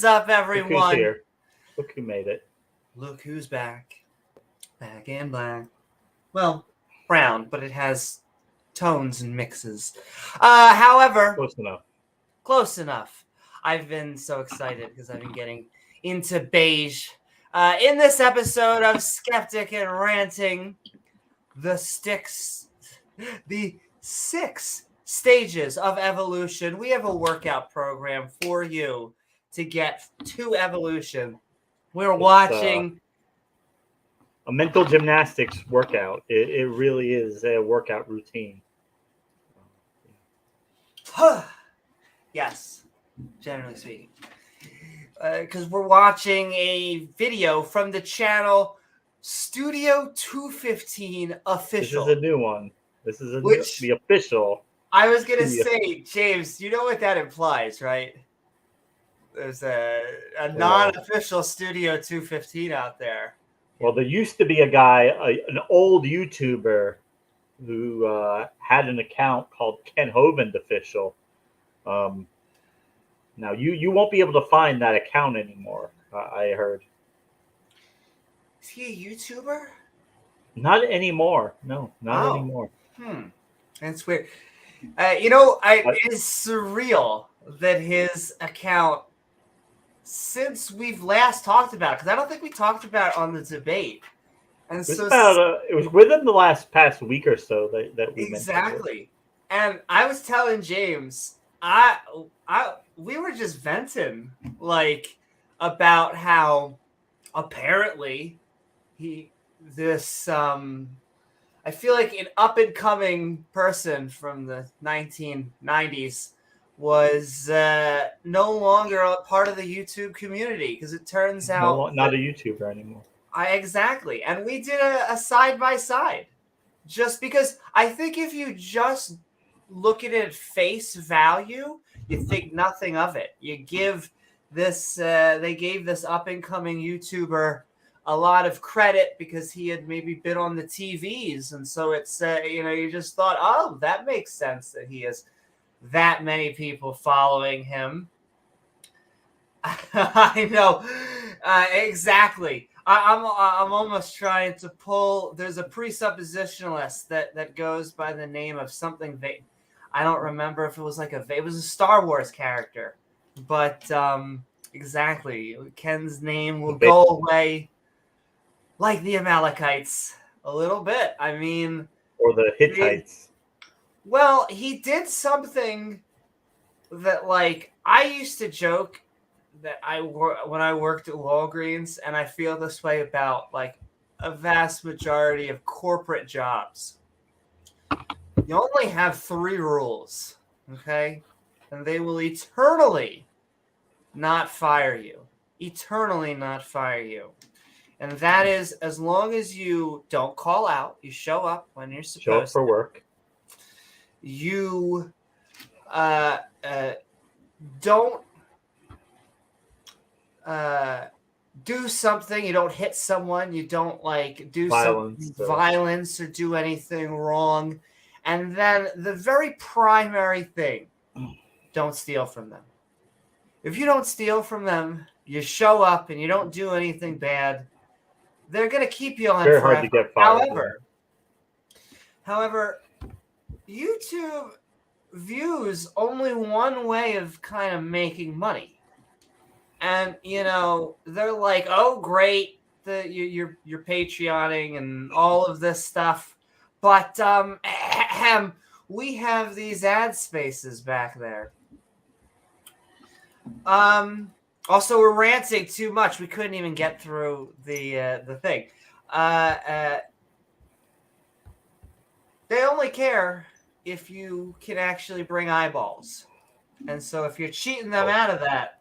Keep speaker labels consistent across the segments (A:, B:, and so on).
A: is up,
B: Look
A: everyone?
B: who's here. Look who made it.
A: Look who's back. Back in black. Well, brown, but it has tones and mixes. However,
B: Close enough.
A: Close enough. I've been so excited because I've been getting into beige. In this episode of Skeptic and Ranting, the six stages of evolution. We have a workout program for you to get to evolution. We're watching
B: a mental gymnastics workout. It really is a workout routine.
A: Yes, generally speaking. Because we're watching a video from the channel Studio 215 Official.
B: This is a new one. This is the official.
A: I was going to say, James, you know what that implies, right? There's a non-official Studio 215 out there.
B: Well, there used to be a guy, an old YouTuber, who had an account called Ken Hovind Official. Now you won't be able to find that account anymore. I heard.
A: Is he a YouTuber?
B: Not anymore. No, not anymore.
A: That's weird. It is surreal that his account, since we've last talked about it, because I don't think we talked about it on the debate. And
B: it was within the past week or so that we
A: exactly. And I was telling James, we were just venting about how apparently I feel like an up and coming person from the 1990s was no longer a part of the YouTube community, because it turns out
B: not a YouTuber anymore.
A: Exactly. And we did a side-by-side, just because I think if you just look at it at face value, you think nothing of it. You give this, they gave this up-and-coming YouTuber a lot of credit because he had maybe been on the TVs. And so it's, you just thought, oh, that makes sense that he has that many people following him. I know. Exactly. I'm almost trying to pull. There's a presuppositionalist that goes by the name of something. I don't remember if it was it was a Star Wars character, but exactly. Ken's name will go away like the Amalekites a little bit. I mean,
B: or the Hittites.
A: Well, he did something that I used to joke that when I worked at Walgreens, and I feel this way about a vast majority of corporate jobs. You only have 3 rules, okay? And they will eternally not fire you. Eternally not fire you. And that is, as long as you don't call out, you show up when you're supposed to.
B: Show up for work.
A: You don't do something, you don't hit someone, you don't do violence or do anything wrong. And then the very primary thing, don't steal from them. If you don't steal from them, you show up and you don't do anything bad, they're going to keep you on
B: forever.
A: Hard
B: to get fired.
A: However, YouTube views only one way of kind of making money. And, they're like, oh, great, you're Patreoning and all of this stuff. But we have these ad spaces back there. Also, we're ranting too much. We couldn't even get through the thing. They only care if you can actually bring eyeballs. And so if you're cheating them out of that,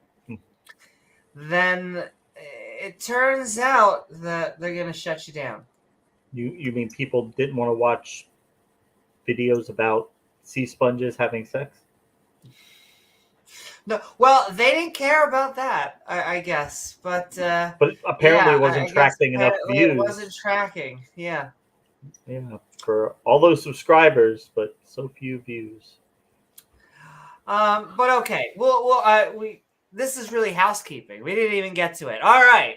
A: then it turns out that they're going to shut you down.
B: You mean people didn't want to watch videos about sea sponges having sex?
A: No, well, they didn't care about that, I guess. But
B: apparently it wasn't tracking enough views.
A: It wasn't tracking, yeah.
B: Yeah, for all those subscribers, but so few views.
A: But okay, this is really housekeeping. We didn't even get to it. All right.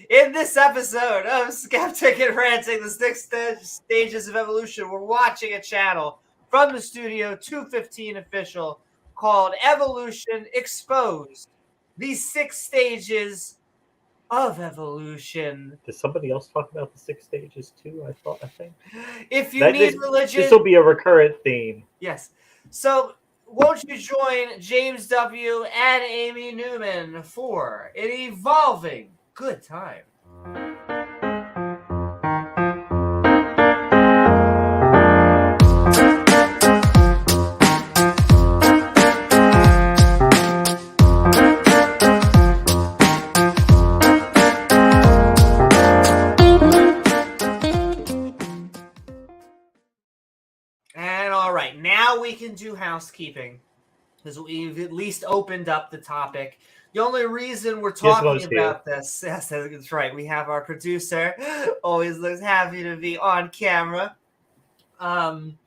A: In this episode of Skeptic and Ranting, the 6 stages of evolution, we're watching a channel from the Studio 215 official called Evolution Exposed. These 6 stages of evolution.
B: Did somebody else talk about the 6 stages too? I think.
A: If you need religion,
B: this will be a recurrent theme.
A: Yes. So won't you join James W. and Amy Newman for an evolving good time? Now we can do housekeeping because we've at least opened up the topic. The only reason we're talking about this, yes, that's right. We have our producer, always looks happy to be on camera. And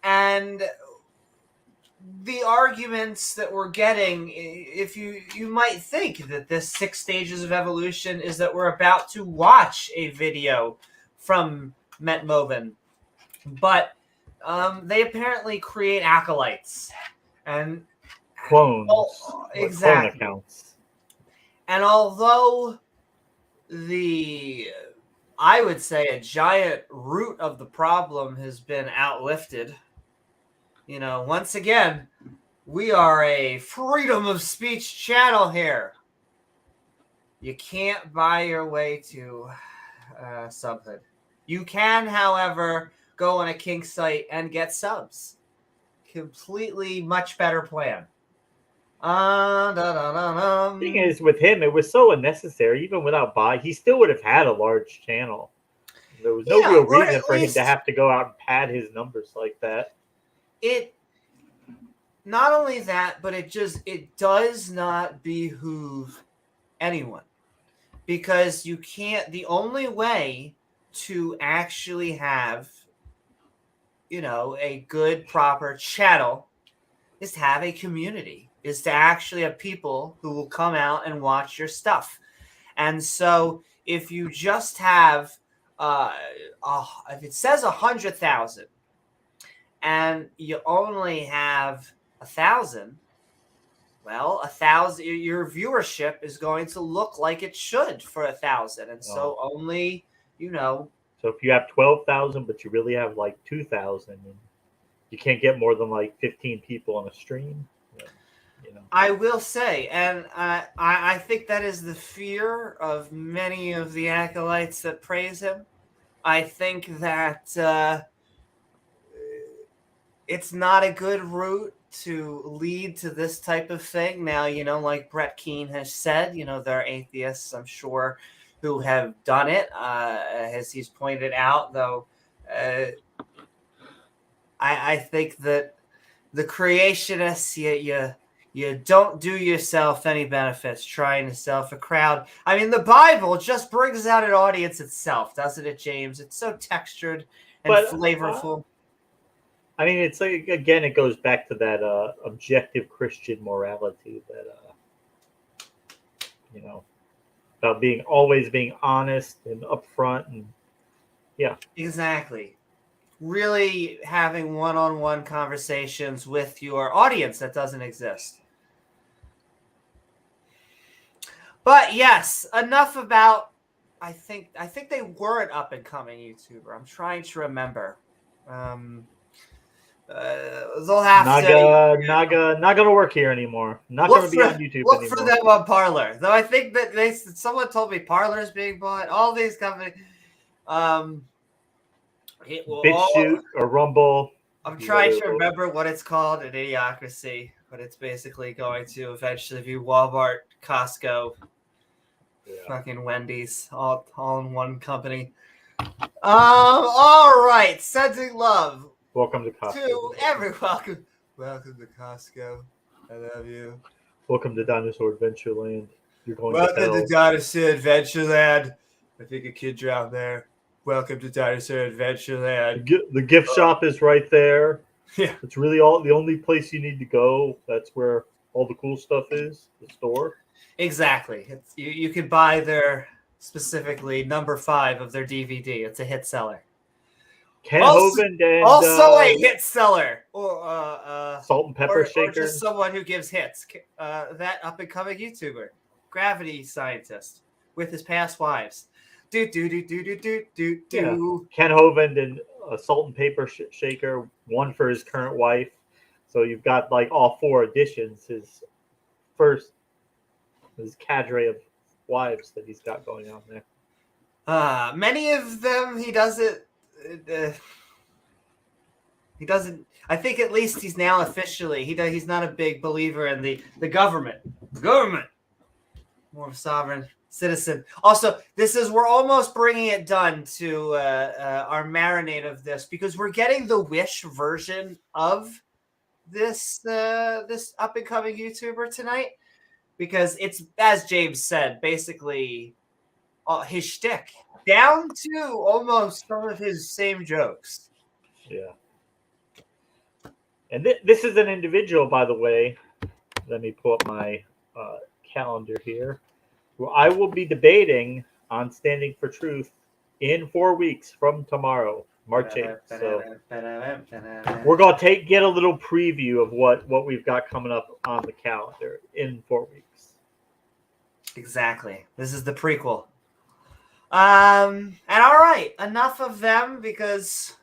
A: the arguments that we're getting, if you might think that this 6 stages of evolution is that we're about to watch a video from Metmoven, but they apparently create acolytes and
B: clones.
A: Exactly.
B: Clone accounts.
A: And although I would say a giant root of the problem has been outlifted, once again, we are a freedom of speech channel here. You can't buy your way to something. You can, however, go on a kink site and get subs. Completely much better plan.
B: The thing is, with him, it was so unnecessary. Even without buy, he still would have had a large channel. There was no real reason for him to have to go out and pad his numbers like that.
A: It not only that, but it does not behoove anyone, because you can't. The only way to actually have a good, proper channel is to have a community, is to actually have people who will come out and watch your stuff. And so if you just have, if it says 100,000 and you only have 1,000, well, 1,000, your viewership is going to look like it should for 1,000. And so only,
B: So if you have 12,000, but you really have like 2,000, and you can't get more than like 15 people on a stream,
A: I will say, and I think that is the fear of many of the acolytes that praise him. I think that it's not a good route to lead to this type of thing. Now, like Brett Keane has said, there are atheists, I'm sure, who have done it, as he's pointed out, though. I think that the creationists, you don't do yourself any benefits trying to sell for crowd. I mean, the Bible just brings out an audience itself, doesn't it, James? It's so textured and flavorful.
B: I mean, it's like, again, it goes back to that objective Christian morality that, about always being honest and upfront, and
A: exactly. Really having one-on-one conversations with your audience that doesn't exist. But yes, enough about. I think they were an up-and-coming YouTuber. I'm trying to remember. They'll have
B: not gonna work here anymore. Not gonna be on YouTube
A: look
B: anymore.
A: For them on Parler. Though I think that someone told me Parler is being bought. All these companies.
B: BitChute or Rumble.
A: I'm trying to remember what it's called in Idiocracy, but it's basically going to eventually be Walmart, Costco, fucking Wendy's, all in one company. All right, sending love.
B: Welcome to Costco.
A: Welcome to Costco. I love you.
B: Welcome to Dinosaur Adventureland. You're going
A: Welcome to Dinosaur Adventureland. I think a kid drowned there. Welcome to Dinosaur Adventureland.
B: The gift shop is right there.
A: Yeah.
B: It's really the only place you need to go. That's where all the cool stuff is, the store.
A: Exactly. You can buy their specifically number 5 of their DVD. It's a hit seller.
B: Ken Hoven and
A: also a hit seller, or
B: salt and pepper shaker,
A: or just someone who gives hits. That up and coming YouTuber, gravity scientist, with his past wives. Do.
B: Yeah. Ken Hoven and a salt and pepper shaker, one for his current wife. So you've got like all 4 additions. His cadre of wives that he's got going on there.
A: Many of them he doesn't. He doesn't. I think at least he's now officially. He's not a big believer in the government. Government, more of a sovereign citizen. Also, we're almost bringing it done to our marinade of this, because we're getting the Wish version of this up and coming YouTuber tonight, because it's, as James said, basically his shtick, down to almost some of his same jokes.
B: Yeah. And this is an individual, by the way. Let me pull up my calendar here. Who I will be debating on Standing for Truth in 4 weeks from tomorrow, March 8th. So we're going to get a little preview of what we've got coming up on the calendar in 4 weeks.
A: Exactly. This is the prequel. And all right, enough of them, because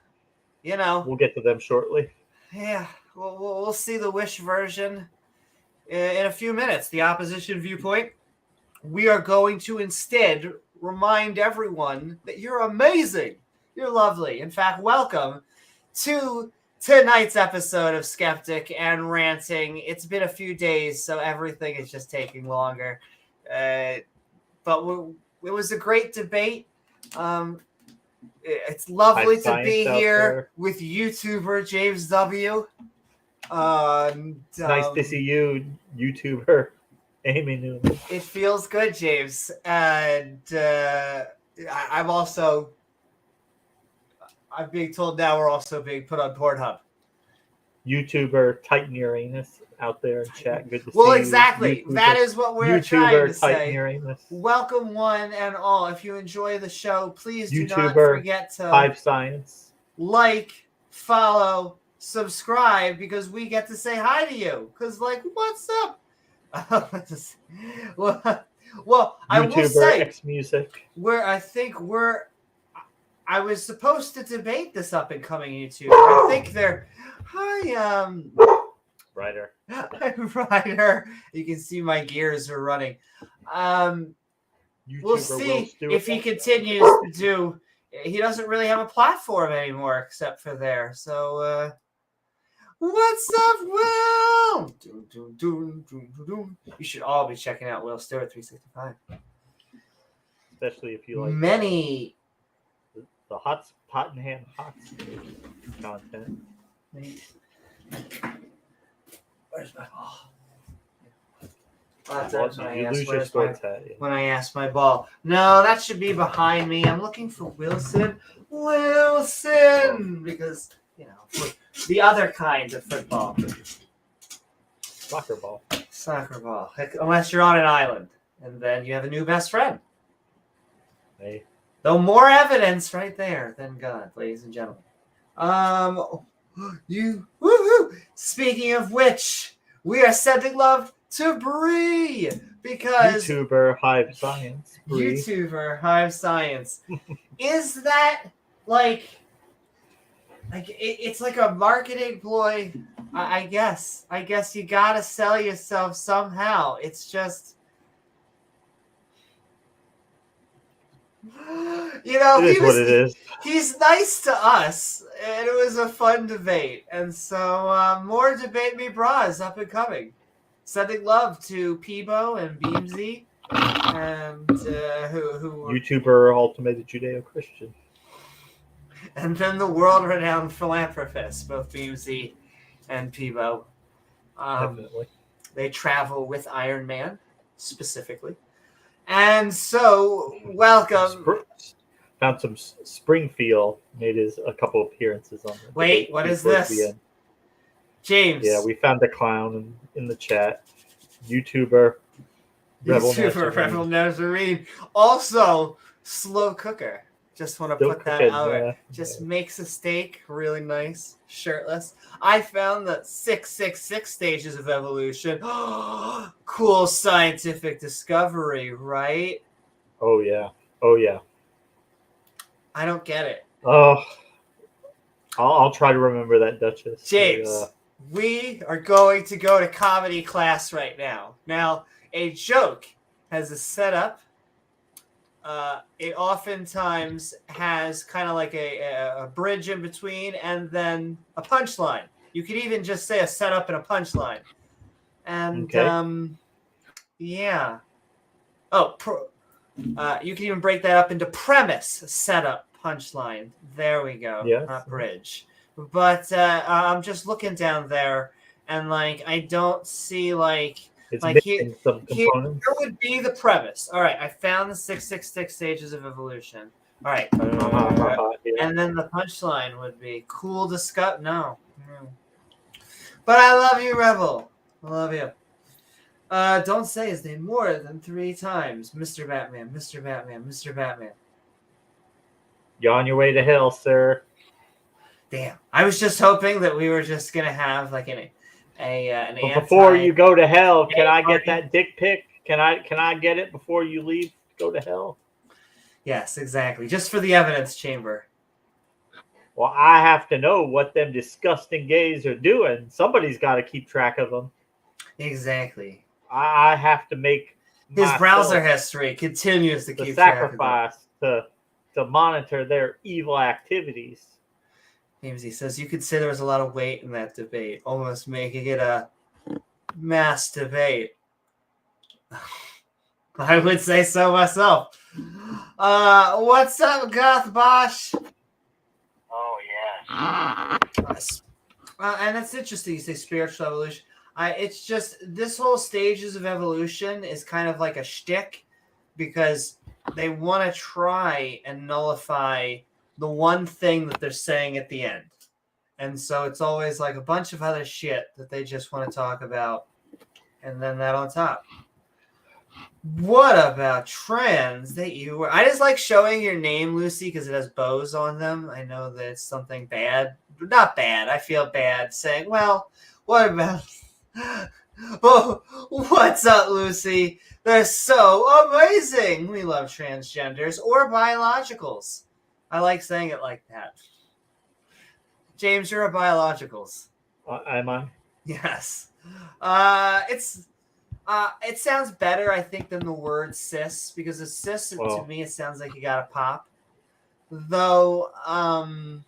A: we'll
B: get to them shortly.
A: Yeah, we'll see the Wish version in a few minutes. The opposition viewpoint. We are going to instead remind everyone that you're amazing. You're lovely. In fact, welcome to tonight's episode of Skeptic and Ranting. It's been a few days, so everything is just taking longer. But it was a great debate. It's lovely to be here with YouTuber James W.
B: Nice to see you, YouTuber Amy Newman.
A: It feels good, James. And I'm being told now we're also being put on Pornhub.
B: YouTuber Titan Uranus out there in chat. Good to see
A: you.
B: Well,
A: exactly. That is what we're trying to say.
B: Uranus.
A: Welcome, one and all. If you enjoy the show, please do not forget to
B: 5 Science.
A: Like, follow, subscribe, because we get to say hi to you. Because, what's up? well, I will say,
B: X Music.
A: I was supposed to debate this up and coming YouTuber. I think they're
B: Ryder.
A: Ryder. You can see my gears are running. We'll see if he continues to do. He doesn't really have a platform anymore except for there. So, what's up, Will? You should all be checking out Will Stewart 365.
B: Especially if you like the Tottenham Hotspur content.
A: Where's my ball? When I asked my ball. No, that should be behind me. I'm looking for Wilson. Because, the other kind of football.
B: Soccer ball.
A: Unless you're on an island. And then you have a new best friend.
B: Hey.
A: Though more evidence right there than God, ladies and gentlemen. Speaking of which, we are sending love to Bree, because
B: YouTuber Hive Science.
A: YouTuber Hive Science. Is that it's like a marketing ploy? I guess you gotta sell yourself somehow. It's just he's nice to us, and it was a fun debate. And so more Debate Me Bras up and coming. Sending love to Peebo and Beamsy, and who
B: YouTuber Ultimate Judeo-Christian.
A: And then the world-renowned philanthropists, both Beamsy and Peebo.
B: Definitely.
A: They travel with Iron Man, specifically. And so, welcome.
B: Found some Springfield. Made a couple appearances on the
A: Wait, what is this? James.
B: Yeah, we found a clown in the chat. YouTuber
A: Rebel Nazarene. Also, slow cooker. Just want to put that out there. Just makes a steak really nice, shirtless. I found the 666 stages of evolution. Cool scientific discovery, right?
B: Oh, yeah. Oh, yeah.
A: I don't get it.
B: Oh, I'll try to remember that, Duchess.
A: James, we are going to go to comedy class right now. Now, a joke has a setup. It oftentimes has kind of like a bridge in between and then a punchline. You could even just say a setup and a punchline. And, yeah. Oh, you can even break that up into premise, setup, punchline. There we go.
B: Yes.
A: Not bridge. But I'm just looking down there, and, like, I don't see, like...
B: It's
A: like
B: missing some components.
A: Here would be the premise. All right, I found the 666 stages of evolution. All right, and then the punchline would be cool discuss. No, but I love you, Rebel. I love you. Don't say his name more than 3 times, Mr. Batman, Mr. Batman, Mr. Batman.
B: You're on your way to hell, sir.
A: Damn, I was just hoping that we were just gonna have like an
B: before you go to hell, can I get that dick pic? Can I get it before you leave? Go to hell.
A: Yes, exactly. Just for the evidence chamber.
B: Well, I have to know what them disgusting gays are doing. Somebody's got to keep track of them.
A: Exactly.
B: I have to make
A: his browser history continues to keep
B: sacrifice to monitor their evil activities.
A: Beamsy says, you could say there was a lot of weight in that debate, almost making it a mass debate. I would say so myself. What's up, Goth Bosch?
C: Oh, yes.
A: And that's interesting. You say spiritual evolution. It's just this whole stages of evolution is kind of like a shtick because they want to try and nullify the one thing that they're saying at the end. And so it's always like a bunch of other shit that they just want to talk about. And then that on top. What about trans that you were? I just like showing your name, Lucy, because it has bows on them. I know that it's something bad. Not bad. I feel bad saying, well, what about... Oh, what's up, Lucy? They're so amazing. We love transgenders or biologicals. I like saying it like that. James, you're a biologicals.
B: Am I?
A: Yes. It sounds better, I think, than the word cis, because a cis, to me, it sounds like you got to pop. Though I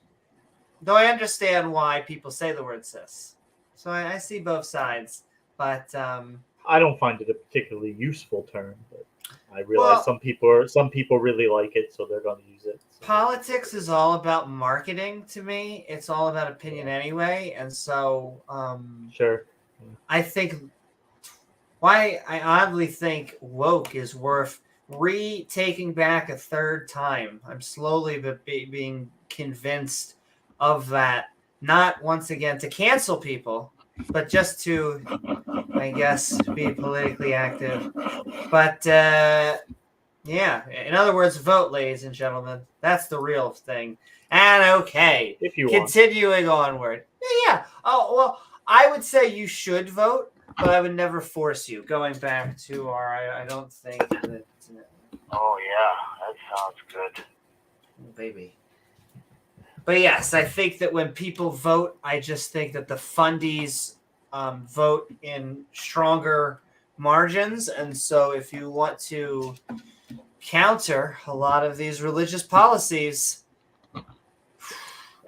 A: understand why people say the word cis. So I see both sides, but
B: I don't find it a particularly useful term. But I realize some people really like it, so they're going to use it. So.
A: Politics is all about marketing to me. It's all about opinion anyway, and so
B: sure.
A: I think why I oddly think woke is worth retaking back a third time. I'm slowly being convinced of that. Not once again to cancel people, but just to, I guess, be politically active. But, yeah, in other words, vote, ladies and gentlemen. That's the real thing. And okay,
B: if you
A: continuing onward. Yeah. Oh, well, I would say you should vote, but I would never force you. Going back to I don't think that...
C: Oh, yeah, that sounds good.
A: Oh, baby. But yes, I think that when people vote, I just think that the fundies vote in stronger margins. And so if you want to counter a lot of these religious policies,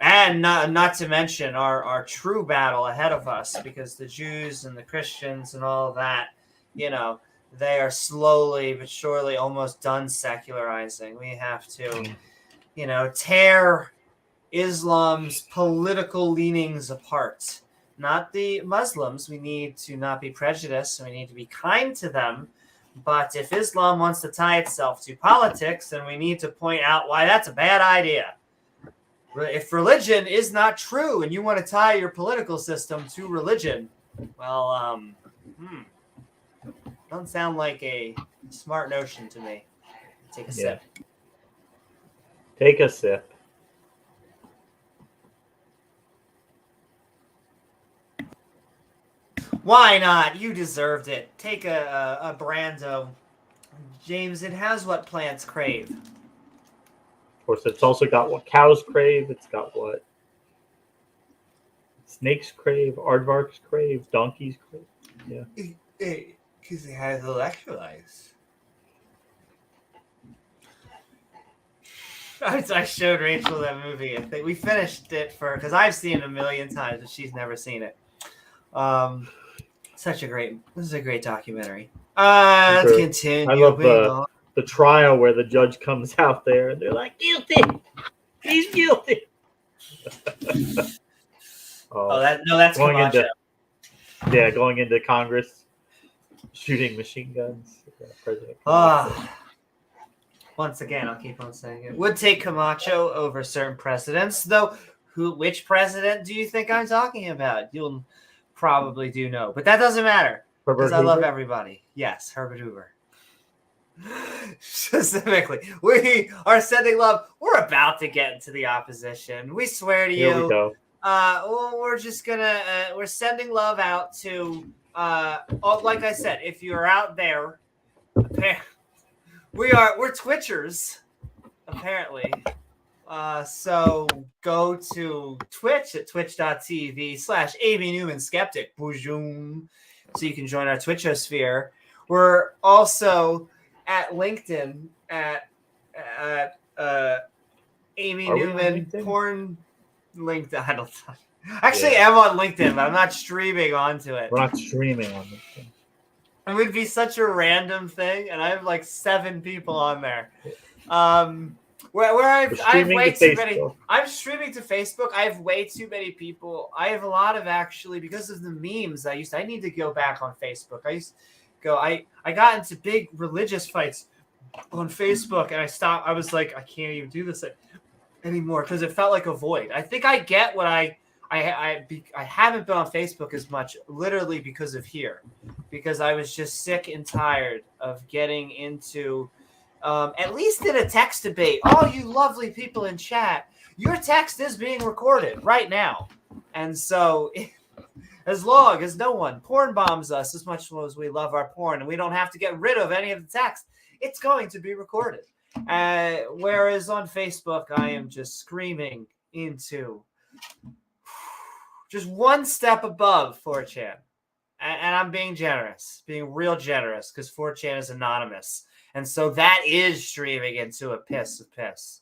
A: and not to mention our true battle ahead of us, because the Jews and the Christians and all of that, they are slowly but surely almost done secularizing. We have to, tear Islam's political leanings apart. Not the Muslims. We need to not be prejudiced, and we need to be kind to them. But if Islam wants to tie itself to politics, then we need to point out why that's a bad idea. If religion is not true and you want to tie your political system to religion, well, Don't sound like a smart notion to me. Take a sip.
B: Take a sip.
A: Why not? You deserved it. Take a Brando. James, it has what plants crave.
B: Of course, it's also got what cows crave. It's got what snakes crave, aardvarks crave, donkeys crave. Yeah.
A: Because it has electrolytes. I showed Rachel that movie. I think we finished it because I've seen it a million times, but she's never seen it. This is a great documentary. Let's continue.
B: I love the trial where the judge comes out there and they're like, guilty. He's guilty.
A: That's
B: going
A: Camacho.
B: Going into Congress, shooting machine guns. President
A: Once again, I'll keep on saying it. Would take Camacho over certain presidents, though. Which president do you think I'm talking about? You'll probably do know, but that doesn't matter because I love everybody. Yes, Herbert Hoover. Specifically, we are sending love. We're about to get into the opposition. We swear to you.
B: Here we go.
A: We're just gonna we're sending love out to like I said, if you're out there, we're Twitchers apparently. So go to Twitch at twitch.tv/ABNewmanSkeptic. Boom. So you can join our Twitchosphere. We're also at LinkedIn at Amy Newman porn linked. I don't know. Actually, I'm on LinkedIn, but I'm not streaming onto it.
B: We're not streaming on LinkedIn.
A: It would be such a random thing, and I have like 7 people on there. Where I have way too many. I'm streaming to Facebook. I have way too many people. I have a lot of actually because of the memes. I need to go back on Facebook. I got into big religious fights on Facebook, and I stopped. I was like, I can't even do this anymore because it felt like a void. I think I get what I haven't been on Facebook as much, literally because of here, because I was just sick and tired of getting into, at least in a text debate. Oh, you lovely people in chat, your text is being recorded right now, and so as long as no one porn bombs us as much as we love our porn, and we don't have to get rid of any of the text, it's going to be recorded. Whereas on Facebook, I am just screaming into just one step above 4chan. And I'm being generous, being real generous, because 4chan is anonymous. And so that is streaming into a piss of piss.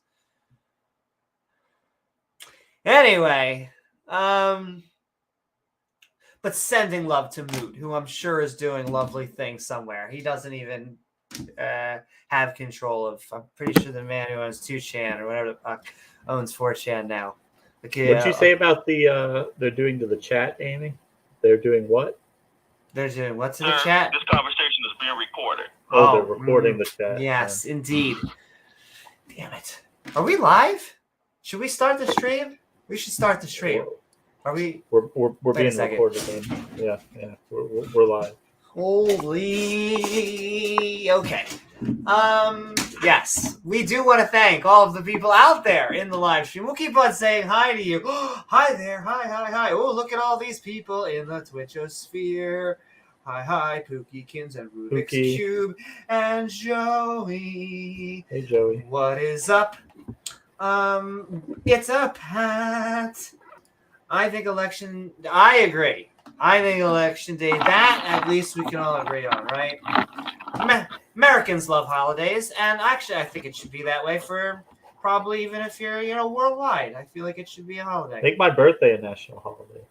A: Anyway, but sending love to Moot, who I'm sure is doing lovely things somewhere. He doesn't even have control of. I'm pretty sure the man who owns 2chan or whatever the fuck owns 4chan now. Okay,
B: what'd you say about the they're doing to the chat, Amy? They're doing what?
A: They're doing what to the chat?
C: This conversation is being recorded.
B: Oh, they're recording the chat.
A: Yes, indeed. Damn it. Are we live? Should we start the stream? We should start the stream. Are we?
B: We're being recorded. Amy. Yeah. We're live.
A: Holy. Okay. Yes, we do want to thank all of the people out there in the live stream. We'll keep on saying hi to you. Hi there. Hi. Oh, look at all these people in the Twitchosphere. Hi, Pookiekins and Rubik's Cube and Joey.
B: Hey, Joey.
A: What is up? It's a Pat. I agree. I think election day, that at least we can all agree on, right? Americans love holidays, and actually I think it should be that way for probably even if you're, worldwide. I feel like it should be a holiday.
B: Make my birthday a national holiday.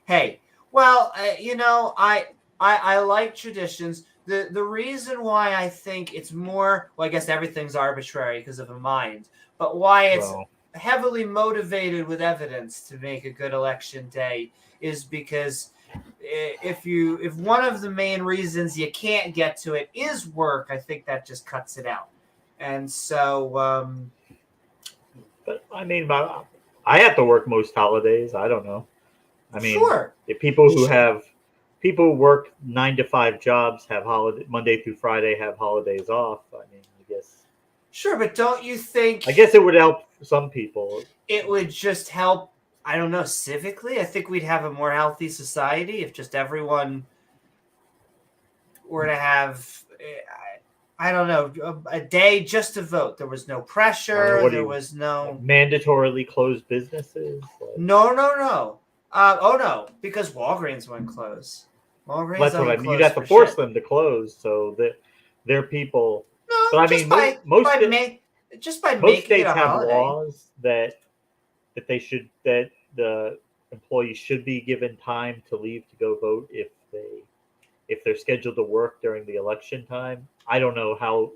A: Hey, well, I like traditions. The reason why I think it's more, well, I guess everything's arbitrary because of a mind, but why it's heavily motivated with evidence to make a good election day is because if one of the main reasons you can't get to it is work, I think that just cuts it out. And so,
B: but I mean, I have to work most holidays. I don't know. I mean,
A: sure.
B: If people who have people who work 9 to 5 jobs have Monday through Friday have holidays off. I mean, I guess.
A: Sure, but don't you think?
B: I guess it would help some people.
A: It would just help. I don't know, civically. I think we'd have a more healthy society if just everyone were to have. I don't know, a day just to vote. There was no pressure. There was no
B: mandatorily closed businesses.
A: No. Oh no, because Walgreens wouldn't close. Walgreens.
B: That's what I mean. You'd have to force them to close so that their people.
A: No,
B: but I mean, most states have laws that the employees should be given time to leave to go vote if they're scheduled to work during the election time. I don't know how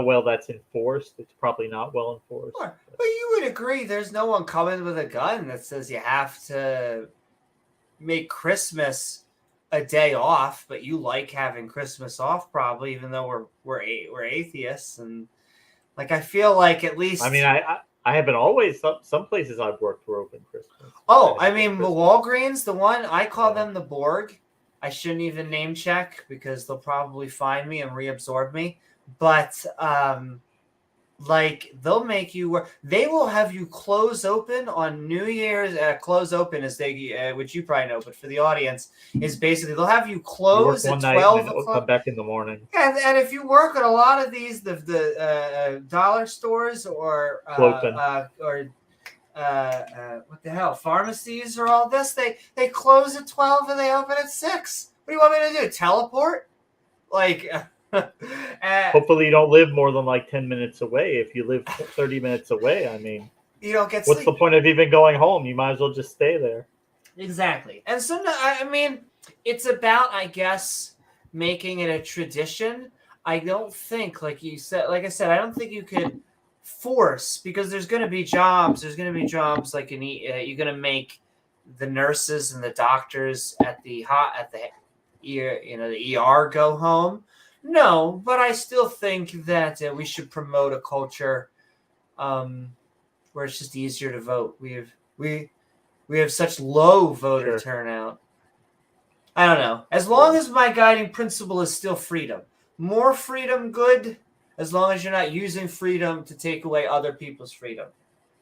B: well that's enforced. It's probably not well enforced.
A: Sure. But you would agree there's no one coming with a gun that says you have to make Christmas a day off, but you like having Christmas off probably, even though we're atheists. And like, I feel like at least...
B: I mean, I haven't always... Some places I've worked were open Christmas.
A: Oh, I mean, the Walgreens, the one, I call them the Borg. I shouldn't even name check because they'll probably find me and reabsorb me. But like, they'll make you work. They will have you close open on New Year's. Close open is which you probably know, but for the audience is basically they'll have you close at 12 o'clock.
B: Come back in the morning.
A: And if you work at a lot of these the dollar stores or what the hell, pharmacies or all this, they close at 12 and they open at 6. What do you want me to do? Teleport? Like,
B: hopefully you don't live more than like 10 minutes away. If you live 30 minutes away, I mean,
A: you don't get
B: what's
A: sleep.
B: The point of even going home? You might as well just stay there.
A: Exactly. And so, I mean, it's about, I guess, making it a tradition. I don't think, like I said, I don't think you could force, because there's going to be jobs. There's going to be jobs like you're going to make the nurses and the doctors at the ER go home. No, but I still think that we should promote a culture where it's just easier to vote. We have such low voter turnout. I don't know. As long as my guiding principle is still freedom. More freedom, good. As long as you're not using freedom to take away other people's freedom.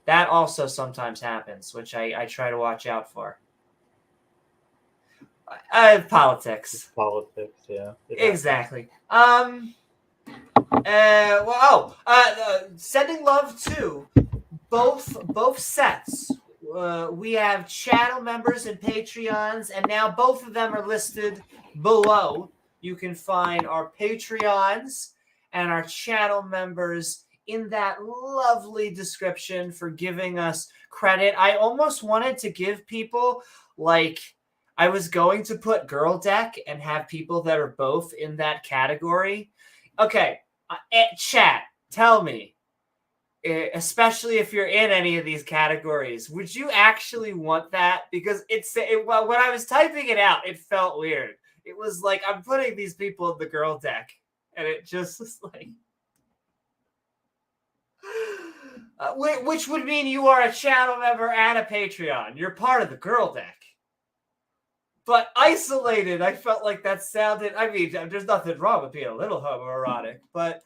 A: That also sometimes happens, which I try to watch out for. Politics.
B: It's politics, yeah.
A: Exactly. Sending love to both sets. We have channel members and Patreons, and now both of them are listed below. You can find our Patreons and our channel members in that lovely description for giving us credit. I almost wanted to give people, like, I was going to put Girl Deck and have people that are both in that category. Okay, chat, tell me, especially if you're in any of these categories, would you actually want that? Because when I was typing it out, it felt weird. It was like, I'm putting these people in the Girl Deck, and it just was like... which would mean you are a channel member and a Patreon. You're part of the Girl Deck. But isolated, I felt like that sounded... I mean, there's nothing wrong with being a little homoerotic, but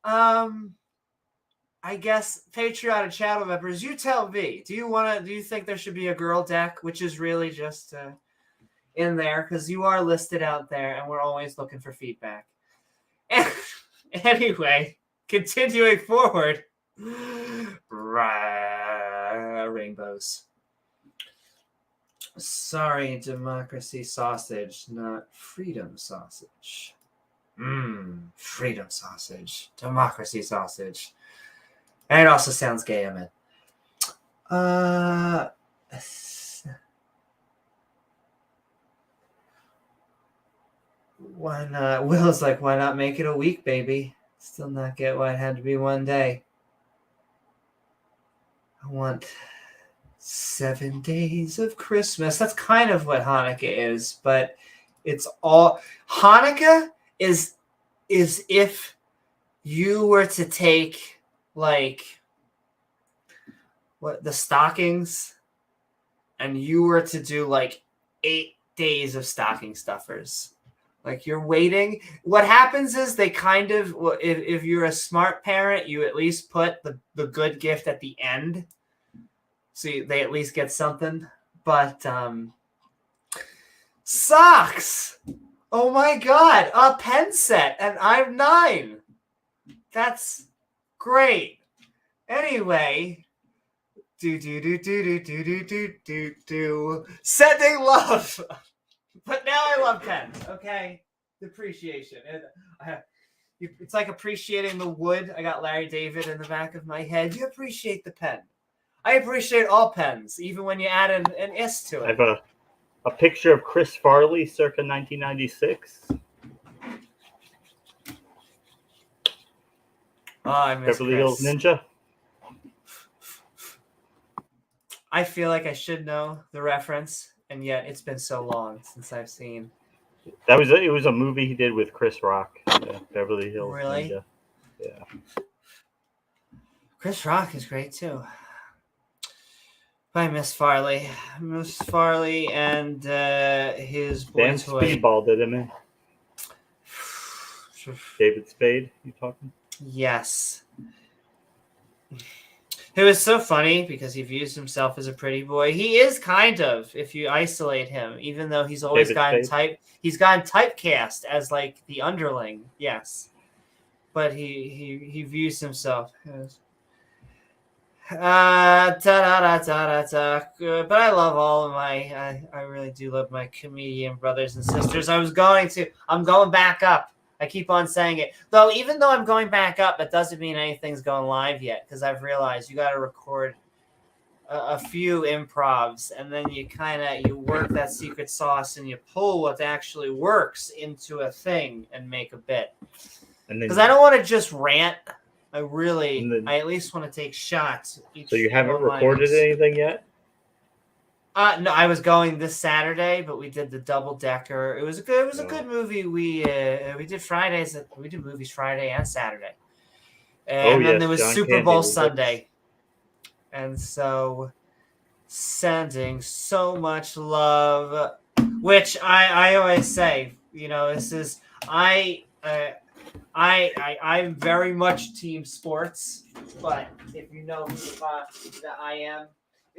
A: I guess Patreon and channel members, you tell me. Do you think there should be a Girl Deck, which is really just in there? Because you are listed out there, and we're always looking for feedback. Anyway, continuing forward. Rainbows. Sorry, democracy sausage, not freedom sausage. Freedom sausage. Democracy sausage. And it also sounds gay, I mean. Why not? Will's like, why not make it a week, baby? Still not get why it had to be one day. I want 7 days of Christmas. That's kind of what Hanukkah is, but it's all... Hanukkah is if you were to take, like, what, the stockings, and you were to do, like, 8 days of stocking stuffers. Like you're waiting. What happens is they kind of, if you're a smart parent, you at least put the good gift at the end. So they at least get something. But socks. Oh my God. A pen set. And I'm 9. That's great. Anyway. Sending love. But now I love pens, okay? Depreciation. It's like appreciating the wood. I got Larry David in the back of my head. You appreciate the pen. I appreciate all pens, even when you add an S to
B: I
A: it.
B: have a picture of Chris Farley circa 1996.
A: Oh, I miss
B: Beverly Hills
A: Chris.
B: Ninja.
A: I feel like I should know the reference, and yet it's been so long since I've seen.
B: It was a movie he did with Chris Rock. Yeah, Beverly Hills
A: Really?
B: Ninja. Yeah.
A: Chris Rock is great too. I miss Farley. Miss Farley and his boy
B: Dan
A: toy.
B: Speedball did him in. David Spade, you talking?
A: Yes. It was so funny because he views himself as a pretty boy. He is kind of, if you isolate him, even though he's always gotten typecast as like the underling. Yes. But he views himself as but I love all of my I really do love my comedian brothers and sisters. I'm going back up. I keep on saying it. Though, even though I'm going back up, that doesn't mean anything's going live yet, because I've realized you got to record a few improvs, and then you work that secret sauce and you pull what actually works into a thing and make a bit. Because I don't want to just rant. I at least want to take shots.
B: So you haven't recorded anything yet?
A: No, I was going this Saturday, but we did the double decker. It was a good movie. We did Fridays. We did movies Friday and Saturday, and then there was
B: John
A: Super
B: Candy
A: Bowl
B: was
A: Sunday, and so sending so much love, which I always say, this is I'm very much team sports, but if you know that I am.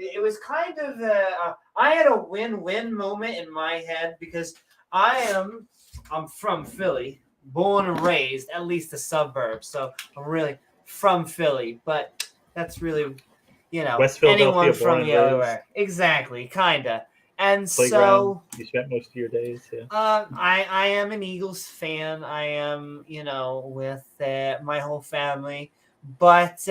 A: It was kind of I had a win-win moment in my head because I'm from Philly, born and raised, at least the suburbs. So I'm really from Philly, but that's really,
B: West
A: anyone
B: Philadelphia,
A: from the other way. Exactly, kinda. And
B: Playground, you spent most of your days, yeah.
A: I am an Eagles fan. I am, with my whole family, but.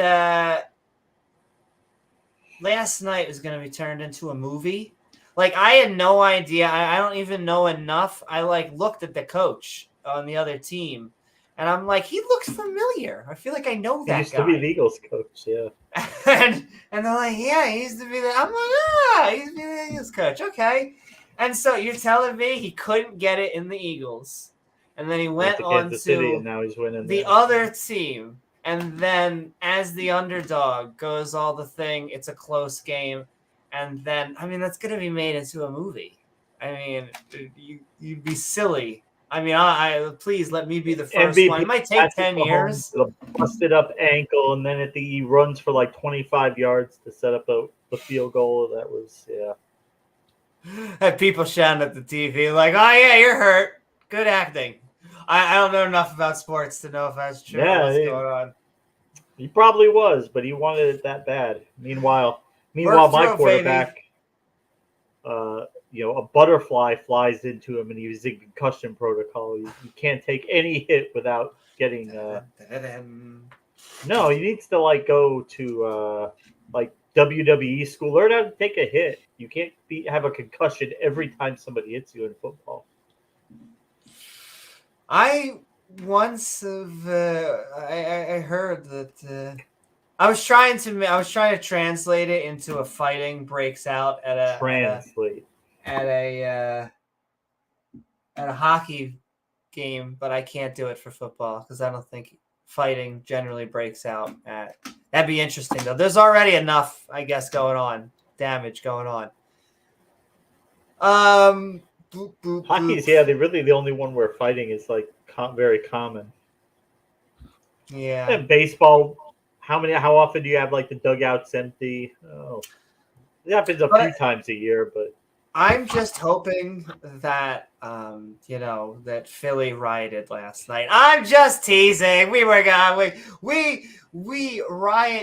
A: Last night was going to be turned into a movie. Like, I had no idea. I don't even know enough. I, looked at the coach on the other team, and I'm like, he looks familiar. I feel like I know that guy.
B: He used to be the Eagles coach, yeah.
A: and they're like, yeah, he used to be I'm like, he used to be the Eagles coach. Okay. And so you're telling me he couldn't get it in the Eagles. And then he went on to
B: City, and now he's winning
A: the other team. And then, as the underdog, goes all the thing. It's a close game, and then that's going to be made into a movie. You'd be silly. Please let me be the first
B: MVP
A: one. It might take 10 years.
B: A busted up ankle, and then he runs for 25 yards to set up the field goal. That was
A: And people shouting at the TV like, "Oh yeah, you're hurt. Good acting." I don't know enough about sports to know if that's true.
B: Yeah,
A: what's going on.
B: He probably was, but he wanted it that bad. Meanwhile, my quarterback, a butterfly flies into him, and he was in concussion protocol. You can't take any hit without getting. No, he needs to go to WWE school. Learn how to take a hit. You can't have a concussion every time somebody hits you in football.
A: I once have I heard that I was trying to translate it into a fighting breaks out at a hockey game, but I can't do it for football because I don't think fighting generally breaks out at. That'd be interesting though. There's already enough, I guess, damage going on. boop, boop,
B: Hockey's,
A: boop.
B: yeah, they're really the only one where fighting is like very common.
A: Yeah.
B: And baseball, how often do you have like the dugouts empty? Oh, it happens a few times a year, but
A: I'm just hoping that that Philly rioted last night. I'm just teasing. We riot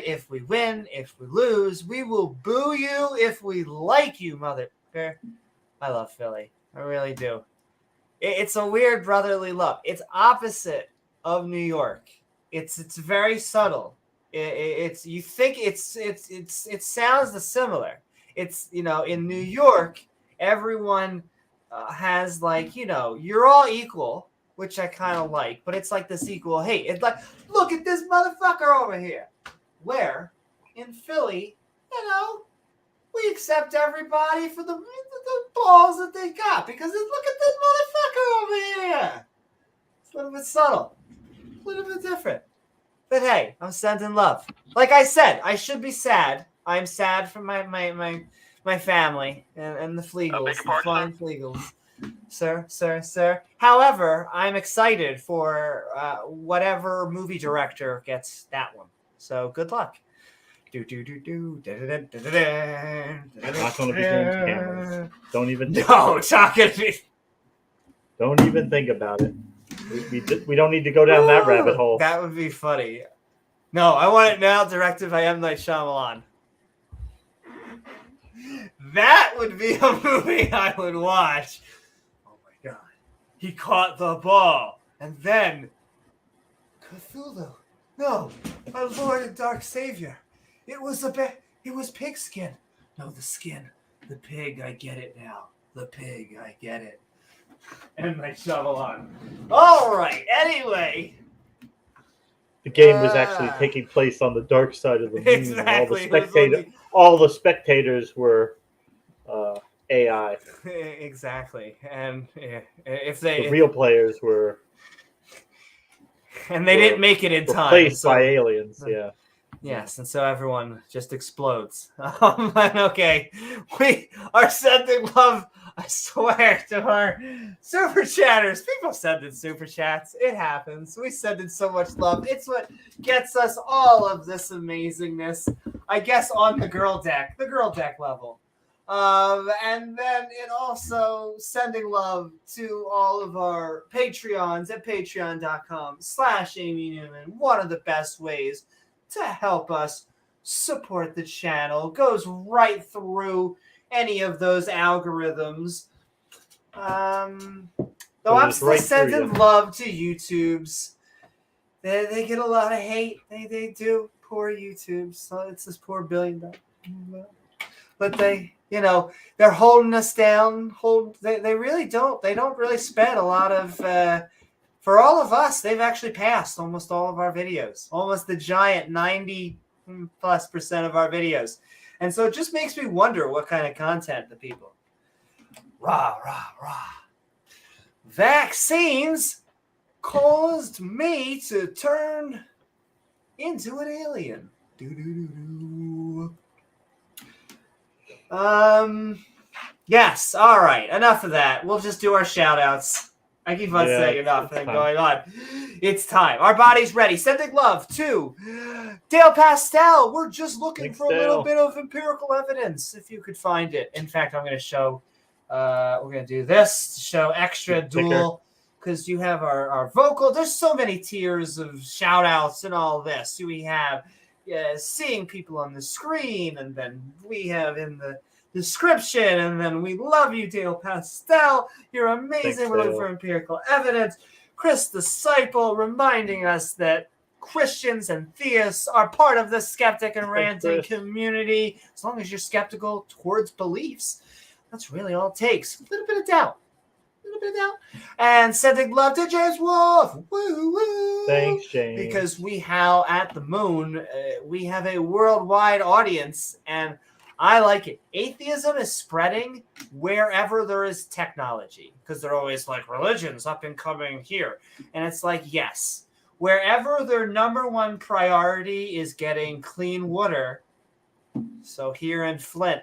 A: if we win. If we lose, we will boo you if we like you, mother. I love Philly. I really do. It's a weird brotherly love. It's opposite of New York. It's very subtle. It's you think it sounds similar. It's in New York, everyone has you're all equal, which I kind of like, but it's like this equal hate. It's like, look at this motherfucker over here. Where in Philly, we accept everybody for the balls that they got because look at this motherfucker over here. It's a little bit subtle, a little bit different. But hey, I'm sending love. Like I said, I should be sad. I'm sad for my family and the Flegels, the flying Flegels. Sir. However, I'm excited for whatever movie director gets that one. So good luck.
B: Not going to be James Cameron. Don't even.
A: No, it's not going to be.
B: Don't even think about it. We don't need to go down that rabbit hole.
A: That would be funny. No, I want it now, directed by M. Night Shyamalan. That would be a movie I would watch. Oh my god. He caught the ball. And then Cthulhu. No, my Lord and Dark Savior. It was pigskin. No, the skin. The pig, I get it now. The pig, I get it. And my shovel on. All right. Anyway,
B: the game was actually taking place on the dark side of the moon.
A: Exactly.
B: All the spectators were AI.
A: Exactly. And if
B: the real players were,
A: and they didn't make it in time,
B: replaced by aliens. Yeah.
A: Yes, and so everyone just explodes. Okay, we are sending love, I swear, to our super chatters. People send in super chats. It happens. We send in so much love. It's what gets us all of this amazingness, I guess, on the girl deck level. And then it also sending love to all of our Patreons at patreon.com/Amy Newman. One of the best ways to help us support the channel. Goes right through any of those algorithms. Though I'm still sending love to YouTubes. They get a lot of hate. They do. Poor YouTube. So it's this poor $1 billion. But they're holding us down. They really don't. They don't really spend a lot of for all of us, they've actually passed almost all of our videos, almost the giant 90+% of our videos. And so it just makes me wonder what kind of content the people. Rah. Vaccines caused me to turn into an alien. Yes, all right, enough of that. We'll just do our shout outs. I keep on saying enough and going on. It's time. Our body's ready. Sending love to Dale Pastel. We're just looking for a little bit of empirical evidence, if you could find it. In fact, I'm going to show, we're going to do this to show extra dual, because you have our vocal. There's so many tiers of shout outs and all this. We have seeing people on the screen, and then we have in the description, and then we love you, Dale Pastel. You're amazing.
B: Thanks,
A: we're looking for empirical evidence. Chris Disciple reminding us that Christians and theists are part of the Skeptic and Ranting community. As long as you're skeptical towards beliefs, that's really all it takes. A little bit of doubt. And sending love to James Wolfe. Woo woo.
B: Thanks, James.
A: Because we howl at the moon. We have a worldwide audience, and I like it. Atheism is spreading wherever there is technology, because they're always like, religion's up and coming here. And it's like, yes, wherever their number one priority is getting clean water. So here in Flint,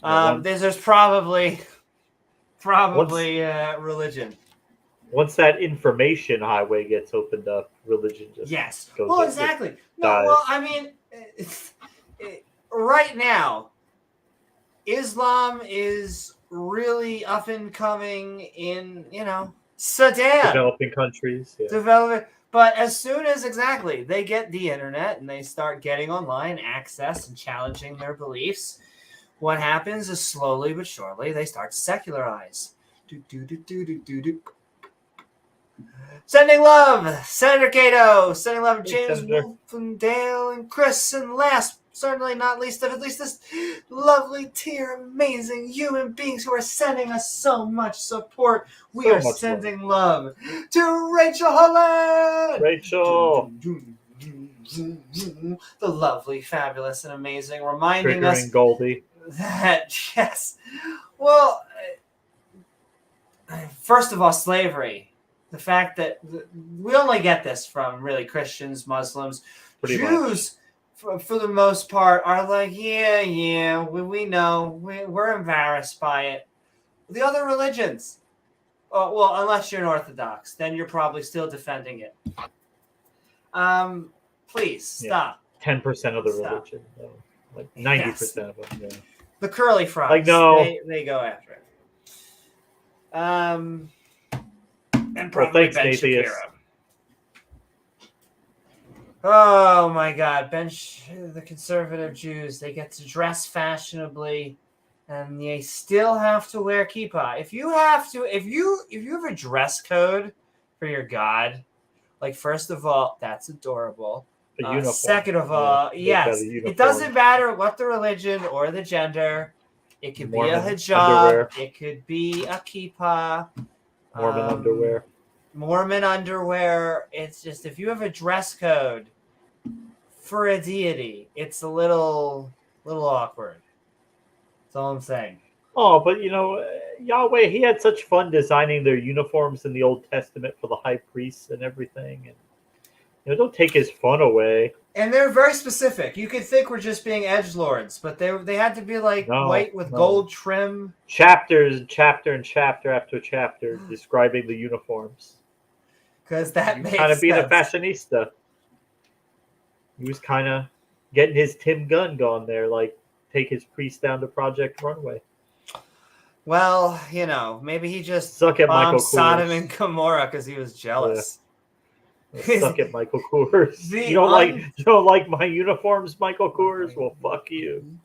A: there's probably Probably religion.
B: Once that information highway gets opened up, religion just
A: Yes.
B: goes
A: Well,
B: up,
A: exactly. No,
B: dies.
A: well, I mean, right now, Islam is really up and coming in, Sudan.
B: Developing countries. Yeah.
A: Developing. But as soon as they get the internet and they start getting online access and challenging their beliefs, what happens is slowly but surely they start to secularize. Sending love, Senator Cato. Sending love to James, Wolfe, and Dale, and Chris, and last, certainly not least of at least this lovely tier, amazing human beings who are sending us so much support. We are sending love to Rachel Holen.
B: Rachel.
A: The lovely, fabulous, and amazing, reminding us
B: Goldie.
A: that, yes. Well, first of all, slavery. The fact that we only get this from really Christians, Muslims,
B: Pretty
A: Jews, for the most part, are like, yeah, we know, we're embarrassed by it. The other religions, well, unless you're an Orthodox, then you're probably still defending it. Please stop.
B: 10% of the religion, like 90% of them. Yeah.
A: The curly frogs,
B: like no,
A: they go after it. And probably
B: thanks,
A: Ben
B: atheist.
A: Shapiro. Oh my God, the conservative Jews, they get to dress fashionably, and they still have to wear kippah. If you have a dress code for your God, like first of all, that's adorable. Second of all, yes, it doesn't matter what the religion or the gender. It could be a hijab. Underwear. It could be a kippah. Mormon underwear. It's just if you have a dress code for a deity, it's a little awkward. That's all I'm saying.
B: Oh, but Yahweh, he had such fun designing their uniforms in the Old Testament for the high priests and everything, and don't take his fun away.
A: And they're very specific. You could think we're just being edgelords, but they had to be like white with gold trim.
B: Chapter and chapter after chapter describing the uniforms.
A: Because that makes
B: kind of being
A: sense.
B: A fashionista. He was kind of getting his Tim Gunn going there, like take his priest down to Project Runway.
A: Well, maybe he just
B: suck at Michael
A: Sodom and Gomorrah because he was jealous.
B: Yeah. Suck at Michael Kors. You don't like my uniforms, Michael Kors? Well, fuck you.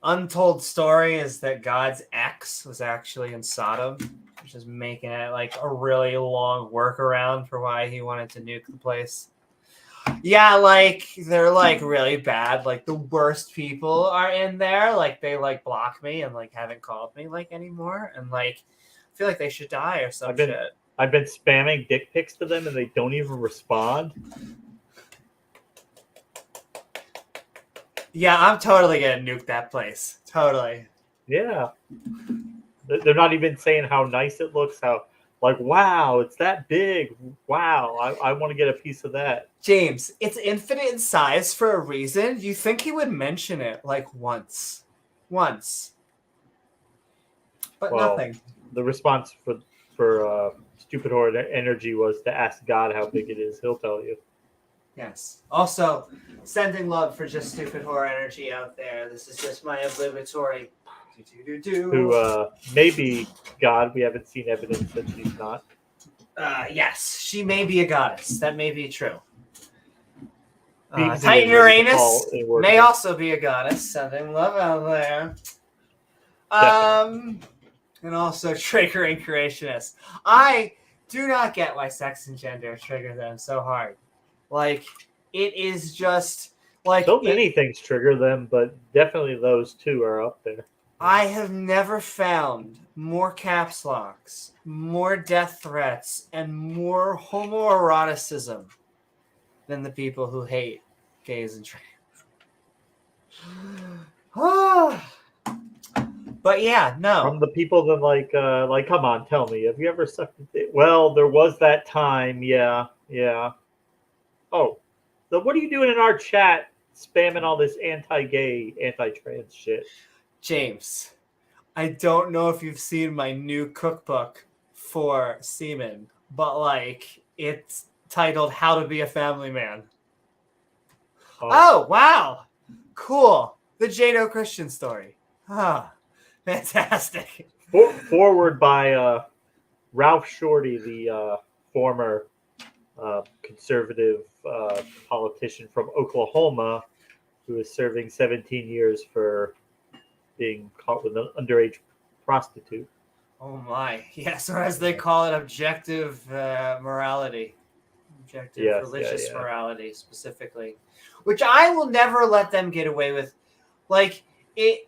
A: Untold story is that God's ex was actually in Sodom, which is making it like a really long workaround for why he wanted to nuke the place. Yeah, like they're like really bad. Like the worst people are in there. Like they like block me and like haven't called me like anymore. And like I feel like they should die or some shit.
B: I've been spamming dick pics to them and they don't even respond.
A: Yeah, I'm totally gonna nuke that place. Totally.
B: Yeah. They're not even saying how nice it looks, wow, it's that big. Wow, I want to get a piece of that.
A: James, it's infinite in size for a reason. You think he would mention it like once. But nothing.
B: The response for Stupid Horde Energy was to ask God how big it is. He'll tell you.
A: Yes. Also, sending love for just Stupid Horror Energy out there. This is just my obligatory.
B: Who may be God. We haven't seen evidence that she's not.
A: Yes, she may be a goddess. That may be true. Titan Uranus may also be a goddess. Sending love out there. And also triggering creationists. I do not get why sex and gender trigger them so hard. Like, it is just like
B: so many things trigger them, but definitely those two are up there.
A: I have never found more caps locks, more death threats, and more homoeroticism than the people who hate gays and trans. But yeah, no.
B: From the people that like, come on, tell me, have you ever sucked a dick? Well, there was that time, yeah. Oh, so what are you doing in our chat, spamming all this anti-gay, anti-trans shit?
A: James, I don't know if you've seen my new cookbook for semen, but like it's titled "How to Be a Family Man." Oh wow, cool! The Jado Christian story. Ah, fantastic.
B: Forward by Ralph Shorty, the former conservative politician from Oklahoma, who is serving 17 years for being caught with an underage prostitute.
A: Oh my, yes, or as they call it, objective morality, objective religious morality specifically, which I will never let them get away with. Like it,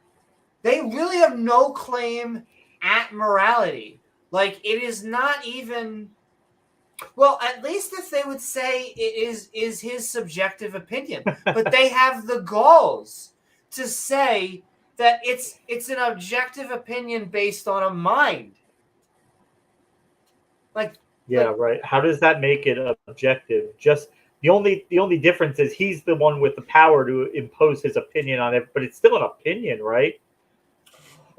A: they really have no claim at morality. Like it is not even. Well, at least if they would say it is his subjective opinion, but they have the galls to say that it's an objective opinion based on a mind.
B: Right. How does that make it objective? Just the only difference is he's the one with the power to impose his opinion on it, but it's still an opinion, right?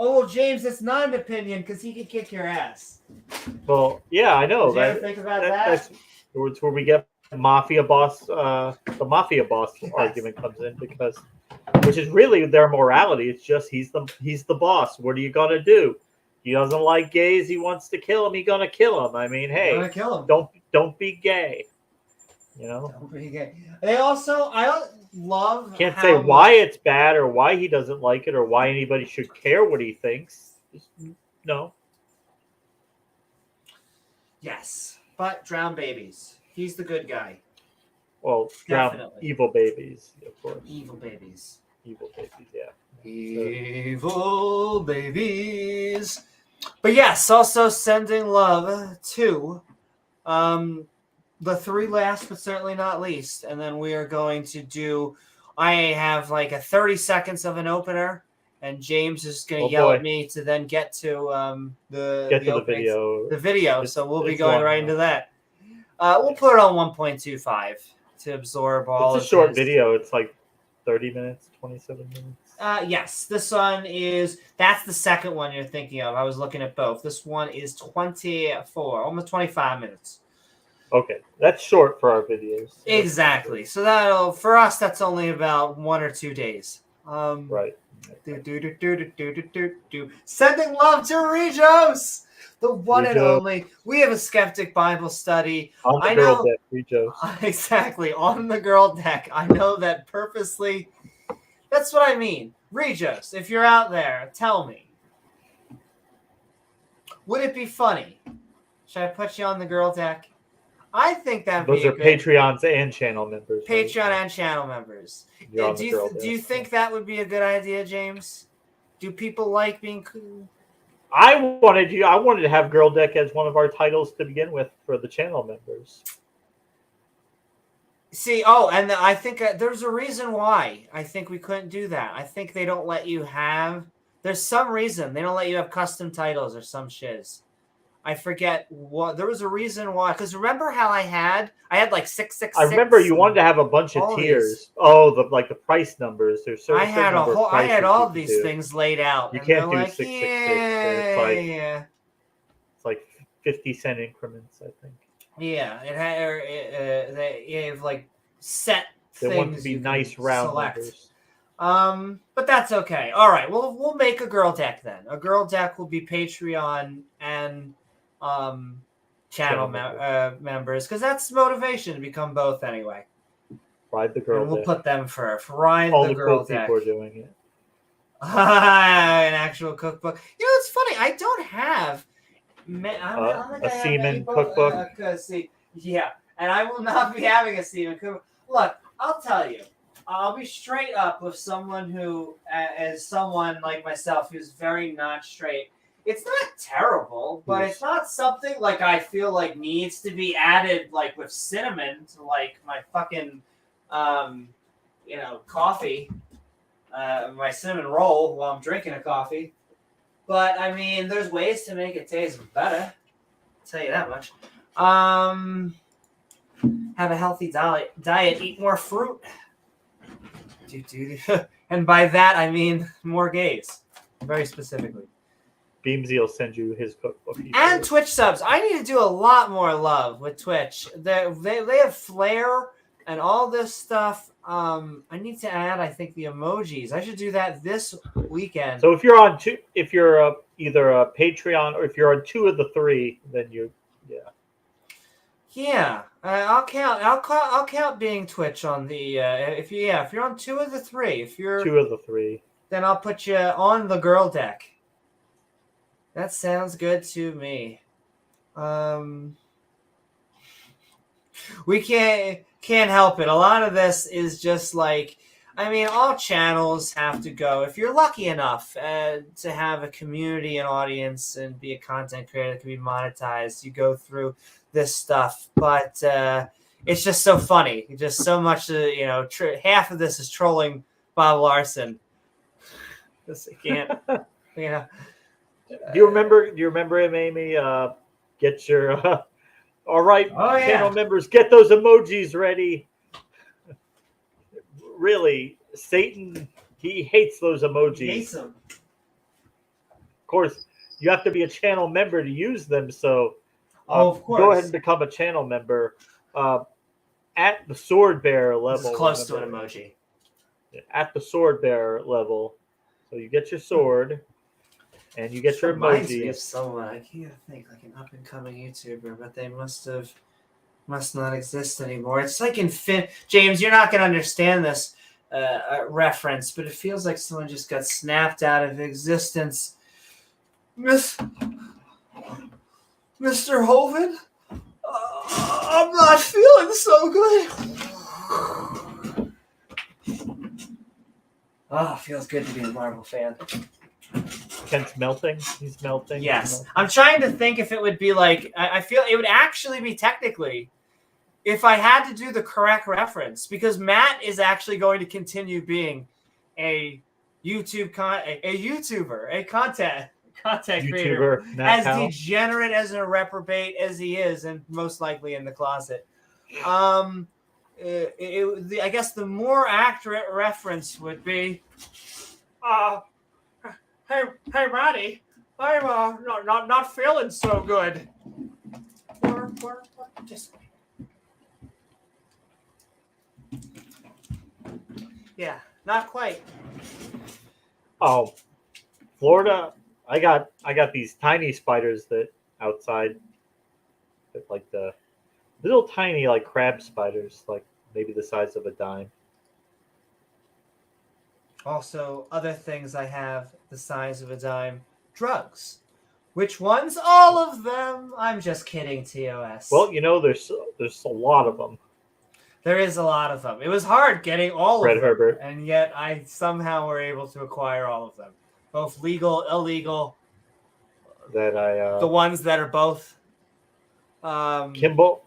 A: Oh, well, James, it's not an opinion because he could kick your ass.
B: Well, yeah, I know.
A: Did you ever think about that?
B: That's where we get mafia boss. The mafia boss argument comes in because, which is really their morality. It's just he's the boss. What are you gonna do? He doesn't like gays. He wants to kill him. He's gonna kill him. I mean, hey,
A: gonna kill him.
B: Don't be gay. You know.
A: Don't be gay. They also, I love.
B: Can't say why it's bad or why he doesn't like it or why anybody should care what he thinks. No.
A: Yes, but drown babies. He's the good guy.
B: Well, drown evil babies, of course.
A: Evil babies.
B: Evil babies, yeah.
A: Evil babies. But yes, also sending love to the three last, but certainly not least. And then we are going to do, I have like a 30 seconds of an opener. And James is going to yell at me to then get to the video. The video, so we'll be going right into that. We'll put it on 1.25 to absorb all.
B: It's a short video. It's like 30 minutes, 27 minutes.
A: Yes, this one that's the second one you're thinking of. I was looking at both. This one is 24, almost 25 minutes.
B: Okay, that's short for our videos.
A: Exactly. So for us, that's only about 1 or 2 days.
B: Right.
A: Sending love to Regos, the one and only. We have a Skeptic Bible study.
B: On the girl deck, Regos.
A: Exactly, on the girl deck. I know that purposely. That's what I mean. Regos, if you're out there, tell me. Would it be funny? Should I put you on the girl deck? I think that
B: those are Patreons and channel members.
A: Patreon and channel members. Do you think that would be a good idea, James? Do people like being cool?
B: I wanted to have Girl Deck as one of our titles to begin with for the channel members.
A: See, and I think there's a reason why I think we couldn't do that. I think they don't let you have. There's some reason they don't let you have custom titles or some shiz. I forget what. There was a reason why. Because remember how I had like 666.
B: I remember you wanted to have a bunch of tiers. These. Oh, the price numbers. There's certain.
A: I had all these things laid out.
B: You can't do 666. It's like 50-cent increments, I think.
A: Yeah, they have like set.
B: They want to be nice round numbers.
A: But that's okay. All right, we'll make a girl deck then. A girl deck will be Patreon and channel members because that's motivation to become both anyway.
B: Ride the girl.
A: And we'll
B: deck.
A: put them first. Ride
B: all
A: the girl
B: cool
A: deck.
B: People are doing it.
A: An actual cookbook. You know, it's funny. I don't have
B: a semen cookbook.
A: Yeah, and I will not be having a semen cookbook. Look, I'll tell you. I'll be straight up with someone who, as someone like myself who's very not straight. It's not terrible, but it's not something like I feel like needs to be added like with cinnamon to like my fucking, coffee, my cinnamon roll while I'm drinking a coffee. But I mean, there's ways to make it taste better. I'll tell you that much. Have a healthy diet. Eat more fruit. And by that I mean more gays, very specifically.
B: Beamsy will send you his cookbook.
A: And Twitch subs. I need to do a lot more love with Twitch. They have flair and all this stuff. I need to add, I think, the emojis. I should do that this weekend.
B: So if you're on two, if you're either a Patreon or if you're on 2 of the 3, then
A: yeah. I'll count being Twitch on the if you're on 2 of the 3, if you're
B: 2 of the 3,
A: then I'll put you on the girl deck. That sounds good to me. We can't help it. A lot of this is just like, I mean, all channels have to go. If you're lucky enough to have a community and audience and be a content creator that can be monetized, you go through this stuff. But it's just so funny. Just so much, half of this is trolling Bob Larson. Just can't,
B: Do you remember him, Amy? Get your all right, channel members, get those emojis ready. Really, Satan, he hates those emojis.
A: He hates them.
B: Of course, you have to be a channel member to use them. So,
A: of course,
B: go ahead and become a channel member at the sword bearer level.
A: It's close to an emoji.
B: At the sword bearer level, so you get your sword. And you get your
A: reminds me
B: emojis.
A: of someone, I can't think, like an up and coming YouTuber, but they must not exist anymore. It's like in James, you're not gonna understand this reference, but it feels like someone just got snapped out of existence. Mr. Holen, I'm not feeling so good. Oh, feels good to be a Marvel fan.
B: Kent's melting. He's melting.
A: Yes. I'm trying to think if it would be like, I feel it would actually be technically if I had to do the correct reference, because Matt is actually going to continue being a YouTuber, a content creator, as degenerate as a reprobate as he is, and most likely in the closet. I guess the more accurate reference would be, Hey, Matty, I'm not feeling so good. Yeah, not quite.
B: Oh, Florida, I got these tiny spiders that outside, like the little tiny like crab spiders, like maybe the size of a dime.
A: Also, other things I have the size of a dime. Drugs. Which ones? All of them. I'm just kidding, TOS.
B: Well, there's a lot of them.
A: There is a lot of them. It was hard getting all
B: Fred
A: of them.
B: Herbert.
A: And yet I somehow were able to acquire all of them. Both legal, illegal.
B: The
A: ones that are both.
B: Kimball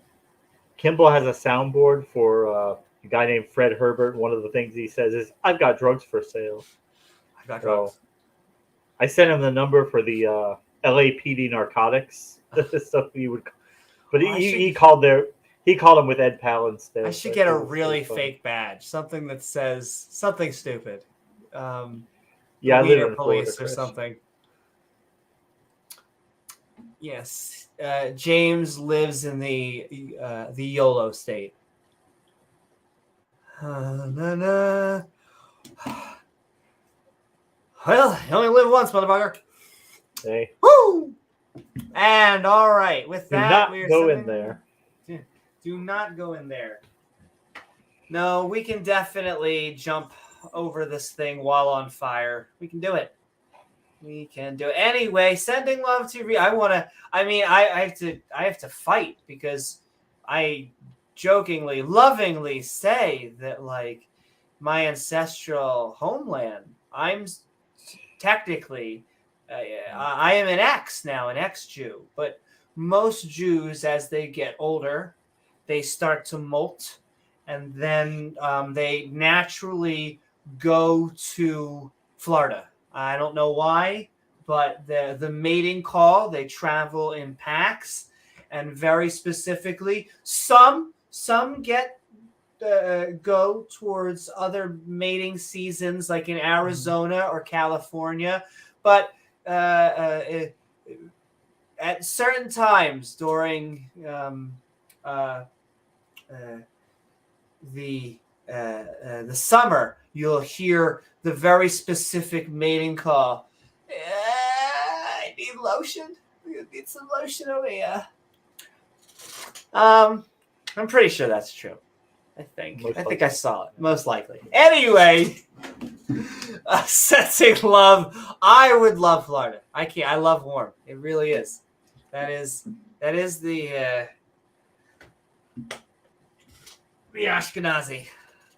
B: has a soundboard for a guy named Fred Herbert. One of the things he says is, "I've got drugs for sale."
A: I've got drugs.
B: I sent him the number for the LAPD narcotics. So he would, but he called him with Ed Pal instead.
A: I should get a really fake badge, something that says something stupid. Leader police or something. Yes, James lives in the YOLO state. Well, you only live once, motherfucker.
B: Hey.
A: Woo! And all right, with that,
B: do not go in there.
A: Do not go in there. No, we can definitely jump over this thing while on fire. We can do it. We can do it. Anyway, sending love to Reid. I have to fight because I jokingly, lovingly say that, like, my ancestral homeland, I'm technically, I am an X now, an ex-Jew. But most Jews, as they get older, they start to molt, and then they naturally go to Florida. I don't know why, but the mating call, they travel in packs, and very specifically, some get go towards other mating seasons, like in Arizona or California. But at certain times during the summer, you'll hear the very specific mating call. I need lotion. I need some lotion over here. I'm pretty sure that's true. I think I saw it. Most likely. Anyway, sensing love. I would love Florida. I can't. I love warm. It really is. That is the Ashkenazi.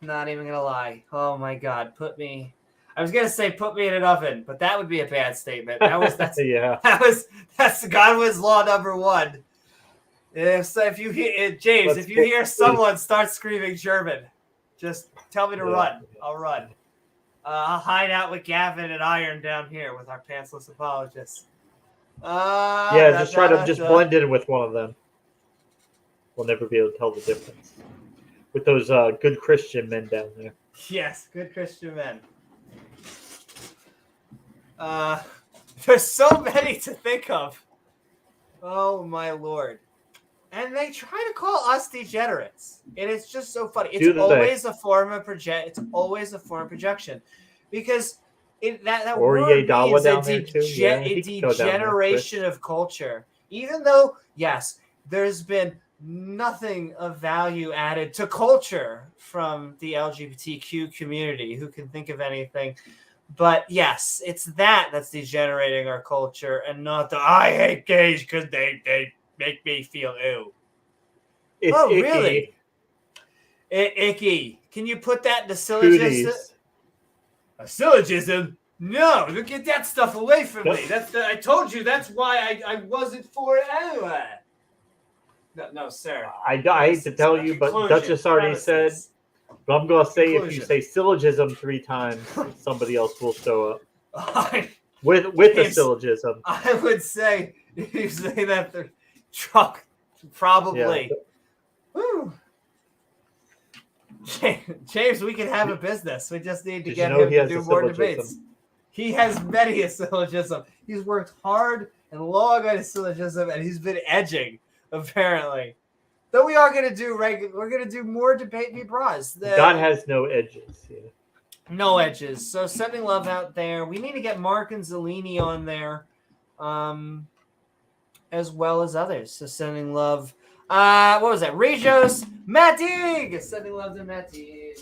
A: Not even gonna lie. Oh my God. I was gonna say put me in an oven, but that would be a bad statement. That's Godwin's law number one. If you hear James, if you hear someone start screaming German, just tell me to run. I'll run. I'll hide out with Gavin and Iron down here with our pantsless apologists.
B: Just try to blend in with one of them. We'll never be able to tell the difference. With those good Christian men down there.
A: Yes, good Christian men. There's so many to think of. Oh my Lord. And they try to call us degenerates. And it's just so funny. It's always a form of projection. Because that word means a degeneration of culture. Even though, yes, there's been nothing of value added to culture from the LGBTQ community. Who can think of anything? But yes, it's that's degenerating our culture, and not the I hate gays because they make me feel ill.
B: It's icky.
A: Really? Icky. Can you put that in the syllogism? A syllogism? No, look, get that stuff away from me. I told you that's why I wasn't for it anyway. No, sir.
B: I hate to tell you, but Duchess already said. But I'm going to say if you say syllogism 3 times, somebody else will show up. With a syllogism.
A: I would say, if you say that, the truck, probably. Yeah. Woo. James, we can have a business. We just need to get him to do more debates. He has many a syllogism. He's worked hard and long on his syllogism, and he's been edging, apparently. Though we are going to do we're going to do more debate me bras.
B: God has no edges. Yeah.
A: No edges. So sending love out there. We need to get Mark and Zeleni on there, as well as others. So sending love. What was that? Rejos, Matt Deig. Sending love to Matt Deig.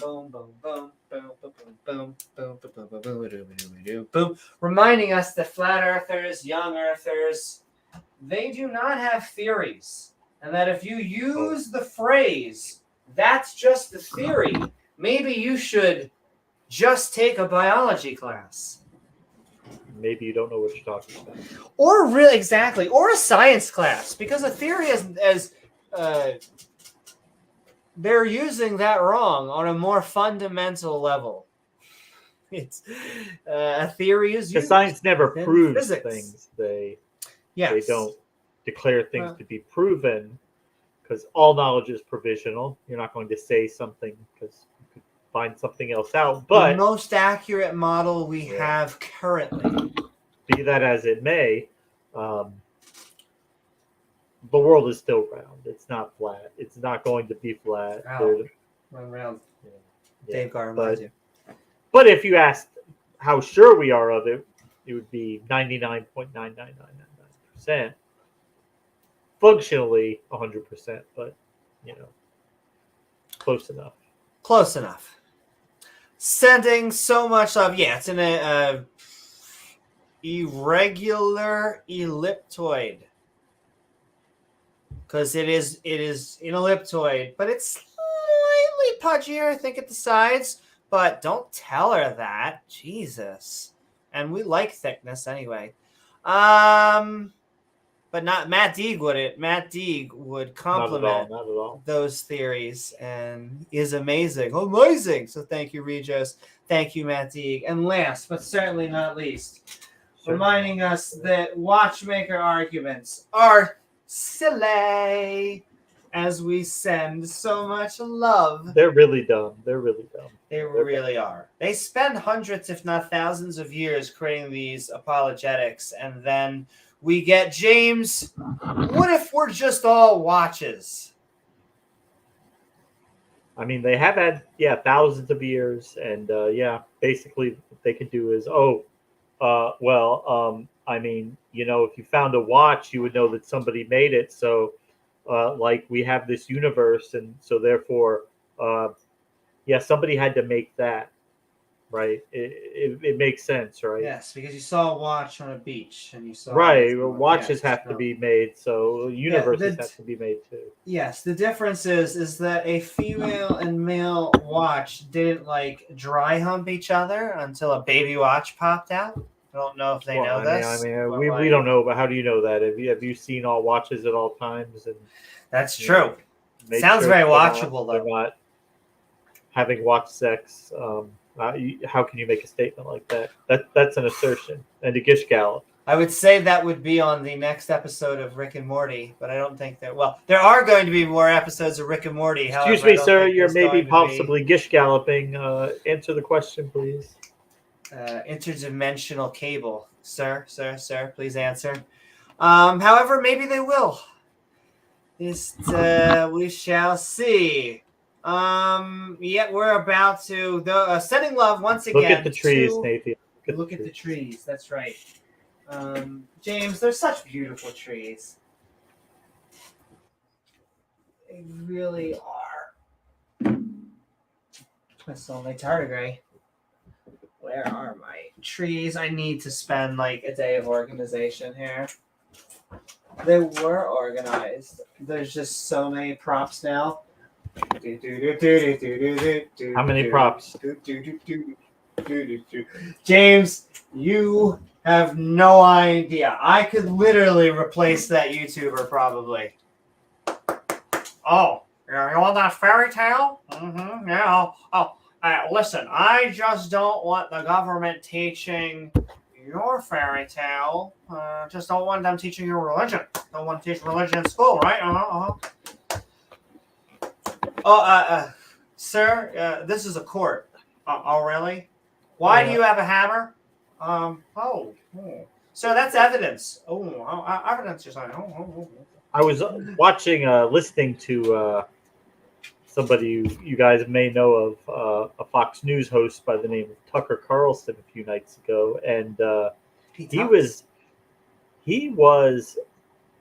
A: Boom, boom, boom, boom, boom, boom, boom, boom, boom, boom, boom. Reminding us that flat earthers, young earthers, they do not have theories. And that if you use the phrase, that's just the theory, maybe you should just take a biology class.
B: Maybe you don't know what you're talking about.
A: Or really, exactly. Or a science class. Because a theory is they're using that wrong on a more fundamental level. It's a theory is used.
B: Because science never proves things. They don't declare things to be proven, because all knowledge is provisional. You're not going to say something because you could find something else out. But
A: the most accurate model we have currently.
B: Be that as it may, the world is still round. It's not flat. It's not going to be flat.
A: Run round. Davegar.
B: But if you asked how sure we are of it, it would be 99.99999%. Functionally 100%, but close enough.
A: Close enough. Sending so much love. Yeah, it's in a irregular elliptoid, because it is an elliptoid, but it's slightly pudgier, I think, at the sides. But don't tell her that, Jesus. And we like thickness anyway. But not Matt Deig wouldn't. Matt Deig would compliment
B: not at all.
A: Those theories and is amazing. Amazing. So thank you, Regis. Thank you, Matt Deig. And last, but certainly not least, reminding us that watchmaker arguments are silly. as we send so much love.
B: They're really dumb. They're really dumb.
A: They really are. They spend hundreds, if not thousands, of years creating these apologetics, and then we get James. What if we're just all watches?
B: I mean, they have had thousands of years, and basically what they could do is I mean, if you found a watch, you would know that somebody made it. So, like we have this universe, and so therefore, somebody had to make that, right? It makes sense, right?
A: Yes, because you saw a watch on a beach, and you saw
B: watches have to be made, so universes have to be made too.
A: Yes, the difference is that a female and male watch didn't like dry hump each other until a baby watch popped out. I don't know if they know this.
B: We don't know, but how do you know that? Have you seen all watches at all times? And
A: that's true. Sounds very watchable, though.
B: They're not having watch sex. How can you make a statement like that? That's an assertion and a gish gallop.
A: I would say that would be on the next episode of Rick and Morty, but I don't think that. Well, there are going to be more episodes of Rick and Morty.
B: Excuse me, sir. You're maybe possibly gish galloping. Answer the question, please.
A: Interdimensional cable, sir, please answer. However, maybe they will. We shall see. We're about to sending love once again.
B: Look at the trees, Nathan.
A: Look at the trees. That's right. James, they're such beautiful trees. They really are. That's only tardigrade. Where are my trees? I need to spend like a day of organization here. They were organized. There's just so many props now.
B: How many props?
A: James, you have no idea. I could literally replace that YouTuber probably. Oh, you want that fairy tale? Mm-hmm. Yeah. Oh. Listen, I just don't want the government teaching your fairy tale. Just don't want them teaching your religion. Don't want to teach religion in school, right? Sir, this is a court. Oh, really? Why do you have a hammer? Sir, that's evidence. Evidence, you're saying.
B: I was listening to somebody you guys may know of, a Fox News host by the name of Tucker Carlson a few nights ago, and he was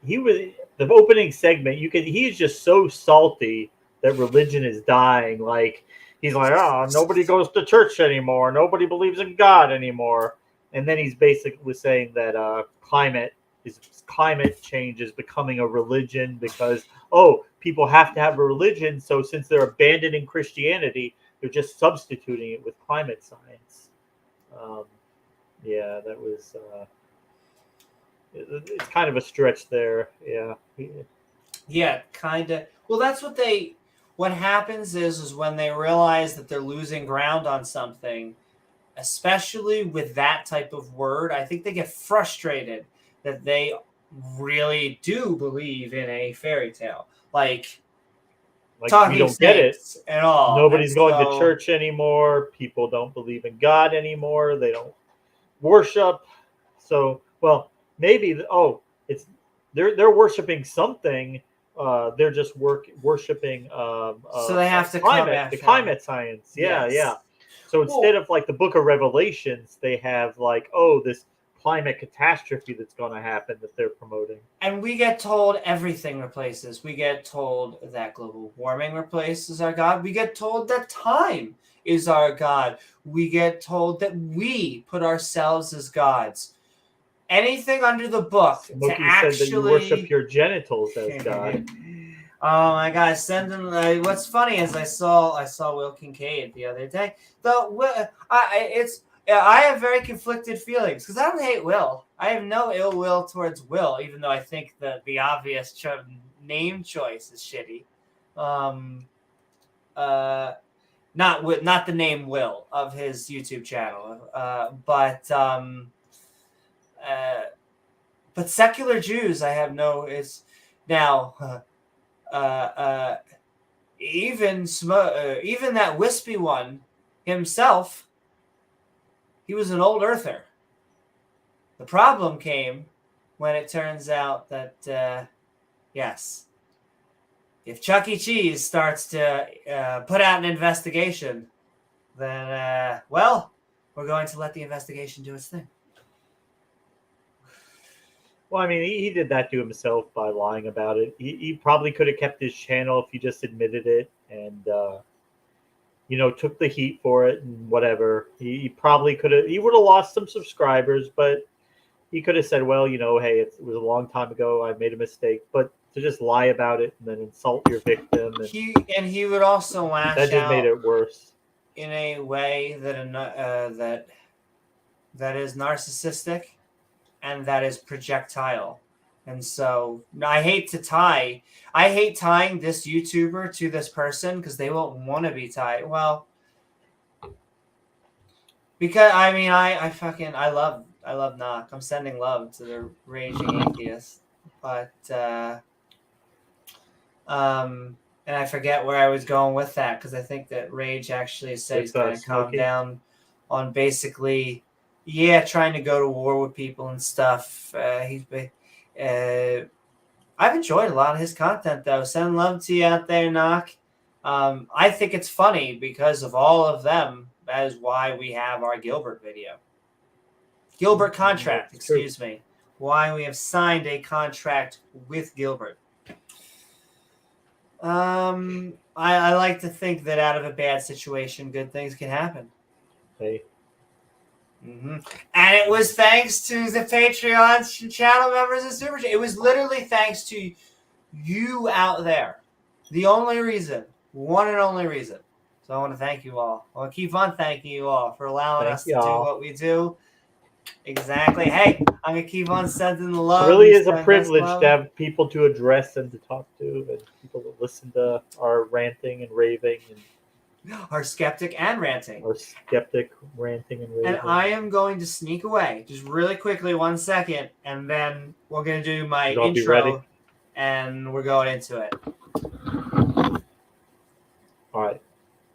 B: the opening segment. He's just so salty that religion is dying. Like he's like, nobody goes to church anymore, nobody believes in God anymore, and then he's basically saying that climate change is becoming a religion because people have to have a religion, so since they're abandoning Christianity, they're just substituting it with climate science. That was it's kind of a stretch there.
A: Kind of. Well, that's what happens is when they realize that they're losing ground on something, especially with that type of word, I think they get frustrated that they really do believe in a fairy tale. Like
B: we don't get it
A: at all.
B: Nobody's going to church anymore. People don't believe in God anymore. They don't worship. So, maybe it's they're worshiping something. They're just worshiping.
A: So they have to
B: climate science. Yeah. So instead of like the Book of Revelations, they have like this climate catastrophe that's going to happen that they're promoting.
A: And we get told everything replaces. We get told that global warming replaces our God. We get told that time is our God. We get told that we put ourselves as gods. Anything under the book
B: Smokey said that you worship your genitals as God.
A: Oh my God! Send them. What's funny is I saw Will Kincaid the other day. I have very conflicted feelings because I don't hate Will. I have no ill will towards Will, even though I think that the obvious name choice is shitty. Not the name Will of his YouTube channel, but secular Jews I have no is now. even that wispy one himself, he was an old earther. The problem came when it turns out that, yes, if Chuck E. Cheese starts to put out an investigation, then, well, we're going to let the investigation do its thing.
B: Well, I mean, he did that to himself by lying about it. He probably could have kept his channel if he just admitted it and, took the heat for it and whatever. He probably could have, he would have lost some subscribers, but he could have said, well, hey, it was a long time ago. I made a mistake. But to just lie about it and then insult your victim. And
A: he would also lash
B: that just made it worse.
A: In a way that that is narcissistic and that is projectile. And so I hate tying this YouTuber to this person because they won't want to be tied. Well, because I mean I love Knock. I'm sending love to the raging atheist. But and I forget where I was going with that because I think that Rage actually said he's going to calm down on basically, trying to go to war with people and stuff. I've enjoyed a lot of his content though. Send love to you out there, Knock. I think it's funny because of all of them. That is why we have our Gilbert video. Gilbert contract, excuse me. Why we have signed a contract with Gilbert. I like to think that out of a bad situation, good things can happen.
B: Hey.
A: Mm-hmm. And it was thanks to the Patreon channel members and Super Chat. It was literally thanks to you out there. The only reason, one and only reason. So I want to thank you all. I want to keep on thanking you all for allowing us to do what we do. Exactly. Hey, I'm going to keep on sending the love.
B: It really is a privilege to have people to address and to talk to and people that listen to our ranting and raving. And
A: our skeptic and ranting.
B: Our skeptic ranting and raving.
A: And I am going to sneak away just really quickly 1 second, and then we're going to do my intro, and we're going into it.
B: All right.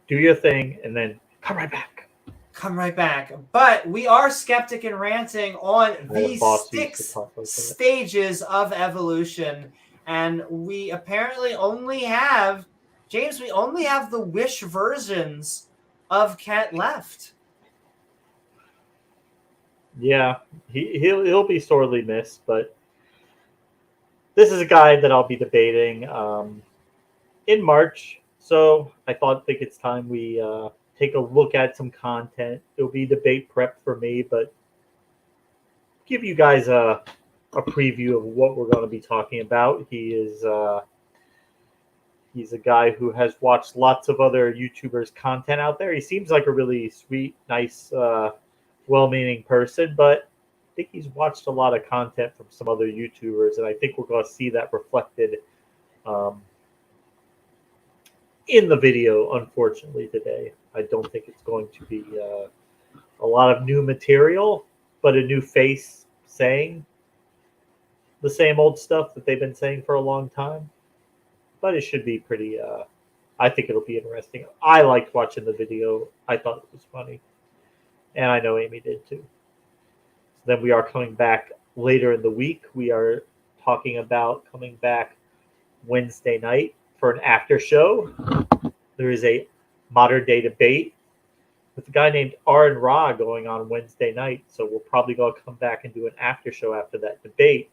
B: Do your thing, and then come right back.
A: Come right back. But we are skeptic and ranting on the 6 stages of evolution, and we apparently only have, James, we only have the Wish versions of Cat left.
B: Yeah, he'll be sorely missed, but this is a guy that I'll be debating in March. So I think it's time we take a look at some content. It'll be debate prep for me, but give you guys a preview of what we're going to be talking about. He's a guy who has watched lots of other YouTubers' content out there. He seems like a really sweet, nice, well-meaning person, but I think he's watched a lot of content from some other YouTubers, and I think we're going to see that reflected in the video, unfortunately, today. I don't think it's going to be a lot of new material, but a new face saying the same old stuff that they've been saying for a long time. But it should be pretty, I think it'll be interesting. I liked watching the video. I thought it was funny. And I know Amy did too. So then we are coming back later in the week. We are talking about coming back Wednesday night for an after show. There is a modern day debate with a guy named Aaron Ra going on Wednesday night. So we'll probably go come back and do an after show after that debate,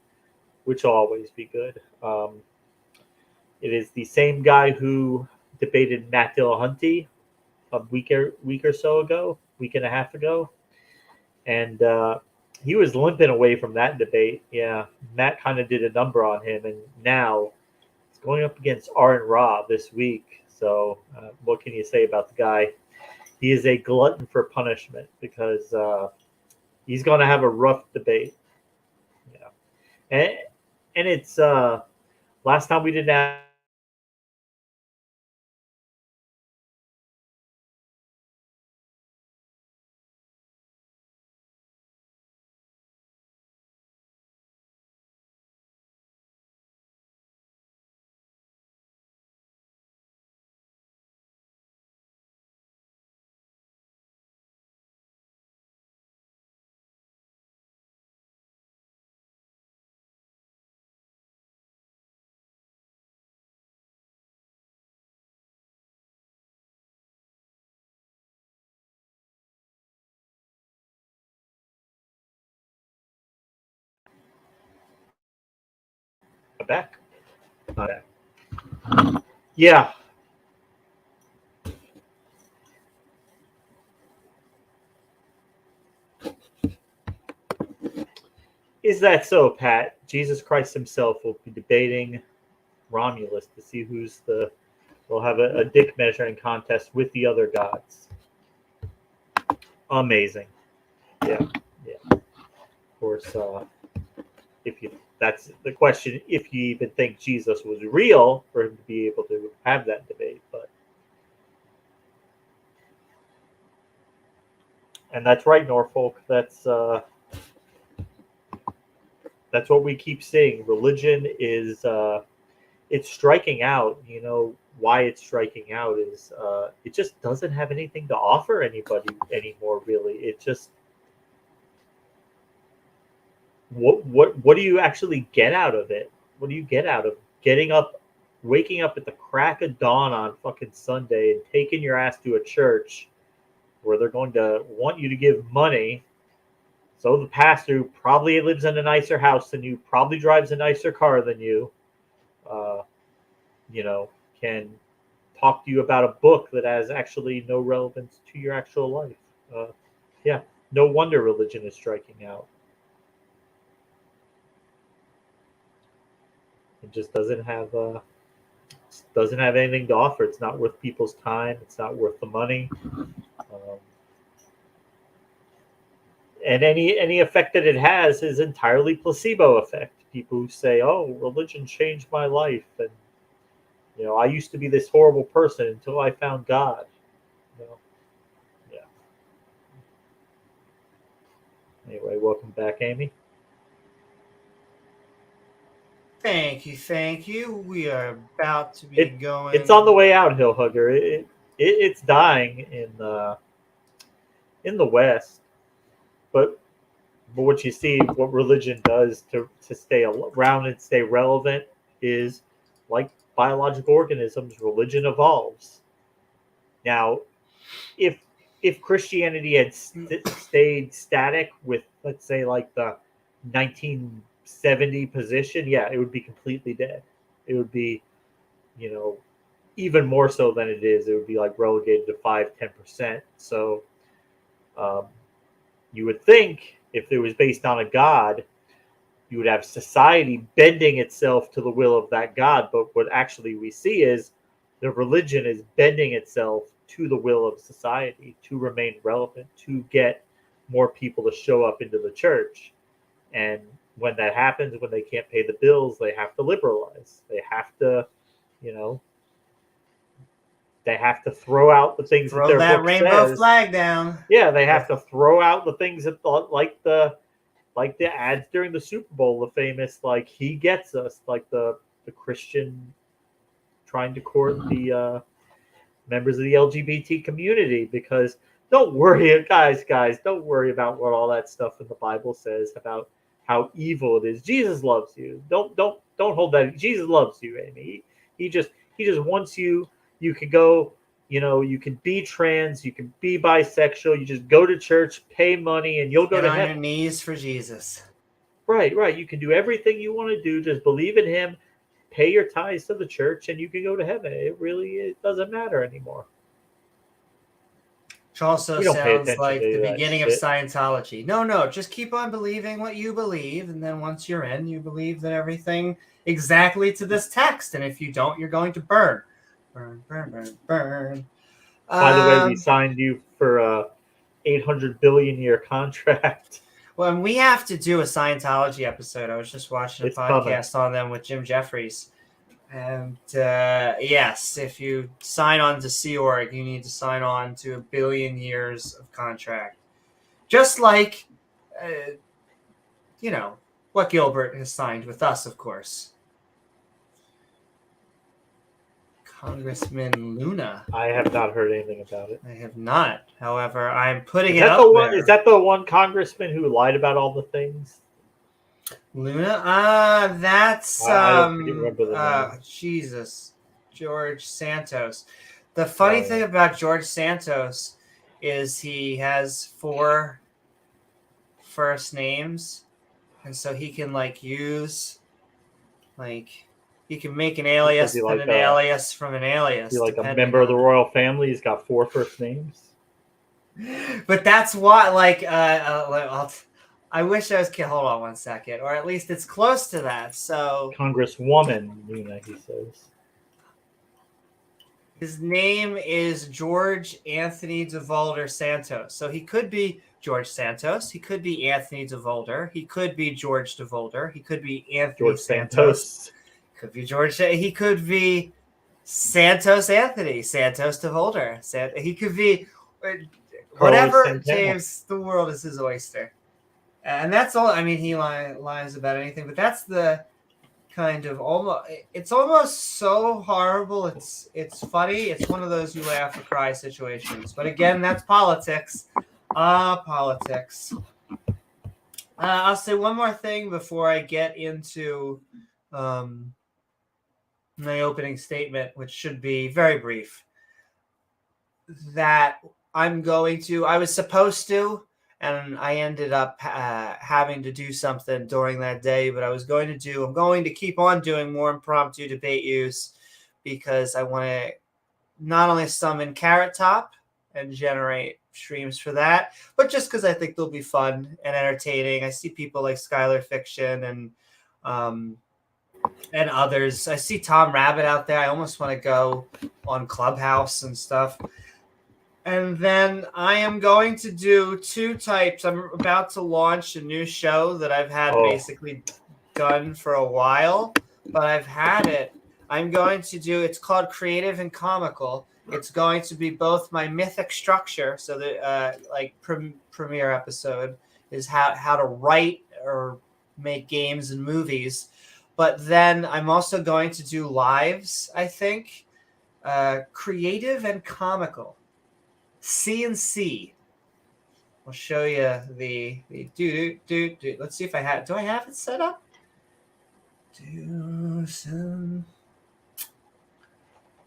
B: which will always be good. It is the same guy who debated Matt Dillahunty a week or so ago, week and a half ago. And he was limping away from that debate. Yeah, Matt kind of did a number on him. And now it's going up against Aaron Ra this week. So what can you say about the guy? He is a glutton for punishment because he's going to have a rough debate. Yeah. And it's last time we did that. I'm back. Yeah. Is that so, Pat? Jesus Christ himself will be debating Romulus to see who's the... We'll have a dick measuring contest with the other gods. Amazing. Yeah. Of course, if you... That's the question, if you even think Jesus was real for him to be able to have that debate. But and that's right, Norfolk. That's what we keep seeing. Religion is it's striking out. You know why it's striking out is it just doesn't have anything to offer anybody anymore. Really, it just what do you actually get out of it? What do you get out of waking up at the crack of dawn on fucking Sunday and taking your ass to a church where they're going to want you to give money? So the pastor, who probably lives in a nicer house than you, probably drives a nicer car than you, can talk to you about a book that has actually no relevance to your actual life. No wonder religion is striking out. It just doesn't have anything to offer. It's not worth people's time. It's not worth the money. And any effect that it has is entirely placebo effect. People who say, "Oh, religion changed my life," and I used to be this horrible person until I found God. Yeah. Anyway, welcome back, Amy.
A: Thank you. We are about to be going.
B: It's on the way out, Hill Hugger. It's dying in the West, but what you see, what religion does to stay around and stay relevant is, like biological organisms, religion evolves. Now, if Christianity had stayed static with, let's say, like the 1970 position, yeah, it would be completely dead. It would be, even more so than it is. It would be like relegated to 5-10%. So you would think if it was based on a god, you would have society bending itself to the will of that god. But what actually we see is the religion is bending itself to the will of society to remain relevant, to get more people to show up into the church. And when that happens, when they can't pay the bills, they have to liberalize. They have to, they have to throw out the things that their book
A: rainbow
B: says.
A: Flag down.
B: Yeah, they have to throw out the things that, like the ads during the Super Bowl, the famous, like, he gets us, like the Christian trying to court the members of the LGBT community, because don't worry, guys, don't worry about what all that stuff in the Bible says about how evil it is. Jesus loves you. Don't hold that. Jesus loves you, Amy. He just wants you. You can go, you can be trans, you can be bisexual. You just go to church, pay money, and you'll go to heaven.
A: On your knees for Jesus.
B: Right. You can do everything you want to do. Just believe in him, pay your tithes to the church, and you can go to heaven. It doesn't matter anymore.
A: Which also sounds like the beginning of Scientology. No, just keep on believing what you believe, and then once you're in, you believe that everything exactly to this text, and if you don't, you're going to burn. Burn.
B: By the way, we signed you for a 800 billion year contract.
A: Well, and we have to do a Scientology episode. I was just watching a podcast on them with Jim Jeffries. And yes, if you sign on to Sea Org, you need to sign on to 1 billion years of contract. Just like, what Gilbert has signed with us, of course. Congressman Luna.
B: I have not heard anything about it.
A: I have not. However, I'm putting it up there.
B: Is that the one congressman who lied about all the things?
A: Luna? That's
B: I don't remember the name.
A: Jesus. George Santos. The funny thing about George Santos is he has 4 first names, and so he can use Like, you can make an alias
B: Is he
A: and
B: like
A: an alias from an alias.
B: Is he like a
A: depending
B: member of the
A: on-
B: royal family? He's got 4 first names.
A: But that's why, like, I wish I was. Hold on one second, or at least it's close to that. So
B: Congresswoman, Luna, he says.
A: his name is George Anthony DeVolder Santos. So he could be George Santos. He could be Anthony DeVolder. He could be George DeVolder. He could be Anthony
B: George
A: Santos.
B: Santos.
A: Could be George. He could be Santos Anthony. Santos DeVolder. He could be whatever.
B: Santana.
A: James, the world is his oyster. And that's all. I mean, he lies about anything, but that's the kind of almost. It's almost so horrible. It's funny. It's one of those you laugh or cry situations. But again, that's politics. Politics. I'll say one more thing before I get into my opening statement, which should be very brief. That I was supposed to. And I ended up having to do something during that day, but I'm going to keep on doing more impromptu debate use because I want to not only summon Carrot Top and generate streams for that, but just because I think they'll be fun and entertaining. I see people like Skylar Fiction and others. I see Tom Rabbit out there. I almost want to go on Clubhouse and stuff. And then I am going to do 2 types. I'm about to launch a new show that I've had basically done for a while, but I've had it. It's called Creative and Comical. It's going to be both my mythic structure, so the premiere episode is how to write or make games and movies. But then I'm also going to do lives, I think. Creative and Comical. C&C. I'll show you the do. Let's see if I have. Do I have it set up? I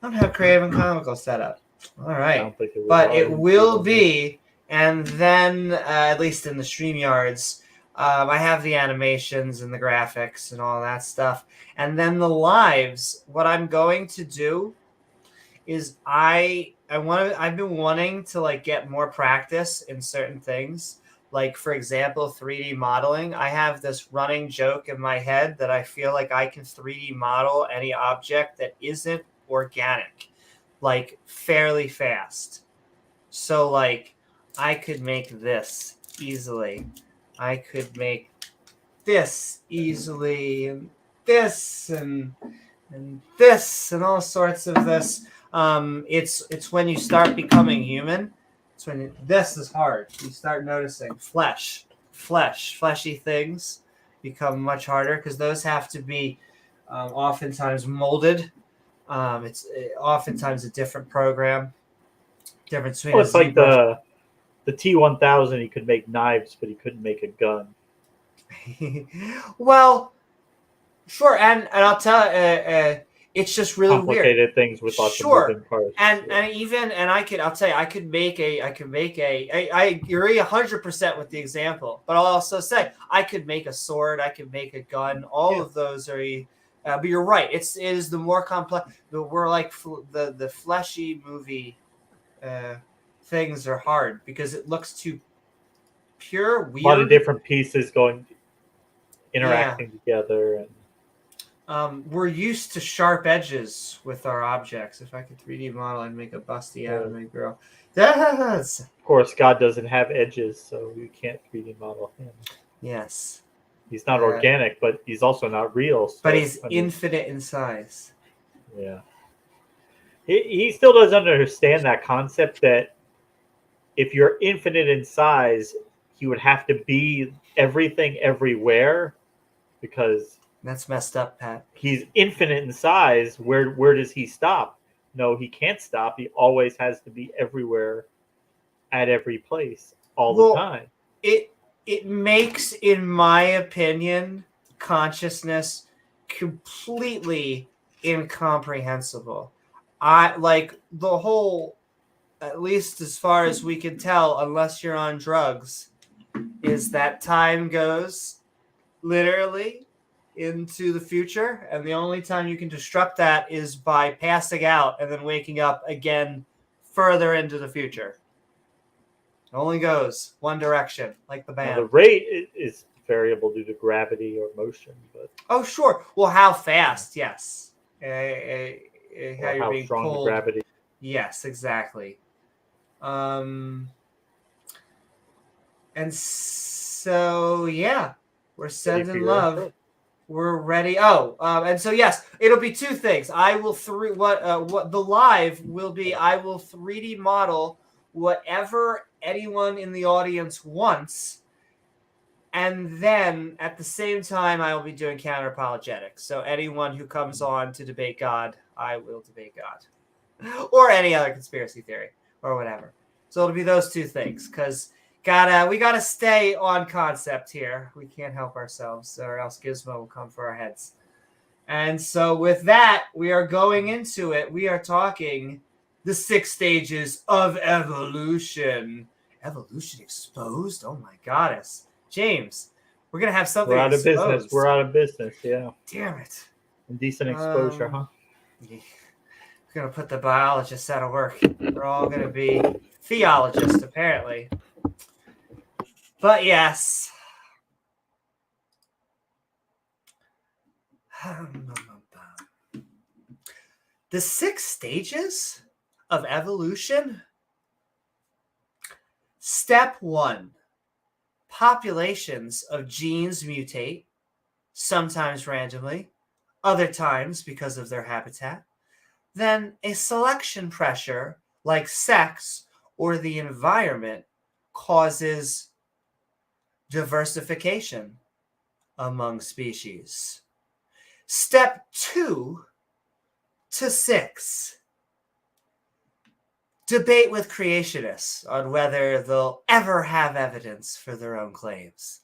A: don't have Creative and Comical set up. All right, but it will be. And then, at least in the StreamYards, I have the animations and the graphics and all that stuff. And then the lives. What I'm going to do is I've been wanting to like get more practice in certain things. Like, for example, 3D modeling. I have this running joke in my head that I feel like I can 3D model any object that isn't organic, like fairly fast. So like I could make this easily. I could make this easily, and this and this and all sorts of this. It's when you start becoming human. It's when this is hard. You start noticing fleshy things become much harder because those have to be oftentimes molded. It's oftentimes a different program. Different between.
B: Well, it's like the T-1000. He could make knives, but he couldn't make a gun.
A: Well, sure, and I'll tell it's just really
B: complicated
A: weird.
B: Things with lots of moving parts.
A: I'll tell you, I could make I agree 100% with the example, but I'll also say I could make a sword, I could make a gun. All of those are, but you're right. It is the more complex. We're like the fleshy movie things are hard because it looks too pure, weird.
B: A lot of different pieces interacting together. And
A: we're used to sharp edges with our objects. If I could 3D model, I'd make a busty anime girl. Yes.
B: Of course, God doesn't have edges, so you can't 3D model him.
A: Yes.
B: He's not organic, but he's also not real. So,
A: but he's infinite in size.
B: Yeah. He still doesn't understand that concept that if you're infinite in size, he would have to be everything everywhere because
A: that's messed up, Pat.
B: He's infinite in size. Where does he stop? No, he can't stop. He always has to be everywhere at every place all the time.
A: It makes, in my opinion, consciousness completely incomprehensible. I like the whole, at least as far as we can tell, unless you're on drugs, is that time goes literally into the future, and the only time you can disrupt that is by passing out and then waking up again further into the future. It only goes one direction, like the band.
B: Now, the rate is variable due to gravity or motion, but
A: Oh, sure. Well, how fast? Yes. How
B: or
A: you're
B: how
A: being
B: strong the
A: pulled.
B: gravity.
A: Yes, exactly. And so, yeah, we're sending love. We're ready. Oh, and so yes, it'll be two things. I will what the live will be. I will 3D model whatever anyone in the audience wants, and then at the same time, I will be doing counter apologetics. So anyone who comes on to debate God, I will debate God, or any other conspiracy theory or whatever. So it'll be those two things because. We gotta stay on concept here. We can't help ourselves, or else Gizmo will come for our heads. And so with that, we are going into it. We are talking the 6 stages of evolution. Evolution exposed? Oh my goddess. James, we're gonna have something
B: We're out
A: exposed.
B: of business. We're out of business, yeah.
A: Damn it.
B: Indecent exposure, huh?
A: We're gonna put the biologists out of work. We're all gonna be theologists, apparently. But yes. The 6 stages of evolution. Step 1. Populations of genes mutate, sometimes randomly, other times because of their habitat. Then a selection pressure, like sex or the environment, causes diversification among species. Step 2 to 6. Debate with creationists on whether they'll ever have evidence for their own claims.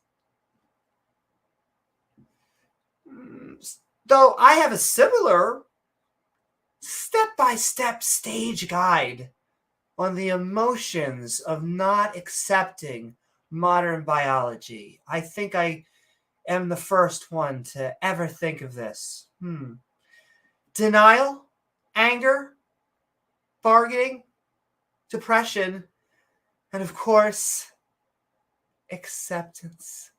A: Though I have a similar step-by-step stage guide on the emotions of not accepting modern biology. I think I am the first one to ever think of this. Denial, anger, bargaining, depression, and of course, acceptance.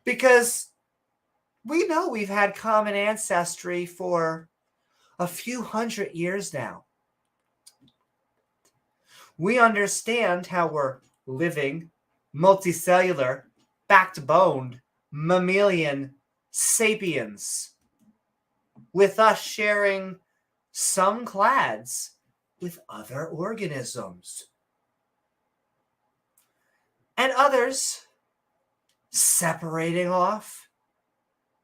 A: Because we know we've had common ancestry for a few hundred years now. We understand how we're living, multicellular, backboned, mammalian sapiens, with us sharing some clades with other organisms, and others separating off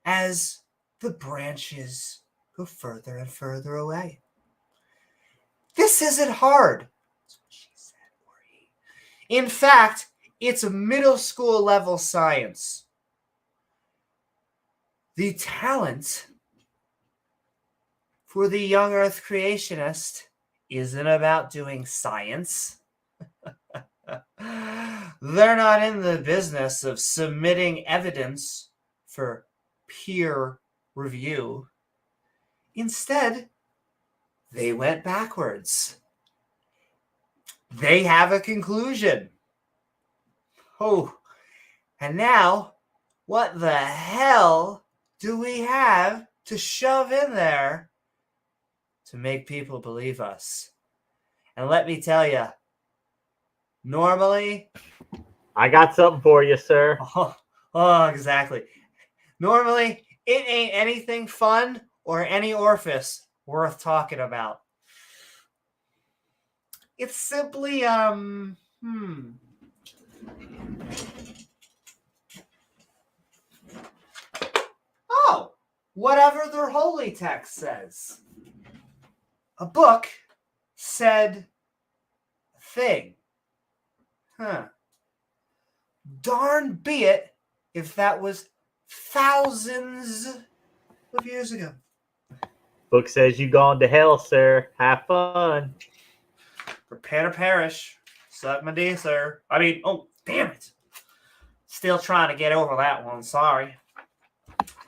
A: as the branches go further and further away. This isn't hard. She said, or he. In fact, it's a middle school level science. The talent for the young earth creationist isn't about doing science. They're not in the business of submitting evidence for peer review. Instead, they went backwards. They have a conclusion. Oh, and now, what the hell do we have to shove in there to make people believe us? And let me tell you, normally...
B: I got something for you, sir.
A: Oh, exactly. Normally, it ain't anything fun or any orifice worth talking about. It's simply, Oh, whatever their holy text says. A book said thing. Darn be it if that was thousands of years ago.
B: Book says you gone to hell, sir. Have fun.
A: Prepare to perish. Suck my D, sir. I mean, oh, damn it. Still trying to get over that one. Sorry.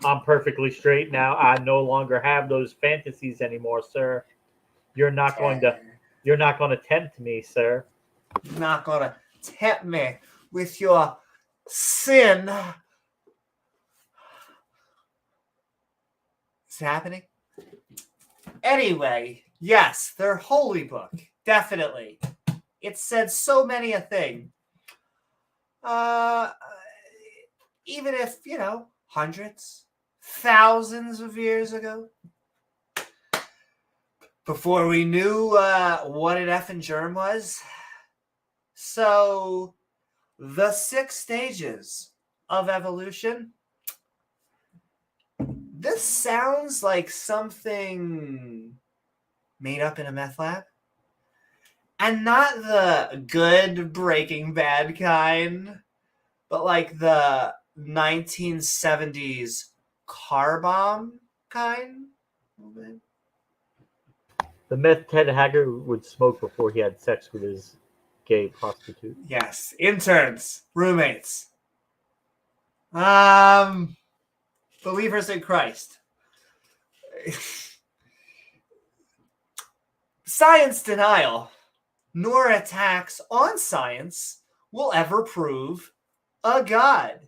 B: I'm perfectly straight now. I no longer have those fantasies anymore, sir. You're not going to tempt me, sir.
A: You're not going to tempt me with your sin. It's happening. Anyway, yes, their holy book. Definitely. It said so many a thing. Even if, hundreds, thousands of years ago, before we knew what an effing germ was. So, the 6 stages of evolution. This sounds like something made up in a meth lab. And not the good Breaking Bad kind, but like the 1970s car bomb kind.
B: The meth Ted Haggard would smoke before he had sex with his gay prostitute.
A: Yes, interns, roommates, believers in Christ. Science denial, nor attacks on science will ever prove a god.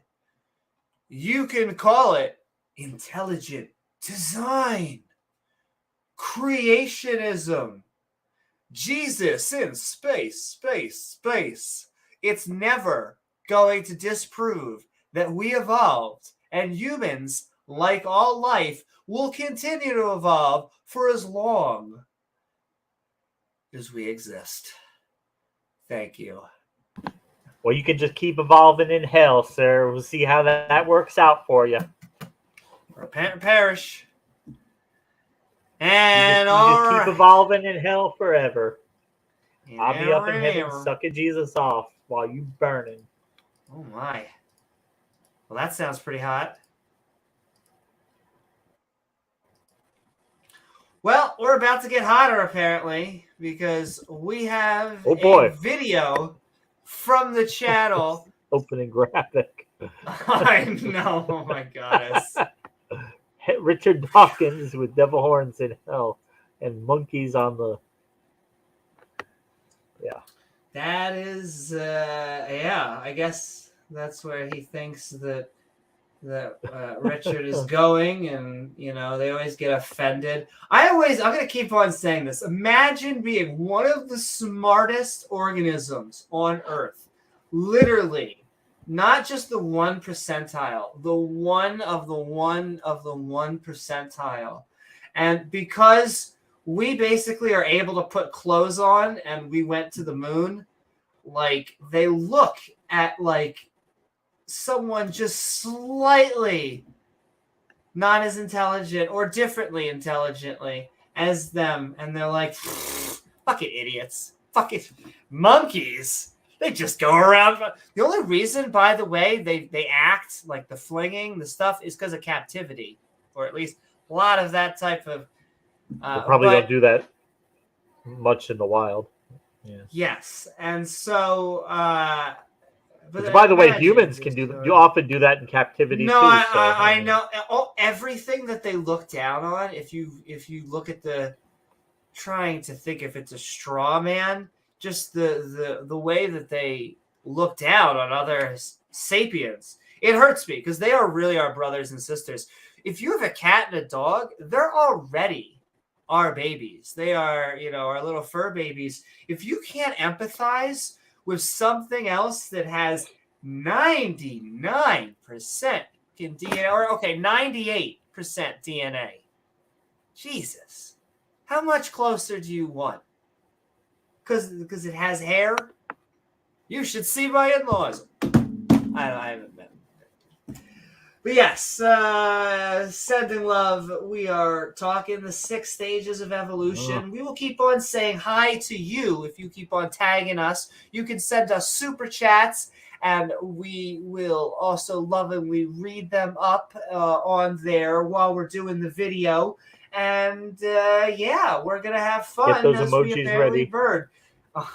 A: You can call it intelligent design, creationism, Jesus in space. It's never going to disprove that we evolved, and humans, like all life, will continue to evolve for as long as we exist. Thank you.
B: Well, you can just keep evolving in hell, sir. We'll see how that works out for you.
A: Repent and perish. And
B: you just keep evolving in hell forever. I'll be up in heaven sucking Jesus off while you burning.
A: Oh my. Well, that sounds pretty hot. Well, we're about to get hotter, apparently, because we have a video from the channel.
B: Opening graphic.
A: I know. Oh, my goodness.
B: Richard Dawkins with devil horns in hell and monkeys on the... Yeah.
A: That is, I guess that's where he thinks that Richard is going, and they always get offended. I'm going to keep on saying this. Imagine being one of the smartest organisms on Earth, literally, not just the 1 percentile, the one of the 1 percentile, and because we basically are able to put clothes on, and we went to the moon, like they look at like someone just slightly not as intelligent or differently intelligently as them, and they're like, fucking idiots, fucking monkeys. They just go around. The only reason, by the way, they act like the flinging, the stuff, is because of captivity, or at least a lot of that type of.
B: They probably don't do that much in the wild. Yeah.
A: Yes, and so.
B: But by the way, humans can often do that in captivity.
A: No,
B: too,
A: I know. Everything that they look down on. If you look at trying to think if it's a straw man, just the way that they look down on other sapiens, it hurts me because they are really our brothers and sisters. If you have a cat and a dog, they're already our babies. They are, our little fur babies. If you can't empathize with something else that has 99% DNA, or 98% DNA. Jesus. How much closer do you want? Because it has hair? You should see my in-laws. I haven't met them. But yes, sending love. We are talking the 6 stages of evolution. We will keep on saying hi to you if you keep on tagging us. You can send us super chats, and we will also lovingly read them up on there while we're doing the video. And we're gonna have fun.
B: Get those emojis ready.
A: Bird. Oh,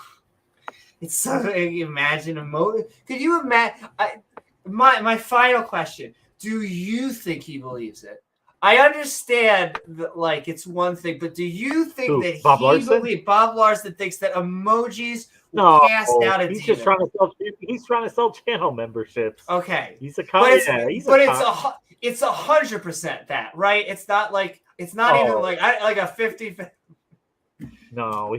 A: it's so imagine emoji. Could you imagine? my final question: do you think he believes it? I understand that, like, it's one thing, but do you think that
B: Bob
A: he
B: Larson?
A: believes Bob Larson thinks that emojis will
B: No,
A: cast out a
B: he's
A: demon?
B: just trying to sell. He's trying to sell channel memberships.
A: Okay,
B: He's a
A: but it's
B: he's
A: 100% that, right? It's not like it's not even like a 50.
B: No,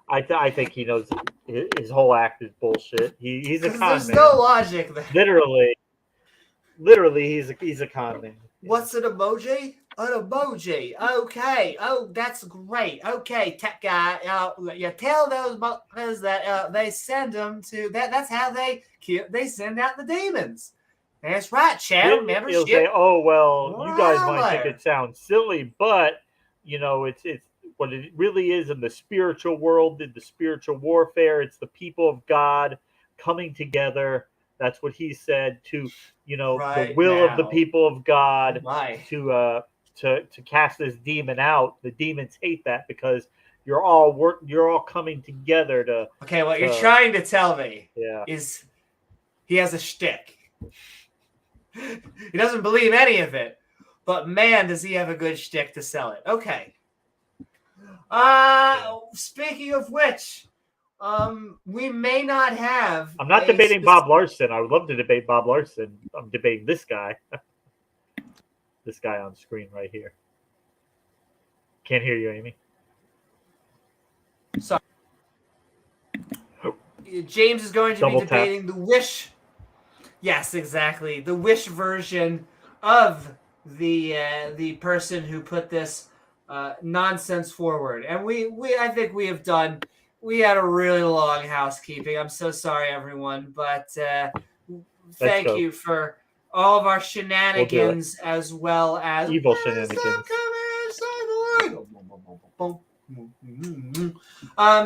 B: I think he knows his whole act is bullshit. He's a con
A: There's
B: man.
A: no logic there.
B: Literally, he's a con man.
A: What's an emoji? An emoji. Okay. Oh, that's great. Okay, tech guy. You tell those motherfuckers that they send them to that. That's how they send out the demons. That's right. Channel membership.
B: He'll say, "Oh well, you guys might think
A: Right.
B: it sounds silly, but it's what it really is in the spiritual world, in the spiritual warfare. It's the people of God coming together." That's what he said to the will of the people of God to cast this demon out. The demons hate that because you're all coming together to.
A: Okay, what you're trying to tell me
B: Yeah.
A: is he has a shtick. He doesn't believe any of it, but man, does he have a good shtick to sell it. Okay. Speaking of which, we may not have.
B: I'm not debating Bob Larson. I would love to debate Bob Larson. I'm debating this guy. This guy on screen right here. Can't hear you, Amy.
A: Sorry. James is going to be debating the Wish. Yes, exactly. The Wish version of the person who put this nonsense forward. And I think we had a really long housekeeping. I'm so sorry, everyone, but thank you for all of our shenanigans as well as
B: evil shenanigans.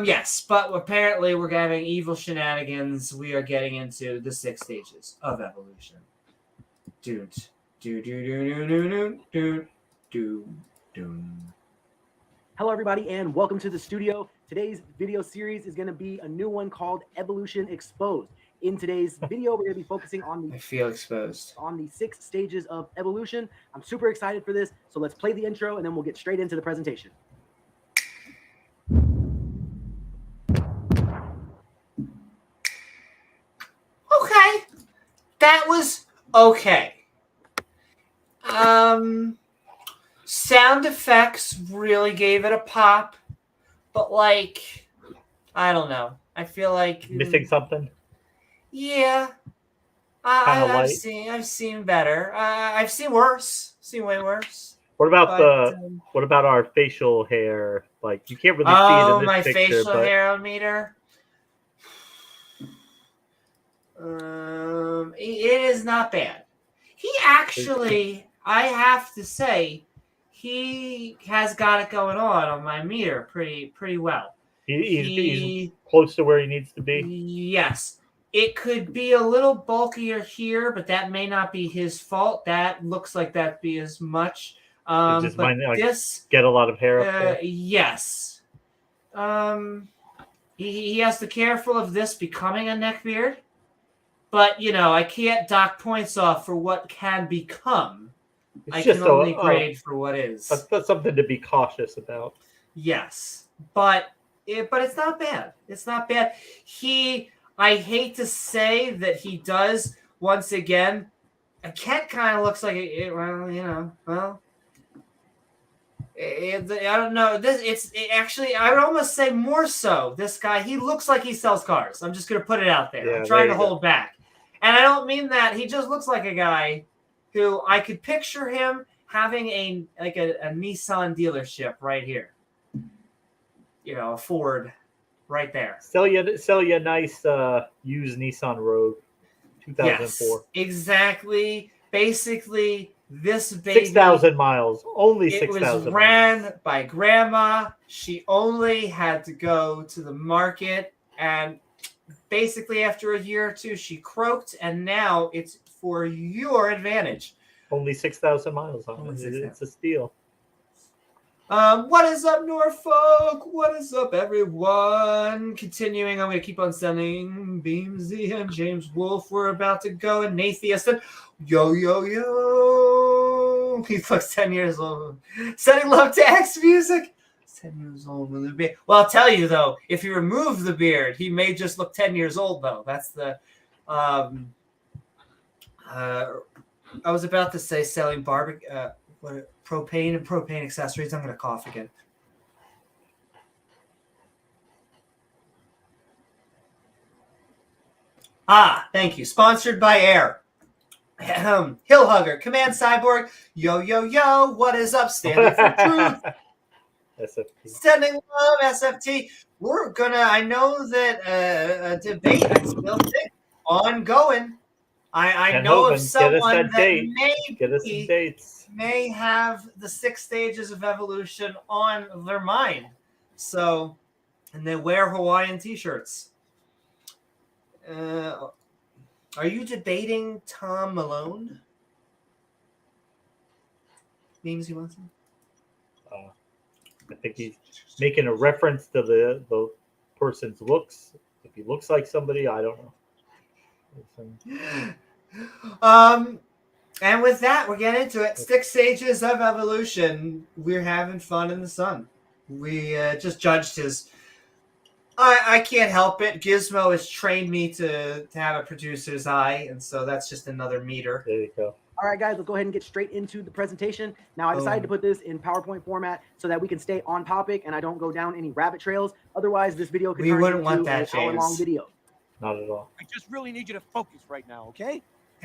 A: Yes, but apparently we're having evil shenanigans. We are getting into the 6 stages of evolution.
D: Hello, everybody, and welcome to the studio. Today's video series is going to be a new one called Evolution Exposed. In today's video, we're going to be focusing on
A: I feel exposed.
D: On the 6 stages of evolution. I'm super excited for this, so let's play the intro, and then we'll get straight into the presentation.
A: Okay, that was okay. Sound effects really gave it a pop, but like, I don't know. I feel like
B: missing something.
A: Yeah, I've seen better. I've seen worse. Seen way worse.
B: What about our facial hair? Like, you can't really see it in this picture.
A: Facial hair meter. It is not bad. He actually, I have to say, he has got it going on my meter pretty well.
B: He's close to where he needs to be.
A: Yes. It could be a little bulkier here, but that may not be his fault. That looks like that'd be as much.
B: Just might get a lot of hair up there.
A: Yes. He has to be careful of this becoming a neckbeard. But, I can't dock points off for what can become. I can only grade for what is.
B: That's something to be cautious about.
A: Yes. But it's not bad. It's not bad. I hate to say that he does, once again, a cat kind of looks like I don't know. I would almost say more so. This guy, he looks like he sells cars. I'm just going to put it out there.
B: Yeah,
A: I'm trying to hold back. And I don't mean that. He just looks like a guy who I could picture him having a Nissan dealership right here. A Ford right there.
B: Sell you a nice used Nissan Rogue 2004.
A: Yes, exactly. Basically, this baby
B: 6,000 miles. Only 6,000 miles. It was
A: ran by grandma. She only had to go to the market, and basically after a year or two, she croaked, and now it's for your advantage.
B: Only 6,000 miles on it. It's a steal.
A: What is up, Norfolk? What is up, everyone? Continuing, I'm going to keep on sending Beamsy and James Wolfe. We're about to go, and Nathiest and yo. He looks 10 years old. Sending love to X Music. 10 years old with a beard. Well, I'll tell you, though, if you remove the beard, he may just look 10 years old, though. That's the... I was about to say selling barbecue... propane and propane accessories. I'm going to cough again. Thank you. Sponsored by Air. Hill Hugger. Command Cyborg. Yo. What is up? Standing for truth.
B: SFT.
A: Sending love, SFT. We're going to... I know that a debate is still ongoing. I know of someone that may have the 6 stages of evolution on their mind. So, and they wear Hawaiian t-shirts. Are you debating Tom Malone? Memes you want some?
B: I think he's making a reference to the person's looks. If he looks like somebody, I don't know.
A: And with that, we're getting into it. 6 stages of evolution. We're having fun in the sun. We just judged his... I can't help it. Gizmo has trained me to have a producer's eye, and so that's just another meter.
B: There you go.
D: All right, guys, let's go ahead and get straight into the presentation. Now, I decided to put this in PowerPoint format so that we can stay on topic and I don't go down any rabbit trails. Otherwise, this video could turn into an hour-long video.
B: Not at all.
E: I just really need you to focus right now, okay?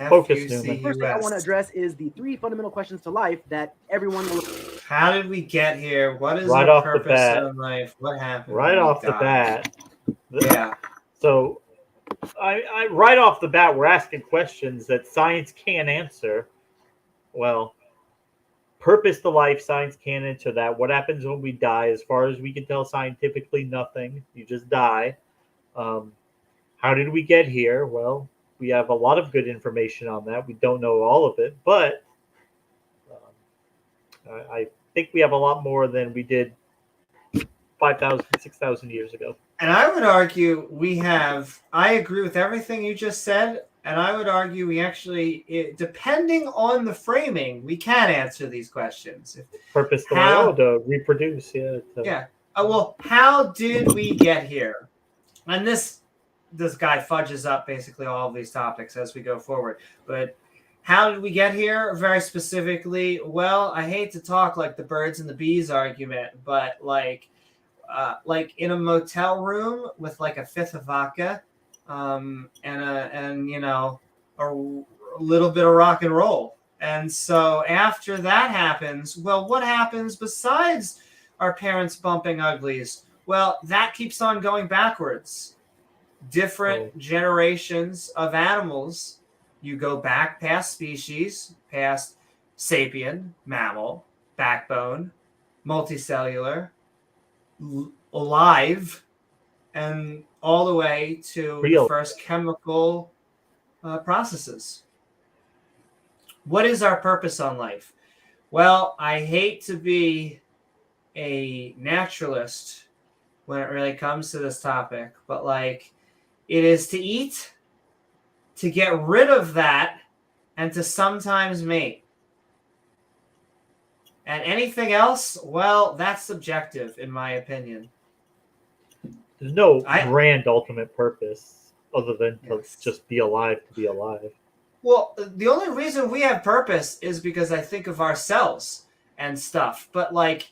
B: Focus, Newman.
D: First thing I want to address is the 3 fundamental questions to life that everyone will...
A: How did we get here? What is our purpose in life? What happened?
B: Right off the bat.
A: Yeah.
B: So, I right off the bat, we're asking questions that science can't answer. Well, purpose to life, science can't answer that. What happens when we die? As far as we can tell scientifically, nothing. You just die. How did we get here? Well, we have a lot of good information on that. We don't know all of it, but I think we have a lot more than we did 5,000, 6,000 years ago.
A: And I would argue I agree with everything you just said, and I would argue we actually, depending on the framing, we can answer these questions.
B: Purpose to reproduce, yeah.
A: Yeah. Well, how did we get here? And this guy fudges up basically all of these topics as we go forward. But how did we get here? Very specifically, well, I hate to talk like the birds and the bees argument, but like in a motel room with like a fifth of vodka, and you know, a little bit of rock and roll. And so after that happens, well, what happens besides our parents bumping uglies? Well, that keeps on going backwards. Different generations of animals. You go back past species, past sapien, mammal, backbone, multicellular, alive, and all the way to the first chemical processes. What is our purpose on life? Well, I hate to be a naturalist when it really comes to this topic, but like, it is to eat, to get rid of that, and to sometimes mate. And anything else, well, that's subjective, in my opinion.
B: There's no grand ultimate purpose other than to just be alive to be alive.
A: Well, the only reason we have purpose is because I think of ourselves and stuff. But like,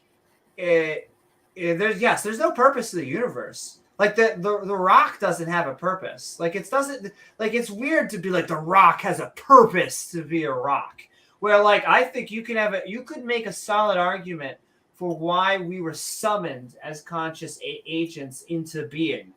A: there's no purpose to the universe. Like the rock doesn't have a purpose. Like it's weird to be like the rock has a purpose to be a rock. Where like I think you could make a solid argument for why we were summoned as conscious agents into being,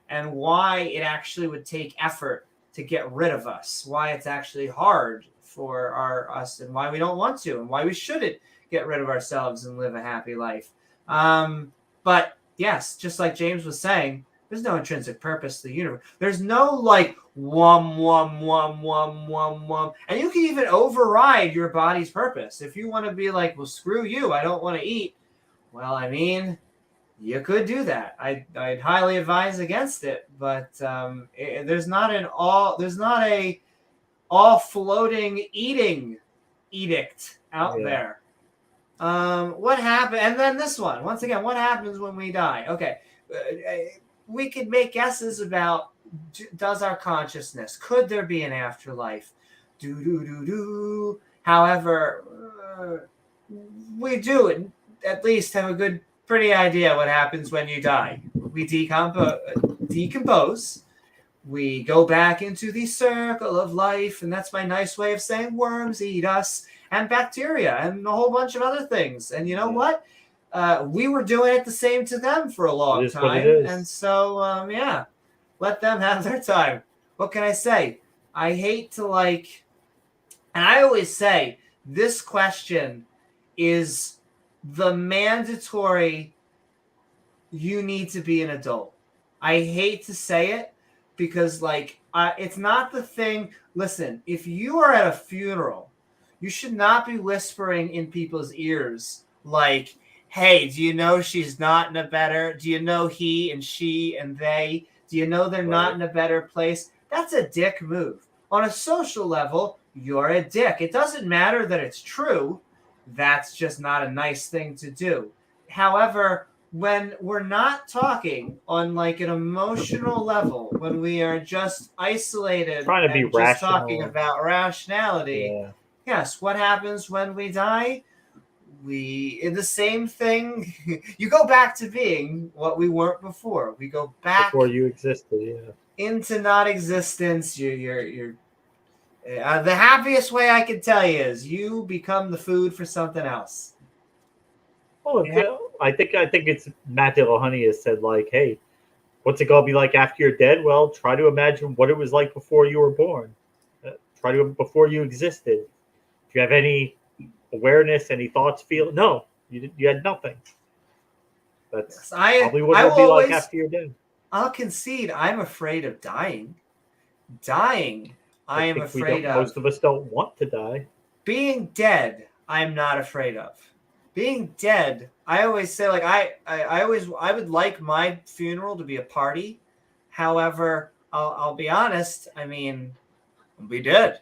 A: and why it actually would take effort to get rid of us. Why it's actually hard for us, and why we don't want to, and why we shouldn't get rid of ourselves and live a happy life. But yes, just like James was saying, there's no intrinsic purpose to the universe. There's no like wum. And you can even override your body's purpose. If you want to be like, well, screw you, I don't want to eat. Well, I mean, you could do that. I'd highly advise against it, but there's not a all floating eating edict out there. What happened? And then this one, once again, what happens when we die? Okay, we could make guesses about does our consciousness, could there be an afterlife? However, we do at least have a good, pretty idea what happens when you die. We decompose. We go back into the circle of life, and that's my nice way of saying worms eat us, and bacteria, and a whole bunch of other things. And you know what? We were doing it the same to them for a long time. And so, let them have their time. What can I say? I hate to and I always say this question is the mandatory, you need to be an adult. I hate to say it because it's not the thing. Listen, if you are at a funeral, you should not be whispering in people's ears like, hey, do you know she's not in a better, do you know he and she and they, do you know they're not in a better place? That's a dick move. On a social level, you're a dick. It doesn't matter that it's true. That's just not a nice thing to do. However, when we're not talking on an emotional level, when we are just isolated
B: trying to be
A: just
B: rational,
A: talking about rationality, yes, what happens when we die? In the same thing, you go back to being what we weren't before. We go back
B: before you existed,
A: into not existence. You're the happiest way I can tell you is you become the food for something else.
B: Well, I think it's Matt Dillahunty has said hey, what's it gonna be like after you're dead? Well, try to imagine what it was like before you were born. Before you existed. If you have any awareness, any thoughts, no, you had nothing. That's probably what it'll be like after you're dead.
A: I'll concede I'm afraid of dying. I am afraid of.
B: Most of us don't want to die.
A: Being dead, I'm not afraid of. Being dead, I always say I would like my funeral to be a party. However, I'll be honest. I mean, I'll be dead.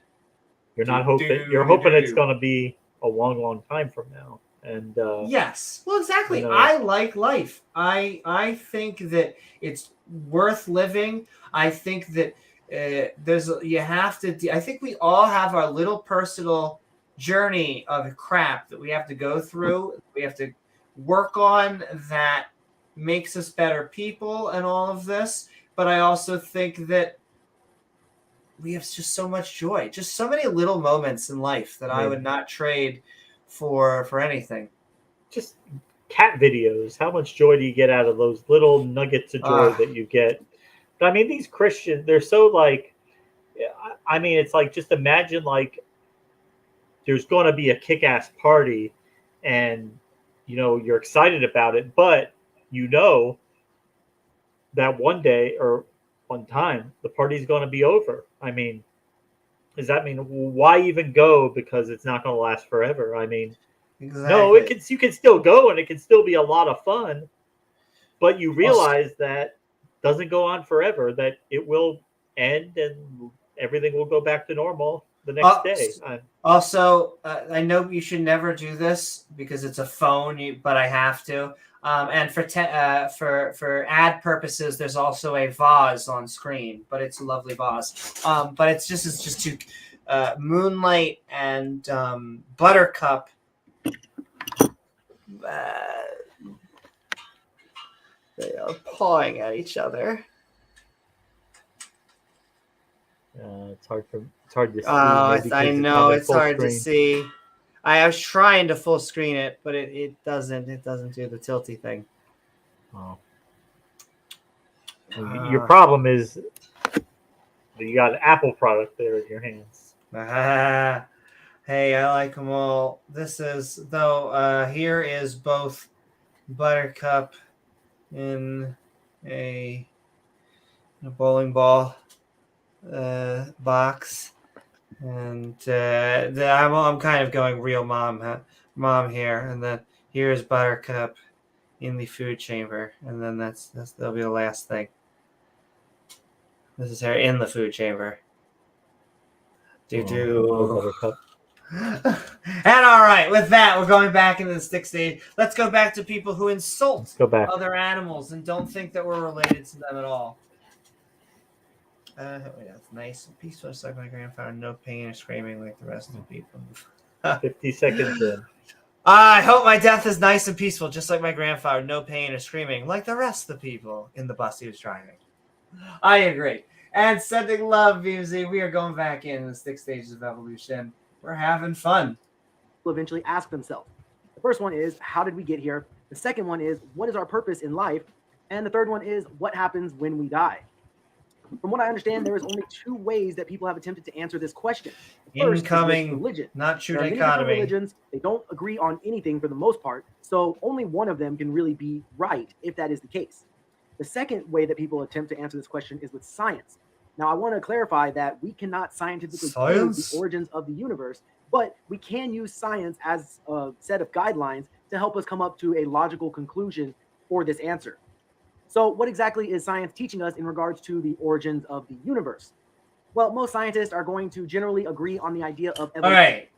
B: You're not hoping. You're hoping it's going to be a long, long time from now. And
A: yes, well, exactly. I like life. I think that it's worth living. I think that I think we all have our little personal journey of crap that we have to go through. We have to work on that makes us better people and all of this. But I also think that we have just so much joy, just so many little moments in life that I would not trade for anything.
B: Just cat videos. How much joy do you get out of those little nuggets of joy that you get? But I mean, these Christians, they're so I mean, it's just imagine there's going to be a kick-ass party and, you're excited about it, but that one day or one time the party's going to be over. I mean, does that mean why even go? Because it's not going to last forever. I mean, no, you can still go and it can still be a lot of fun, but you realize that doesn't go on forever, that it will end and everything will go back to normal the next day.
A: Also, I know you should never do this because it's a phone, but I have to. And for ad purposes, there's also a vase on screen, but it's a lovely vase. But it's just to Moonlight and Buttercup. They are pawing at each other.
B: It's hard to see.
A: I know it's hard to see. I was trying to full screen it, but it doesn't do the tilty thing.
B: Oh. Your problem is that you got an Apple product there in your hands.
A: Hey, I like them all. This is here is both Buttercup in a bowling ball box, and I'm kind of going real mom here, and then here's Buttercup in the food chamber, and then that'll be the last thing. This is her in the food chamber.
B: Buttercup.
A: And all right, with that, we're going back into the stick stage. Let's go back to people who insult other animals and don't think that we're related to them at all. That's nice and peaceful, just like my grandfather. No pain or screaming like the rest of the people.
B: 50 seconds in.
A: I hope my death is nice and peaceful, just like my grandfather. No pain or screaming like the rest of the people in the bus he was driving. I agree. And sending love, Beamsy. We are going back in the 6 stages of evolution. We're having fun.
D: Will eventually ask themselves. The first one is, how did we get here? The second one is, what is our purpose in life? And the third one is, what happens when we die? From what I understand, there is only 2 ways that people have attempted to answer this question. The first
A: Incoming
D: is religion.
A: not true
D: there are many
A: dichotomy.
D: different religions. They don't agree on anything for the most part, so only one of them can really be right if that is the case. The second way that people attempt to answer this question is with science. Now, I want to clarify that we cannot scientifically prove the origins of the universe, but we can use science as a set of guidelines to help us come up to a logical conclusion for this answer. So what exactly is science teaching us in regards to the origins of the universe? Well, most scientists are going to generally agree on the idea of evolution.
A: All right.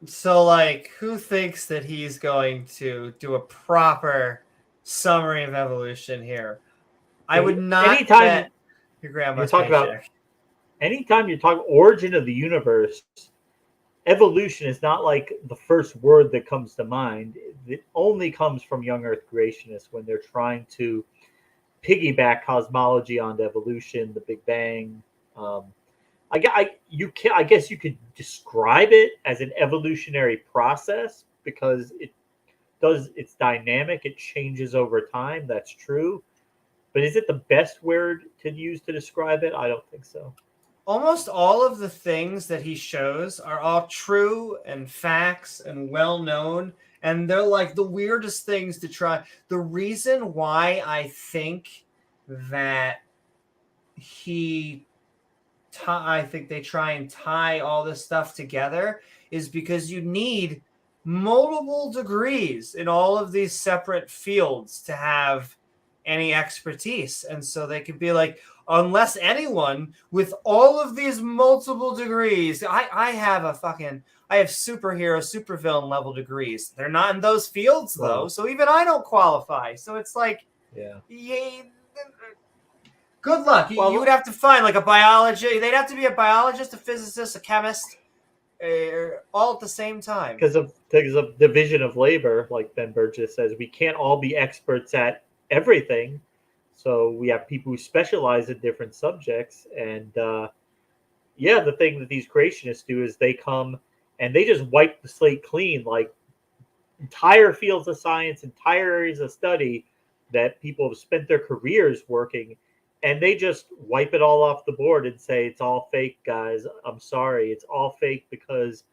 A: So, like, who thinks that he's going to do a proper summary of evolution here? I would not bet your grandma's paycheck.
B: Anytime you talk origin of the universe, evolution is not like the first word that comes to mind. It only comes from young Earth creationists when they're trying to piggyback cosmology onto evolution, the Big Bang. I guess you could describe it as an evolutionary process because it's dynamic, it changes over time. That's true. But is it the best word to use to describe it? I don't think so.
A: Almost all of the things that he shows are all true and facts and well known, and they're like the weirdest things to try. The reason why I think that I think they try and tie all this stuff together is because you need multiple degrees in all of these separate fields to have any expertise. And so they could be like, unless anyone with all of these multiple degrees, I have superhero, supervillain level degrees. They're not in those fields though. So even I don't qualify. So it's like, good luck. You would have to find like a biology. They'd have to be a biologist, a physicist, a chemist, all at the same time.
B: Because of division of labor, like Ben Burgess says, we can't all be experts at everything. So we have people who specialize in different subjects. And the thing that these creationists do is they come and they just wipe the slate clean, like entire fields of science, entire areas of study that people have spent their careers working. And they just wipe it all off the board and say, it's all fake, guys. I'm sorry. It's all fake because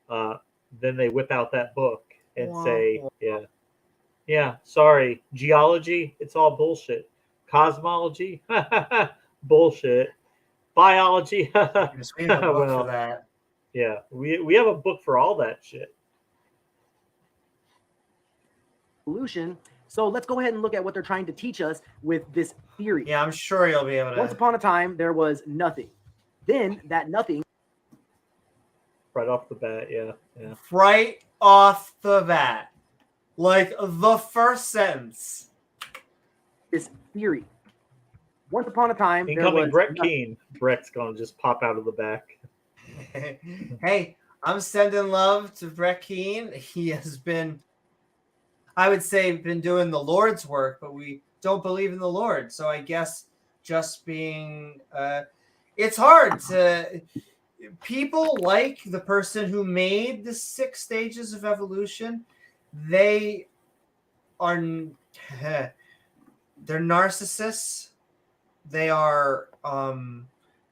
B: then they whip out that book and say, sorry. Geology, it's all bullshit. Cosmology, bullshit. Biology,
A: we have a book for that.
B: Yeah, we have a book for all that shit.
D: Evolution. So let's go ahead and look at what they're trying to teach us with this theory.
A: Yeah, I'm sure you'll be able to.
D: Once upon a time, there was nothing. Then that nothing.
B: Right off the bat, yeah.
A: Right off the bat. Like the first sentence.
D: This theory. Once upon a time,
B: incoming Brett Keane. Brett's going to just pop out of the back.
A: Hey, I'm sending love to Brett Keane. He has been, I would say, been doing the Lord's work, but we don't believe in the Lord. So I guess just being, it's hard to, people like the person who made the 6 stages of evolution, they are, they're narcissists. They are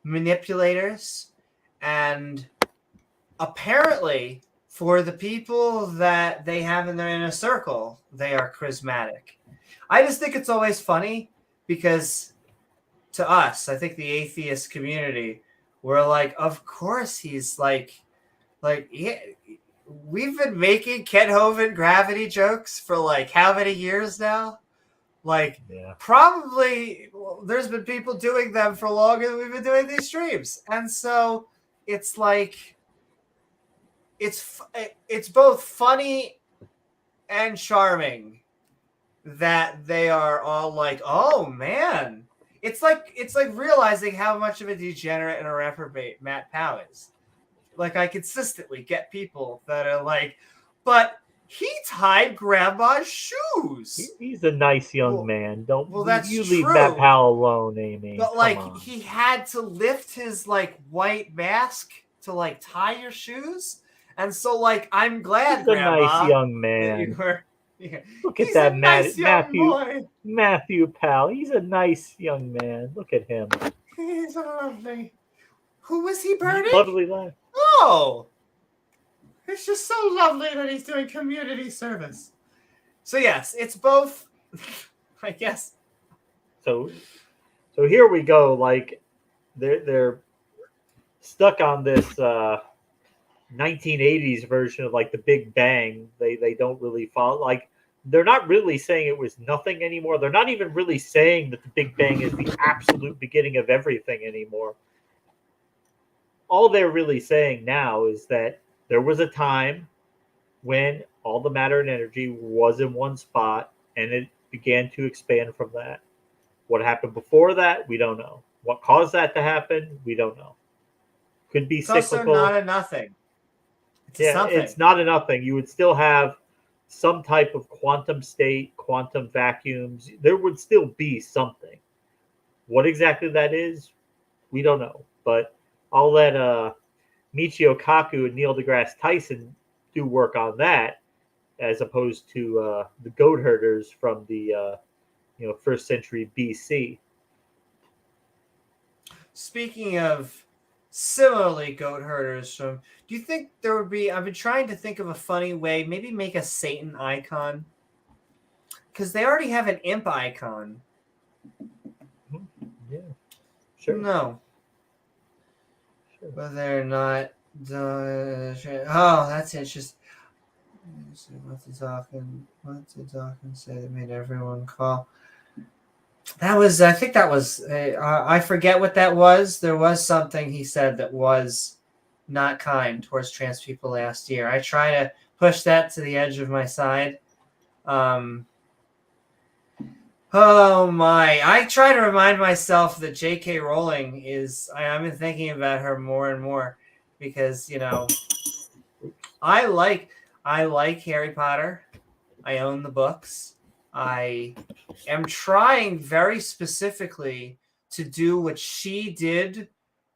A: manipulators. And apparently, for the people that they have in their inner circle, they are charismatic. I just think it's always funny because to us, I think the atheist community, we're like, of course he's like, yeah, we've been making Ken Hovind gravity jokes for like how many years now? Like,
B: Yeah.
A: probably there's been people doing them for longer than we've been doing these streams. And so it's like, it's both funny and charming that they are all like, oh man. It's like realizing how much of a degenerate and a reprobate Matt Powell is. Like, I consistently get people that are like, but he tied Grandma's shoes.
B: He's a nice young man. Don't
A: that's
B: you leave
A: true.
B: Matt Powell alone, Amy.
A: But
B: Come
A: like,
B: on.
A: he had to lift his like white mask to like tie your shoes, and so like, I'm glad,
B: He's
A: Grandma,
B: a nice young
A: that
B: man.
A: you were. Yeah.
B: Look at
A: He's
B: that
A: a nice young boy.
B: Matthew Powell. He's a nice young man. Look at him.
A: He's a lovely. Who was he burning?
B: Lovely lad.
A: Oh, it's just so lovely that he's doing community service. So yes, it's both. I guess.
B: So here we go. Like, they're stuck on this 1980s version of like the Big Bang. They don't really follow. Like, they're not really saying it was nothing anymore. They're not even really saying that the Big Bang is the absolute beginning of everything anymore. All they're really saying now is that there was a time when all the matter and energy was in one spot, and it began to expand from that. What happened before that, we don't know. What caused that to happen, we don't know. Could be
A: It's also
B: cyclical.
A: not a nothing. It's a something.
B: It's not a nothing. You would still have some type of quantum state, quantum vacuums. There would still be something. What exactly that is, we don't know. But I'll let Michio Kaku and Neil deGrasse Tyson do work on that, as opposed to the goat herders from the 1st century BC.
A: Speaking of similarly goat herders from, do you think there would be? I've been trying to think of a funny way. Maybe make a Satan icon, because they already have an imp icon.
B: Yeah, sure.
A: No.
B: Sure.
A: But they're not. Oh, that's interesting. What's the talking say that made everyone call? That was, I think that was, I forget what that was. There was something he said that was not kind towards trans people last year. I try to push that to the edge of my side. Oh my. I try to remind myself that J.K. Rowling is, I've been thinking about her more and more because, I like Harry Potter. I own the books. I am trying very specifically to do what she did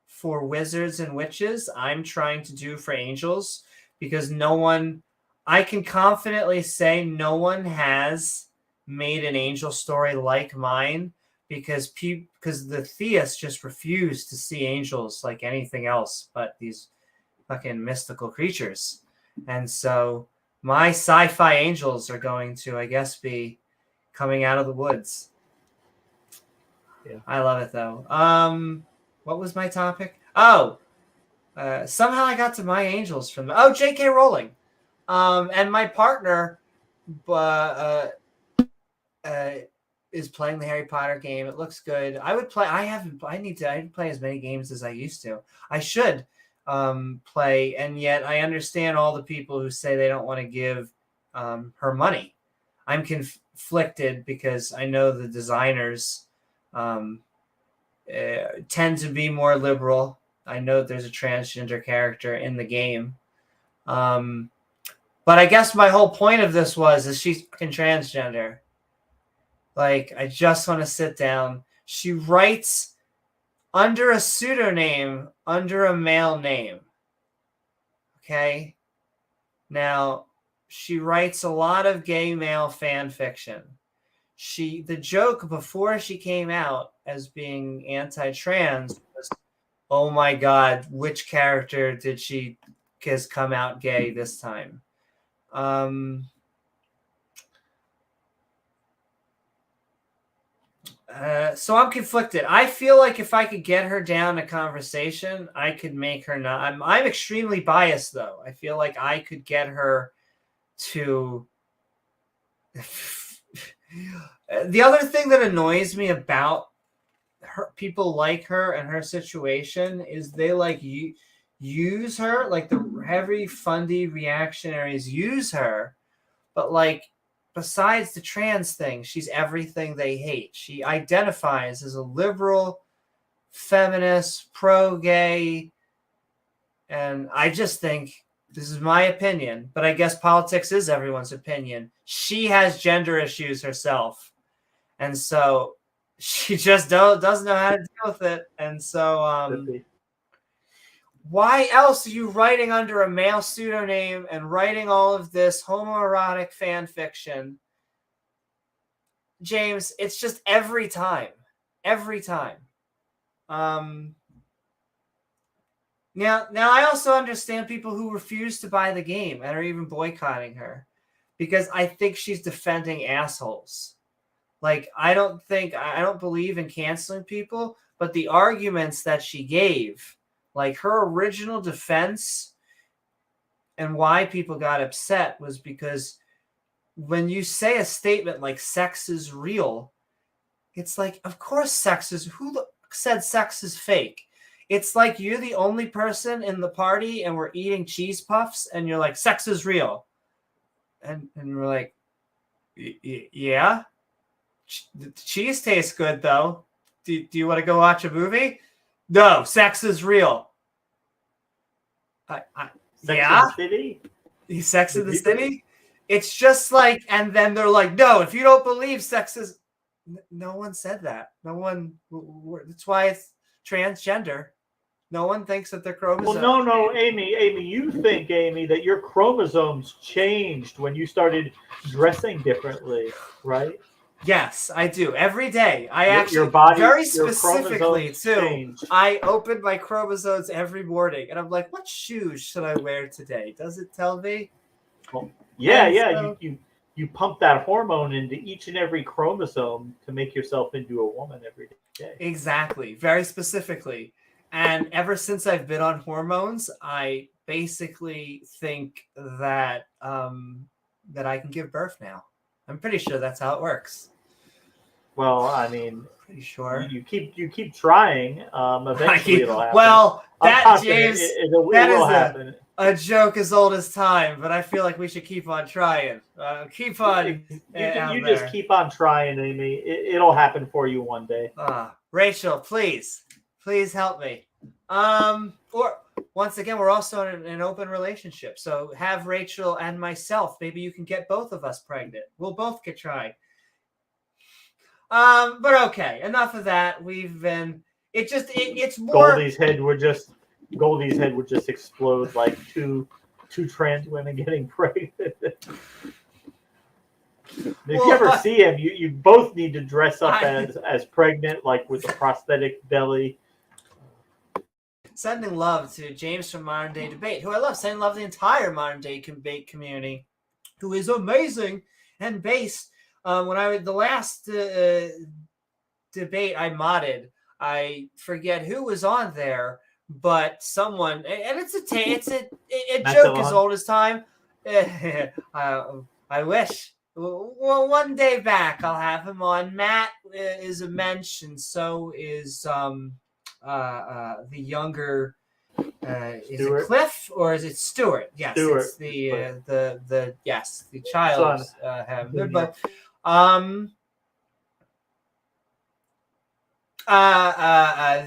A: for wizards and witches. I'm trying to do for angels, because I can confidently say no one has made an angel story like mine, because the theists just refuse to see angels like anything else but these fucking mystical creatures. And so my sci-fi angels are going to, I guess, be coming out of the woods.
B: Yeah.
A: I love it though. What was my topic? Oh, somehow I got to my angels from J.K. Rowling. And my partner is playing the Harry Potter game. It looks good. I would play. I didn't play as many games as I used to. I should play, and yet I understand all the people who say they don't want to give her money. I'm conflicted because I know the designers tend to be more liberal. I know there's a transgender character in the game. But I guess my whole point of this is she's fucking transgender. Like, I just want to sit down. She writes under a pseudonym, under a male name. Okay? Now, she writes a lot of gay male fan fiction. The joke before she came out as being anti-trans was, oh my God, which character did she has come out gay this time? So I'm conflicted. I feel like if I could get her down to conversation, I could make her not. I'm extremely biased, though. I feel like I could get her to The other thing that annoys me about her, people like her and her situation, is they like use her, like the heavy fundy reactionaries use her, but like besides the trans thing, she's everything they hate. She identifies as a liberal, feminist, pro-gay, and I just think, this is my opinion, but I guess politics is everyone's opinion, she has gender issues herself. And so she just doesn't know how to deal with it. And so why else are you writing under a male pseudonym and writing all of this homoerotic fan fiction? James, it's just every time. Every time. Now I also understand people who refuse to buy the game and are even boycotting her because I think she's defending assholes. Like, I don't believe in canceling people, but the arguments that she gave, like her original defense and why people got upset was because when you say a statement like sex is real, it's like, of course sex is, who said sex is fake? It's like you're the only person in the party and we're eating cheese puffs and you're like, sex is real. And we're like, yeah. The cheese tastes good, though. Do you want to go watch a movie? No, sex is real.
B: Sex
A: yeah?
B: in the City?
A: Sex in the City? It's just like, and then they're like, no, if you don't believe sex is... No one said that. No one... That's why it's transgender. No one thinks that they're chromosomes.
B: Well, no, Amy, you think, Amy, that your chromosomes changed when you started dressing differently, right?
A: Yes, I do. Every day. I actually,
B: your body,
A: very specifically, too,
B: changed.
A: I open my chromosomes every morning, and I'm like, what shoes should I wear today? Does it tell me?
B: Well, yeah.
A: So,
B: you pump that hormone into each and every chromosome to make yourself into a woman every day.
A: Exactly. Very specifically. And ever since I've been on hormones, I basically think that that I can give birth now. I'm pretty sure that's how it works.
B: Well, I mean,
A: pretty sure
B: you keep trying. Eventually, it'll happen.
A: Well, that
B: James,
A: that
B: will
A: is
B: happen.
A: A joke as old as time, but I feel like we should keep on trying. Keep on.
B: You just keep on trying, Amy. It'll happen for you one day.
A: Rachel, please help me. Or once again, we're also in an open relationship, so have Rachel and myself. Maybe you can get both of us pregnant. We'll both get tried. But okay, enough of that. We've been. It's more.
B: Goldie's head would just explode like two trans women getting pregnant. If you ever see him, you both need to dress up as pregnant, like with a prosthetic belly.
A: Sending love to James from Modern Day Debate, who I love. Sending love to the entire Modern Day Debate community, who is amazing and based. The last debate I modded, I forget who was on there, but someone, and it's a joke as old as time. I wish. Well, one day back I'll have him on. Matt is a mensch, and so is the younger. Is it Cliff or is it Stuart? Yes,
B: Stuart.
A: It's the child. They're both.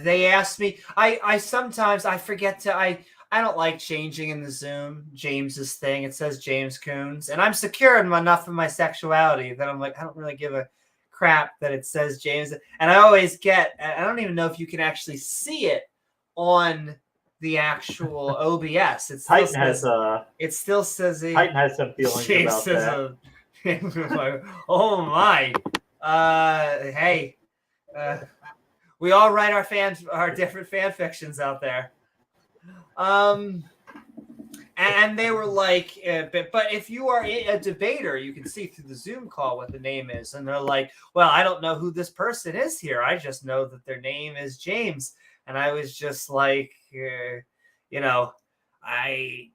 A: They asked me. I sometimes I forget to. I don't like changing in the Zoom James's thing. It says James Coons, and I'm secure enough in my sexuality that I'm like, I don't really give a crap that it says James. And I always get. I don't even know if you can actually see it on the actual OBS. It still says
B: Titan has some feelings about that.
A: Oh my! Hey, we all write our different fan fictions out there. And they were like, but if you are a debater, you can see through the Zoom call what the name is, and they're like, well, I don't know who this person is here. I just know that their name is James. And I was just like, I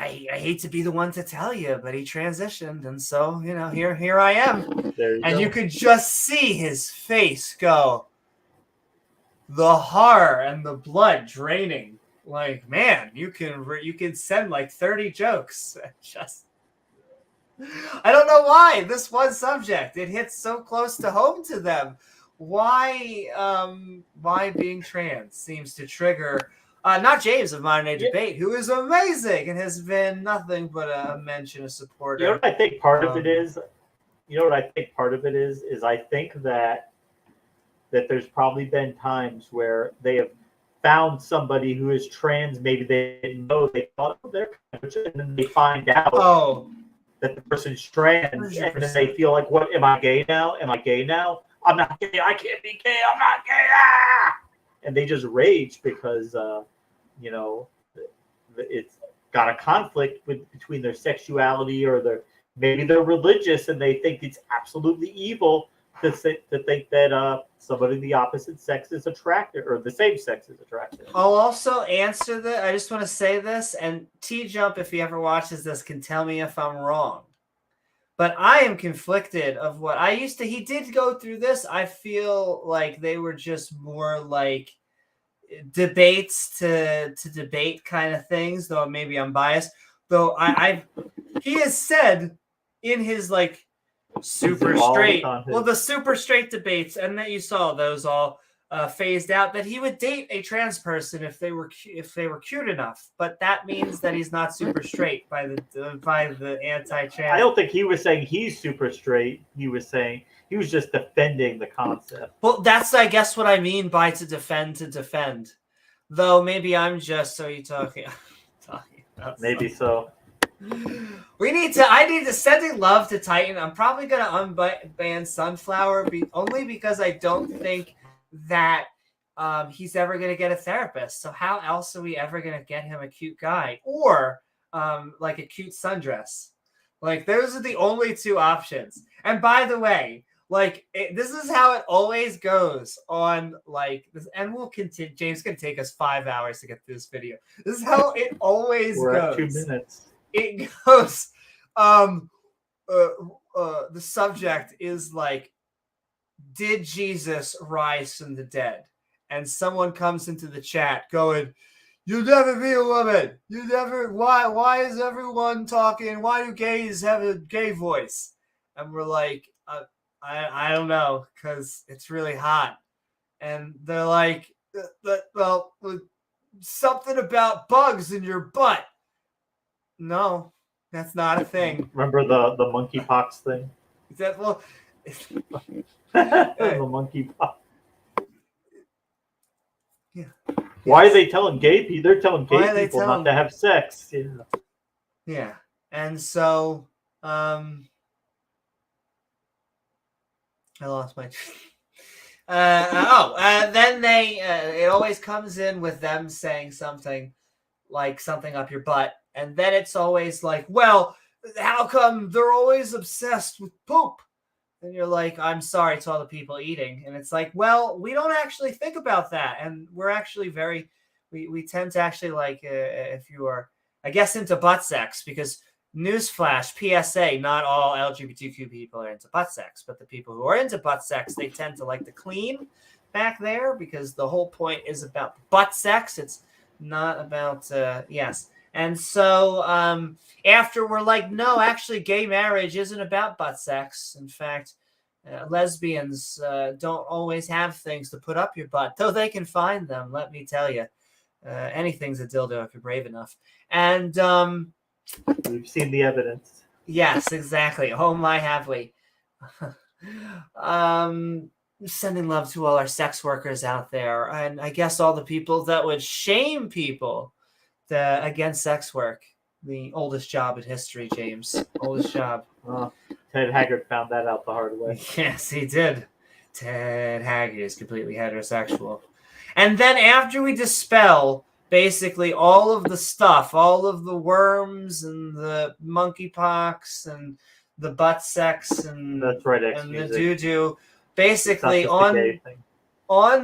A: I hate to be the one to tell you, but he transitioned, and so here I am.
B: There you
A: And
B: go.
A: you could just see his face go, the horror and the blood draining. Like, man, you can send like 30 jokes. Just, I don't know why this one subject, it hits so close to home to them. Why being trans seems to trigger not James of Modern Day Debate, who is amazing and has been nothing but a mention, a supporter.
B: You know what I think part of it is? You know what I think part of it is I think that there's probably been times where they have found somebody who is trans. Maybe they didn't know, they thought they're trans, and then they find out that the person's trans, 100%. And then they feel like, what, am I gay now? Am I gay now? I'm not gay. I can't be gay. I'm not gay. Ah! And they just rage because, it's got a conflict between their sexuality or maybe they're religious and they think it's absolutely evil to think that somebody of the opposite sex is attractive or the same sex is attractive.
A: I'll also answer that. I just want to say this, and T-Jump, if he ever watches this, can tell me if I'm wrong. But I am conflicted of what I used to. He did go through this. I feel like they were just more like debates to debate kind of things, though maybe I'm biased. Though he has said in his like super straight, the super straight debates, and that you saw those all phased out, that he would date a trans person if they were cute enough, but that means that he's not super straight by the anti-trans.
B: I don't think he was saying he's super straight. He was saying he was just defending the concept.
A: Well, that's I guess what I mean by to defend. Though maybe I'm just talking about
B: maybe so.
A: I need to sending love to Titan. I'm probably gonna unban Sunflower only because I don't think that he's ever going to get a therapist. So how else are we ever going to get him a cute guy or like a cute sundress? Like, those are the only two options. And by the way, like, this is how it always goes on, like, this, and we'll continue. James can take us 5 hours to get through this video. This is how it always
B: We're
A: goes.
B: at 2 minutes.
A: It goes, the subject is like, did Jesus rise from the dead? And someone comes into the chat going, "You'll never be a woman. You never. Why is everyone talking? Why do gays have a gay voice?" And we're like, I don't know, because it's really hot. And they're like, well, something about bugs in your butt. No, that's not a thing.
B: Remember the monkeypox thing?
A: Well,
B: the monkeypox.
A: Yeah.
B: Why are they telling gay people? They're telling gay people not to have sex. Yeah.
A: Yeah. And so, I lost my. Then it always comes in with them saying something like something up your butt, and then it's always like, well, how come they're always obsessed with poop? And you're like, I'm sorry to all the people eating. And it's like, well, we don't actually think about that. And we're actually we tend to actually like, if you are, I guess, into butt sex, because newsflash, PSA, not all LGBTQ people are into butt sex, but the people who are into butt sex, they tend to like to clean back there because the whole point is about butt sex. It's not about, yes. And so after we're like, no, actually, gay marriage isn't about butt sex. In fact, lesbians don't always have things to put up your butt, though they can find them, let me tell you. Anything's a dildo if you're brave enough. And
B: we've seen the evidence.
A: Yes, exactly. Oh, my, have we. Sending love to all our sex workers out there. And I guess all the people that would shame people against sex work. The oldest job in history, James. Oldest job.
B: Ted Haggard found that out the hard way.
A: Yes, he did. Ted Haggard is completely heterosexual. And then after we dispel basically all of the stuff, all of the worms and the monkeypox and the butt sex and,
B: that's right,
A: and the doo-doo, basically on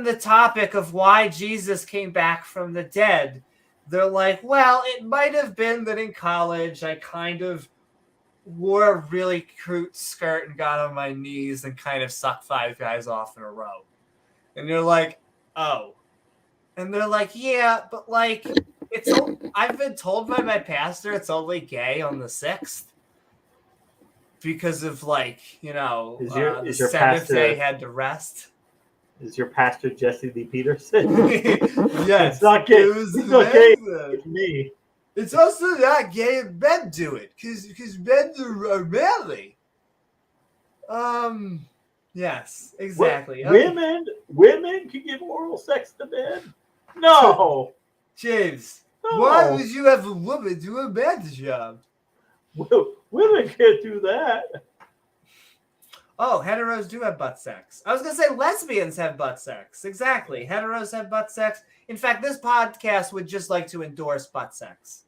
A: the topic of why Jesus came back from the dead, they're like, well, it might have been that in college I kind of wore a really cute skirt and got on my knees and kind of sucked 5 guys off in a row. And you're like, oh. And they're like, yeah, but like, I've been told by my pastor it's only gay on the 6th. Because of like, the
B: your
A: 7th
B: pastor,
A: day had to rest.
B: Is your pastor Jesse Lee Peterson?
A: Yes.
B: It's not gay. It's not gay. It's me.
A: It's also not gay if men do it, because men are manly. Yes, exactly.
B: Women can give oral sex to men. No,
A: James.
B: no.
A: Why would you have a woman do a man's job?
B: Women can't do that.
A: Oh, heteros do have butt sex. I was going to say lesbians have butt sex. Exactly. Heteros have butt sex. In fact, this podcast would just like to endorse butt sex.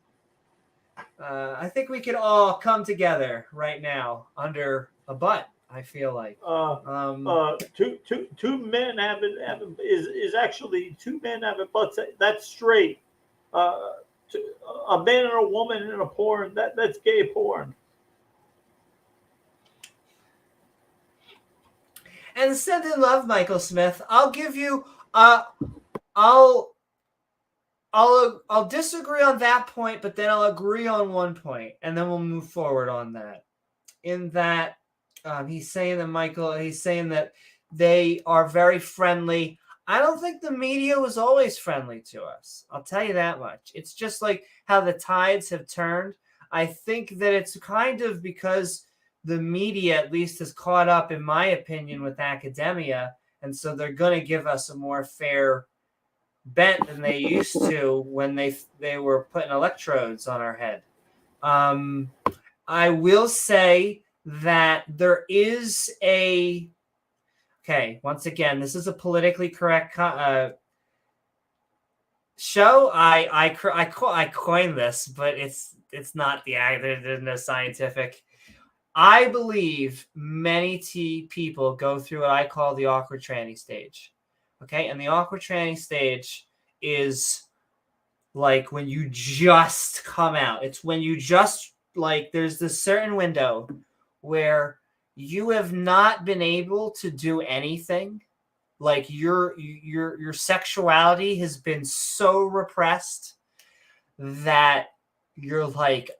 A: I think we could all come together right now under a butt, I feel like.
B: Two men having is actually 2 men having butt sex. That's straight. A man and a woman in a porn, that's gay porn.
A: And send in love, Michael Smith. I'll give you I'll disagree on that point, but then I'll agree on one point, and then we'll move forward on that. In that he's saying that they are very friendly. I don't think the media was always friendly to us. I'll tell you that much. It's just like how the tides have turned. I think that it's kind of because the media at least has caught up, in my opinion, with academia. And so they're going to give us a more fair bent than they used to when they were putting electrodes on our head. I will say that there is once again, this is a politically correct show. I coined this, but it's not there's no scientific. I believe many people go through what I call the awkward tranny stage. Okay, and the awkward tranny stage is like when you just come out. It's when you just there's this certain window where you have not been able to do anything. Like your sexuality has been so repressed that you're like,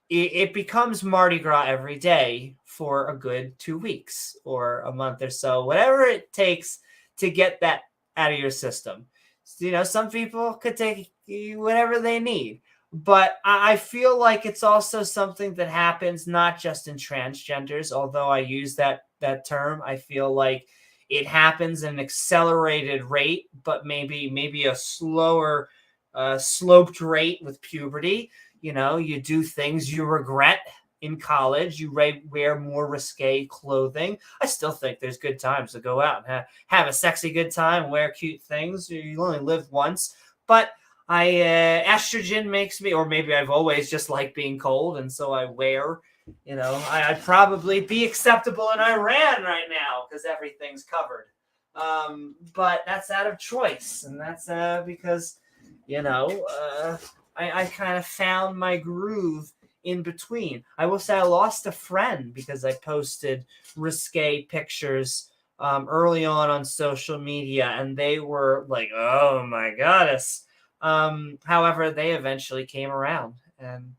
A: it becomes Mardi Gras every day for a good 2 weeks or a month or so, whatever it takes to get that out of your system. Some people could take whatever they need, but I feel like it's also something that happens not just in transgenders, although I use that term. I feel like it happens at an accelerated rate, but maybe a slower sloped rate with puberty. You do things you regret in college. You wear more risque clothing. I still think there's good times to go out and have a sexy good time, wear cute things. You only live once. But estrogen makes me, or maybe I've always just liked being cold, and so I wear, I'd probably be acceptable in Iran right now because everything's covered. But that's out of choice, and that's because, I kind of found my groove in between. I will say I lost a friend because I posted risque pictures early on social media, and they were like, oh my goddess. However, they eventually came around and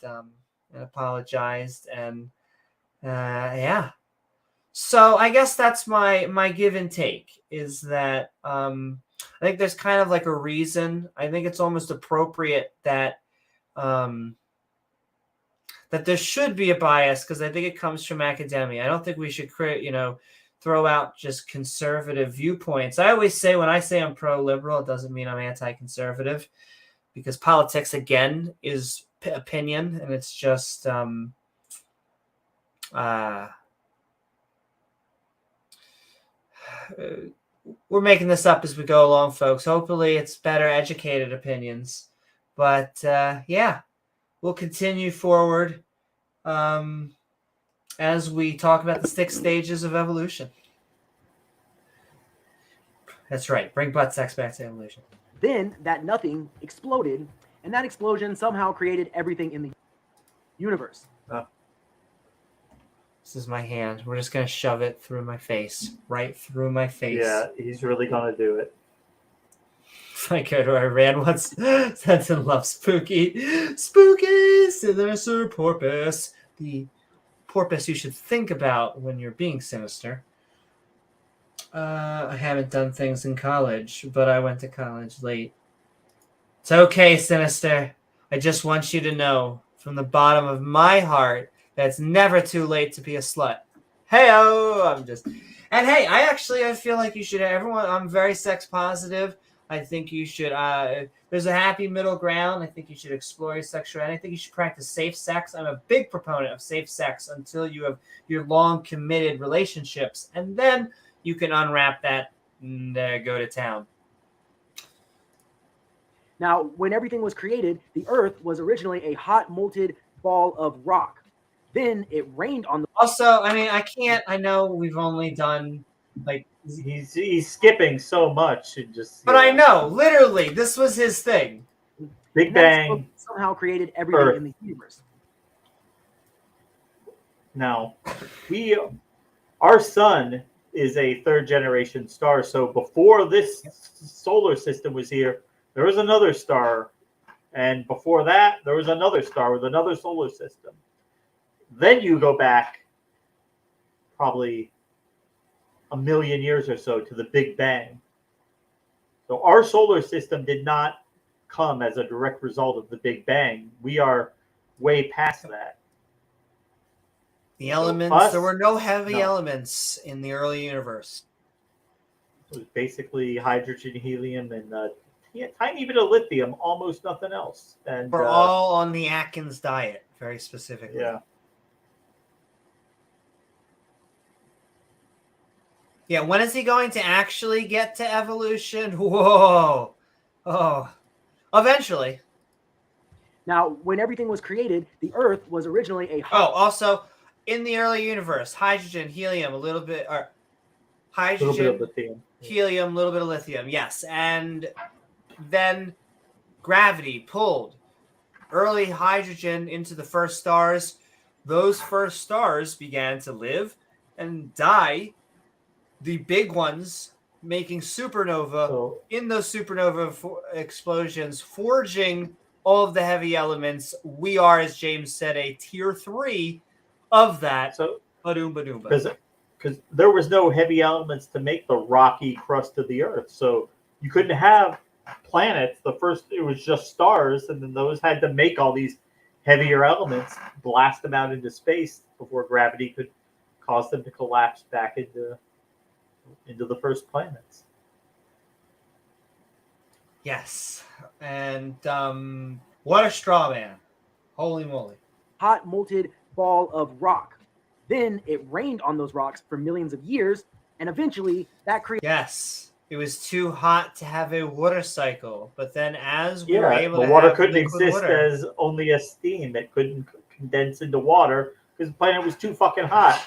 A: apologized, and yeah. So I guess that's my give and take, is that I think there's kind of like a reason. I think it's almost appropriate that that there should be a bias, because I think it comes from academia. I don't think we should throw out just conservative viewpoints. I always say, when I say I'm pro-liberal, it doesn't mean I'm anti-conservative, because politics, again, is opinion, and it's just we're making this up as we go along, folks. Hopefully it's better educated opinions. But yeah, we'll continue forward as we talk about the 6 stages of evolution. That's right. Bring butt sex back to evolution.
D: Then that nothing exploded, and that explosion somehow created everything in the universe.
A: This is my hand. We're just gonna shove it through my face, right through my face.
B: Yeah, he's really gonna do it.
A: I go to I ran once. Sensen loves spooky. Spooky sinister porpoise. The porpoise you should think about when you're being sinister. I haven't done things in college, but I went to college late. It's okay, Sinister. I just want you to know from the bottom of my heart that it's never too late to be a slut. Hey-oh! And hey, I feel like you should, everyone, I'm very sex positive. I think you should, there's a happy middle ground. I think you should explore your sexuality. I think you should practice safe sex. I'm a big proponent of safe sex until you have your long committed relationships. And then you can unwrap that and go to town.
D: Now, when everything was created, the Earth was originally a hot, molten ball of rock. Then it rained on the...
A: Also, I mean, I know we've only done, like...
B: He's skipping so much. And just,
A: but I know, literally, this was his thing.
B: Big Bang
D: somehow created everything
B: Earth.
D: in the universe.
B: Now, our sun is a third-generation star, so before this solar system was here, there was another star, and before that, there was another star with another solar system. Then you go back probably a million years or so to the Big Bang. So our solar system did not come as a direct result of the Big Bang. We are way past that.
A: The elements, there were no heavy elements in the early universe.
B: It was basically hydrogen, helium, and tiny bit of lithium, almost nothing else. And
A: we're all on the Atkins diet, very specifically.
B: Yeah.
A: Yeah, when is he going to actually get to evolution? Whoa. Oh. Eventually.
D: Now, when everything was created, the Earth was originally a hot...
A: Oh, also, in the early universe, hydrogen, helium, a little bit... Or hydrogen,
B: little bit of lithium.
A: Helium, a little bit of lithium, yes. And then gravity pulled early hydrogen into the first stars. Those first stars began to live and die. The big ones making supernova, in those supernova explosions, forging all of the heavy elements. We are, as James said, a tier 3 of that.
B: So,
A: ba-doom.
B: Because there was no heavy elements to make the rocky crust of the Earth. So you couldn't have planets. It was just stars, and then those had to make all these heavier elements, blast them out into space before gravity could cause them to collapse back into the first planets.
A: Yes. And what a straw man. Holy moly.
D: Hot, molten ball of rock. Then it rained on those rocks for millions of years, and eventually that created...
A: Yes. It was too hot to have a water cycle, but then as we were able to
B: the water
A: have
B: couldn't
A: liquid
B: exist
A: water,
B: as only a steam. It couldn't condense into water because the planet was too fucking hot.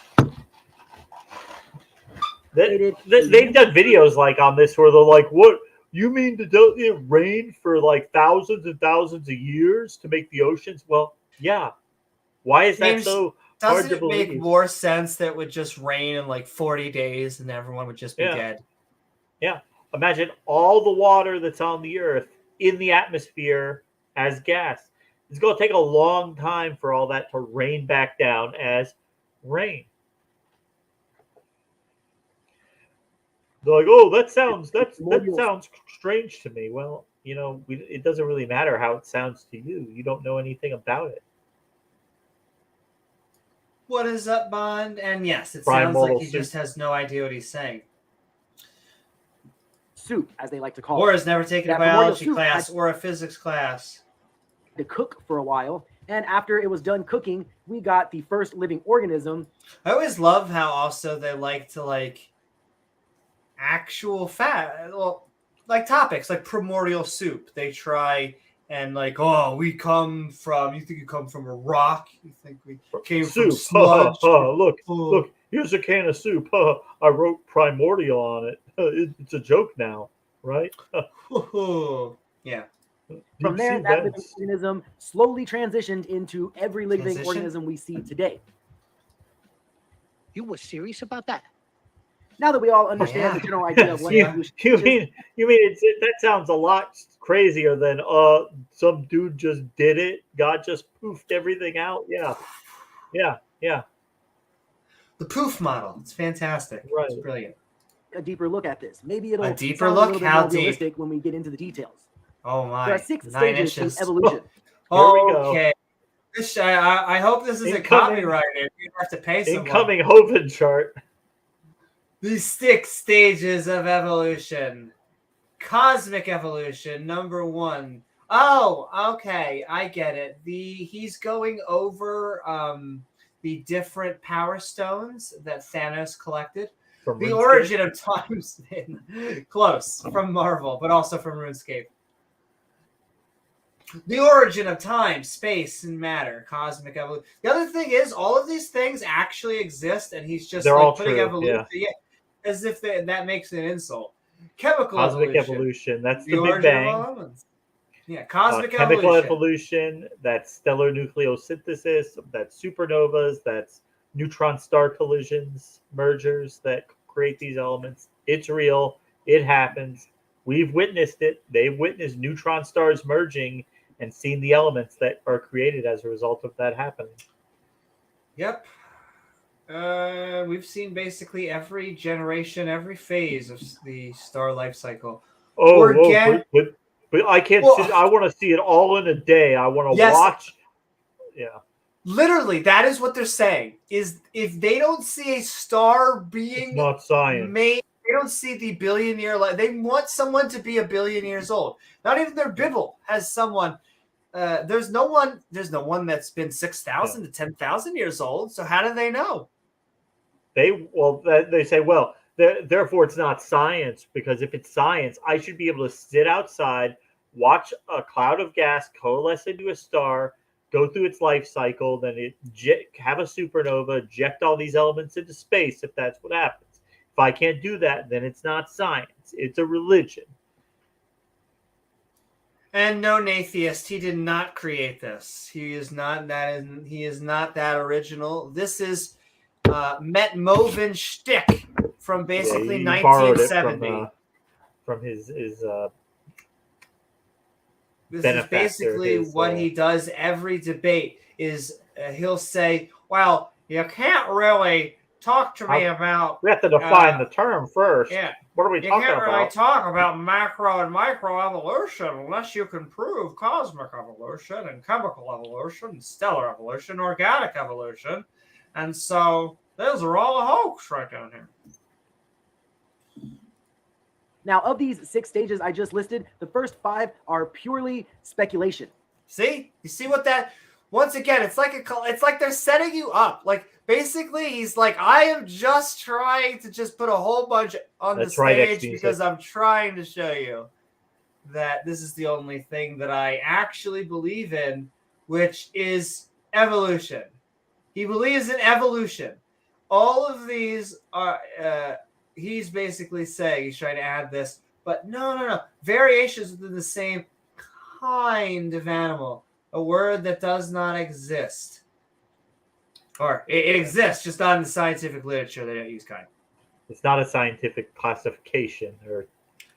B: They've done videos like on this where they're like, "What you mean it rained for like thousands and thousands of years to make the oceans?" Well, yeah. Why is that so hard to believe?
A: Doesn't it make more sense that it would just rain in like 40 days and everyone would just be dead?
B: Yeah. Imagine all the water that's on the Earth in the atmosphere as gas. It's going to take a long time for all that to rain back down as rain. They're like, "Oh, that sounds strange to me." Well, it doesn't really matter how it sounds to you. You don't know anything about it.
A: What is up, Bond? And yes, it sounds like he just has no idea what he's saying.
D: Soup, as they like to call it.
A: Or has never taken a biology class or a physics class.
D: To cook for a while, and after it was done cooking, we got the first living organism.
A: I always love how also they like to actual topics like primordial soup. They try and we come from. You think you come from a rock? You think we came from sludge?
B: Look, here's a can of soup. I wrote primordial on it. It's a joke now, right?
A: Yeah.
B: Did
D: from there,
B: see
D: that living
B: vents.
D: organism slowly transitioned into every living
A: Transition?
D: organism we see today.
E: You were serious about that?
D: Now that we all understand
A: Yeah.
D: the general idea of what
A: Yeah.
D: evolution
B: You
D: is,
B: mean that sounds a lot crazier than some dude just did it. God just poofed everything out. Yeah.
A: The poof model. It's fantastic. It's
B: Right.
A: brilliant.
D: a deeper look at this. Maybe it'll
A: A deeper
D: sound
A: look?
D: a little bit
A: How
D: more
A: deep?
D: realistic when we get into the details.
A: Oh my.
D: There are 6
A: 9
D: stages
A: inches.
D: to evolution.
B: Here we go.
A: Okay. I hope this isn't
B: Incoming-
A: copyrighted. You have to pay someone.
B: Incoming Hoven chart.
A: The 6 stages of evolution. Cosmic evolution, number 1. Oh, okay, I get it. He's going over the different power stones that Thanos collected.
B: From
A: The
B: RuneScape.
A: origin of time close from Marvel, but also from RuneScape. The origin of time, space, and matter, cosmic evolution. The other thing is, all of these things actually exist, and he's just
B: They're
A: like
B: all
A: putting
B: true,
A: evolution,
B: yeah.
A: As if that makes it an insult. Chemical
B: Cosmic
A: evolution.
B: Evolution. That's the Big
A: origin of
B: Bang.
A: all elements. Yeah, cosmic
B: Chemical
A: evolution.
B: evolution. That's stellar nucleosynthesis. That's supernovas. That's neutron star collisions, mergers that create these elements. It's real. It happens. We've witnessed it. They've witnessed neutron stars merging and seen the elements that are created as a result of that happening.
A: Yep. We've seen basically every generation, every phase of the star life cycle.
B: But I can't
A: Well-
B: see. I want to see it all in a day. I want to
A: Yes.
B: watch. Yeah.
A: Literally, that is what they're saying. Is if they don't see a star being
B: It's not science.
A: made, they don't see the billion-year life. They want someone to be a billion years old. Not even their Bible has someone. There's no one that's been 6,000 to 10,000 years old. So how do they know?
B: They say, well, therefore it's not science, because if it's science, I should be able to sit outside, watch a cloud of gas coalesce into a star, go through its life cycle, then have a supernova, eject all these elements into space, if that's what happens. If I can't do that, then it's not science. It's a religion.
A: And no, Natheist, he did not create this. He is not that original. This is Met Movin shtick from basically
B: he borrowed it
A: 1970.
B: from his
A: This
B: benefactor,
A: is basically what he does every debate. Is he'll say, "Well, you can't really talk to me about."
B: We have to define the term first.
A: Yeah,
B: What are we
A: you
B: talking
A: can't really
B: about?
A: talk about macro and micro evolution unless you can prove cosmic evolution and chemical evolution, and stellar evolution, organic evolution, and so those are all a hoax right down here.
D: Now, of these 6 stages I just listed, the first 5 are purely speculation.
A: See, you see what that? Once again, it's like they're setting you up. Like basically, he's like, I am just trying to just put a whole bunch on
B: That's
A: the
B: right,
A: stage
B: XD.
A: because I'm trying to show you that this is the only thing that I actually believe in, which is evolution. He believes in evolution. All of these are. He's basically saying he's trying to add this, but no. Variations within the same kind of animal. A word that does not exist. Or it exists, just not in the scientific literature. They don't use kind.
B: It's not a scientific classification, or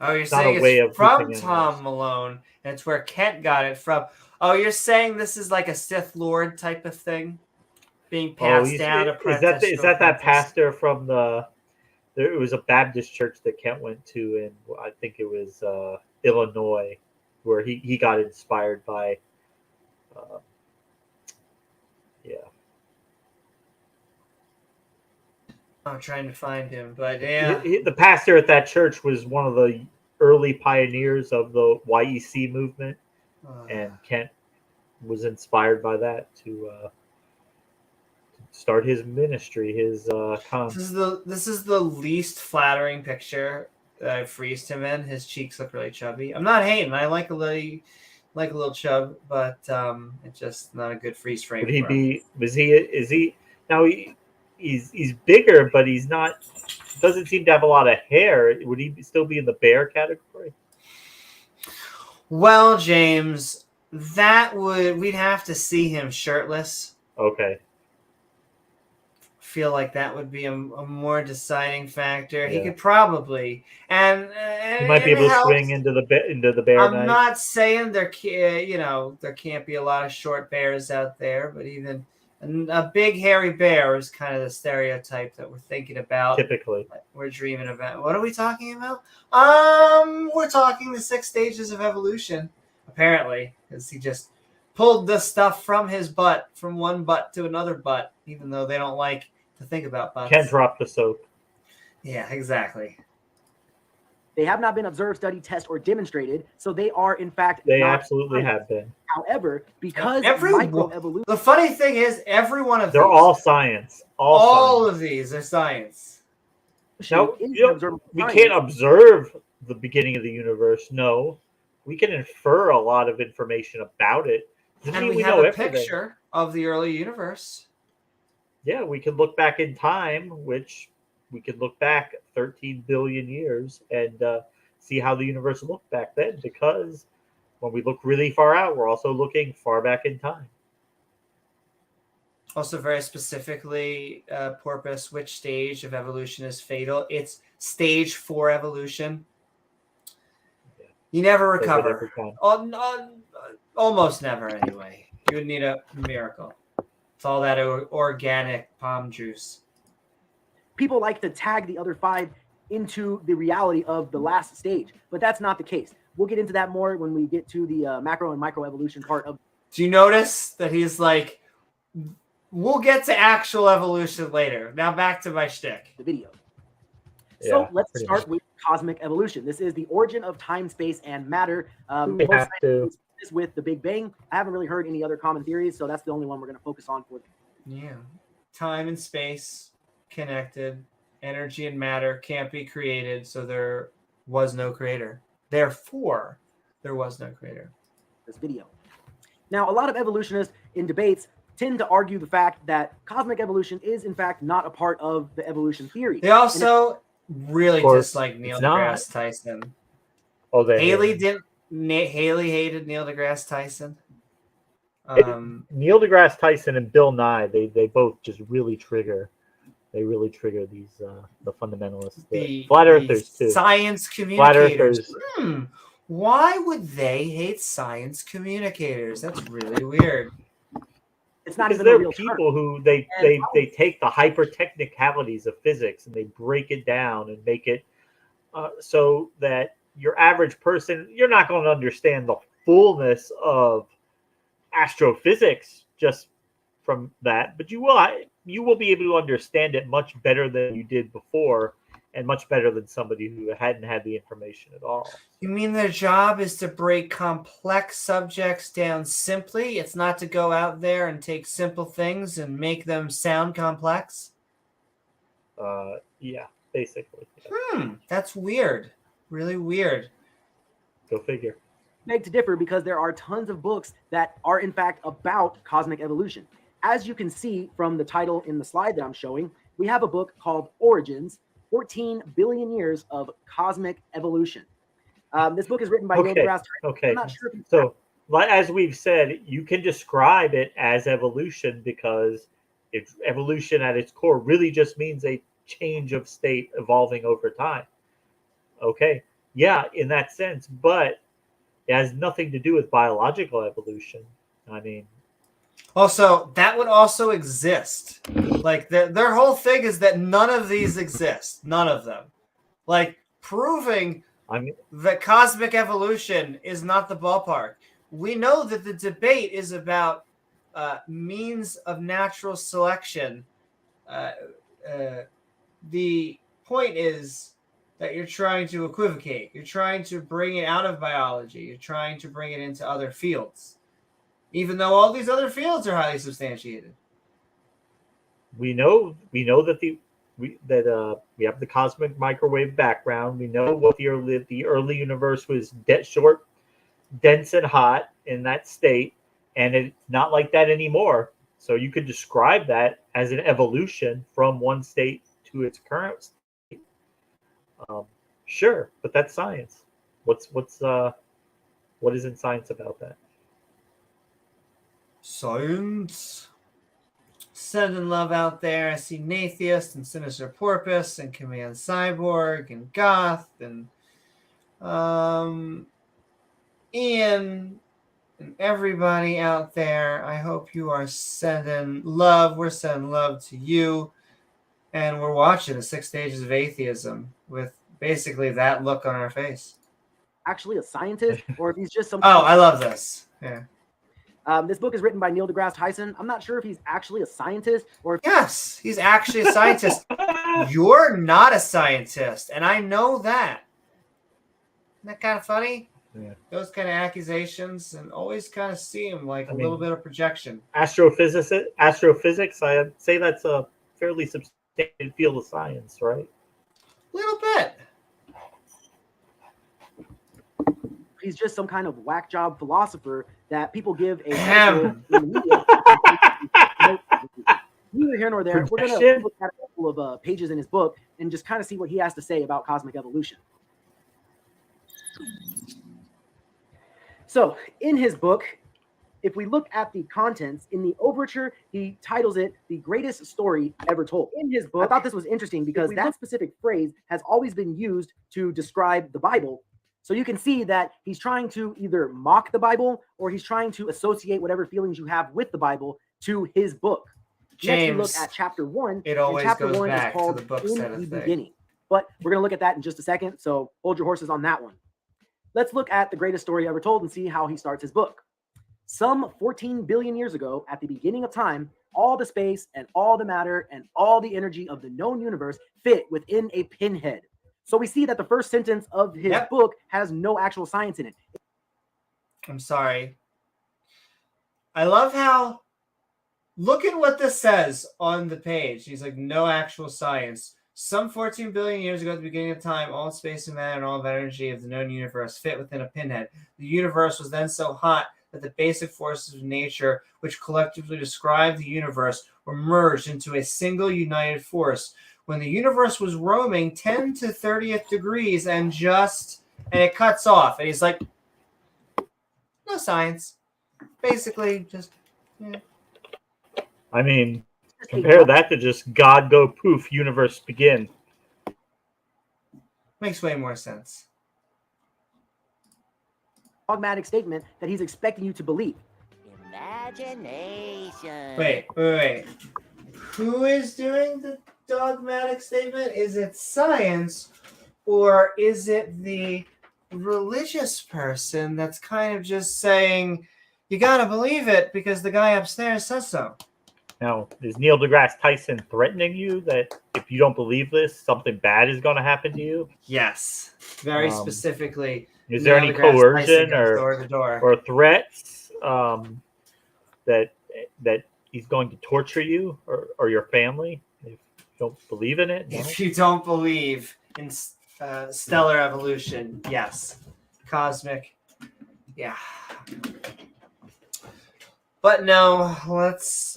A: Oh, you're
B: It's not a
A: saying
B: way
A: it's
B: of
A: from
B: grouping
A: Tom
B: animals.
A: Malone, and it's where Kent got it from. Oh, you're saying this is like a Sith Lord type of thing? Being passed down apprentice.
B: is that pastor from it was a Baptist church that Kent went to in, I think it was Illinois, where he got inspired by
A: I'm trying to find him, but yeah.
B: The pastor at that church was one of the early pioneers of the YEC movement, and Kent was inspired by that to start his ministry. His
A: This is the least flattering picture that I've freezed him in. His cheeks look really chubby. I'm not hating. I like a little chub, but it's just not a good freeze frame.
B: would he be? Is he now? He's bigger, but he's not. Doesn't seem to have a lot of hair. Would he still be in the bear category?
A: Well, James, we'd have to see him shirtless.
B: Okay.
A: Feel like that would be a more deciding factor. He
B: Yeah.
A: could probably, and
B: He might be
A: it
B: able to
A: helps.
B: swing into the bear
A: I'm
B: night.
A: not saying there can't be a lot of short bears out there, but even a big hairy bear is kind of the stereotype that we're thinking about.
B: Typically.
A: We're dreaming about. What are we talking about? We're talking the 6 stages of evolution, apparently, because he just pulled the stuff from his butt, from one butt to another butt, even though they don't like to think about butts.
B: Can't drop the soap.
A: Yeah, exactly.
D: They have not been observed, studied, tested, or demonstrated, so they are, in fact,
B: They
D: not
B: absolutely
D: science.
B: have been.
D: However, because
A: Everyone-
D: microevolution,
A: The funny thing is, every one of
B: They're
A: these,
B: all science.
A: all
B: Science.
A: of these are science.
B: Now,
D: is
B: you know,
D: observable
B: we
D: science.
B: can't observe the beginning of the universe. No, we can infer a lot of information about it. Doesn't
A: And
B: mean
A: we have
B: know
A: a
B: everything.
A: picture of the early universe.
B: Yeah, we can look back in time, which we can look back 13 billion years and see how the universe looked back then. Because when we look really far out, we're also looking far back in time.
A: Also, very specifically, Porpoise, which stage of evolution is fatal? It's stage 4 evolution.
B: Yeah.
A: You never
B: Does it
A: recover.
B: every time.
A: Almost never, anyway. You would need a miracle. It's all that organic palm juice.
D: People like to tag the other 5 into the reality of the last stage, but that's not the case. We'll get into that more when we get to the macro and micro evolution part of.
A: Do you notice that he's like, we'll get to actual evolution later. Now back to my shtick.
D: The video.
B: Yeah,
D: So let's
B: pretty
D: start
B: much.
D: with cosmic evolution. This is the origin of time, space, and matter.
B: We
D: Most
B: have to.
D: scientists this with the Big Bang. I haven't really heard any other common theories, so that's the only one we're going to focus on for.
A: Yeah. Time and space connected. Energy and matter can't be created, so there was no creator. Therefore, there was no creator.
D: This video. Now, a lot of evolutionists in debates tend to argue the fact that cosmic evolution is, in fact, not a part of the evolution theory.
A: They also really
B: Of course,
A: dislike Neil
B: it's not.
A: deGrasse Tyson.
B: Oh, they
A: Haley hated Neil deGrasse Tyson.
B: Neil deGrasse Tyson and Bill Nye, they both just really trigger. They really trigger these the fundamentalists. The flat earthers too.
A: Science
B: Flat
A: communicators.
B: earthers.
A: Why would they hate science communicators? That's really weird.
D: It's not
B: Because
D: even a
B: they're
D: real term.
B: people who they take the hyper technicalities of physics and they break it down and make it so that your average person, you're not going to understand the fullness of astrophysics just from that, but you will be able to understand it much better than you did before, and much better than somebody who hadn't had the information at all.
A: You mean their job is to break complex subjects down simply? It's not to go out there and take simple things and make them sound complex?
B: Yeah, basically. Yeah.
A: That's weird. Really weird.
B: Go figure.
D: Beg to differ because there are tons of books that are, in fact, about cosmic evolution. As you can see from the title in the slide that I'm showing, we have a book called Origins, 14 Billion Years of Cosmic Evolution. This book is written by Neil deGrasse Tyson.
B: Okay.
D: I'm not sure if
B: So, as we've said, you can describe it as evolution because evolution at its core really just means a change of state evolving over time. Okay. Yeah, in that sense, but it has nothing to do with biological evolution. I mean,
A: Also, that would also exist. Like, their whole thing is that none of these exist. None of them. Like, proving that cosmic evolution is not the ballpark. We know that the debate is about means of natural selection. The point is that you're trying to equivocate. You're trying to bring it out of biology. You're trying to bring it into other fields. Even though all these other fields are highly substantiated.
B: we know that we have the cosmic microwave background. We know what the early universe was short, dense, and hot in that state, and it's not like that anymore. So you could describe that as an evolution from one state to its current state. Sure, but that's science. What isn't science about that?
A: Science. Sending love out there. I see Nathiest and Sinister Porpoise and Command Cyborg and Goth and Ian and everybody out there. I hope you are sending love. We're sending love to you. And we're watching the 6 Stages of Atheism with basically that look on our face.
D: Actually a scientist, or if he's just some.
A: Oh, I love this. Yeah.
D: This book is written by Neil deGrasse Tyson. I'm not sure if he's actually a scientist or if
A: Yes, he's actually a scientist. You're not a scientist, and I know that. Isn't that kind of funny?
B: Yeah.
A: Those kind of accusations, and always kind of seem like a
B: I
A: little
B: mean,
A: bit of projection.
B: Astrophysics, I'd say that's a fairly substantial field of science, right?
A: A little bit.
D: he's just some kind of whack job philosopher that people give a
A: Ahem.
D: Neither here nor there. We're going to look at a couple of pages in his book and just kind of see what he has to say about cosmic evolution. So, in his book, if we look at the contents, in the overture, he titles it The Greatest Story Ever Told. In his book, I thought this was interesting because that specific phrase has always been used to describe the Bible. So you can see that he's trying to either mock the Bible or he's trying to associate whatever feelings you have with the Bible to his book.
A: James,
D: next, we look at chapter 1.
A: It always
D: chapter
A: goes
D: 1
A: back
D: is called
A: to the book
D: In
A: set
D: the
A: of thing.
D: Beginning. But we're going to look at that in just a second, so hold your horses on that one. Let's look at The Greatest Story Ever Told and see how he starts his book. Some 14 billion years ago, at the beginning of time, all the space and all the matter and all the energy of the known universe fit within a pinhead. So we see that the first sentence of his book has no actual science in it.
A: I'm sorry. I love how, look at what this says on the page. He's like, no actual science. Some 14 billion years ago at the beginning of time, all space and matter and all of energy of the known universe fit within a pinhead. The universe was then so hot that the basic forces of nature, which collectively describe the universe, were merged into a single united force. When the universe was roaming 10 to 30th degrees and it cuts off. And he's like, no science. Basically, just, yeah.
B: I mean, compare that to just God go poof, universe begin.
A: Makes way more sense.
D: Dogmatic statement that he's expecting you to believe.
F: Imagination.
A: Wait. Who is doing the dogmatic statement? Is it science or is it the religious person that's kind of just saying, you gotta believe it because the guy upstairs says so?
B: Now, is Neil deGrasse Tyson threatening you that if you don't believe this, something bad is going to happen to you?
A: Yes, very specifically.
B: Is there any coercion or threats that he's going to torture you or your family if you don't believe in it? No?
A: If you don't believe in stellar evolution, yes. Cosmic, yeah. But no, let's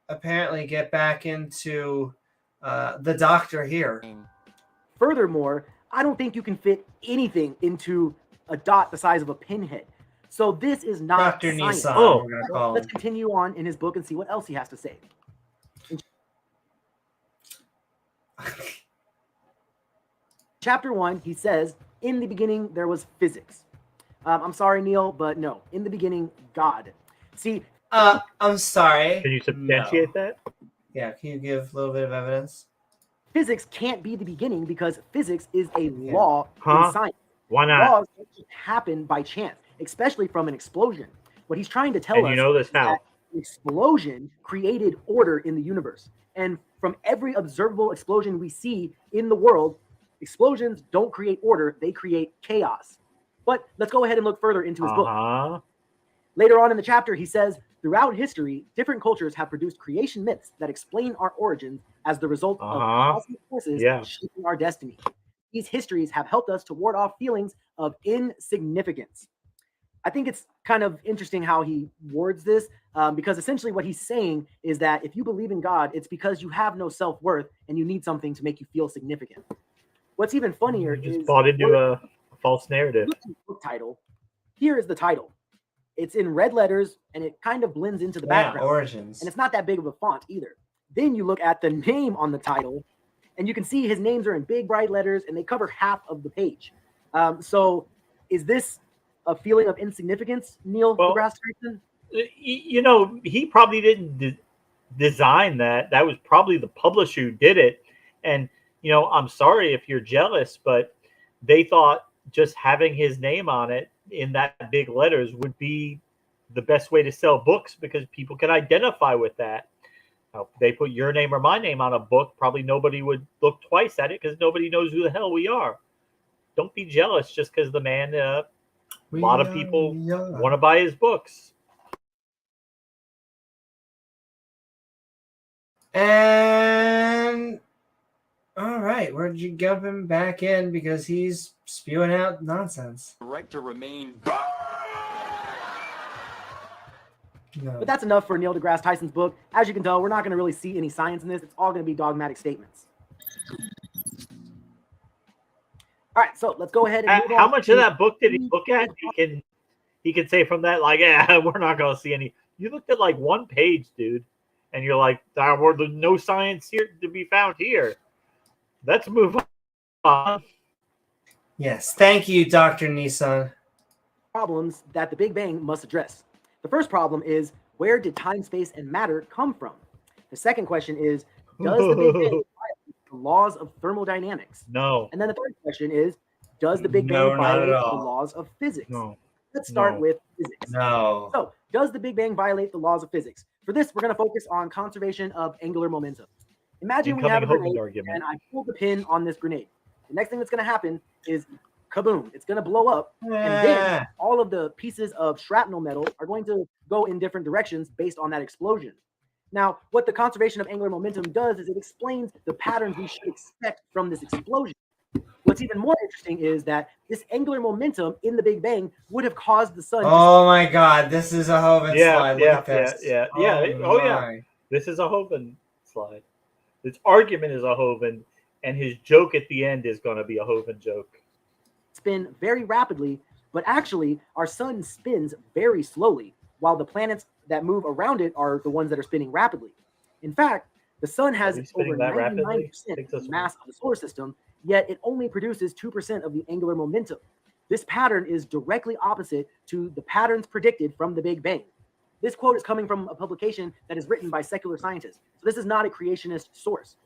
A: apparently get back into the doctor here.
D: Furthermore, I don't think you can fit anything into a dot the size of a pinhead. So this is not
A: Dr.
D: science.
A: Nissan, we're gonna call
D: Let's
A: him.
D: continue on in his book and see what else he has to say. Chapter 1, he says, in the beginning, there was physics. I'm sorry, Neil, but no. In the beginning, God. See,
A: I'm sorry.
B: Can you substantiate that?
A: Yeah, can you give a little bit of evidence?
D: Physics can't be the beginning because physics is a law in science.
B: Why not?
D: Laws don't just happen by chance, especially from an explosion. What he's trying to tell us
B: you know this
D: is
B: how?
D: that an explosion created order in the universe. And from every observable explosion we see in the world, explosions don't create order, they create chaos. But let's go ahead and look further into his book. Later on in the chapter, he says, throughout history, different cultures have produced creation myths that explain our origins as the result of cosmic forces shaping our destiny. These histories have helped us to ward off feelings of insignificance. I think it's kind of interesting how he words this, because essentially what he's saying is that if you believe in God, it's because you have no self-worth and you need something to make you feel significant. What's even funnier
B: You just
D: is
B: bought into a false narrative.
D: book title. Here is the title. It's in red letters, and it kind of blends into the background.
A: Origins.
D: And it's not that big of a font either. Then you look at the name on the title, and you can see his names are in big, bright letters, and they cover half of the page. So is this a feeling of insignificance, Neil deGrasse Tyson?
B: You know, he probably didn't design that. That was probably the publisher who did it. And, you know, I'm sorry if you're jealous, but they thought just having his name on it in that big letters would be the best way to sell books because people can identify with that. Now, if they put your name or my name on a book, probably nobody would look twice at it because nobody knows who the hell we are. Don't be jealous just because the man, a lot of people want to buy his books.
A: And all right, we're jumping back in because he's spewing out nonsense.
C: The right to remain.
A: No.
D: But that's enough for Neil deGrasse Tyson's book. As you can tell, we're not going to really see any science in this. It's all going to be dogmatic statements. All right, so let's go ahead and move
B: How
D: on
B: much
D: to-
B: of that book did he look at? He can say from that, like, yeah, we're not going to see any. You looked at like one page, dude, and you're like, there's no science here to be found here. Let's move on.
A: Yes, thank you, Dr. Nissan.
D: problems that the Big Bang must address. The first problem is, where did time, space, and matter come from? The second question is, does the Big Bang violate the laws of thermodynamics?
B: No.
D: And then the third question is, does the Big
A: No,
D: Bang
A: not at
D: violate the
A: all.
D: laws of physics?
B: No.
D: Let's start
B: No.
D: with physics.
A: No.
D: So, does the Big Bang violate the laws of physics? For this, we're going to focus on conservation of angular momentum. Imagine we have a
B: Incoming Hogan
D: grenade,
B: argument.
D: and I pull the pin on this grenade. The next thing that's going to happen is kaboom, it's going to blow up, and then all of the pieces of shrapnel metal are going to go in different directions based on that explosion. Now, what the conservation of angular momentum does is it explains the patterns we should expect from this explosion. What's even more interesting is that this angular momentum in the Big Bang would have caused the sun
A: Oh my God, this is a Hoven slide. Look at this.
B: yeah.
A: my.
B: This is a Hoven slide. This argument is a Hoven, and his joke at the end is going to be a Hoven joke.
D: spin very rapidly, but actually our sun spins very slowly, while the planets that move around it are the ones that are spinning rapidly. In fact, the sun has
B: Are we spinning
D: over
B: that rapidly?
D: 99%
B: Takes
D: of
B: us-
D: the mass of the solar system, yet it only produces 2% of the angular momentum. This pattern is directly opposite to the patterns predicted from the Big Bang. This quote is coming from a publication that is written by secular scientists, so this is not a creationist source.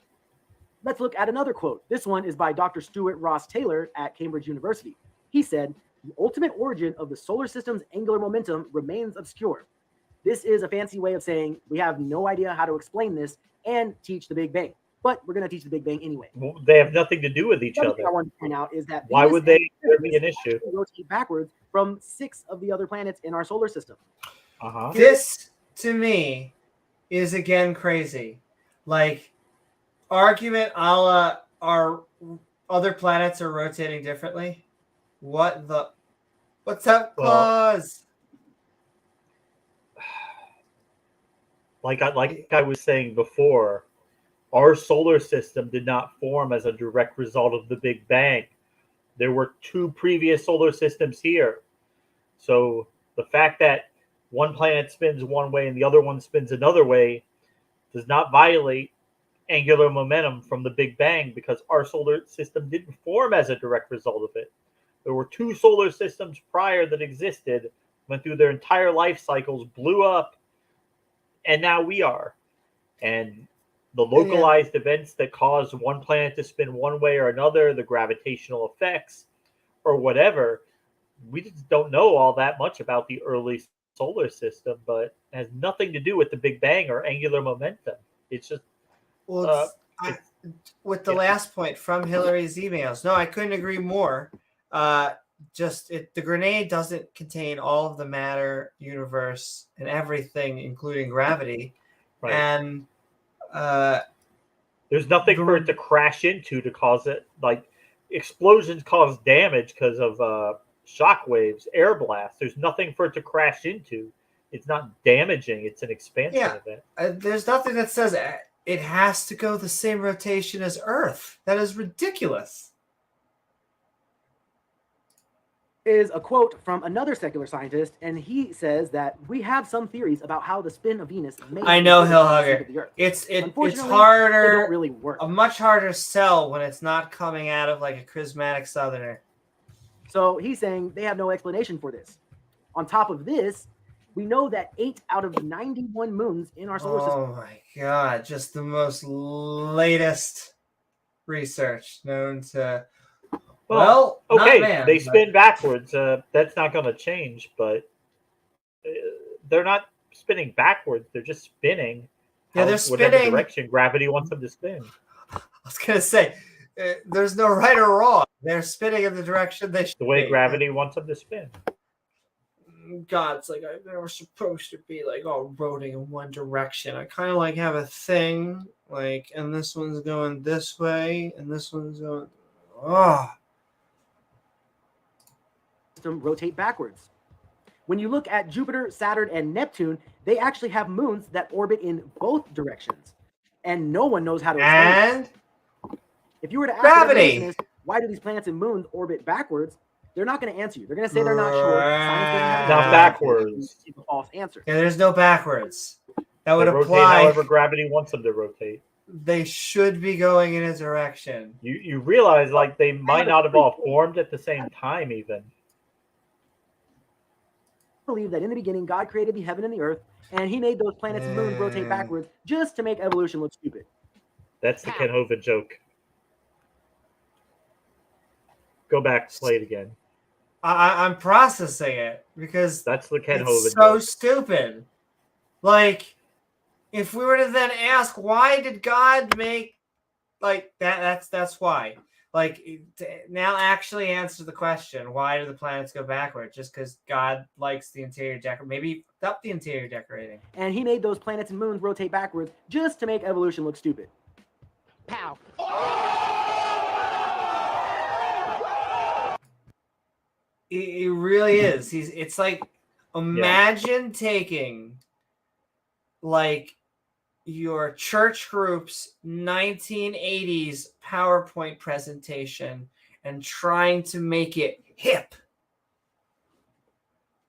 D: Let's look at another quote. This one is by Dr. Stuart Ross Taylor at Cambridge University. He said, "The ultimate origin of the solar system's angular momentum remains obscure." This is a fancy way of saying we have no idea how to explain this and teach the Big Bang, but we're going to teach the Big Bang anyway.
B: Well, they have nothing to do with each
D: Another thing I
B: other.
D: wanted to point out is that
B: Why
D: Venus
B: would they
D: and
B: be an
D: Uranus
B: issue?
D: actually rotate backwards from 6 of the other planets in our solar system.
B: Uh-huh.
A: This, to me, is again crazy. Like, argument a la our other planets are rotating differently. What the? What's up,
B: Well,
A: Claus?
B: Like I was saying before, our solar system did not form as a direct result of the Big Bang. There were 2 previous solar systems here. So the fact that one planet spins one way and the other one spins another way does not violate angular momentum from the Big Bang, because our solar system didn't form as a direct result of it. There were 2 solar systems prior that existed, went through their entire life cycles, blew up, and now we are. And the localized events that cause one planet to spin one way or another, the gravitational effects or whatever, we just don't know all that much about the early solar system, but it has nothing to do with the Big Bang or angular momentum. It's just
A: Well, with the last point from Hillary's emails, no, I couldn't agree more. The grenade doesn't contain all of the matter, universe, and everything, including gravity.
B: right.
A: And
B: There's nothing for it to crash into to cause it. Like, explosions cause damage because of shock waves, air blasts. There's nothing for it to crash into. It's not damaging. It's an expansion event.
A: there's nothing that says it has to go the same rotation as Earth. That is ridiculous.
D: is a quote from another secular scientist, and he says that we have some theories about how the spin of Venus may
A: I know,
D: influence the shape
A: Hillhugger.
D: of the Earth.
A: It's
D: Unfortunately,
A: harder.
D: they don't really work.
A: A much harder sell when it's not coming out of like a charismatic Southerner.
D: So he's saying they have no explanation for this. On top of this, we know that 8 out of 91 moons in our solar system.
A: Oh my god, just the most latest research known to. Well,
B: okay,
A: not man,
B: they
A: but-
B: spin backwards. That's not going to change, but they're not spinning backwards. They're just spinning.
A: Yeah, they're
B: whatever
A: spinning.
B: direction gravity wants them to spin.
A: I was gonna say, there's no right or wrong. They're spinning in the direction they should.
B: The way
A: be.
B: gravity wants them to spin.
A: God, it's like they were supposed to be like all rotating in one direction. I kind of like have a thing like, and this one's going this way, and this one's going. Oh.
D: System rotate backwards. When you look at Jupiter, Saturn, and Neptune, they actually have moons that orbit in both directions, and no one knows how to explain
A: And
D: it. If you were to ask
A: gravity.
D: an evolutionist, why do these planets and moons orbit backwards, they're not going to answer you. They're going to say they're not sure. Science doesn't have
B: Not
D: an
B: backwards.
D: It's a false answer.
A: Yeah, there's no backwards. That would
B: They rotate
A: apply.
B: however gravity wants them to rotate.
A: They should be going in a direction.
B: You realize like they might not have all formed at the same time even.
D: I believe that in the beginning, God created the heaven and the earth, and he made those planets and moons rotate backwards just to make evolution look stupid.
B: That's the Ken Hovind joke. Go back, play it again.
A: I'm processing it because
B: That's the Ken
A: it's
B: Hovind
A: so
B: joke.
A: stupid. Like, if we were to then ask, why did God make like that? That's why. Like, now actually answer the question: why do the planets go backward? Just because God likes the interior decor? Maybe up the interior decorating.
D: And he made those planets and moons rotate backwards just to make evolution look stupid.
E: Pow.
A: It really is. It's like, imagine taking like your church group's 1980s PowerPoint presentation and trying to make it hip.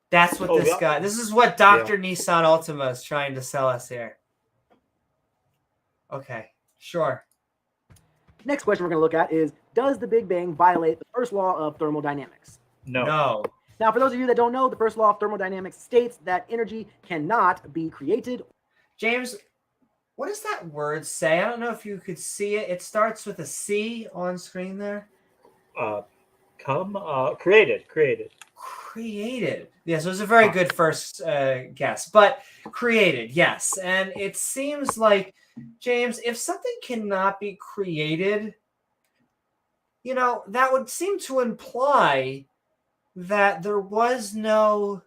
A: That's what this is what Dr. Nissan Ultima is trying to sell us here. Okay, sure.
D: Next question we're going to look at is, does the Big Bang violate the first law of thermodynamics?
B: No.
D: Now, for those of you that don't know, the first law of thermodynamics states that energy cannot be created.
A: James, what does that word say? I don't know if you could see it. It starts with a C on screen there.
B: Created.
A: Created. Yes, it was a very good first guess, but created, yes. And it seems like, James, if something cannot be created, that would seem to imply that there was no.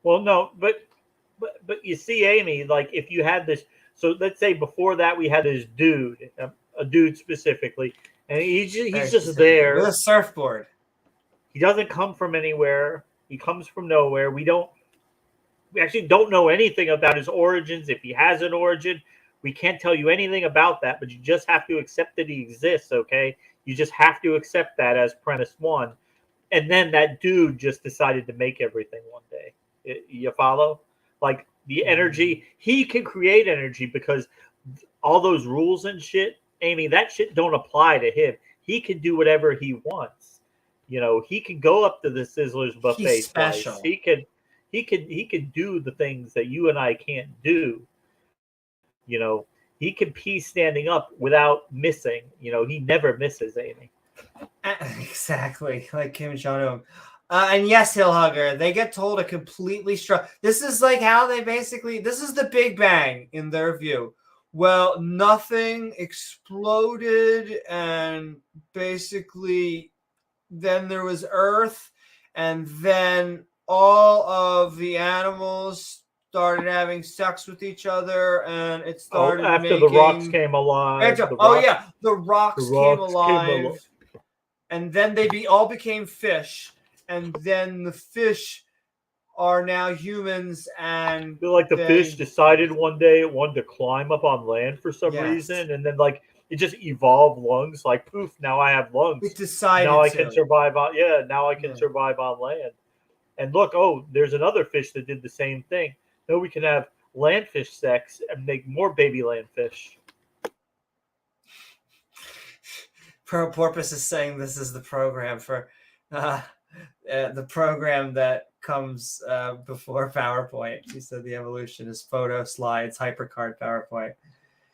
B: Well, no, but you see, Amy, like if you had this, so let's say before that we had this dude, a dude specifically, and he's just there
A: with a surfboard.
B: He doesn't come from anywhere. He comes from nowhere. We actually don't know anything about his origins. If he has an origin, we can't tell you anything about that, but you just have to accept that he exists, okay? You just have to accept that as premise one. And then that dude just decided to make everything one day. You follow? Like the energy, he can create energy because all those rules and shit, Amy, that shit don't apply to him. He can do whatever he wants. He can go up to the Sizzler's buffet.
A: He's special.
B: Twice. He can do the things that you and I can't do. He can pee standing up without missing. He never misses, Amy.
A: Exactly, like Kim Jong-un. And yes, Hillhugger, they get told a completely this is like how they basically, this is the Big Bang in their view. Well, nothing exploded and basically then there was Earth and then all of the animals started having sex with each other and it started
B: after the rocks came alive.
A: The rocks came alive. And then they all became fish. And then the fish are now humans. And
B: I feel like the fish decided one day it wanted to climb up on land for some reason. And then It just evolved lungs. Like poof, now I have lungs.
A: We decided
B: now I
A: to.
B: can survive on. Yeah, now I can survive on land. And look, oh, there's another fish that did the same thing. Now we can have landfish sex and make more baby landfish.
A: Pearl Porpoise is saying this is the program for the program that comes before PowerPoint. She said the evolution is photo slides, hypercard PowerPoint.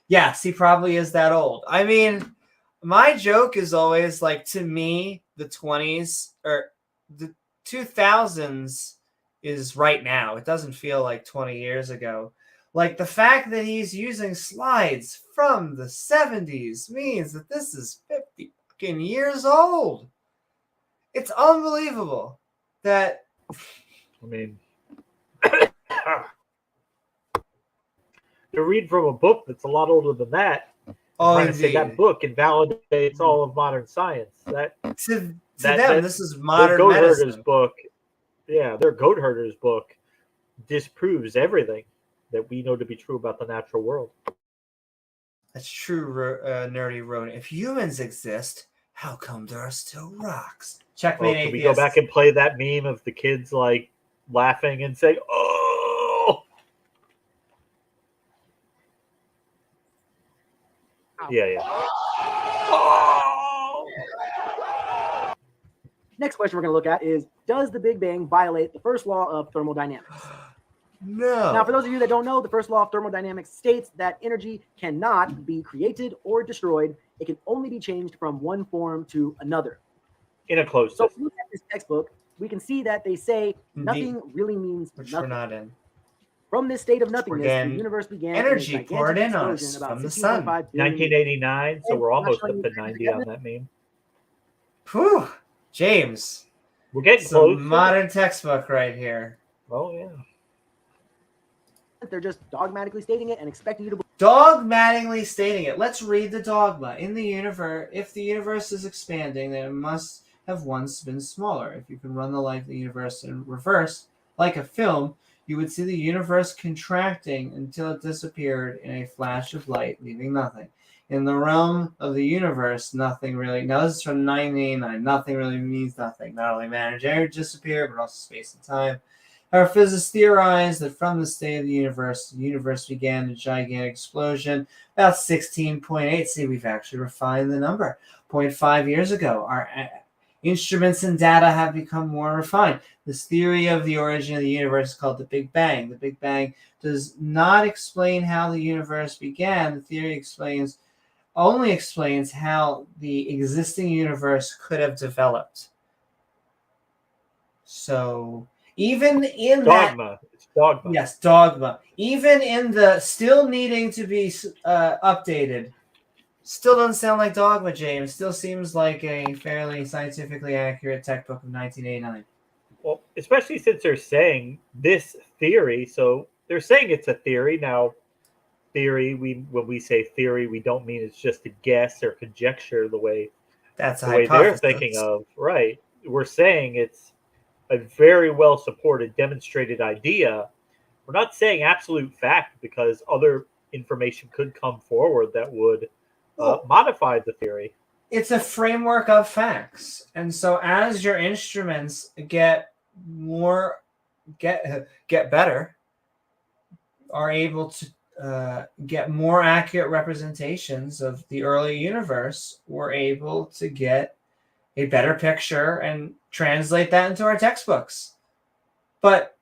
A: Yes, he probably is that old. I mean, my joke is always like, to me, the 20s or the 2000s is right now. It doesn't feel like 20 years ago. Like, the fact that he's using slides from the 70s means that this is 50 fucking years old. It's unbelievable that...
B: I mean... to read from a book that's a lot older than that, trying to say that book invalidates all of modern science. To them,
A: this is modern medicine.
B: Book, yeah, their goat herder's book disproves everything that we know to be true about the natural world.
A: That's true, nerdy rodent. If humans exist, how come there are still rocks? Checkmate
B: Can
A: atheist.
B: we go back and play that meme of the kids like laughing and say, "Oh"? Yeah. Oh!
D: Next question we're going to look at is, does the Big Bang violate the first law of thermodynamics?
A: No.
D: Now, for those of you that don't know, the first law of thermodynamics states that energy cannot be created or destroyed. It can only be changed from one form to another.
B: In a closed
D: system. So if
B: system.
D: we look at this textbook, we can see that they say nothing really means
A: which
D: nothing.
A: We're not in.
D: From this state of nothingness, the universe began
A: energy poured in us
D: about
A: from the sun.
B: 1989, so we're almost up to 90 on that meme.
A: Whew, James.
B: We're getting
A: close.
B: close.
A: Modern textbook right here.
B: Oh, yeah.
D: They're just dogmatically stating it and expecting you to believe.
A: Dogmatically stating it. Let's read the dogma. In the universe, if the universe is expanding, then it must have once been smaller. If you can run the life of the universe in reverse, like a film, you would see the universe contracting until it disappeared in a flash of light, leaving nothing. In the realm of the universe, nothing really... Now, this is from 1989. Nothing really means nothing. Not only matter disappear, but also space and time. Our physicists theorize that from the state of the universe began a gigantic explosion about 16.8. See, we've actually refined the number. 0.5 years ago. Our instruments and data have become more refined. This theory of the origin of the universe is called the Big Bang. The Big Bang does not explain how the universe began. The theory only explains how the existing universe could have developed. So... even in
B: dogma. It's dogma.
A: Yes, dogma. Even in the still needing to be updated, still doesn't sound like dogma, James. Still seems like a fairly scientifically accurate tech book of 1989.
B: Well, especially since they're saying this theory. So they're saying it's a theory. Now, theory, when we say theory, we don't mean it's just a guess or conjecture the way they're thinking of. Right. We're saying it's a very well supported, demonstrated idea. We're not saying absolute fact because other information could come forward that would modify the theory.
A: It's a framework of facts, and so as your instruments get better, are able to get more accurate representations of the early universe, we're able to get a better picture and translate that into our textbooks. But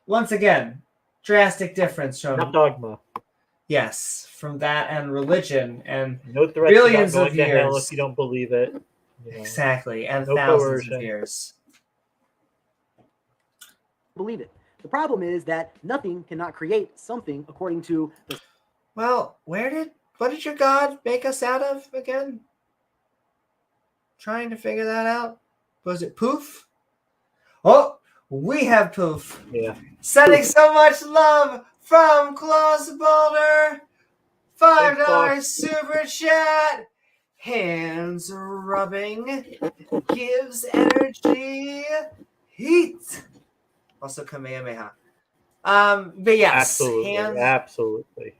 A: once again, drastic difference from
B: not dogma.
A: Yes, from that and religion and
B: no threats
A: billions
B: about
A: of
B: going to hell
A: years.
B: if you don't believe it. You know.
A: Exactly, and
B: No
A: thousands
B: coercion.
A: of years.
D: Believe it. The problem is that nothing cannot create something according to the...
A: Well, what did your God make us out of again? Trying to figure that out. Was it poof? Oh, we have poof.
B: Yeah.
A: Sending so much love from Close Boulder. $5 super chat. Hands rubbing gives energy heat. Also Kamehameha. But yes,
B: Absolutely.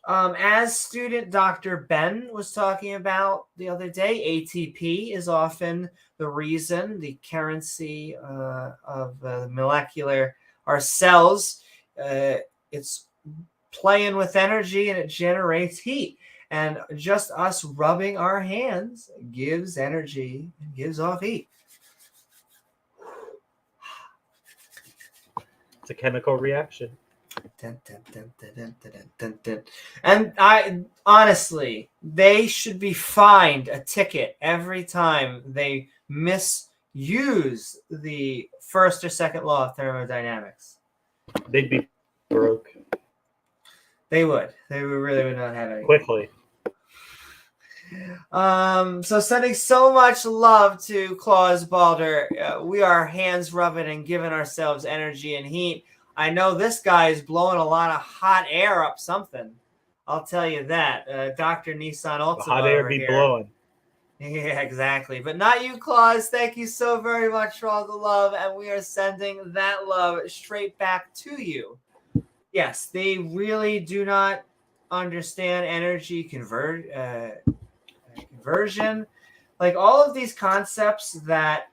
A: As student Dr. Ben was talking about the other day, ATP is often the reason, the currency of molecular, our cells, it's playing with energy and it generates heat. And just us rubbing our hands gives energy, gives off heat.
B: It's a chemical reaction.
A: Dun, dun, dun, dun, dun, dun, dun, dun. And I honestly, they should be fined a ticket every time they misuse the first or second law of thermodynamics.
B: They'd be broke
A: They would. They really would not have any.
B: quickly.
A: So sending so much love to Claus Balder. We are hands rubbing and giving ourselves energy and heat. I know this guy is blowing a lot of hot air up something. I'll tell you that. Dr. Nissan Ultima.
B: The hot air
A: over
B: be
A: here.
B: blowing.
A: Yeah, exactly. But not you, Claus. Thank you so very much for all the love. And we are sending that love straight back to you. Yes, they really do not understand energy conversion. Like all of these concepts that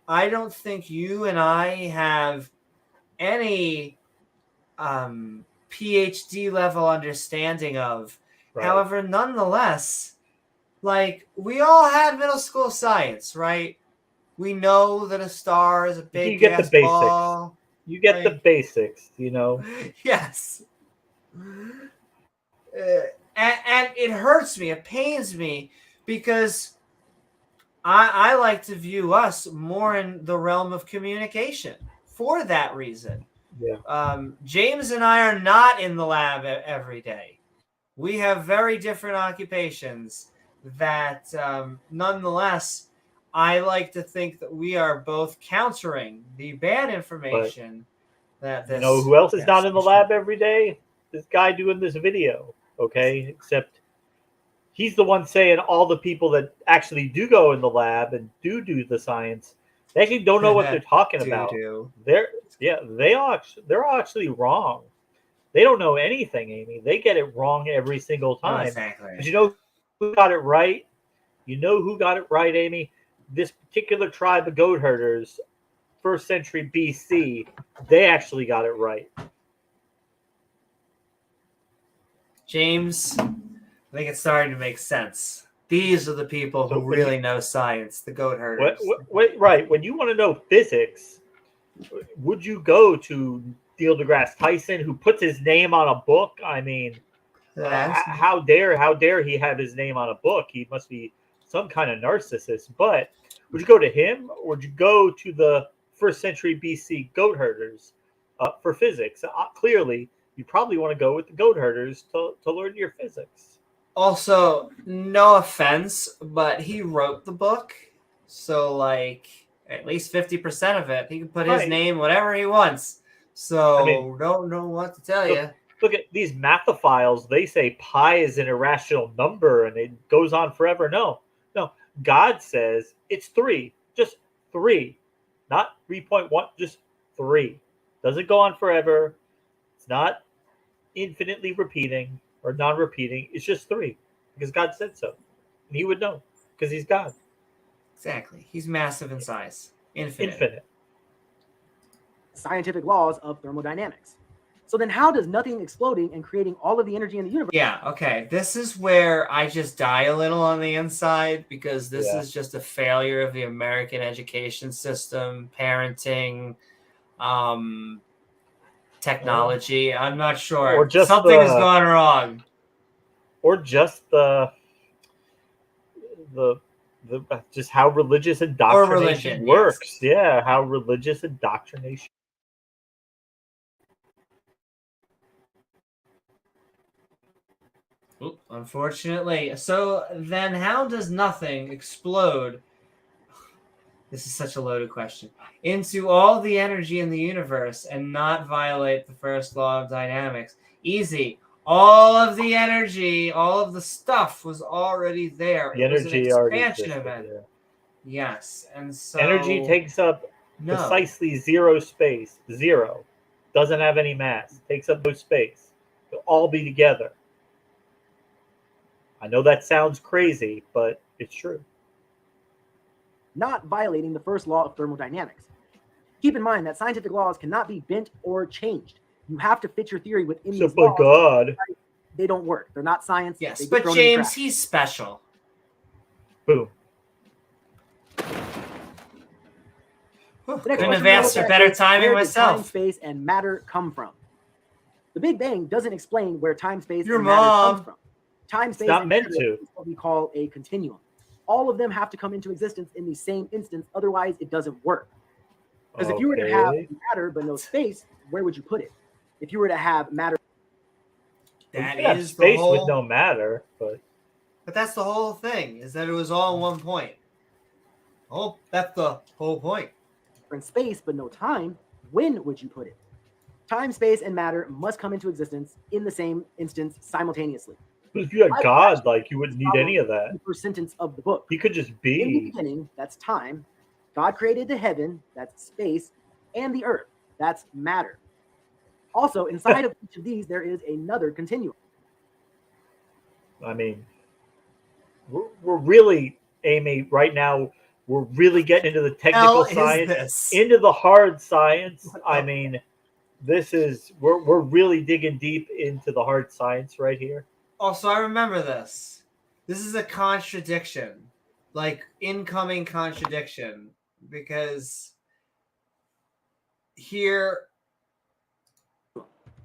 A: I don't think you and I have any PhD level understanding of.
B: Right.
A: However, nonetheless, like we all had middle school science, right? We know that a star is a big
B: You get the
A: gas
B: basics.
A: ball.
B: You get the
A: Right.
B: basics, you know.
A: Yes. And it hurts me. It pains me because I like to view us more in the realm of communication for that reason.
B: Yeah.
A: James and I are not in the lab every day. We have very different occupations that nonetheless, I like to think that we are both countering the bad information that this.
B: You know who else is not in the
A: yes,
B: lab every day? This guy doing this video, okay? Except he's the one saying all the people that actually do go in the lab and do the science, they actually don't know what they're talking about. They're actually wrong. They don't know anything, Amy. They get it wrong every single time.
A: Oh, exactly.
B: But you know who got it right? You know who got it right, Amy? This particular tribe of goat herders, 1st century BC, they actually got it right.
A: James, I think it's starting to make sense. These are the people who really know science, the goat herders.
B: Right. When you want to know physics, would you go to Neil deGrasse Tyson, who puts his name on a book? I mean, how dare he have his name on a book? He must be some kind of narcissist. But would you go to him, or would you go to the 1st century BC goat herders for physics? Clearly, you probably want to go with the goat herders to learn your physics.
A: Also, no offense, but he wrote the book, so like at least 50% of it, he can put his name whatever he wants. So I mean, don't know what to tell you.
B: Look at these mathophiles. They say pi is an irrational number and it goes on forever. No. God says it's 3, just 3, not 3.1, just 3. Doesn't go on forever. It's not infinitely repeating or non-repeating. It's just 3 because God said so. And he would know because he's God.
A: Exactly. He's massive in size.
B: Infinite.
D: Scientific laws of thermodynamics. So then how does nothing exploding and creating all of the energy in the universe?
A: Yeah, okay. This is where I just die a little on the inside because this is just a failure of the American education system, parenting, technology. I'm not sure.
B: Or just
A: something has gone wrong.
B: Or just the just how religious indoctrination works. Yes. Yeah, how religious indoctrination.
A: Oop, unfortunately. So then how does nothing explode? This is such a loaded question. Into all the energy in the universe and not violate the first law of dynamics? Easy. All of the energy, all of the stuff was already there.
B: The energy already existed,
A: event. Yeah. Yes. And so
B: energy takes up precisely 0 space. 0. Doesn't have any mass. Takes up no space. They'll all be together. I know that sounds crazy, but it's true.
D: not violating the first law of thermodynamics. Keep in mind that scientific laws cannot be bent or changed. You have to fit your theory within these
B: Except by
D: laws.
B: God.
D: They don't work. They're not science.
A: Yes,
D: They get
A: but
D: thrown in the
A: James,
D: trash.
A: he's special.
B: Boom.
D: The next
A: Couldn't
D: question
A: have
D: we're gonna
A: asked
D: look
A: for
D: at
A: better
D: is,
A: timing
D: where did time,
A: myself.
D: space, and matter come from? The Big Bang doesn't explain where time, space,
A: Your
D: and matter
A: mom.
D: comes from. Time, space,
B: not
D: and
B: meant
D: matter
B: to.
D: is what we call a continuum. All of them have to come into existence in the same instance, otherwise it doesn't work. Because if you were to have
B: Okay.
D: matter but no space, where would you put it? If you were to have matter,
A: That
B: You could have
A: is the
B: space
A: whole.
B: with no matter, but
A: But that's the whole thing, is that it was all in one point. Oh, that's the whole point.
D: in space but no time, when would you put it? Time, space, and matter must come into existence in the same instance simultaneously.
B: if you had God, like you wouldn't need any of that.
D: The first sentence of the book.
B: He could just
D: In the
B: be.
D: beginning, that's time. God created the heaven, that's space, and the earth, that's matter. Also, inside of each of these, there is another continuum.
B: I mean, we're really, Amy, right now, we're really getting into the
A: Hell
B: technical
A: is
B: science,
A: this?
B: into the hard science. I mean, we're really digging deep into the hard science right here.
A: Also, I remember this. This is a contradiction, like incoming contradiction, because here,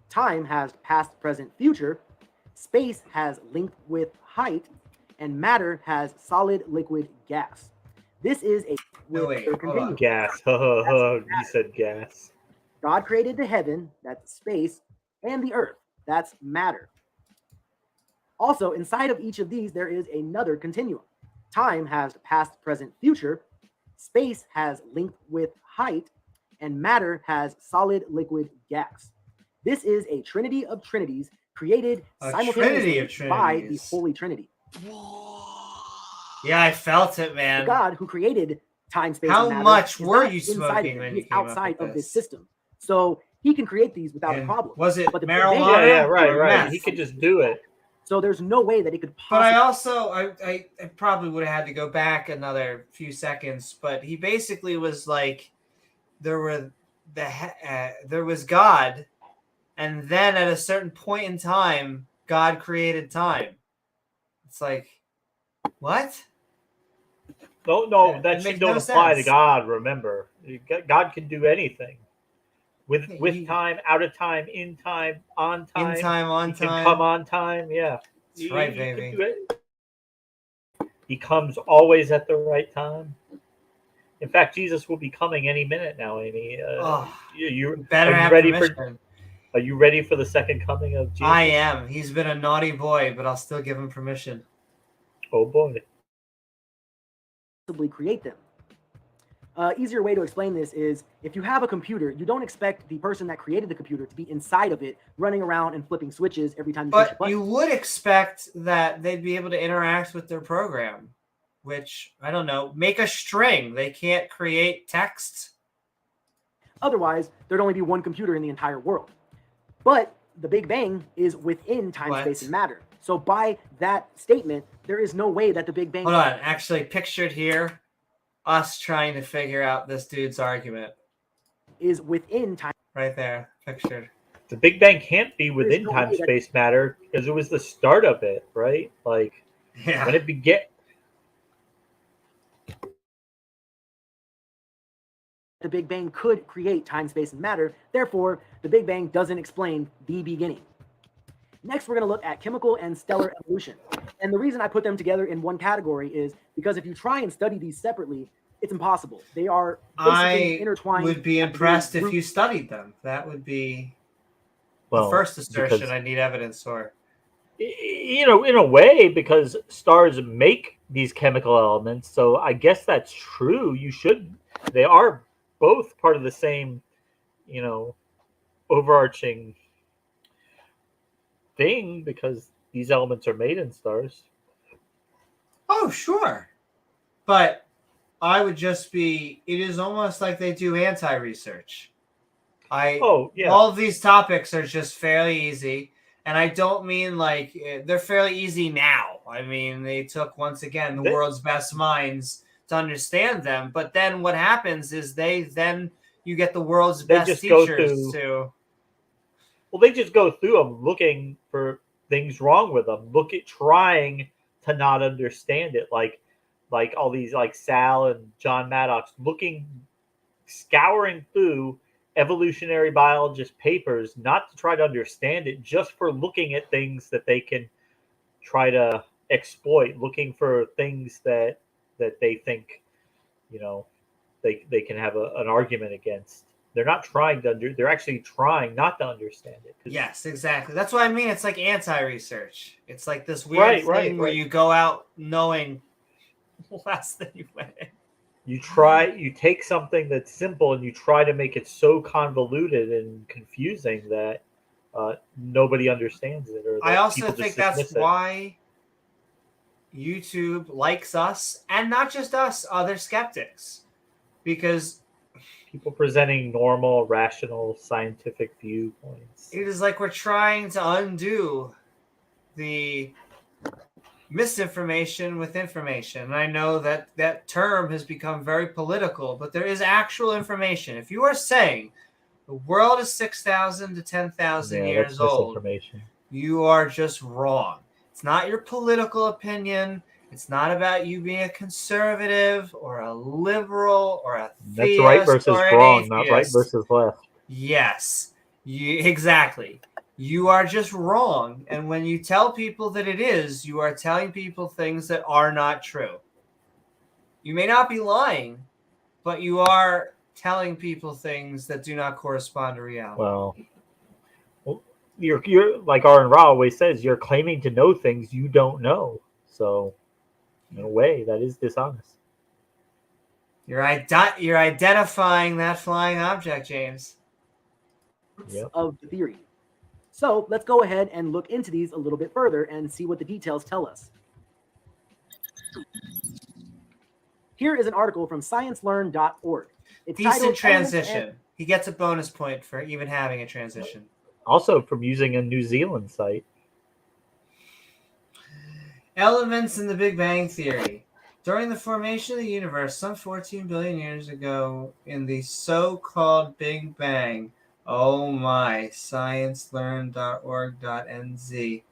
D: Time has past, present, future. Space has length, width, height, and matter has solid, liquid, gas. This is a
A: No, wait, hold
D: continuum.
A: on.
B: Gas. He said gas.
D: God created the heaven, that's space, and the earth, that's matter. Also, inside of each of these, there is another continuum. Time has past, present, future. Space has length, width, height, and matter has solid, liquid, gas. This is a trinity of trinities created
A: A
D: simultaneously
A: trinity of
D: by the
A: trinities.
D: Holy Trinity.
A: Yeah, I felt it,
D: The
A: man.
D: God who created time, space,
A: How
D: and matter
A: much
D: is
A: were
D: not
A: you
D: inside of
A: smoking
D: him.
A: when
D: He
A: you
D: is
A: came up
D: outside
A: with
D: of this
A: this?
D: system. So he can create these without a
A: And
D: problem.
A: was it
D: But the Big Bang-
A: marijuana?
B: Yeah, right.
A: or meth?
B: He could just do it.
D: So there's no way that it could
A: But I
D: possibly.
A: also, I probably would have had to go back another few seconds. But he basically was like, there was God, and then at a certain point in time, God created time. It's like, what?
B: No,
A: It
B: that
A: makes
B: should
A: no
B: don't apply to
A: sense.
B: God. Remember, God can do anything with
A: He-
B: time, out of time, in time, on time.
A: In time, on
B: He can
A: time.
B: come on time. Yeah,
A: That's right,
B: He can
A: baby.
B: do it. He comes always at the right time. In fact, Jesus will be coming any minute now, Amy.
A: You
B: Are
A: better
B: you
A: have
B: ready
A: permission.
B: Are you ready for the second coming of Jesus?
A: I am. He's been a naughty boy, but I'll still give him permission.
B: Oh boy.
D: Possibly create them. Easier way to explain this is if you have a computer, you don't expect the person that created the computer to be inside of it, running around and flipping switches every time you push a
A: But
D: button.
A: you would expect that they'd be able to interact with their program, which, I don't know, make a string. They can't create text.
D: Otherwise, there'd only be one computer in the entire world. But the Big Bang is within time,
A: What?
D: space, and matter. So by that statement, there is no way that the Big Bang
A: Hold on. Actually, pictured here, us trying to figure out this dude's argument.
D: is within time.
A: Right there, pictured.
B: The Big Bang can't be within
D: no
B: time,
D: way that-
B: space, matter because it was the start of it, right? Like
A: Yeah.
B: when it began.
D: The Big Bang could create time, space, and matter. Therefore, the Big Bang doesn't explain the beginning. Next, we're going to look at chemical and stellar evolution. And the reason I put them together in one category is because if you try and study these separately, it's impossible. They are basically
A: I
D: intertwined.
A: would be
D: at the
A: impressed
D: very
A: if
D: root.
A: you studied them. That would be
B: Well,
A: the first assertion
B: because-
A: I need evidence for.
B: in a way, because stars make these chemical elements, so I guess that's true. They are both part of the same, overarching thing because these elements are made in stars.
A: Oh, sure. But I would just be, it is almost like they do anti-research.
B: Oh, yeah.
A: All of these topics are just fairly easy. And I don't mean like they're fairly easy now. I mean, they took, once again, the world's best minds to understand them. But then what happens is you get the world's best teachers to.
B: Well, they just go through them looking for things wrong with them. Trying to not understand it. Like all these like Sal and John Maddox scouring through evolutionary biologist papers, not to try to understand it, just for looking at things that they can try to exploit, looking for things that they think, they can have an argument against. They're not trying to they're actually trying not to understand it.
A: Yes, exactly. That's what I mean. It's like anti-research. It's like this weird thing where you go out knowing less than you went in.
B: You take something that's simple and you try to make it so convoluted and confusing that nobody understands it. Or
A: I also think that's why YouTube likes us, and not just us, other skeptics, because
B: people presenting normal, rational, scientific viewpoints.
A: It is like we're trying to undo the misinformation with information. And I know that term has become very political, but there is actual information. If you are saying the world is 6,000 to 10,000 years old, you are just wrong. It's not your political opinion. It's not about you being a conservative or a liberal or a theist.
B: That's right versus wrong, not right versus left.
A: Yes, exactly. You are just wrong. And when you tell people that it is, you are telling people things that are not true. You may not be lying, but you are telling people things that do not correspond to reality.
B: Well, you're like Aaron Ra always says, you're claiming to know things you don't know. So, in a way, that is dishonest.
A: You're identifying that flying object, James.
D: Of the theory. So let's go ahead and look into these a little bit further and see what the details tell us. Here is an article from sciencelearn.org. It's
A: decent transition. He gets a bonus point for even having a transition.
B: Also from using a New Zealand site.
A: Elements in the Big Bang Theory. During the formation of the universe some 14 billion years ago, in the so-called Big Bang, oh my, sciencelearn.org.nz.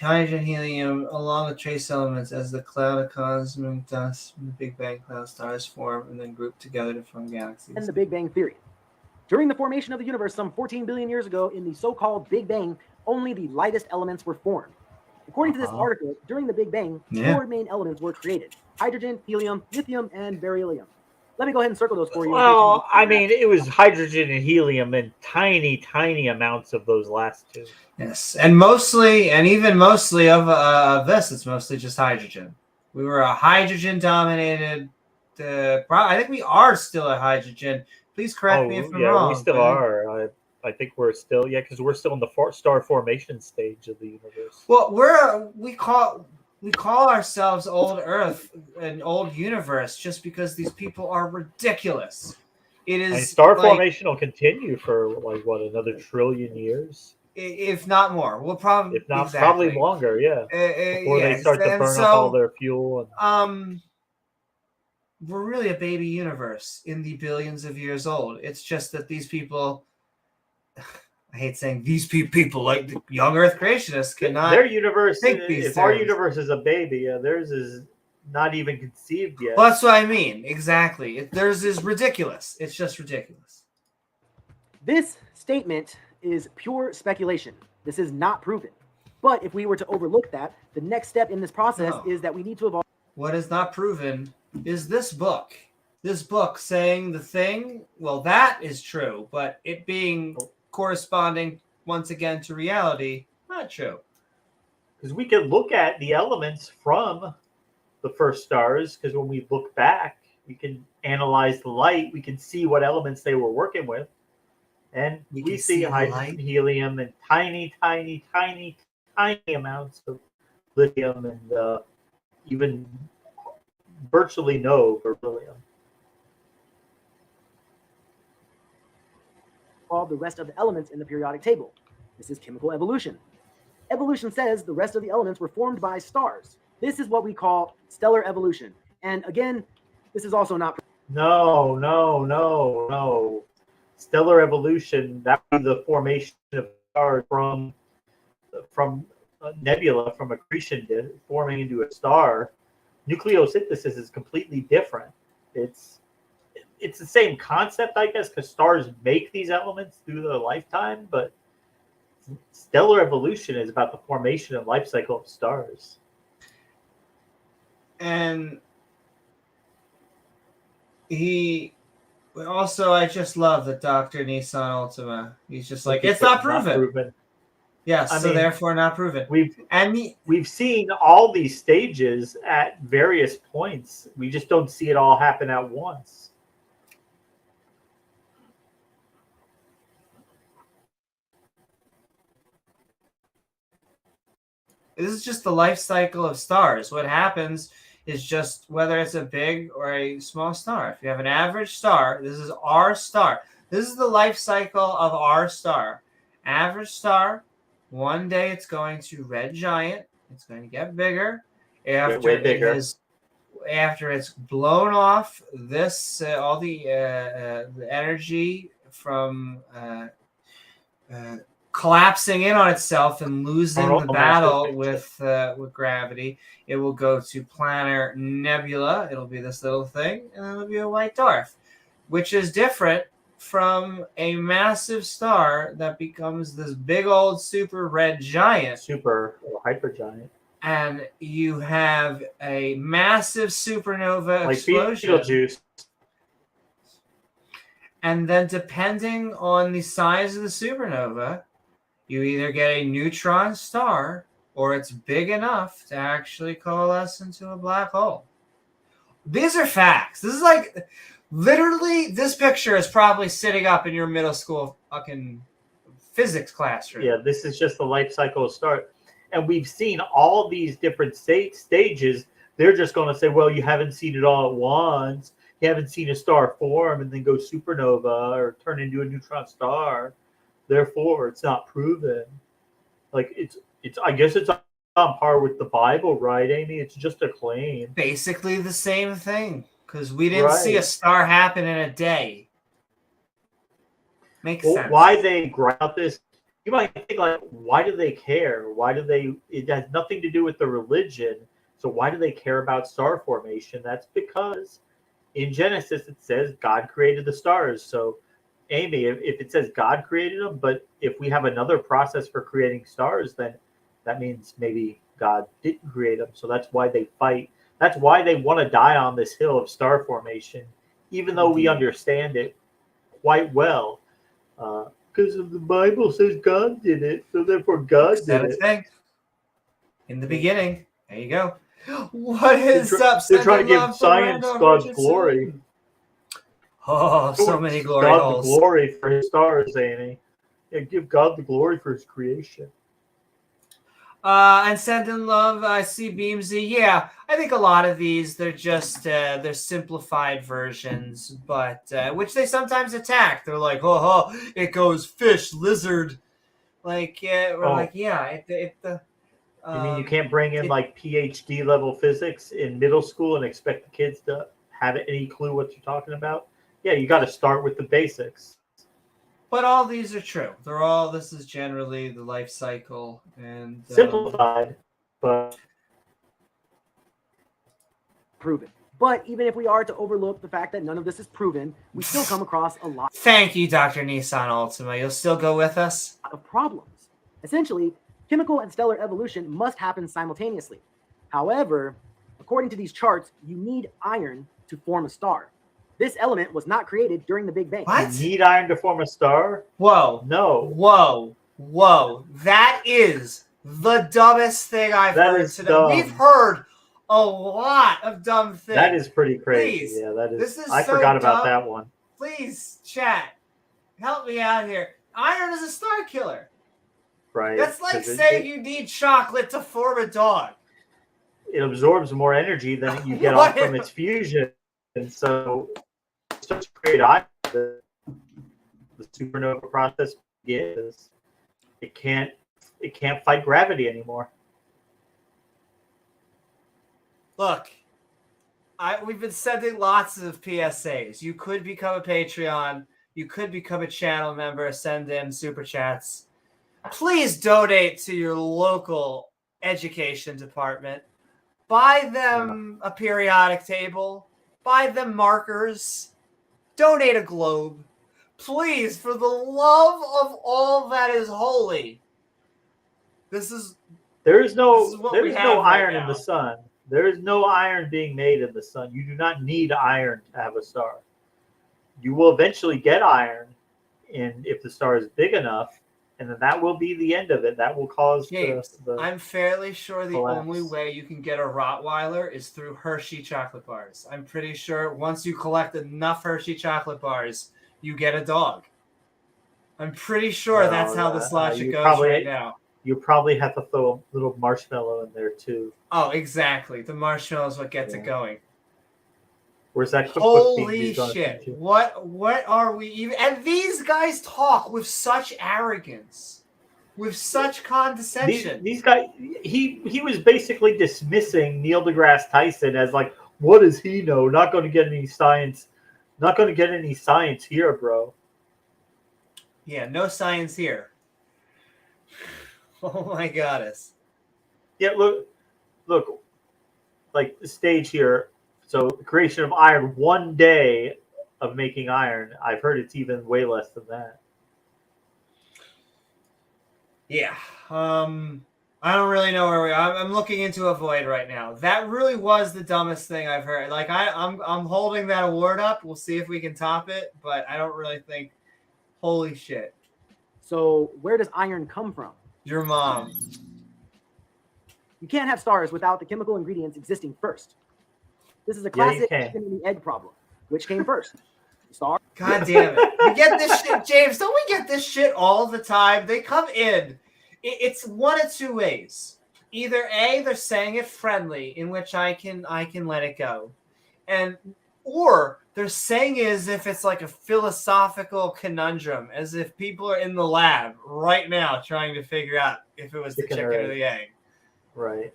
A: Hydrogen, helium, along with trace elements as the cloud of cosmic dust from the Big Bang cloud stars form and then group together to form galaxies.
D: And the Big Bang Theory. During the formation of the universe some 14 billion years ago, in the so-called Big Bang, only the lightest elements were formed. According to this article, during the Big Bang, four main elements were created: hydrogen, helium, lithium, and beryllium. Let me go ahead and circle those for you.
B: Well, I mean, it was hydrogen and helium and tiny, tiny amounts of those last two.
A: Yes, and even mostly of this, it's mostly just hydrogen. We were a hydrogen-dominated. I think we are still a hydrogen. Please correct me if I'm wrong.
B: We still are. I think we're still, because we're still in the star formation stage of the universe.
A: Well, we call ourselves old Earth and old universe just because these people are ridiculous. It is.
B: And star formation will continue for another trillion years,
A: if not more. We'll probably
B: probably longer. Yeah, before they start to burn up all their fuel.
A: We're really a baby universe in the billions of years old. It's just that these people. I hate saying these people, like the young Earth creationists, cannot.
B: Their universe. If our
A: terms.
B: universe is a baby, theirs is not even conceived yet.
A: Well, that's what I mean. Exactly. Theirs is ridiculous. It's just ridiculous.
D: This statement is pure speculation. This is not proven. But if we were to overlook that, the next step in this process is that we need to evolve.
A: What is not proven is this book. This book saying the thing. Well, that is true, but it being corresponding once again to reality, not true.
B: Because we can look at the elements from the first stars, because when we look back, we can analyze the light, we can see what elements they were working with, and we see hydrogen, helium, and tiny, tiny, tiny, tiny amounts of lithium, and even virtually no beryllium.
D: All the rest of the elements in the periodic table. This is chemical evolution. evolution says the rest of the elements were formed by stars. This is what we call stellar evolution. And again, this is also not.
B: No. Stellar evolution, that would be the formation of stars from a nebula, from accretion forming into a star. Nucleosynthesis is completely different. It's the same concept, I guess, because stars make these elements through their lifetime, but stellar evolution is about the formation and life cycle of stars.
A: And I just love that Dr. Nissan Ultima. He's just like, it's not proven. Yes, therefore not proven.
B: We've seen all these stages at various points. We just don't see it all happen at once.
A: This is just the life cycle of stars. What happens is just whether it's a big or a small star. If you have an average star, this is our star. This is the life cycle of our star. Average star, one day it's going to red giant. It's going to get bigger. After it's blown off, all the energy from collapsing in on itself and losing the battle with gravity, it will go to planar nebula. It'll be this little thing, and then it'll be a white dwarf, which is different from a massive star that becomes this big old super red giant.
B: Super or hypergiant.
A: And you have a massive supernova explosion.
B: Like Beetlejuice.
A: And then depending on the size of the supernova, you either get a neutron star or it's big enough to actually coalesce into a black hole. These are facts. This is like, literally, this picture is probably sitting up in your middle school fucking physics classroom.
B: Yeah, this is just the life cycle of stars. And we've seen all these different stages. They're just going to say, well, you haven't seen it all at once. You haven't seen a star form and then go supernova or turn into a neutron star. Therefore, it's not proven. Like, I guess it's on par with the Bible, right, Amy? It's just a claim.
A: Basically the same thing, because we didn't see a star happen in a day. Makes sense.
B: Why they grout this? You might think, like, why do they care? It has nothing to do with the religion. So why do they care about star formation? That's because in Genesis it says God created the stars. So, Amy, if it says God created them, but if we have another process for creating stars, then that means maybe God didn't create them. So that's why they fight. That's why they want to die on this hill of star formation, even though we understand it quite well. Because the Bible says God did it, so therefore God did it.
A: Thing. In the beginning. There you go. What is up?
B: They're trying to give science God's glory.
A: Oh, so many glory
B: God
A: holes.
B: the glory for his stars, Amy. Yeah, give God the glory for his creation.
A: And send in love. I see Beamsy. Yeah, I think a lot of these, they're just they're simplified versions, but which they sometimes attack. They're like, oh, it goes fish, lizard. Like,
B: You mean you can't bring in like PhD level physics in middle school and expect the kids to have any clue what you're talking about? Yeah, you got to start with the basics.
A: But all these are true. This is generally the life cycle and
B: simplified, but
D: proven. But even if we are to overlook the fact that none of this is proven, we still come across a lot.
A: Thank you, Dr. Nissan Ultima. You'll still go with us?
D: Of problems. Essentially, chemical and stellar evolution must happen simultaneously. However, according to these charts, you need iron to form a star. This element was not created during the Big Bang.
A: What?
B: You need iron to form a star?
A: Whoa.
B: No.
A: Whoa. That is the dumbest thing I've heard today.
B: Dumb.
A: We've heard a lot of dumb things.
B: That is pretty crazy.
A: Please.
B: Yeah, that is.
A: This is
B: I
A: so
B: forgot about
A: dumb.
B: that one.
A: Please, chat. Help me out here. Iron is a star killer.
B: Right.
A: That's like saying you need chocolate to form a dog.
B: It absorbs more energy than you get off from its fusion. And so it starts to create iron. The supernova process begins. It can't it can't fight gravity anymore.
A: Look, we've been sending lots of PSAs. You could become a Patreon. You could become a channel member. Send in super chats. Please donate to your local education department. Buy them a periodic table. Buy them markers. Donate a globe. Please, for the love of all that is holy.
B: There is no
A: right
B: iron in
A: now.
B: the sun. There is no iron being made in the sun. You do not need iron to have a star. You will eventually get iron, and if the star is big enough, and then that will be the end of it. That will cause
A: James,
B: the
A: I'm fairly sure the
B: collapse.
A: only way you can get a Rottweiler is through Hershey chocolate bars. I'm pretty sure once you collect enough Hershey chocolate bars, you get a dog. I'm pretty sure that's how this logic goes right now.
B: You probably have to throw a little marshmallow in there too.
A: Oh, exactly. The marshmallow is what gets it going.
B: Where's that cookbook?
A: Holy shit. What are we even... And these guys talk with such arrogance. With such condescension.
B: These guys... He was basically dismissing Neil deGrasse Tyson as like, what does he know? Not going to get any science. Not going to get any science here, bro.
A: Yeah, no science here. Oh my goddess.
B: Yeah, look, like the stage here. So the creation of iron, 1 day of making iron. I've heard it's even way less than that.
A: Yeah. I don't really know where we are. I'm looking into a void right now. That really was the dumbest thing I've heard. Like I'm holding that award up. We'll see if we can top it, but I don't really think. Holy shit.
D: So where does iron come from?
A: Your mom.
D: You can't have stars without the chemical ingredients existing first. This is a classic chicken and the egg problem. Which came first? The star?
A: God damn it. We get this shit, James. Don't we get this shit all the time? They come in. It's one of two ways. Either A, they're saying it friendly, in which I can let it go. Or they're saying it as if it's like a philosophical conundrum, as if people are in the lab right now trying to figure out if it was the chicken or the egg.
B: Right.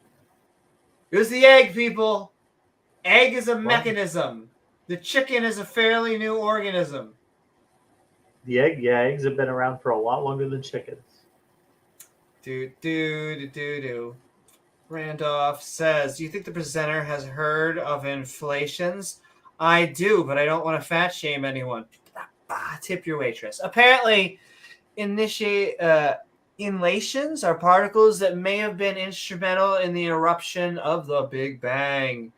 A: It was the egg, people. Egg is a mechanism. The chicken is a fairly new organism.
B: The eggs have been around for a lot longer than chickens.
A: Randolph says, do you think the presenter has heard of inflations? I do, but I don't want to fat shame anyone. Tip your waitress. Apparently, inlations are particles that may have been instrumental in the eruption of the Big Bang.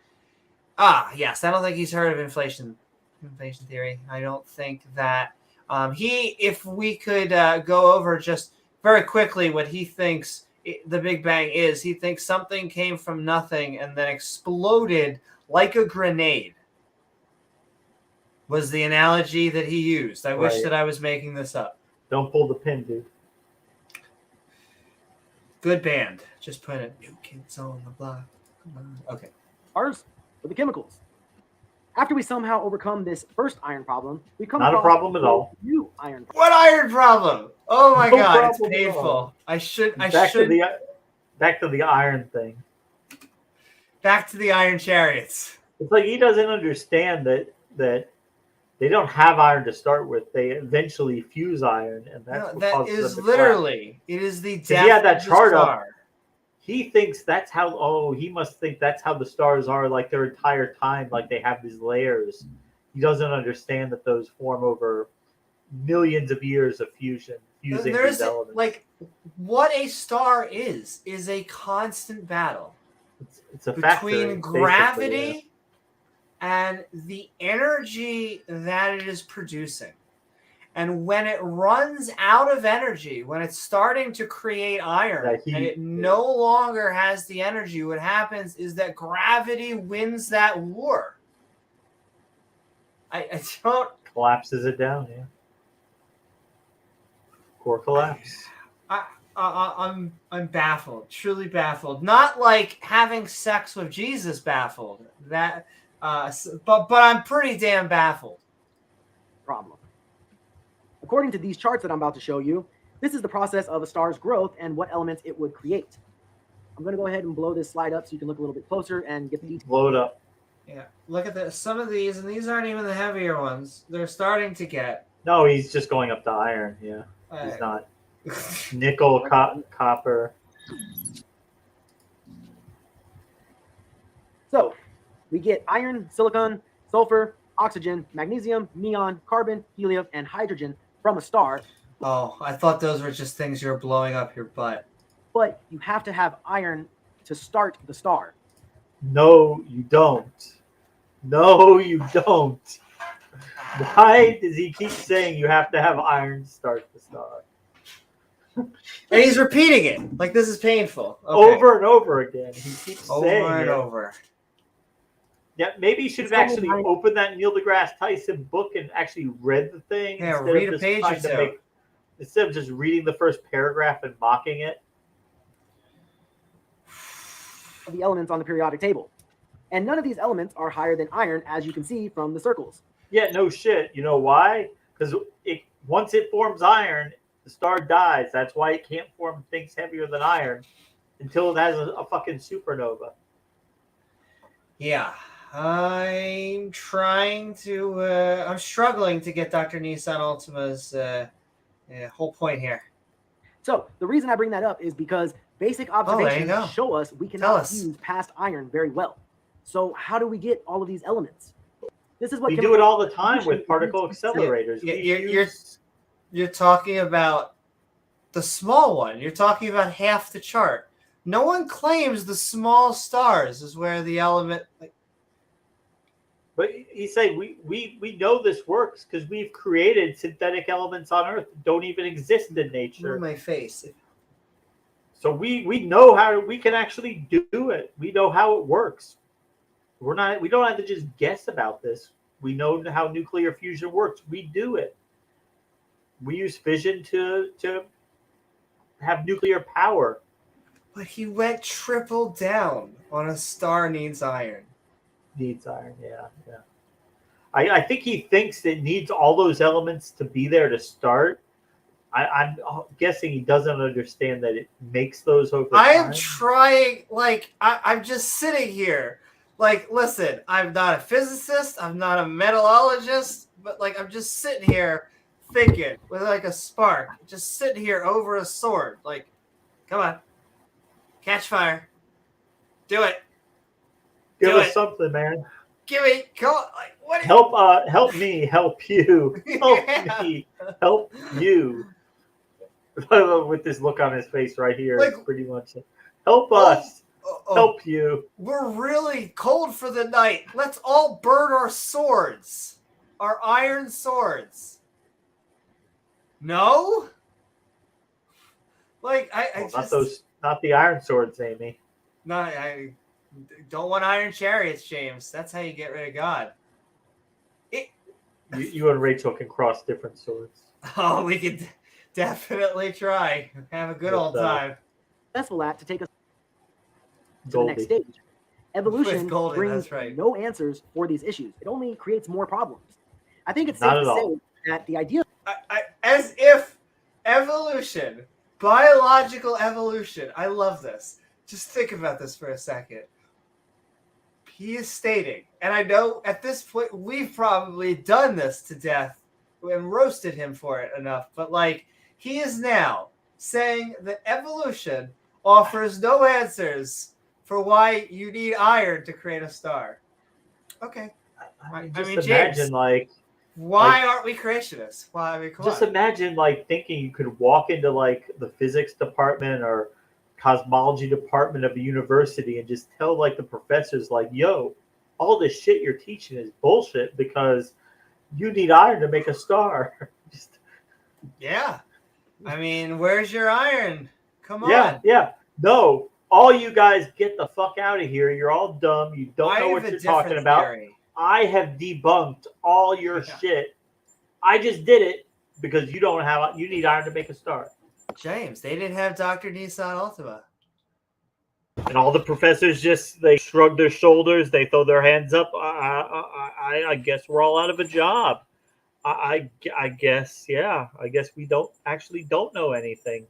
A: Yes. I don't think he's heard of inflation theory. I don't think that if we could go over just very quickly what he thinks the Big Bang is, he thinks something came from nothing and then exploded like a grenade. Was the analogy that he used. I wish that I was making this up.
B: Don't pull the pin, dude.
A: Good band. Just put it. New Kids on the Block. Okay.
D: Ours are the chemicals. After we somehow overcome this first iron problem, we come
B: Not a problem at all.
D: New iron problem.
A: What iron problem? Oh my god, it's painful.
B: To the iron thing.
A: Back to the iron chariots.
B: It's like he doesn't understand that they don't have iron to start with. They eventually fuse iron, and that's what causes them to
A: literally it is the death
B: he had that
A: of the
B: chart
A: star.
B: up. He thinks that's how. Oh, he must think that's how the stars are, like their entire time, like they have these layers. He doesn't understand that those form over millions of years of fusing these elements.
A: Like what a star is a constant battle.
B: It's a
A: between gravity and the energy that it is producing. And when it runs out of energy, when it's starting to create iron and it no longer has the energy, what happens is that gravity wins that war. I don't...
B: Collapses it down, yeah. Core collapse.
A: I'm baffled, truly baffled. Not like having sex with Jesus baffled. That, but I'm pretty damn baffled.
D: Problem. According to these charts that I'm about to show you, This is the process of a star's growth and what elements it would create. I'm going to go ahead and blow this slide up so you can look a little bit closer and get the details.
B: Blow it up.
A: Yeah, look at this. Some of these, and these aren't even the heavier ones. They're starting to get.
B: No, he's just going up to iron. Yeah, he's not. Nickel, copper.
D: So we get iron, silicon, sulfur, oxygen, magnesium, neon, carbon, helium, and hydrogen from a star.
A: Oh, I thought those were just things you were blowing up your butt.
D: But you have to have iron to start the star.
B: No, you don't. No, you don't. Why does he keep saying you have to have iron to start the star?
A: And he's repeating it. Like, this is painful. Okay.
B: Over and over again. He keeps saying
A: Over and
B: it.
A: over.
B: Yeah, maybe you should have actually opened that Neil deGrasse Tyson book and actually read the thing.
A: Yeah,
B: instead
A: read
B: of
A: a
B: just
A: page
B: trying
A: or
B: to
A: two.
B: instead of just reading the first paragraph and mocking it.
D: The elements on the periodic table. And none of these elements are higher than iron, as you can see from the circles.
B: Yeah, no shit. You know why? Because once it forms iron, the star dies. That's why it can't form things heavier than iron until it has a fucking supernova.
A: Yeah. I'm trying to... I'm struggling to get Dr. Nissan Ultima's whole point here.
D: So the reason I bring that up is because basic observations
A: go.
D: show us we cannot use past iron very well. So how do we get all of these elements? This is what
B: we do it all the time with particle accelerators.
A: You're talking about the small one. You're talking about half the chart. No one claims the small stars is where the element...
B: But he's saying we know this works because we've created synthetic elements on Earth that don't even exist in nature.
A: Move my face.
B: So we know how we can actually do it. We know how it works. We don't have to just guess about this. We know how nuclear fusion works. We do it. We use fission to have nuclear power.
A: But he went triple down on a star needs iron.
B: Needs iron, yeah. I think he thinks it needs all those elements to be there to start. I'm guessing he doesn't understand that it makes those over time.
A: I am trying, I'm just sitting here. Like, listen, I'm not a physicist, I'm not a metallurgist, but I'm just sitting here thinking with a spark, just sitting here over a sword. Come on, catch fire, do it.
B: Give us something, man.
A: Give me, come on. What?
B: Help me, help you. Help me, help you. With this look on his face right here, it's pretty much it. Help us. Help you.
A: We're really cold for the night. Let's all burn our swords. Our iron swords. No?
B: Not the iron swords, Amy.
A: No, I don't want iron chariots, James. That's how you get rid of God.
B: You and Rachel can cross different swords.
A: Oh, we could definitely try. Have a good old time.
D: Successful at to take us to the next stage. Evolution brings no answers for these issues. It only creates more problems. I think it's safe to say that the idea...
A: As if evolution, biological evolution, I love this. Just think about this for a second. He is stating, and I know at this point we've probably done this to death and roasted him for it enough, but he is now saying that evolution offers no answers for why you need iron to create a star. Okay.
B: Imagine
A: why aren't we creationists? Why?
B: Imagine thinking you could walk into the physics department or cosmology department of a university and just tell the professors yo, all this shit you're teaching is bullshit because you need iron to make a star.
A: Yeah. Where's your iron? Come on.
B: Yeah. No, all you guys get the fuck out of here. You're all dumb. You don't know what you're talking about. I have debunked all your shit. I just did it because you need iron to make a star.
A: James, they didn't have Dr. Nissan Ultima.
B: And all the professors they shrug their shoulders. They throw their hands up. I guess we're all out of a job. I guess, yeah. I guess we don't know anything.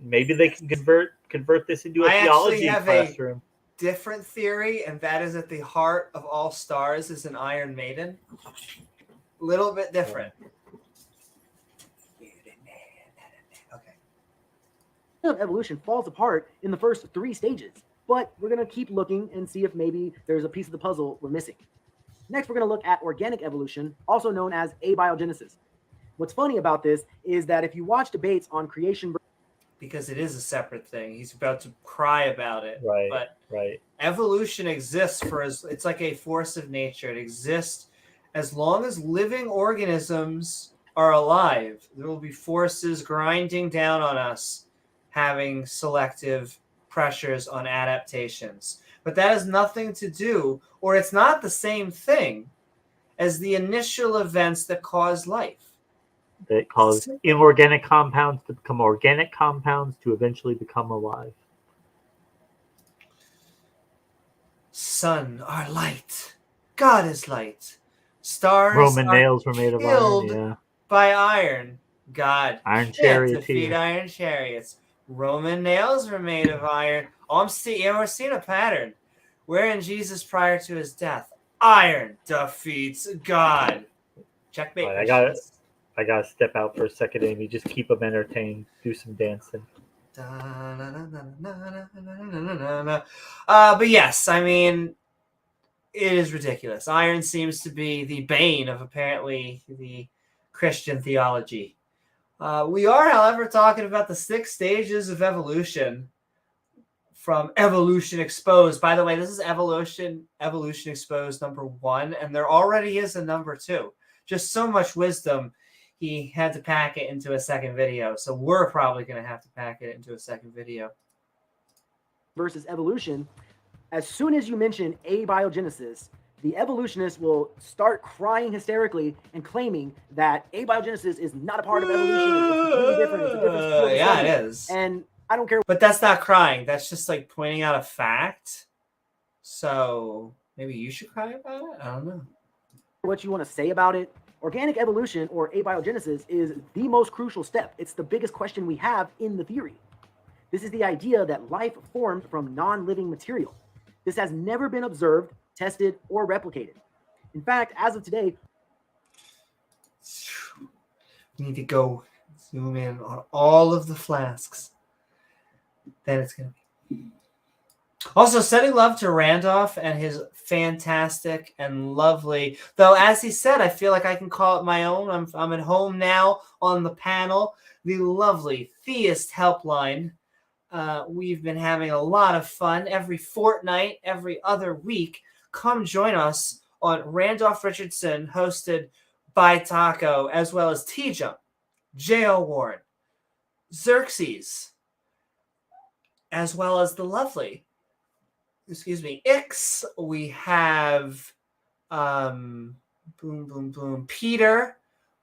B: Maybe they can convert this into a
A: I actually
B: theology
A: have
B: classroom.
A: a different theory, and that is at the heart of all stars is an Iron Maiden. Little bit different. Okay.
D: Of evolution falls apart in the first 3 stages, but we're going to keep looking and see if maybe there's a piece of the puzzle we're missing. Next, we're going to look at organic evolution, also known as abiogenesis. What's funny about this is that if you watch debates on creation,
A: because it is a separate thing, he's about to cry about it.
B: Right.
A: But
B: Right.
A: evolution exists it's like a force of nature. It exists as long as living organisms are alive. There will be forces grinding down on us, having selective pressures on adaptations. But that has nothing to do, or it's not the same thing as the initial events that cause life.
B: That cause inorganic compounds to become organic compounds to eventually become alive.
A: Sun are light. God is light. Stars
B: Roman
A: are
B: nails were made of iron.
A: killed
B: Yeah.
A: by iron. God
B: Iron
A: can't
B: chariots
A: defeat
B: here.
A: iron chariots. Roman nails were made of iron. We're seeing a pattern. Wherein Jesus, prior to his death, iron defeats God. Checkmate.
B: Right, I gotta step out for a second, Amy. Just keep them entertained. Do some dancing.
A: But yes, I mean, it is ridiculous. Iron seems to be the bane of apparently the Christian theology. We are, however, talking about the 6 stages of evolution from Evolution Exposed. By the way, this is Evolution Exposed number 1, and there already is a number 2. Just so much wisdom, he had to pack it into a second video. So we're probably going to have to pack it into a second video.
D: versus evolution, as soon as you mention abiogenesis, the evolutionists will start crying hysterically and claiming that abiogenesis is not a part of evolution. It's completely different. It's a different school of
A: Yeah,
D: study.
A: it is.
D: And I don't care.
A: But that's not crying. That's just like pointing out a fact. So maybe you should cry about it? I don't know.
D: What you want to say about it. Organic evolution or abiogenesis is the most crucial step. It's the biggest question we have in the theory. This is the idea that life formed from non-living material. This has never been observed, tested, or replicated. In fact, as of today,
A: We need to go zoom in on all of the flasks. Then it's going to be. Also, sending love to Randolph and his fantastic and lovely, though as he said, I feel like I can call it my own. I'm at home now on the panel, the lovely Theist Helpline. We've been having a lot of fun every fortnight, every other week. Come join us on Randolph Richardson, hosted by Taco, as well as T-Jump, J.O. Warren, Xerxes, as well as the lovely Ix. We have Peter.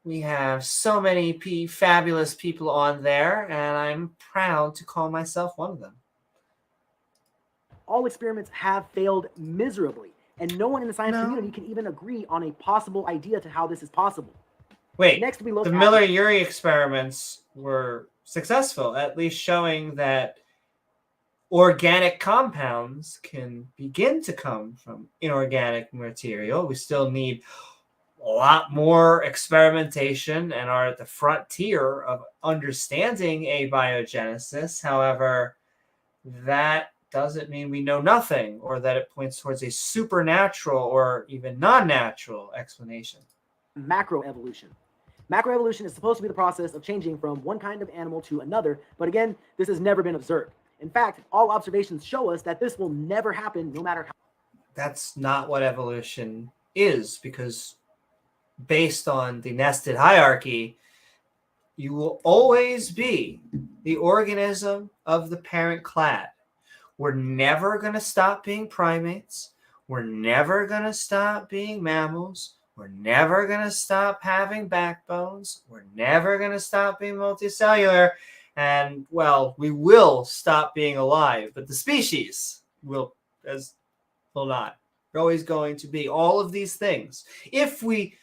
A: We have so many fabulous people on there, and I'm proud to call myself one of them.
D: all experiments have failed miserably, and no one in the science community can even agree on a possible idea to how this is possible.
A: Wait,
D: next we look
A: the
D: at
A: Miller-Urey experiments were successful, at least showing that organic compounds can begin to come from inorganic material. We still need a lot more experimentation and are at the frontier of understanding abiogenesis. However, that doesn't mean we know nothing or that it points towards a supernatural or even non-natural explanation.
D: macroevolution. Macroevolution is supposed to be the process of changing from one kind of animal to another, but again, this has never been observed. In fact, all observations show us that this will never happen no matter how.
A: That's not what evolution is, because based on the nested hierarchy, you will always be the organism of the parent clade. We're never going to stop being primates. We're never going to stop being mammals. We're never going to stop having backbones. We're never going to stop being multicellular. And, well, we will stop being alive, but the species will not. We're always going to be all of these things. If we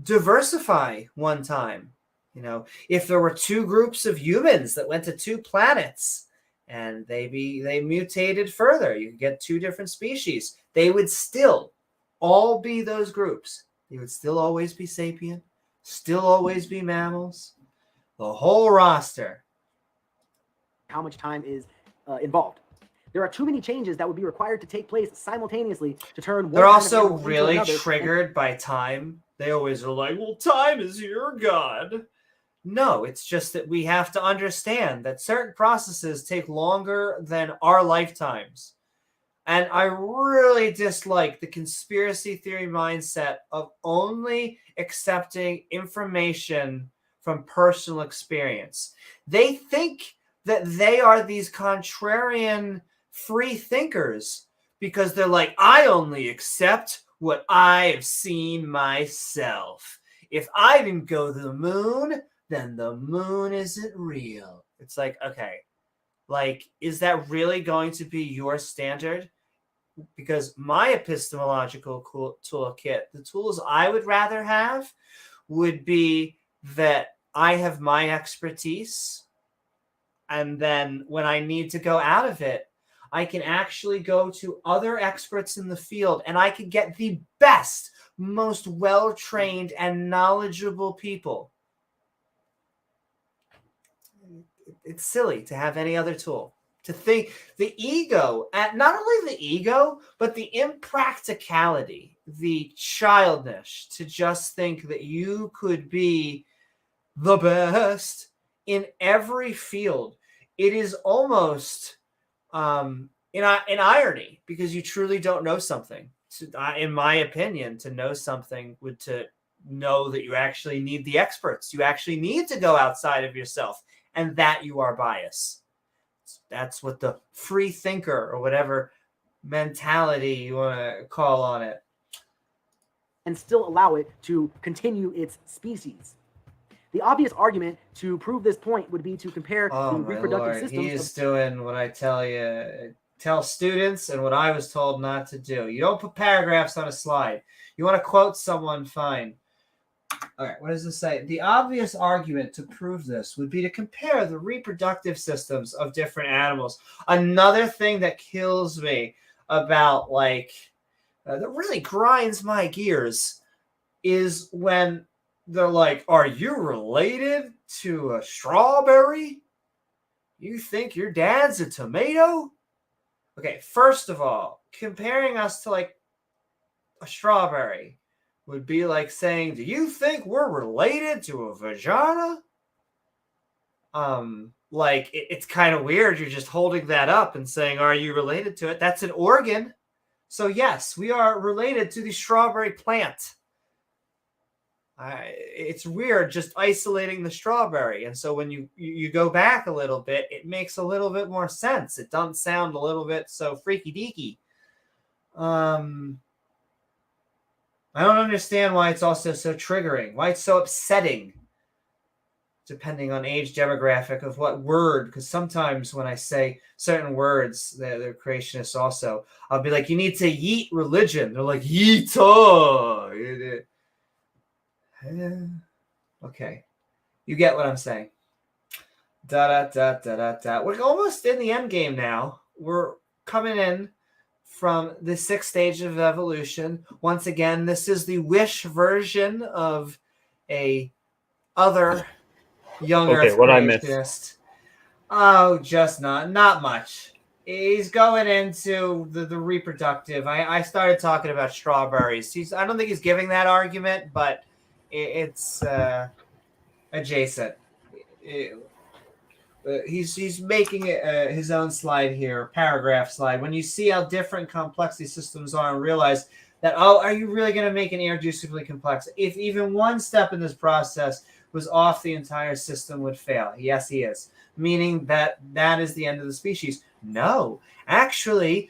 A: diversify one time. You know, if there were two groups of humans that went to two planets and they mutated further, you could get two different species. They would still all be those groups. They would still always be sapient, still always be mammals, the whole roster.
D: How much time is involved? There are too many changes that would be required to take place simultaneously to turn one.
A: They're
D: kind of
A: also
D: animal into
A: really
D: another,
A: triggered by time. They always are like, well, time is your god. No, it's just that we have to understand that certain processes take longer than our lifetimes. And I really dislike the conspiracy theory mindset of only accepting information from personal experience. They think that they are these contrarian free thinkers because they're like, I only accept what I have seen myself. If I didn't go to the moon, then the moon isn't real. It's like, okay, like, is that really going to be your standard? Because my epistemological toolkit, the tools I would rather have would be that I have my expertise. And then when I need to go out of it, I can actually go to other experts in the field and I can get the best, most well-trained and knowledgeable people. It's silly to have any other tool. To think the ego, not only the ego, but the impracticality, the childish, to just think that you could be the best in every field. It is almost in irony, because you truly don't know something. In my opinion, to know something would to know that you actually need the experts. You actually need to go outside of yourself, and that you are biased. That's what the free thinker or whatever mentality you want to call on it.
D: And still allow it to continue its species. The obvious argument to prove this point would be to compare the reproductive systems.
A: He is doing what I tell students and what I was told not to do. You don't put paragraphs on a slide. You want to quote someone, fine. All right, what does this say? The obvious argument to prove this would be to compare the reproductive systems of different animals. Another thing that kills me about, like, that really grinds my gears is when they're like, are you related to a strawberry? You think your dad's a tomato? Okay, first of all, comparing us to, like, a strawberry would be like saying, do you think we're related to a vagina? Like, it's kind of weird. You're just holding that up and saying, are you related to it? That's an organ. So yes, we are related to the strawberry plant. It's weird just isolating the strawberry. And so when you go back a little bit, it makes a little bit more sense. It doesn't sound a little bit so freaky deaky. I don't understand why it's also so triggering, why it's so upsetting, depending on age demographic of what word. Because sometimes when I say certain words, they're creationists also, I'll be like, you need to yeet religion. They're like, yeet. Okay. You get what I'm saying. We're almost in the end game now. We're coming in from the 6th stage of evolution. Once again, this is the Wish version of a other young Earth
B: what I
A: creationist.
B: missed?
A: Oh, just not much. He's going into the reproductive. I started talking about strawberries. I don't think he's giving that argument, but it's adjacent. He's making his own slide here, paragraph slide. When you see how different complexity systems are and realize that, are you really going to make an irreducibly complex? If even one step in this process was off, the entire system would fail. Yes, he is. Meaning that is the end of the species. No, actually,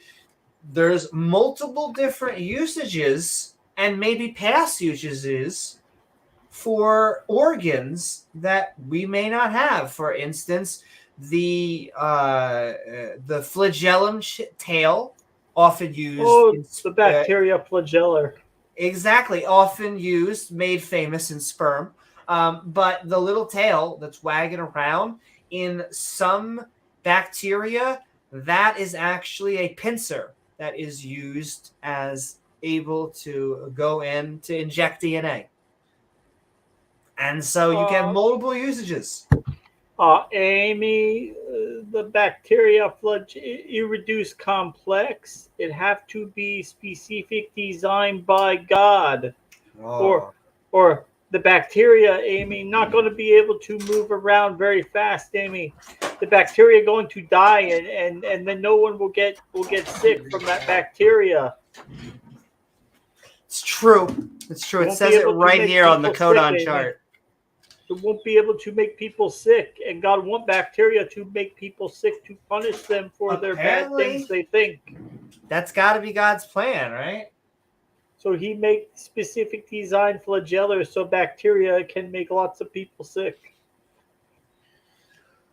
A: there's multiple different usages and maybe past usages for organs that we may not have. For instance, the flagellum tail, often used.
B: The bacteria flagellar.
A: Exactly. Often used, made famous in sperm. But the little tail that's wagging around in some bacteria, that is actually a pincer that is used as able to go in to inject DNA. And so you get multiple usages.
B: Amy, the bacteria reduce complex. It have to be specific designed by God. Or the bacteria, Amy, not going to be able to move around very fast, Amy. The bacteria going to die, and then no one will get sick from that bacteria.
A: It's true. It's true. It says it right here on the codon chart.
B: It won't be able to make people sick, and God wants bacteria to make people sick to punish them for their bad things they think.
A: That's got to be God's plan, right?
B: So he makes specific design flagellars so bacteria can make lots of people sick.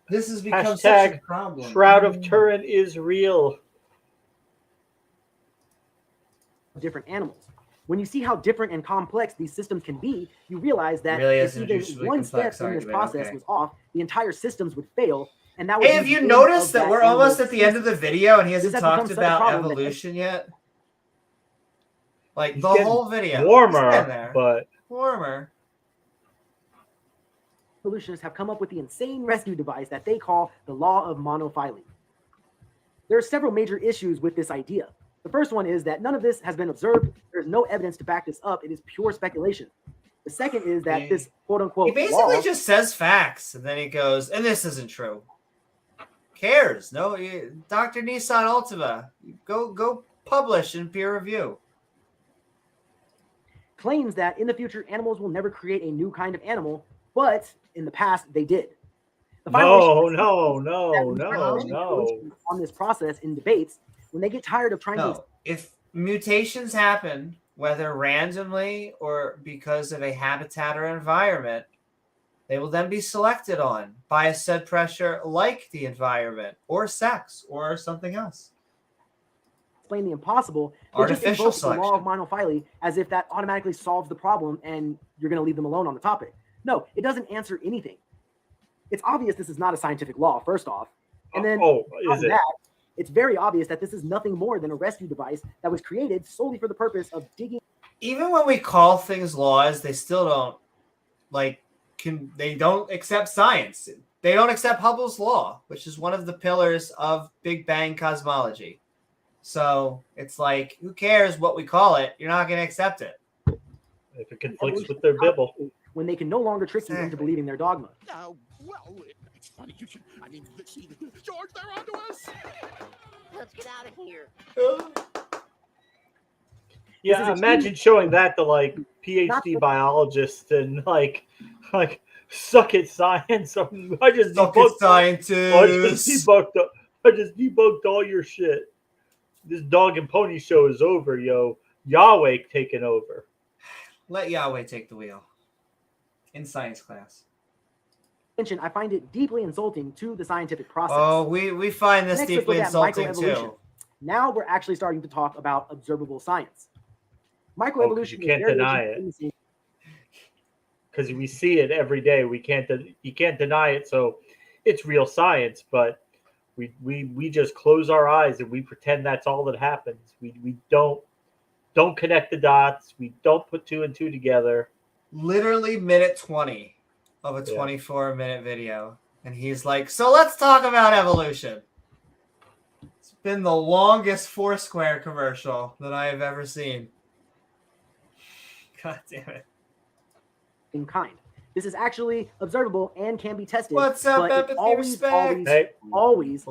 A: This has become such a problem.
B: Shroud of Turin is real.
D: Different animals. When you see how different and complex these systems can be, you realize that
A: really
D: if even one step in this process was off, the entire systems would fail. And that would
A: have you noticed that we're almost at the end of the video and he hasn't talked about evolution yet? Like the whole video.
B: Warmer, but
A: warmer.
D: Evolutionists have come up with the insane rescue device that they call the law of monophyly. There are several major issues with this idea. The first one is that none of this has been observed. There's no evidence to back this up. It is pure speculation. The second is that this quote-unquote
A: he basically just says facts, and then he goes, and this isn't true. Cares? No, Dr. Nissan Altima, go publish in peer review.
D: Claims that in the future, animals will never create a new kind of animal, but in the past, they did. The
B: no.
D: On this process in debates, when they get tired of trying to...
A: If mutations happen, whether randomly or because of a habitat or environment, they will then be selected on by a said pressure like the environment or sex or something else.
D: Explain the impossible.
A: Artificial selection.
D: The law of monophyly as if that automatically solves the problem and you're going to leave them alone on the topic. No, it doesn't answer anything. It's obvious this is not a scientific law, first off. And then it's very obvious that this is nothing more than a rescue device that was created solely for the purpose of digging.
A: Even when we call things laws, they still don't they don't accept science. They don't accept Hubble's law, which is one of the pillars of Big Bang cosmology. So it's like, who cares what we call it? You're not going to accept it.
B: If it conflicts with their Bible.
D: When they can no longer trick you into believing their dogma.
F: Well, it's funny you should. I mean, see, George, they're onto us.
G: Let's get out of here.
B: Yeah, imagine showing that to like PhD biologists and like suck at science. I just debunked all your shit. This dog and pony show is over, yo. Yahweh taking over.
A: Let Yahweh take the wheel. In science class.
D: I find it deeply insulting to the scientific process.
A: Oh, we find this deeply insulting too.
D: Now we're actually starting to talk about observable science. Microevolution.
B: You can't deny it. Because we see it every day. You can't deny it. So it's real science, but we just close our eyes and we pretend that's all that happens. We don't connect the dots. We don't put two and two together.
A: Literally minute 20 of a 24-minute video. And he's like, so let's talk about evolution. It's been the longest Foursquare commercial that I have ever seen. God damn it.
D: In kind. This is actually observable and can be tested.
A: What's up,
D: but it always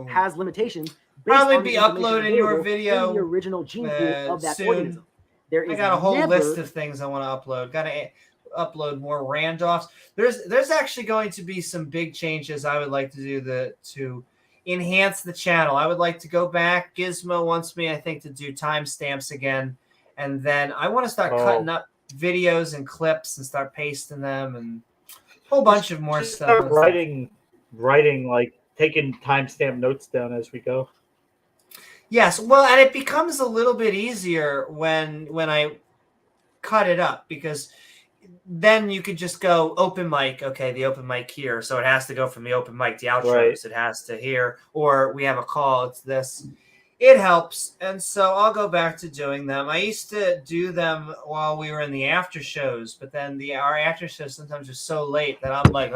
D: has limitations.
A: Probably be uploading your video
D: in the original gene pool of that
A: soon.
D: organism.
A: I got a whole list of things I want to upload. Got to upload more Randolphs. There's actually going to be some big changes I would like to do to enhance the channel. I would like to go back. Gizmo wants me, I think, to do timestamps again, and then I want to start cutting up videos and clips and start pasting them and a whole bunch of more stuff.
B: Start writing, like taking timestamp notes down as we go. Yes,
A: well, and it becomes a little bit easier when I cut it up because then you could just go open mic. Okay, the open mic here. So it has to go from the open mic to outros.
B: Right.
A: It has to here. Or we have a call. It's this. It helps. And so I'll go back to doing them. I used to do them while we were in the after shows. But then our after shows sometimes are so late that I'm like,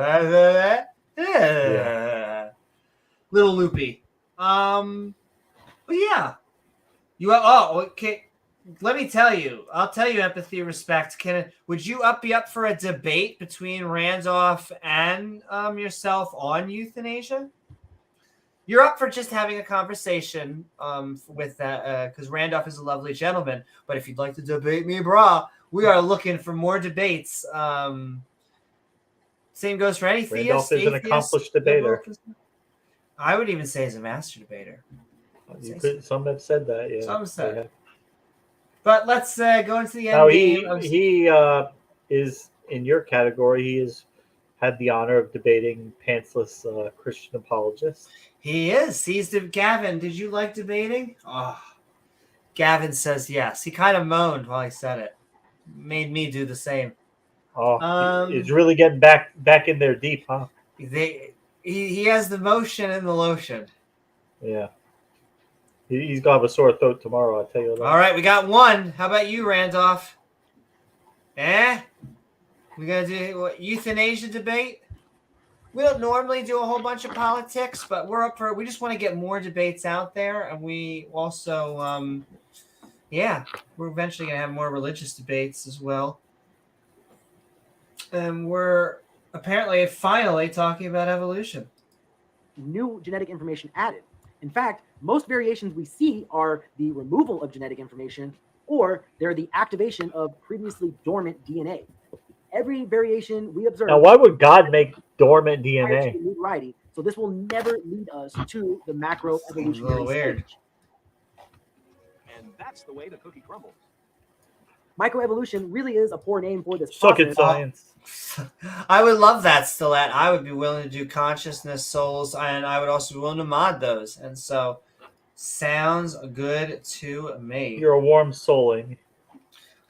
A: little loopy. But yeah. Okay. Let me tell you. I'll tell you, empathy, respect. Would you be up for a debate between Randolph and yourself on euthanasia? You're up for just having a conversation with that because Randolph is a lovely gentleman. But if you'd like to debate me, brah, we are looking for more debates. Same goes for any
B: Randolph
A: theist.
B: is an accomplished debater.
A: I would even say he's a master debater.
B: Some have said that, yeah.
A: Some said.
B: Yeah.
A: But let's go into the end
B: Now,
A: game.
B: he is in your category. He has had the honor of debating pantsless Christian apologists.
A: He is. Gavin, did you like debating? Oh, Gavin says yes. He kind of moaned while he said it. Made me do the same.
B: Oh, he's really getting back in there deep, huh?
A: He has the motion and the lotion.
B: Yeah. He's going to have a sore throat tomorrow, I'll tell you that.
A: All right, we got one. How about you, Randolph? We're going to do what, euthanasia debate? We don't normally do a whole bunch of politics, but we're up for it. We just want to get more debates out there. And we also, we're eventually going to have more religious debates as well. And we're finally talking about evolution.
D: New genetic information added. In fact, most variations we see are the removal of genetic information, or they're the activation of previously dormant DNA. Every variation we observe.
B: Now, why would God make dormant DNA?
D: Variety, so this will never lead us to the macroevolutionary
A: a little weird.
D: stage.
F: And that's the way the cookie crumbles.
D: Microevolution really is a poor name for this
B: Suck
D: process.
B: at science.
A: I would love that, Stilette. I would be willing to do consciousness souls, and I would also be willing to mod those. And so, sounds good to me.
B: You're a warm souling.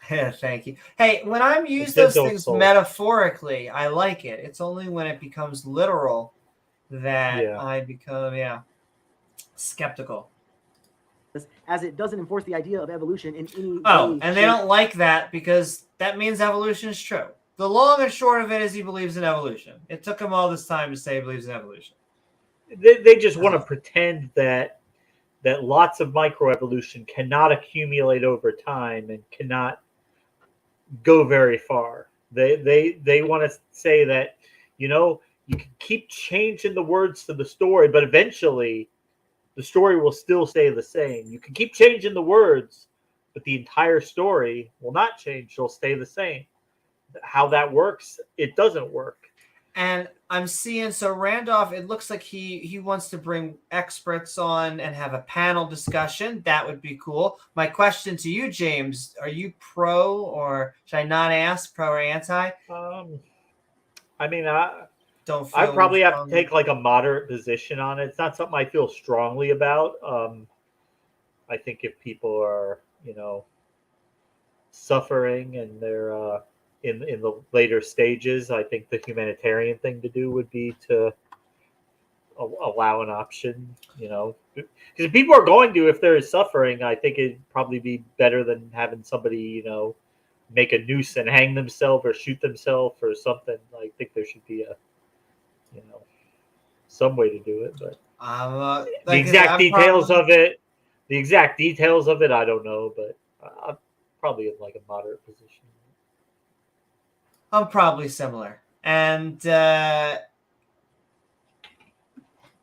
A: Yeah, thank you. Hey, when I'm used those things
B: soul.
A: Metaphorically, I like it. It's only when it becomes literal that I become, skeptical.
D: As it doesn't enforce the idea of evolution in any way.
A: Oh, and they don't like that because that means evolution is true. The long and short of it is he believes in evolution. It took him all this time to say he believes in evolution.
B: They just want to pretend that lots of microevolution cannot accumulate over time and cannot go very far. They want to say that, you can keep changing the words to the story, but eventually the story will still stay the same. You can keep changing the words, but the entire story will not change. It'll stay the same. How that works, it doesn't work.
A: And I'm seeing, so Randolph, it looks like he wants to bring experts on and have a panel discussion. That would be cool. My question to you, James, are you pro, or should I not ask, pro or anti?
B: I probably have to take like a moderate position on it. It's not something I feel strongly about. I think if people are, suffering and they're in the later stages, I think the humanitarian thing to do would be to allow an option, because if people are going to, if there is suffering, I think it'd probably be better than having somebody, make a noose and hang themselves or shoot themselves or something. I think there should be some way to do it, but the exact details of it, I don't know, but I'm probably in like a moderate position.
A: I'm probably similar. And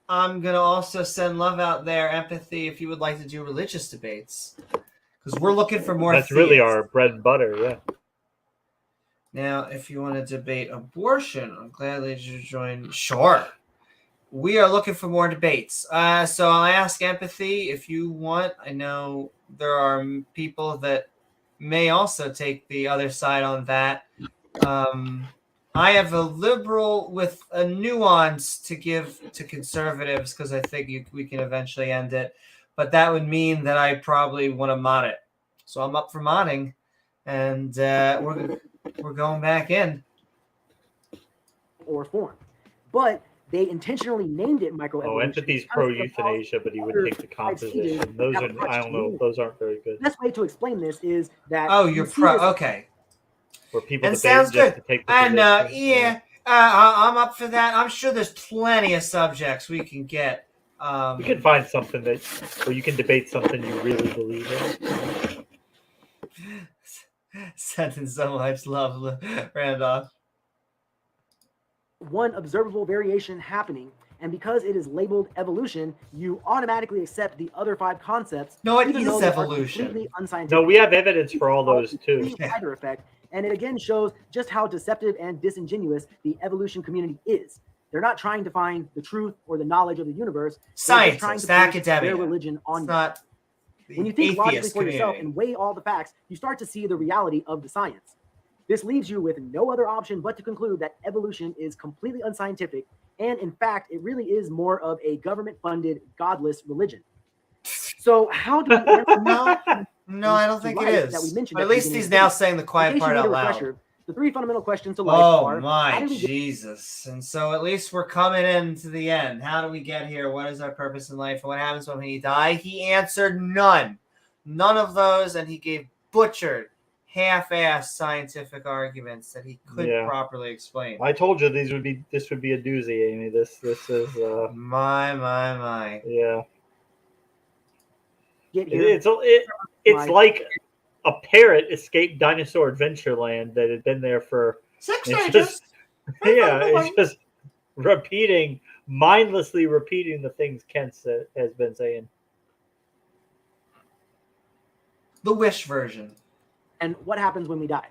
A: I'm going to also send love out there, empathy, if you would like to do religious debates. Because we're looking for more
B: That's really our bread and butter, yeah.
A: Now, if you want to debate abortion, I'm glad that you joined. Sure. We are looking for more debates. So I'll ask empathy if you want. I know there are people that may also take the other side on that. I have a liberal with a nuance to give to conservatives because I think we can eventually end it. But that would mean that I probably want to mod it. So I'm up for modding. and we're going back in.
D: Or form. But they intentionally named it microevolution.
B: Oh, empathy's pro euthanasia, but he would take the composition. Those are, I don't know, those aren't very good.
D: The best way to explain this is that
A: You're pro. Okay.
B: Where people
A: And
B: debate
A: sounds
B: just
A: good.
B: to take the
A: And
B: position.
A: yeah, I'm up for that. I'm sure there's plenty of subjects we can get.
B: You can find something where you can debate something you really believe in.
A: Sending so much love, Randolph.
D: one observable variation happening, and because it is labeled evolution, you automatically accept the other 5 concepts.
A: No, it
D: even
A: is
D: though they are
A: evolution.
D: completely unscientific.
B: No, we have evidence for all those too.
D: Spider effect, and it again shows just how deceptive and disingenuous the evolution community is. They're not trying to find the truth or the knowledge of the universe. They're just trying
A: Scientists,
D: to push
A: academia.
D: their religion on
A: It's
D: you.
A: not
D: When you think logically
A: atheist
D: for yourself
A: community.
D: and weigh all the facts, you start to see the reality of the science. This leaves you with no other option but to conclude that evolution is completely unscientific, and in fact, it really is more of a government-funded, godless religion. So how do we answer
A: No, I don't think it is.
D: that we mentioned
A: But
D: at
A: at
D: the
A: least
D: beginning
A: he's
D: of the
A: now
D: video?
A: saying the
D: In
A: quiet
D: case you
A: part
D: need a
A: out loud.
D: refresher, the 3 fundamental questions to life
A: Oh
D: are: how
A: my
D: did we get
A: Jesus. And so at least we're coming into the end. How do we get here? What is our purpose in life? And what happens when we die? He answered none. None of those, and he gave butchered, half-assed scientific arguments that he couldn't properly explain.
B: I told you this would be a doozy, Amy. This is
A: My.
B: yeah.
D: get here?
B: It's like a parrot escaped Dinosaur Adventureland that had been there for
A: 6
B: it's
A: stages.
B: just, it's just mindlessly repeating the things Kent has been saying.
A: The Wish version.
D: And what happens when we die?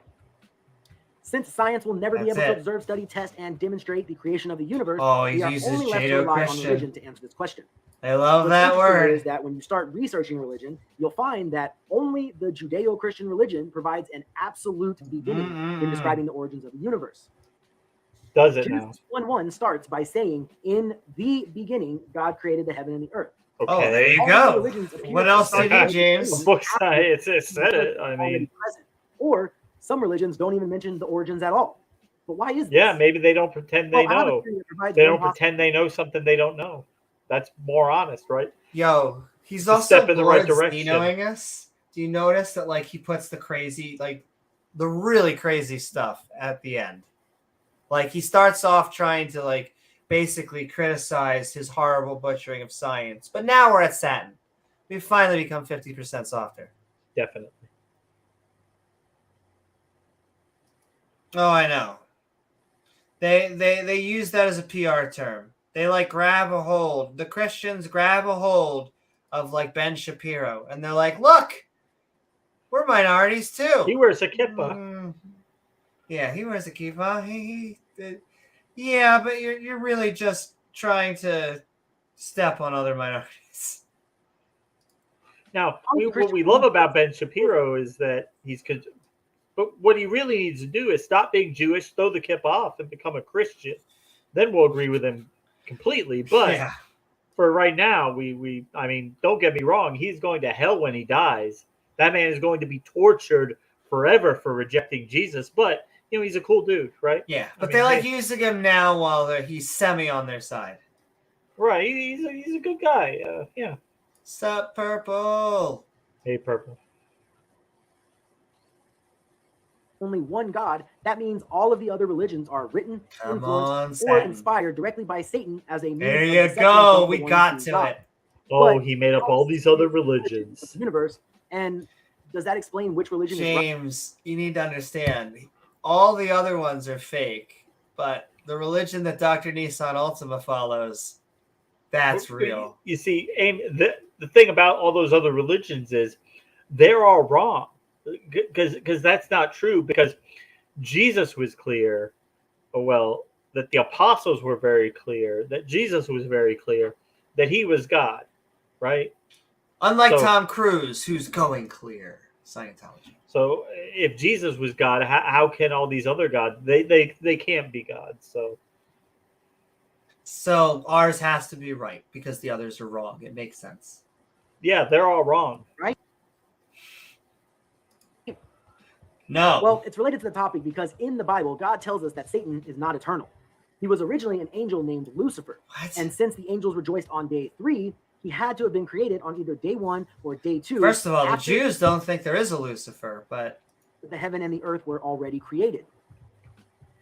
D: Since science will never be
A: That's
D: able to
A: it.
D: observe, study, test, and demonstrate the creation of the universe,
A: Oh, he
D: we are
A: uses
D: only left to rely on
A: Judeo-Christian.
D: religion to answer this question.
A: I love
D: What's
A: that
D: interesting
A: word.
D: is that when you start researching religion, you'll find that only the Judeo-Christian religion provides an absolute beginning in describing the origins of the universe.
B: Does it now?
D: Genesis 1:1 starts by saying, "In the beginning, God created the heaven and the earth."
B: Okay.
A: Oh, there you
D: All
A: go.
D: the religions appear
A: What
D: to
A: else
D: start
A: did you,
D: with
A: James?
B: The book it said it. I
D: already
B: mean,
D: present. Or some religions don't even mention the origins at all. But why is this?
B: yeah, maybe they don't pretend they
D: Well, I have a
B: know.
D: theory that provides
B: They
D: one
B: don't
D: possible-
B: pretend they know something they don't know. That's more honest, right?
A: Yo, he's
B: It's a
A: also
B: step in the right
A: bored
B: direction.
A: Xenoing us. Do you notice that like he puts the crazy, like the really crazy stuff at the end? Like he starts off trying to like basically criticize his horrible butchering of science, but now we're at satin. We've finally become 50% softer.
B: Definitely.
A: Oh, I know. They use that as a PR term. They like grab a hold. The Christians grab a hold of like Ben Shapiro, and they're like, "Look, we're minorities too."
B: He wears a kippah.
A: Yeah, he wears a kippah. Yeah, but you're really just trying to step on other minorities.
B: Now, what we love about Ben Shapiro is that but what he really needs to do is stop being Jewish, throw the kippah off, and become a Christian. Then we'll agree with him completely. But for right now, I mean, don't get me wrong. He's going to hell when he dies. That man is going to be tortured forever for rejecting Jesus. But, he's a cool dude, right?
A: Yeah, but they like using him now while he's semi on their side.
B: Right. He's a good guy. Yeah.
A: Sup, Purple?
B: Hey, Purple.
D: Only one God. That means all of the other religions are written,
A: Come
D: influenced,
A: on,
D: or
A: Satan.
D: inspired directly by Satan as a means
A: There
D: of
A: you
D: deception
A: go.
D: from
A: We
D: the one
A: got
D: true
A: to
D: God.
A: it.
B: Oh,
D: But
B: he made up all these other religions.
D: Universe, and does that explain which religion is right?
A: James, you need to understand. All the other ones are fake, but the religion that Dr. Nissan Ultima follows, that's real.
B: You see, Amy, the thing about all those other religions is they're all wrong. Because that's not true. Because Jesus was clear, that the apostles were very clear, that Jesus was very clear, that he was God, right?
A: Unlike Tom Cruise, who's going clear. Scientology.
B: So if Jesus was God, how can all these other gods? They can't be gods.
A: So ours has to be right because the others are wrong. It makes sense.
B: Yeah, they're all wrong.
D: Right?
A: No.
D: Well, it's related to the topic because in the Bible, God tells us that Satan is not eternal. He was originally an angel named Lucifer.
A: What?
D: And since the angels rejoiced on day 3, he had to have been created on either day 1 or day 2.
A: First of all, the
D: after
A: Jews don't think there is a Lucifer, but
D: the heaven and the earth were already created.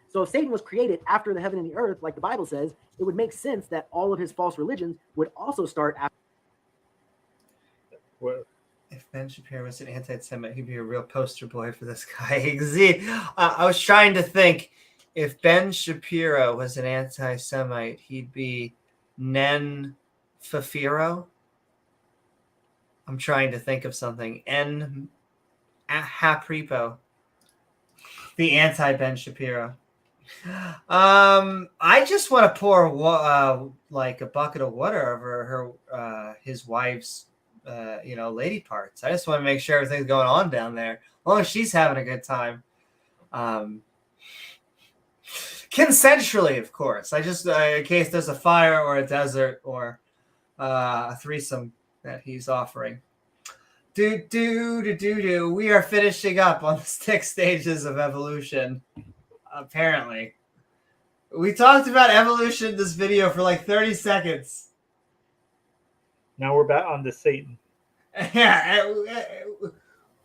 D: So if Satan was created after the heaven and the earth, like the Bible says, it would make sense that all of his false religions would also start after.
A: if Ben Shapiro was an anti-Semite, he'd be a real poster boy for this guy. I was trying to think, if Ben Shapiro was an anti-Semite, he'd be Nen Fafiro. I'm trying to think of something. N Hapripo, the anti-Ben Shapiro. I just want to pour like a bucket of water over her, his wife's, lady parts. I just want to make sure everything's going on down there. As long as she's having a good time. Consensually, of course. I just, in case there's a fire or a desert or a threesome that he's offering. We are finishing up on the 6 stages of evolution. Apparently. We talked about evolution in this video for like 30 seconds.
B: Now we're back on to Satan.
A: Yeah,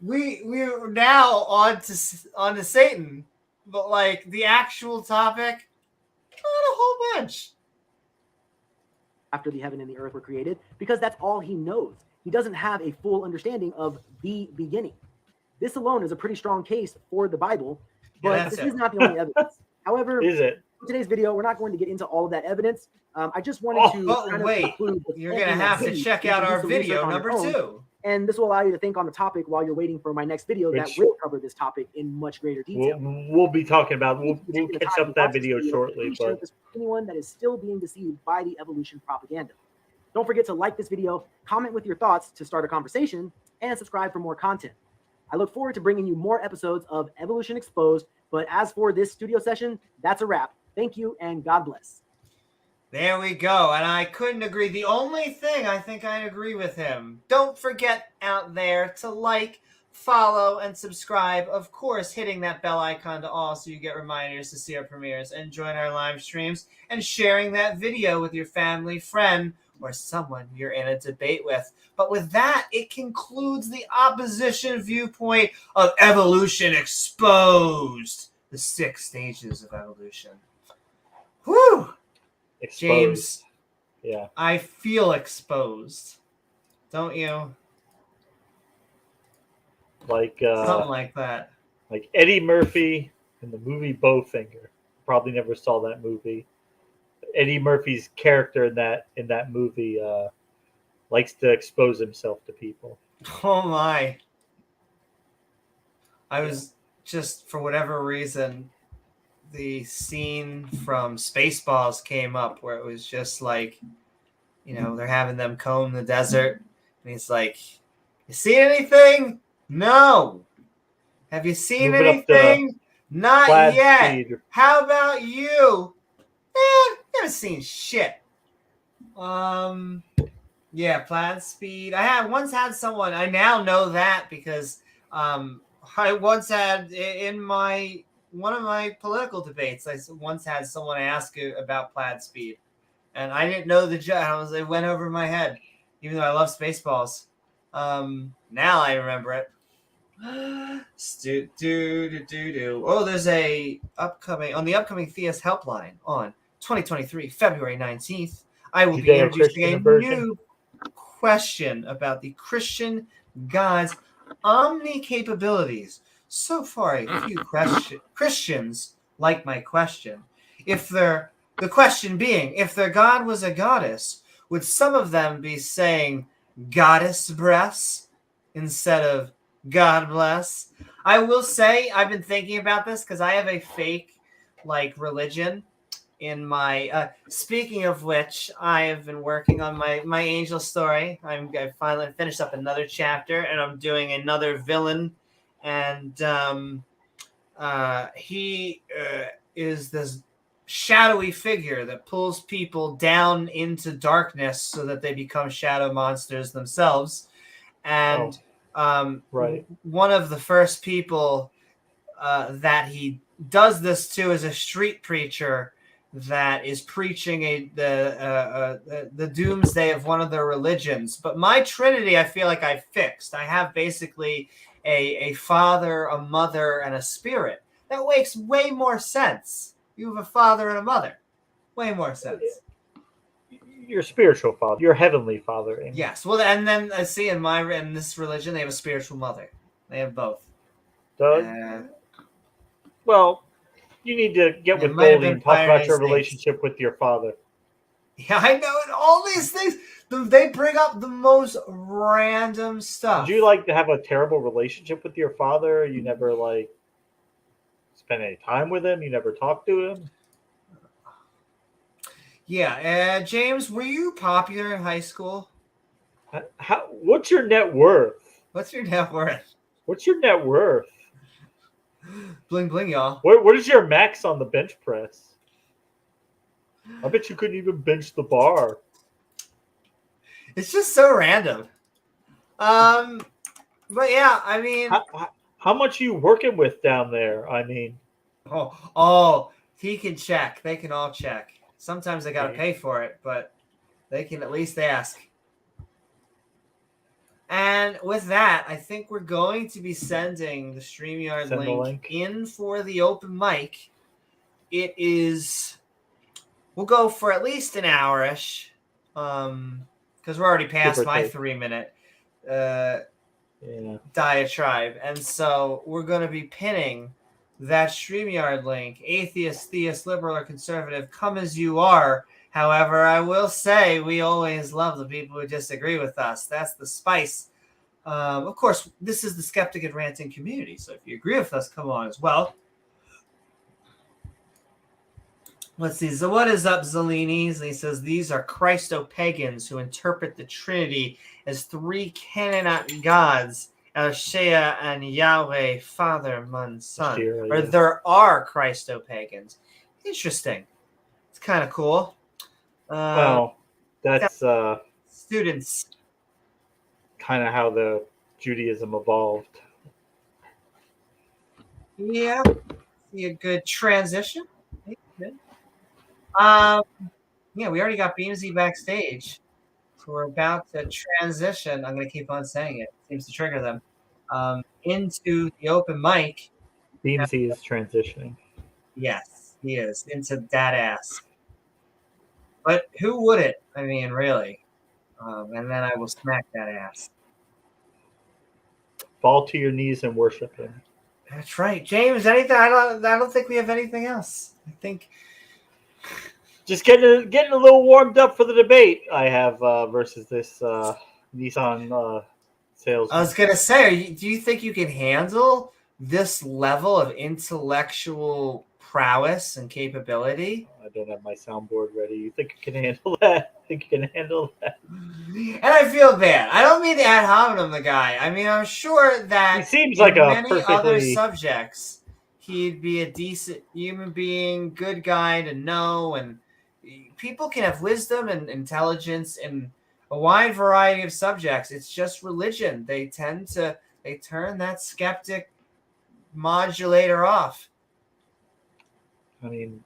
A: we're now on to Satan, but like the actual topic, not a whole bunch.
D: After the heaven and the earth were created, because that's all he knows. He doesn't have a full understanding of the beginning. This alone is a pretty strong case for the Bible, but this is not the only evidence. However,
B: Is it?
D: in today's video, we're not going to get into all of that evidence. I just wanted to kind of
A: wait,
D: conclude with
A: you're going to
D: something
A: have
D: that
A: to check
D: you
A: out
D: can do
A: our
D: some research
A: video
D: on
A: number
D: your own,
A: 2.
D: and this will allow you to think on the topic while you're waiting for my next video that will cover this topic in much greater detail.
B: We'll be talking about. We'll catch up that video shortly. But
D: anyone that is still being deceived by the evolution propaganda, don't forget to like this video, comment with your thoughts to start a conversation, and subscribe for more content. I look forward to bringing you more episodes of Evolution Exposed. But as for this studio session, that's a wrap. Thank you and God bless.
A: There we go. And I couldn't agree. The only thing I think I'd agree with him. Don't forget out there to like, follow, and subscribe. Of course, hitting that bell icon to all so you get reminders to see our premieres and join our live streams, and sharing that video with your family, friend, or someone you're in a debate with. But with that, it concludes the opposition viewpoint of Evolution Exposed. The 6 stages of evolution. Whew!
B: exposed.
A: James,
B: Yeah.
A: I feel exposed. Don't you?
B: Like
A: Something like that.
B: like Eddie Murphy in the movie Bowfinger. Probably never saw that movie. Eddie Murphy's character in that movie likes to expose himself to people.
A: Oh my. I was just, for whatever reason, the scene from Spaceballs came up where it was just like, they're having them comb the desert. And he's like, you see anything? No. Have you seen
B: Moving up
A: anything? Not
B: Plaid
A: yet.
B: Speed.
A: How about you? Never seen shit. Yeah, Plaid Speed. I once had someone. I now know that because I once had in one of my political debates. I once had someone ask about Plaid Speed, and I didn't know the joke. It went over my head, even though I love Spaceballs. Now I remember it. Oh, there's on the upcoming Theist helpline on 2023 February 19th. I will be introducing a new question about the Christian God's omni capabilities. So far, a few Christians like my question. The question being, if their God was a goddess, would some of them be saying goddess breasts instead of God bless? I will say I've been thinking about this because I have a fake religion in my speaking of which, I have been working on my angel story. I finally finished up another chapter, and I'm doing another villain, and he is this shadowy figure that pulls people down into darkness so that they become shadow monsters themselves. And
B: right.
A: one of the first people that he does this to is a street preacher that is preaching the doomsday of one of their religions. But my Trinity, I feel like I fixed. I have basically a father, a mother, and a spirit. That makes way more sense. You have a father and a mother. Way more sense.
B: Your spiritual father, your heavenly father.
A: Yes. Well, and then I see in this religion, they have a spiritual mother. They have both.
B: Well, you need to get with Goldie and talk about your relationship with your father.
A: Yeah, I know. And all these things, they bring up the most random stuff.
B: Did you like to have a terrible relationship with your father? You never like spend any time with him? You never talked to him?
A: Yeah. James, were you popular in high school?
B: What's your net worth?
A: What's your net worth?
B: What's your net worth?
A: Bling bling, y'all.
B: What is your max on the bench press? I bet you couldn't even bench the bar.
A: It's just so random. But yeah, I mean,
B: how much are you working with down there? I mean,
A: he can check. They can all check. Sometimes they gotta pay for it, but they can at least ask. And with that, I think we're going to be sending the StreamYard link in for the open mic. It is, we'll go for at least an hour-ish, because we're already past my 3-minute diatribe. And so we're going to be pinning that StreamYard link. Atheist, theist, liberal, or conservative, come as you are. However, I will say we always love the people who disagree with us. That's the spice. Of course, this is the Skeptic and Ranting community, so if you agree with us, come on as well. Let's see. So what is up, Zeleni? He says, these are Christo-pagans who interpret the Trinity as 3 Canaanite gods, El Shea and Yahweh, Father, Son. Or there are Christo-pagans. Interesting. It's kind of cool.
B: Well, that's
A: students.
B: Kind of how the Judaism evolved.
A: Yeah, see a good transition. Good. Yeah, we already got Beamsy backstage, so we're about to transition. I'm going to keep on saying it. Seems to trigger them. Into the open mic.
B: Beamsy is transitioning.
A: Yes, he is into that ass. But who wouldn't? I mean, really. And then I will smack that ass.
B: Fall to your knees and worship him.
A: That's right, James. Anything? I don't think we have anything else. I think
B: just getting a little warmed up for the debate I have versus this Nissan sales.
A: I was gonna say, do you think you can handle this level of intellectual prowess and capability?
B: I don't have my soundboard ready. You think you can handle that? Think you can handle that?
A: And I feel bad. I don't mean to ad hominem the guy. I mean, I'm sure that
B: he seems like
A: many other subjects, he'd be a decent human being, good guy to know, and people can have wisdom and intelligence in a wide variety of subjects. It's just religion. They turn that skeptic modulator off.
B: I mean,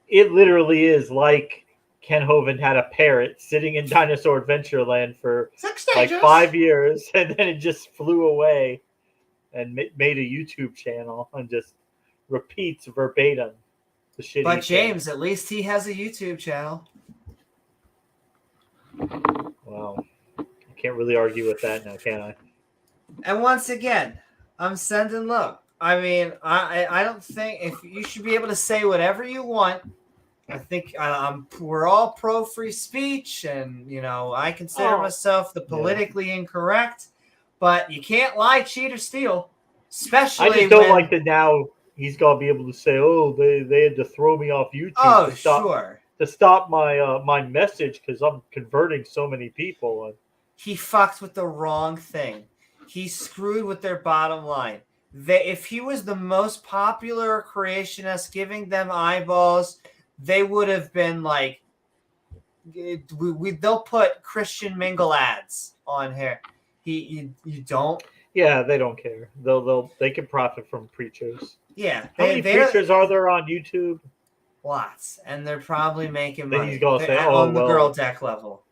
B: it literally is like Ken Hovind had a parrot sitting in Dinosaur Adventureland for like 5 years, and then it just flew away and made a YouTube channel and just repeats verbatim the shit.
A: But James, at least he has a YouTube channel.
B: Well, I can't really argue with that now, can I? And
A: once again, I'm sending love. I mean, I don't think if you should be able to say whatever you want. I think we're all pro free speech, and I consider myself the politically incorrect. But you can't lie, cheat, or steal. Especially,
B: I just don't like that now. He's gonna be able to say, "Oh, they had to throw me off YouTube to stop my message because I'm converting so many people." And
A: he fucked with the wrong thing. He screwed with their bottom line. If he was the most popular creationist, giving them eyeballs, they would have been like, they'll put Christian Mingle ads on here. You don't
B: Yeah, they don't care. They can profit from preachers.
A: Yeah,
B: How many
A: they're
B: preachers are there on YouTube?
A: lots, and they're probably making
B: Then
A: money.
B: he's gonna
A: They're
B: say,
A: on
B: "Oh
A: the girl
B: well,
A: deck level.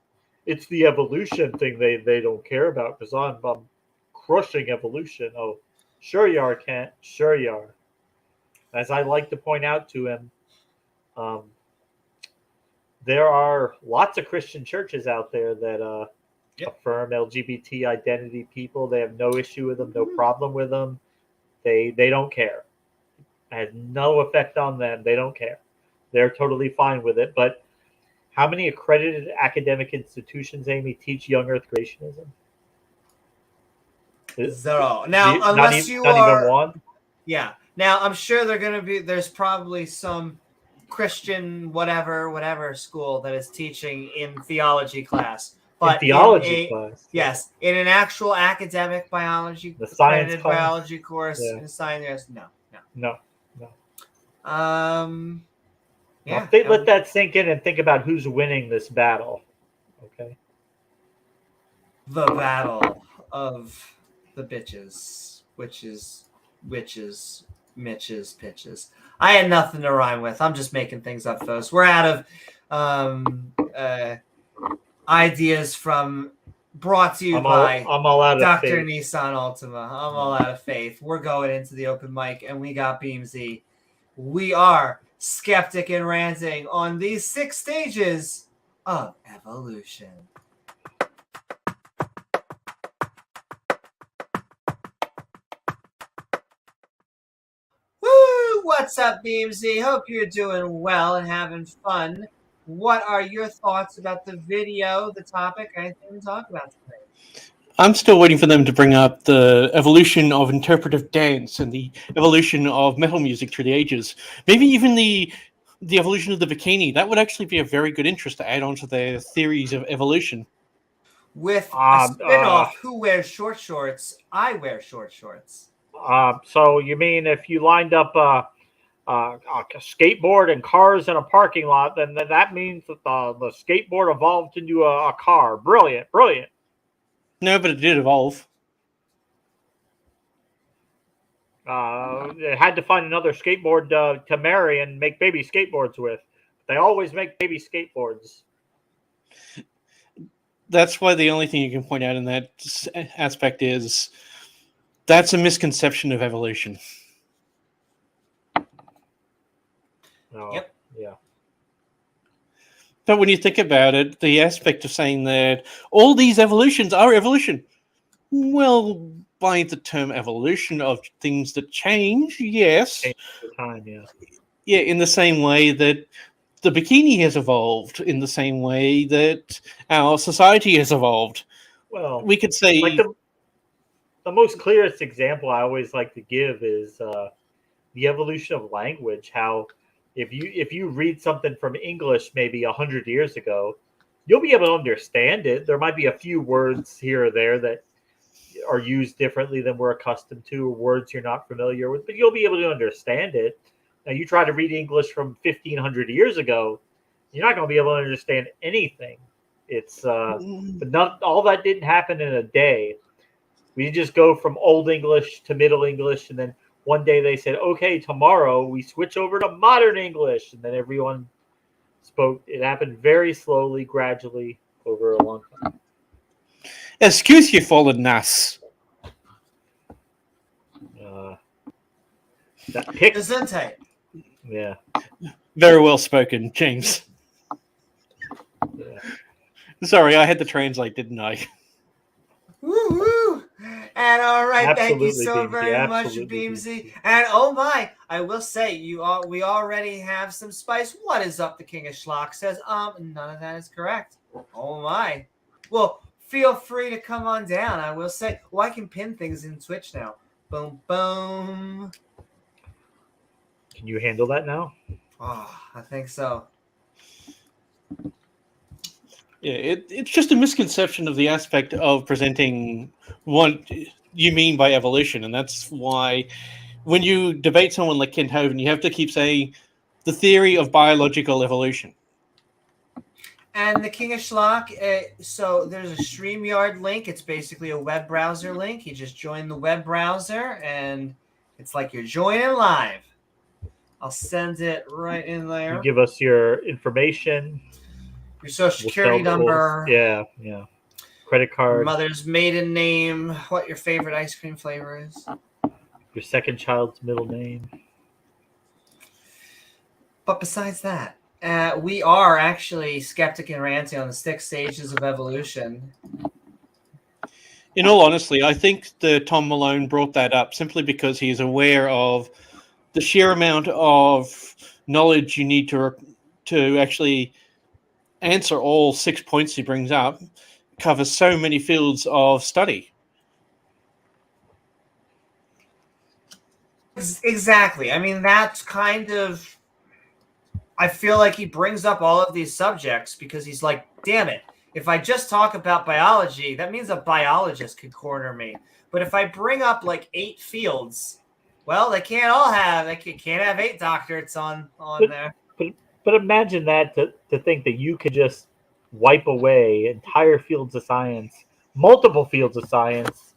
B: it's the evolution thing they don't care about because I'm crushing evolution." Oh, sure you are, Kent. Sure you are. As I like to point out to him, there are lots of Christian churches out there that affirm LGBT identity people. They have no issue with them, no problem with them. They don't care. It has no effect on them. They don't care. They're totally fine with it. But how many accredited academic institutions, Amy, teach young Earth creationism?
A: 0. Now,
B: Not
A: unless
B: even,
A: you
B: not
A: are,
B: even one.
A: yeah. Now, I'm sure there's probably some Christian whatever school that is teaching in theology class. But
B: In theology class.
A: Yes, in an actual academic biology,
B: The science
A: accredited
B: class.
A: biology course,
B: Yeah.
A: in science, no.
B: No.
A: Yeah.
B: Let that sink in and think about who's winning this battle. Okay.
A: The battle of the bitches, witches, Mitches, pitches. I had nothing to rhyme with. I'm just making things up, folks. We're out of ideas brought to you by
B: I'm all out of
A: Dr.
B: faith.
A: Nissan Ultima. I'm all out of faith. We're going into the open mic, and we got Beamsy. We are Skeptic and Ranting on these 6 stages of evolution. Woo! What's up, Beamsy? Hope you're doing well and having fun. What are your thoughts about the video, the topic, anything to talk about today?
H: I'm still waiting for them to bring up the evolution of interpretive dance and the evolution of metal music through the ages. Maybe even the evolution of the bikini. That would actually be a very good interest to add on to their theories of evolution.
A: With a spin-off, who wears short shorts? I wear short shorts.
B: So you mean if you lined up a skateboard and cars in a parking lot, then that means that the skateboard evolved into a car. Brilliant.
H: No, but it did evolve.
B: They had to find another skateboard to marry and make baby skateboards with. They always make baby skateboards.
H: That's why the only thing you can point out in that aspect is that's a misconception of evolution.
A: Yep.
B: Yeah.
H: But when you think about it, the aspect of saying that all these evolutions are evolution, well, by the term evolution of things that change, yes.
B: Change over time, yeah.
H: Yeah, in the same way that the bikini has evolved, in the same way that our society has evolved.
B: Well,
H: we could say...
B: Like the most clearest example I always like to give is the evolution of language, how if you read something from English maybe 100 years ago, you'll be able to understand it. There might be a few words here or there that are used differently than we're accustomed to, or words you're not familiar with, but you'll be able to understand it. Now, you try to read English from 1,500 years ago, you're not going to be able to understand anything. It's but not all that didn't happen in a day. We just go from Old English to Middle English, and then one day they said, okay, tomorrow we switch over to modern English. And then everyone spoke. It happened very slowly, gradually, over a long time.
H: Excuse you, fallen Ness.
B: That pick.
A: Gesundheit.
B: Yeah.
H: Very well spoken, James.
B: Yeah.
H: Sorry, I had to translate, didn't I?
A: Woo-hoo! And all right,
B: Absolutely,
A: thank you so
B: Beamsy,
A: very much,
B: absolutely,
A: Beamsy. And oh my, I will say we already have some spice. What is up? The King of Schlock says, none of that is correct. Oh my. Well, feel free to come on down. I will say, I can pin things in Twitch now. Boom, boom.
B: Can you handle that now?
A: Oh, I think so.
H: Yeah, it's just a misconception of the aspect of presenting what you mean by evolution, and that's why when you debate someone like Kent Hoven, you have to keep saying the theory of biological evolution.
A: And the King of Schlock, so there's a StreamYard link. It's basically a web browser link. You just join the web browser, and it's like you're joining live. I'll send it right in there.
B: You give us your information.
A: Your social security number.
B: Yeah. Credit card.
A: Mother's maiden name. What your favorite ice cream flavor is.
B: Your second child's middle name.
A: But besides that, we are actually Skeptic and Ranting on the 6 stages of evolution.
H: In all honesty, I think that Tom Malone brought that up simply because he's aware of the sheer amount of knowledge you need to actually answer all 6 points he brings up, covers so many fields of study.
A: Exactly. I mean, that's kind of... I feel like he brings up all of these subjects because he's like, damn it, if I just talk about biology, that means a biologist could corner me. But if I bring up like 8 fields, well, they can't have 8 doctorates on there.
B: But imagine that to think that you could just wipe away entire fields of science, multiple fields of science,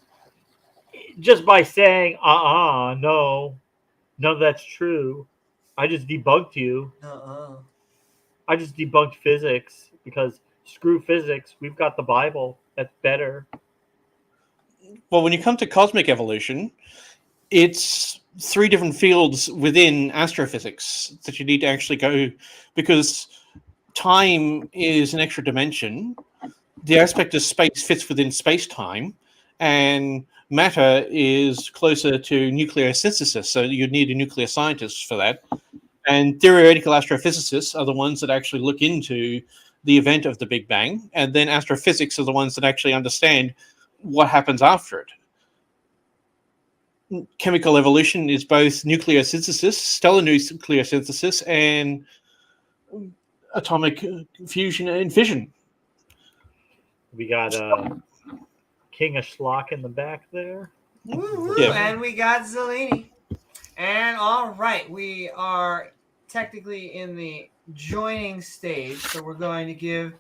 B: just by saying, no, none of that's true. I just debunked you. I just debunked physics because screw physics. We've got the Bible. That's better.
H: Well, when you come to cosmic evolution, it's 3 different fields within astrophysics that you need to actually go, because time is an extra dimension. The aspect of space fits within space-time, and matter is closer to nuclear synthesis, so you'd need a nuclear scientist for that. And theoretical astrophysicists are the ones that actually look into the event of the Big Bang, and then astrophysics are the ones that actually understand what happens after it. Chemical evolution is both nuclear synthesis, stellar nuclear synthesis, and atomic fusion and fission.
B: We got King of Schlock in the back there.
A: Woo-hoo, yeah. And we got Zeleni. And all right, we are technically in the joining stage, so we're going to give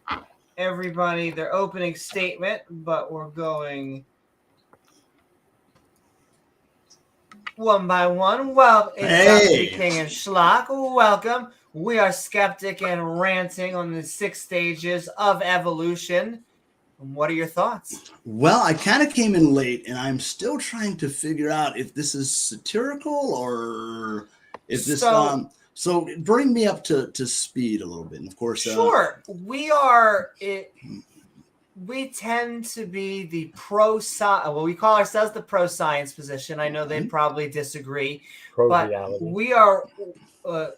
A: everybody their opening statement, but we're going one by one. Well, it's the King and Schlock. Welcome. We are Skeptic and Ranting on the 6 stages of evolution. What are your thoughts?
I: Well, I kind of came in late, and I'm still trying to figure out if this is satirical or if this. So bring me up to speed a little bit. And of course,
A: sure. We tend to be the we call ourselves the pro-science position. I know they'd probably disagree, but we are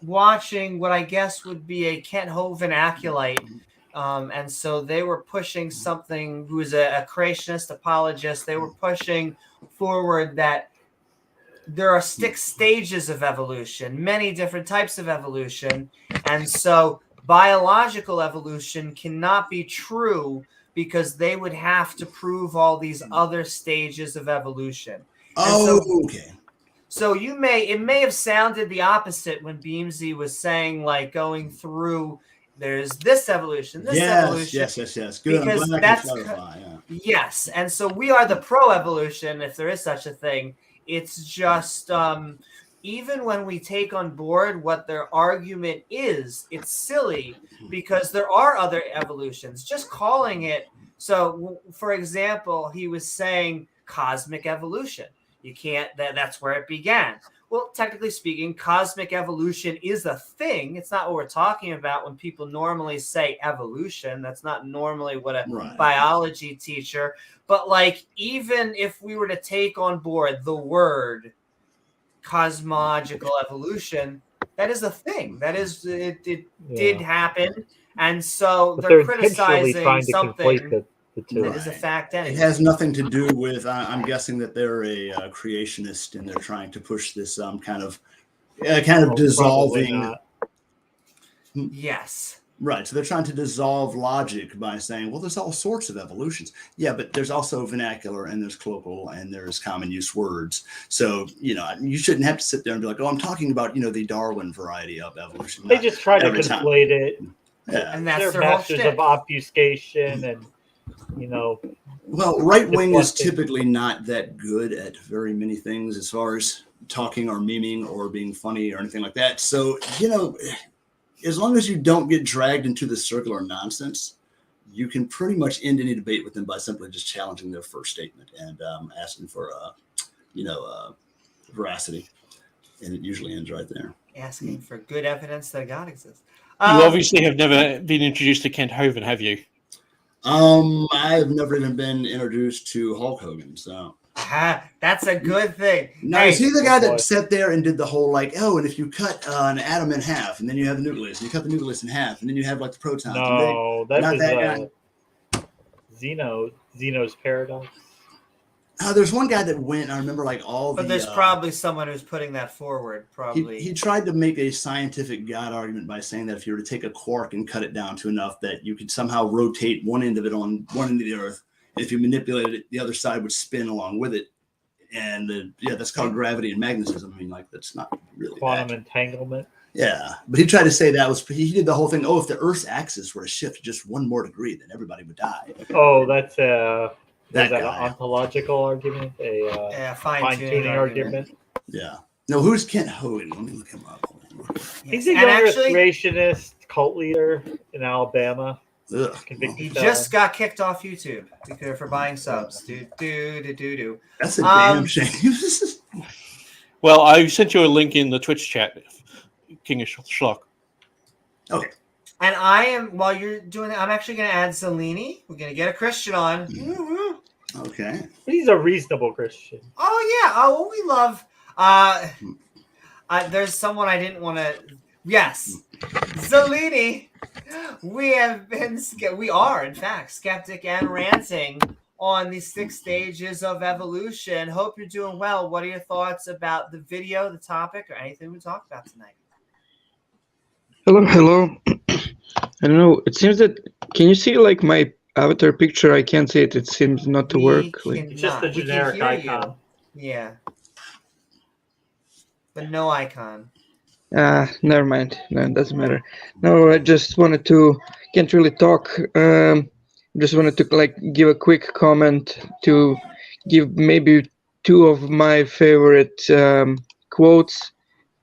A: watching what I guess would be a Kent Hovind acolyte. And so they were pushing something, who is a creationist apologist. They were pushing forward that there are 6 stages of evolution, many different types of evolution. And so biological evolution cannot be true because they would have to prove all these other stages of evolution.
I: Okay.
A: So it may have sounded the opposite when Beamsy was saying, like, going through, there's this evolution, this evolution.
I: Yes. Good.
A: Because yes. And so we are the pro-evolution, if there is such a thing. It's just, even when we take on board what their argument is, it's silly because there are other evolutions. Just calling it. So, for example, he was saying cosmic evolution. You can't, that's where it began. Well, technically speaking, cosmic evolution is a thing. It's not what we're talking about when people normally say evolution. That's not normally what a biology teacher. But like, even if we were to take on board the word cosmological evolution, that is a thing. That is, it did happen. And so they're criticizing something that is a fact anyway.
I: It has nothing to do with, I'm guessing that they're a creationist and they're trying to push this kind of dissolving.
A: Yes.
I: Right. So they're trying to dissolve logic by saying, well, there's all sorts of evolutions. Yeah, but there's also vernacular and there's colloquial and there's common use words. So, you shouldn't have to sit there and be like, oh, I'm talking about, the Darwin variety of evolution.
B: They just try to conflate it.
I: Yeah.
A: And that's
B: They're
A: their whole
B: masters
A: shtick.
B: of obfuscation and, you know.
I: Well, right wing is
B: Deflecting.
I: typically not that good at very many things as far as talking or memeing or being funny or anything like that. So, you know, as long as you don't get dragged into the circular nonsense, you can pretty much end any debate with them by simply just challenging their first statement and asking for, veracity. And it usually ends right there.
A: Asking for good evidence that God exists.
H: You obviously have never been introduced to Kent Hovind, have you?
I: I've never even been introduced to Hulk Hogan, so.
A: That's a good thing.
I: Now, is he the guy that sat there and did the whole like, oh, and if you cut an atom in half, and then you have the nucleus, and you cut the nucleus in half, and then you have like the protons.
B: No, that
I: not
B: was
I: that guy.
B: Zeno's paradox.
I: There's one guy that went. I remember like all the.
A: But there's probably someone who's putting that forward. Probably
I: he tried to make a scientific God argument by saying that if you were to take a quark and cut it down to enough that you could somehow rotate one end of it on one end of the Earth, and if you manipulated it, the other side would spin along with it. And that's called gravity and magnetism. I mean, like that's not really
B: quantum entanglement.
I: Yeah, but he tried to say that was he did the whole thing. Oh, if the Earth's axis were to shift just one more degree, then everybody would die.
B: Oh, that's
I: that
B: an ontological argument, a fine-tuning argument.
I: Yeah. No, who's Kent Hovind? Let me look him up.
B: He's a younger creationist cult leader in Alabama.
A: He just got kicked off YouTube for buying subs.
I: That's a damn shame.
H: Well, I sent you a link in the Twitch chat, King of Schlock.
I: Okay.
A: And I am, while you're doing that, I'm actually going to add Zeleni. We're going to get a Christian on.
I: Okay.
B: He's a reasonable Christian.
A: Oh, yeah. Oh, we love. There's someone I didn't want to. Yes. Zeleni. We are, in fact, skeptic and ranting on the 6 stages of evolution. Hope you're doing well. What are your thoughts about the video, the topic, or anything we talked about tonight?
J: Hello. I don't know. It seems that can you see like my avatar picture? I can't see it. It seems not to work.
B: It's just a generic icon.
A: Yeah. But no icon.
J: Never mind. No, it doesn't matter. No, I just wanted to. Can't really talk. Just wanted to like give a quick comment to give maybe 2 of my favorite quotes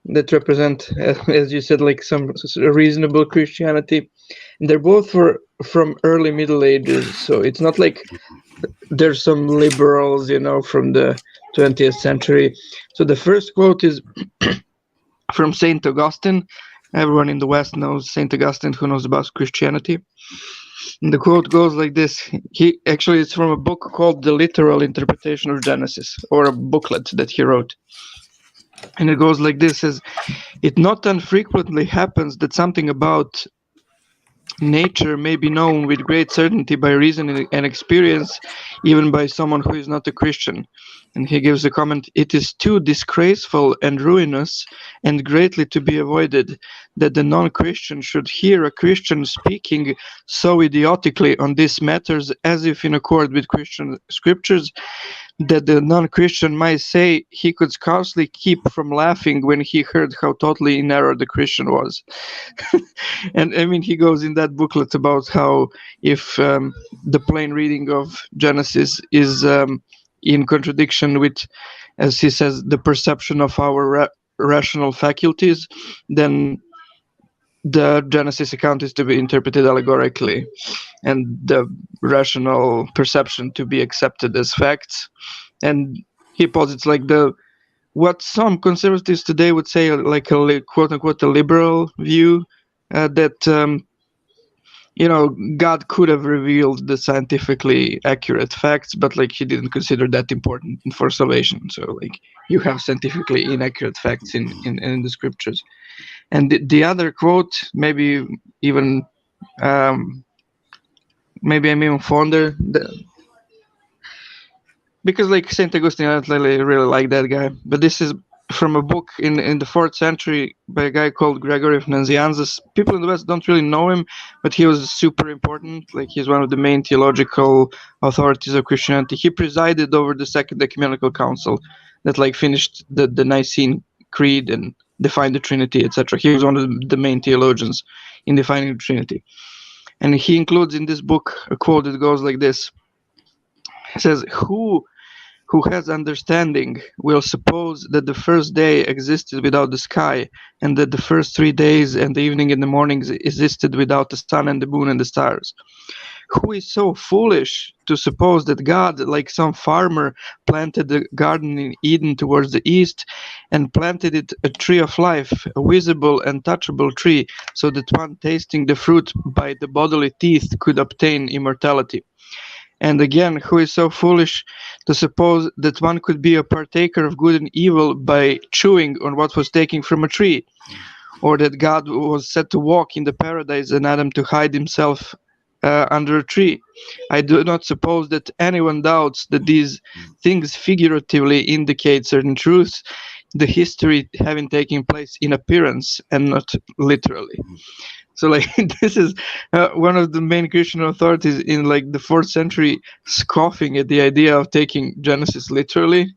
J: that represent, as you said, like some reasonable Christianity. And they're both from early Middle Ages, so it's not like there's some liberals, from the 20th century. So the first quote is from Saint Augustine. Everyone in the West knows Saint Augustine who knows about Christianity. And the quote goes like this. It's from a book called The Literal Interpretation of Genesis, or a booklet that he wrote. And it goes like this: it not unfrequently happens that something about nature may be known with great certainty by reason and experience, even by someone who is not a Christian. And he gives a comment: it is too disgraceful and ruinous and greatly to be avoided that the non-Christian should hear a Christian speaking so idiotically on these matters, as if in accord with Christian scriptures, that the non-Christian might say he could scarcely keep from laughing when he heard how totally in error the Christian was. And I mean, he goes in that booklet about how if the plain reading of Genesis is in contradiction with, as he says, the perception of our rational faculties, then the Genesis account is to be interpreted allegorically, and the rational perception to be accepted as facts. And he posits like what some conservatives today would say like a quote unquote a liberal view, that God could have revealed the scientifically accurate facts, but like he didn't consider that important for salvation. So like you have scientifically inaccurate facts in the scriptures. And the other quote, maybe I'm even fonder, because like Saint Augustine, I really like that guy. But this is from a book in the 4th century by a guy called Gregory of Nazianzus. People in the West don't really know him, but he was super important. Like he's one of the main theological authorities of Christianity. He presided over the Second Ecumenical Council that like finished the Nicene Creed and define the Trinity, etc. He was one of the main theologians in defining the Trinity. And he includes in this book a quote that goes like this. He says, who has understanding will suppose that the first day existed without the sky, and that the first 3 days and the evening and the mornings existed without the sun and the moon and the stars? Who is so foolish to suppose that God, like some farmer, planted the garden in Eden towards the east and planted it a tree of life, a visible and touchable tree, so that one tasting the fruit by the bodily teeth could obtain immortality? And again, who is so foolish to suppose that one could be a partaker of good and evil by chewing on what was taken from a tree? Or that God was set to walk in the paradise and Adam to hide himself under a tree? I do not suppose that anyone doubts that these things figuratively indicate certain truths, the history having taken place in appearance and not literally. So like this is one of the main Christian authorities in like the 4th century scoffing at the idea of taking Genesis literally.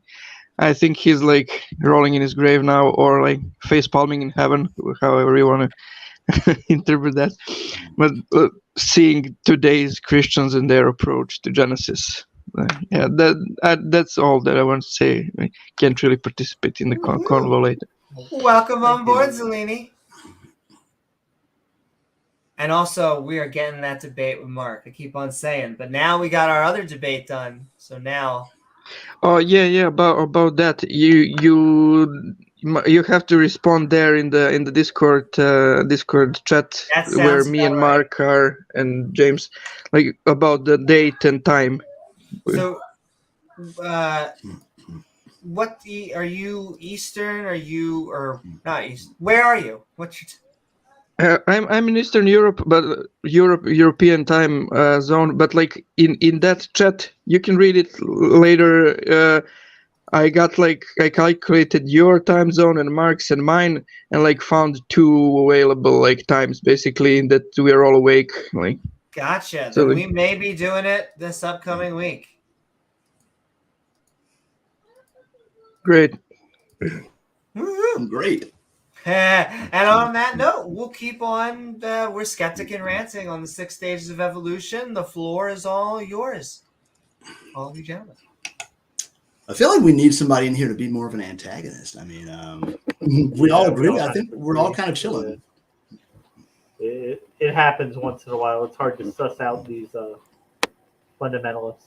J: I think he's like rolling in his grave now, or like face palming in heaven, however you want to interpret that. But seeing today's Christians and their approach to Genesis, yeah, that's all that I want to say. I can't really participate in the convo later.
A: Welcome on board, Zeleni. And also, we are getting that debate with Mark. I keep on saying, but now we got our other debate done. So now,
J: oh yeah, about that, you have to respond there in the Discord chat where me and Mark are and James, like about the date and time.
A: So, what are you Eastern? Are you or not East? Where are you? What's your
J: I'm in Eastern Europe, but European time zone. But like in that chat, you can read it later. I calculated your time zone and Mark's and mine, and like found 2 available like times basically that we are all awake. Like,
A: gotcha.
J: So
A: Then we may be doing it this upcoming week.
J: Great.
A: Woo-hoo.
I: Great.
A: And on that note, we'll keep on. We're Skeptic and Ranting on the 6 stages of evolution. The floor is all yours, all of you gentlemen.
I: I feel like we need somebody in here to be more of an antagonist. I mean, we all agree. I think we're all kind of chilling.
B: It happens once in a while. It's hard to suss out these fundamentalists.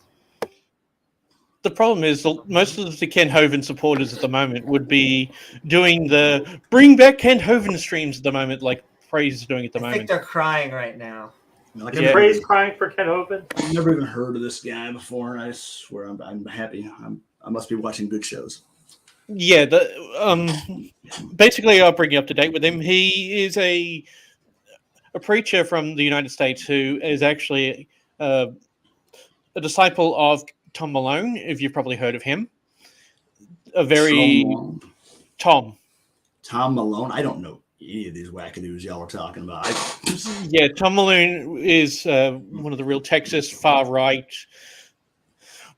H: The problem is most of the Ken Hovind supporters at the moment would be doing the bring back Ken Hovind streams at the moment, like Praise is doing at the moment.
A: I think they're crying right now.
I: Like,
B: Is Praise crying for Ken Hovind?
I: I've never even heard of this guy before, and I swear I'm happy. I must be watching good shows.
H: Yeah, basically I'll bring you up to date with him. He is a preacher from the United States who is actually a disciple of Tom Malone, if you've probably heard of him. Tom Malone. I don't know any of these wackadoos y'all are talking about. Yeah, Tom Malone is one of the real Texas far right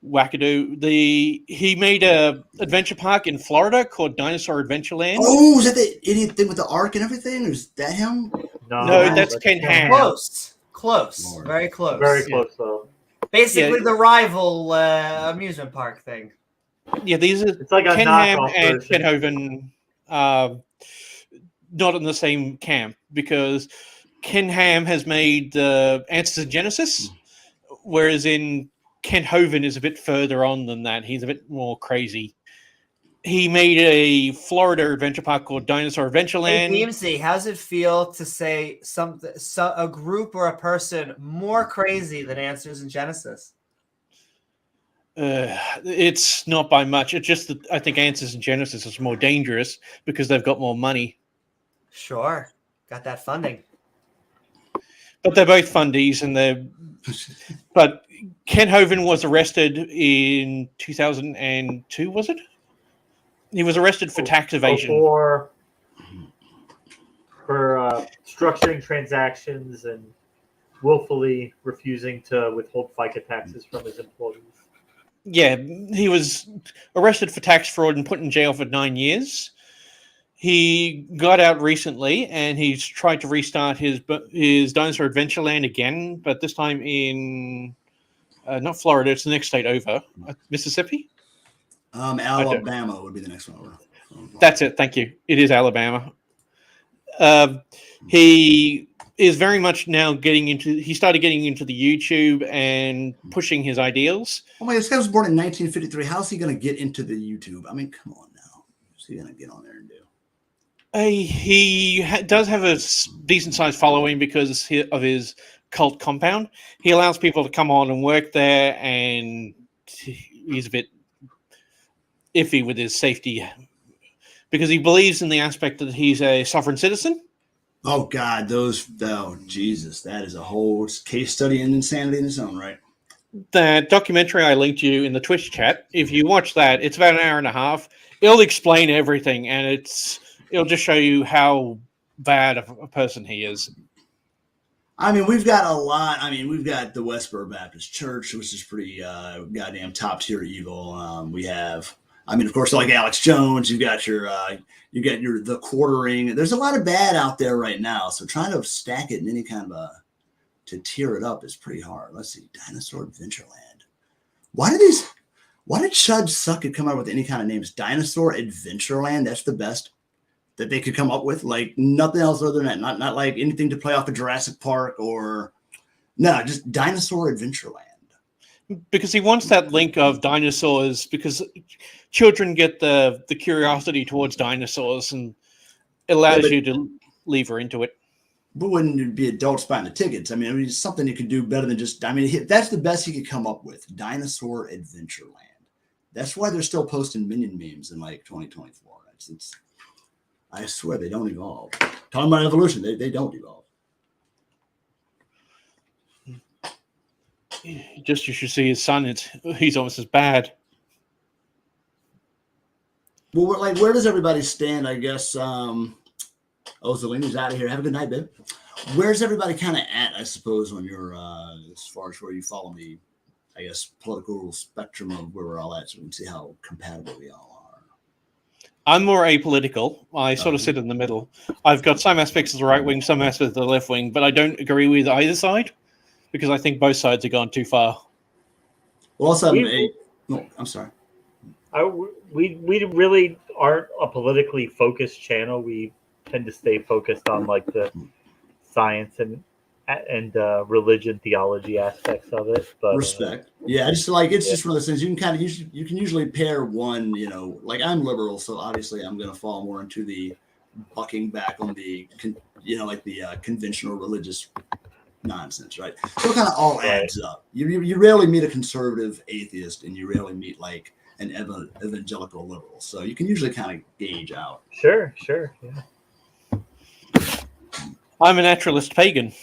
H: wackadoo. He made a adventure park in Florida called Dinosaur Adventureland.
I: Oh, is that the idiot thing with the ark and everything? Or is that him?
H: No, that's Ken Ham.
A: Close,
I: Lord.
A: very close.
B: Very close, though.
A: Basically, the rival amusement park thing.
H: Yeah, these are
B: it's like
H: Ken Ham and
B: version.
H: Ken Hovind, not in the same camp, because Ken Ham has made the Answers in Genesis, whereas in Ken Hovind is a bit further on than that. He's a bit more crazy. He made a Florida adventure park called Dinosaur Adventureland.
A: Hey, Beamsy, how's it feel to say a group or a person more crazy than Answers in Genesis?
H: It's not by much. It's just that I think Answers in Genesis is more dangerous because they've got more money.
A: Sure, got that funding.
H: But they're both fundies, but Ken Hovind was arrested in 2002, was it? He was arrested for tax evasion.
B: For structuring transactions and willfully refusing to withhold FICA taxes from his employees.
H: Yeah, he was arrested for tax fraud and put in jail for 9 years. He got out recently, and he's tried to restart his Dinosaur Adventureland again, but this time in not Florida. It's the next state over, Mississippi.
I: Alabama would be the next one over.
H: That's it. Thank you. It is Alabama. He is very much now getting into. He started getting into the YouTube and pushing his ideals.
I: Oh my God, this guy was born in 1953. How's he going to get into the YouTube? I mean, come on now. What's he going to get on there and do?
H: He does have a decent sized following because of his cult compound. He allows people to come on and work there, and he's a bit iffy with his safety because he believes in the aspect that he's a sovereign citizen.
I: Oh God, Jesus, that is a whole case study in insanity in its own right.
H: That documentary I linked you in the Twitch chat, if you watch that, it's about an hour and a half. It'll explain everything, and it'll just show you how bad of a person he is.
I: I mean, we've got a lot. I mean, we've got the Westboro Baptist Church, which is pretty goddamn top tier evil. We have, I mean, of course, like Alex Jones. You've got the quartering. There's a lot of bad out there right now. So trying to stack it in any kind of to tear it up is pretty hard. Let's see, Dinosaur Adventureland. Why did Chud suck at coming up with any kind of names? Dinosaur Adventureland. That's the best that they could come up with, like nothing else other than that. Not like anything to play off of Jurassic Park or just Dinosaur Adventureland.
H: Because he wants that link of dinosaurs, because children get the curiosity towards dinosaurs, and it allows you to lever into it.
I: But wouldn't it be adults buying the tickets? I mean, it's something you could do better than just. I mean, that's the best he could come up with. Dinosaur Adventureland. That's why they're still posting minion memes in like 2024. It's I swear they don't evolve. Talking about evolution, they don't evolve.
H: Just you should see his son. He's almost as bad.
I: Well, where does everybody stand? I guess. Zeleni's out of here. Have a good night, babe. Where's everybody kind of at? I suppose on your as far as where you follow the, I guess, political spectrum of where we're all at, so we can see how compatible we all are.
H: I'm more apolitical. I sort of sit in the middle. I've got some aspects of the right wing, some aspects of the left wing, but I don't agree with either side because I think both sides have gone too far.
I: Well, also, I'm sorry.
B: We really aren't a politically focused channel. We tend to stay focused on like the science and religion, theology aspects of it. But
I: respect, yeah, just like it's just one of those things you can usually pair one. Like I'm liberal, so obviously I'm going to fall more into the bucking back on the conventional religious nonsense, right? So it kind of all adds up. You rarely meet a conservative atheist, and you rarely meet like an evangelical liberal. So you can usually kind of gauge out.
B: Sure, yeah.
H: I'm a naturalist pagan.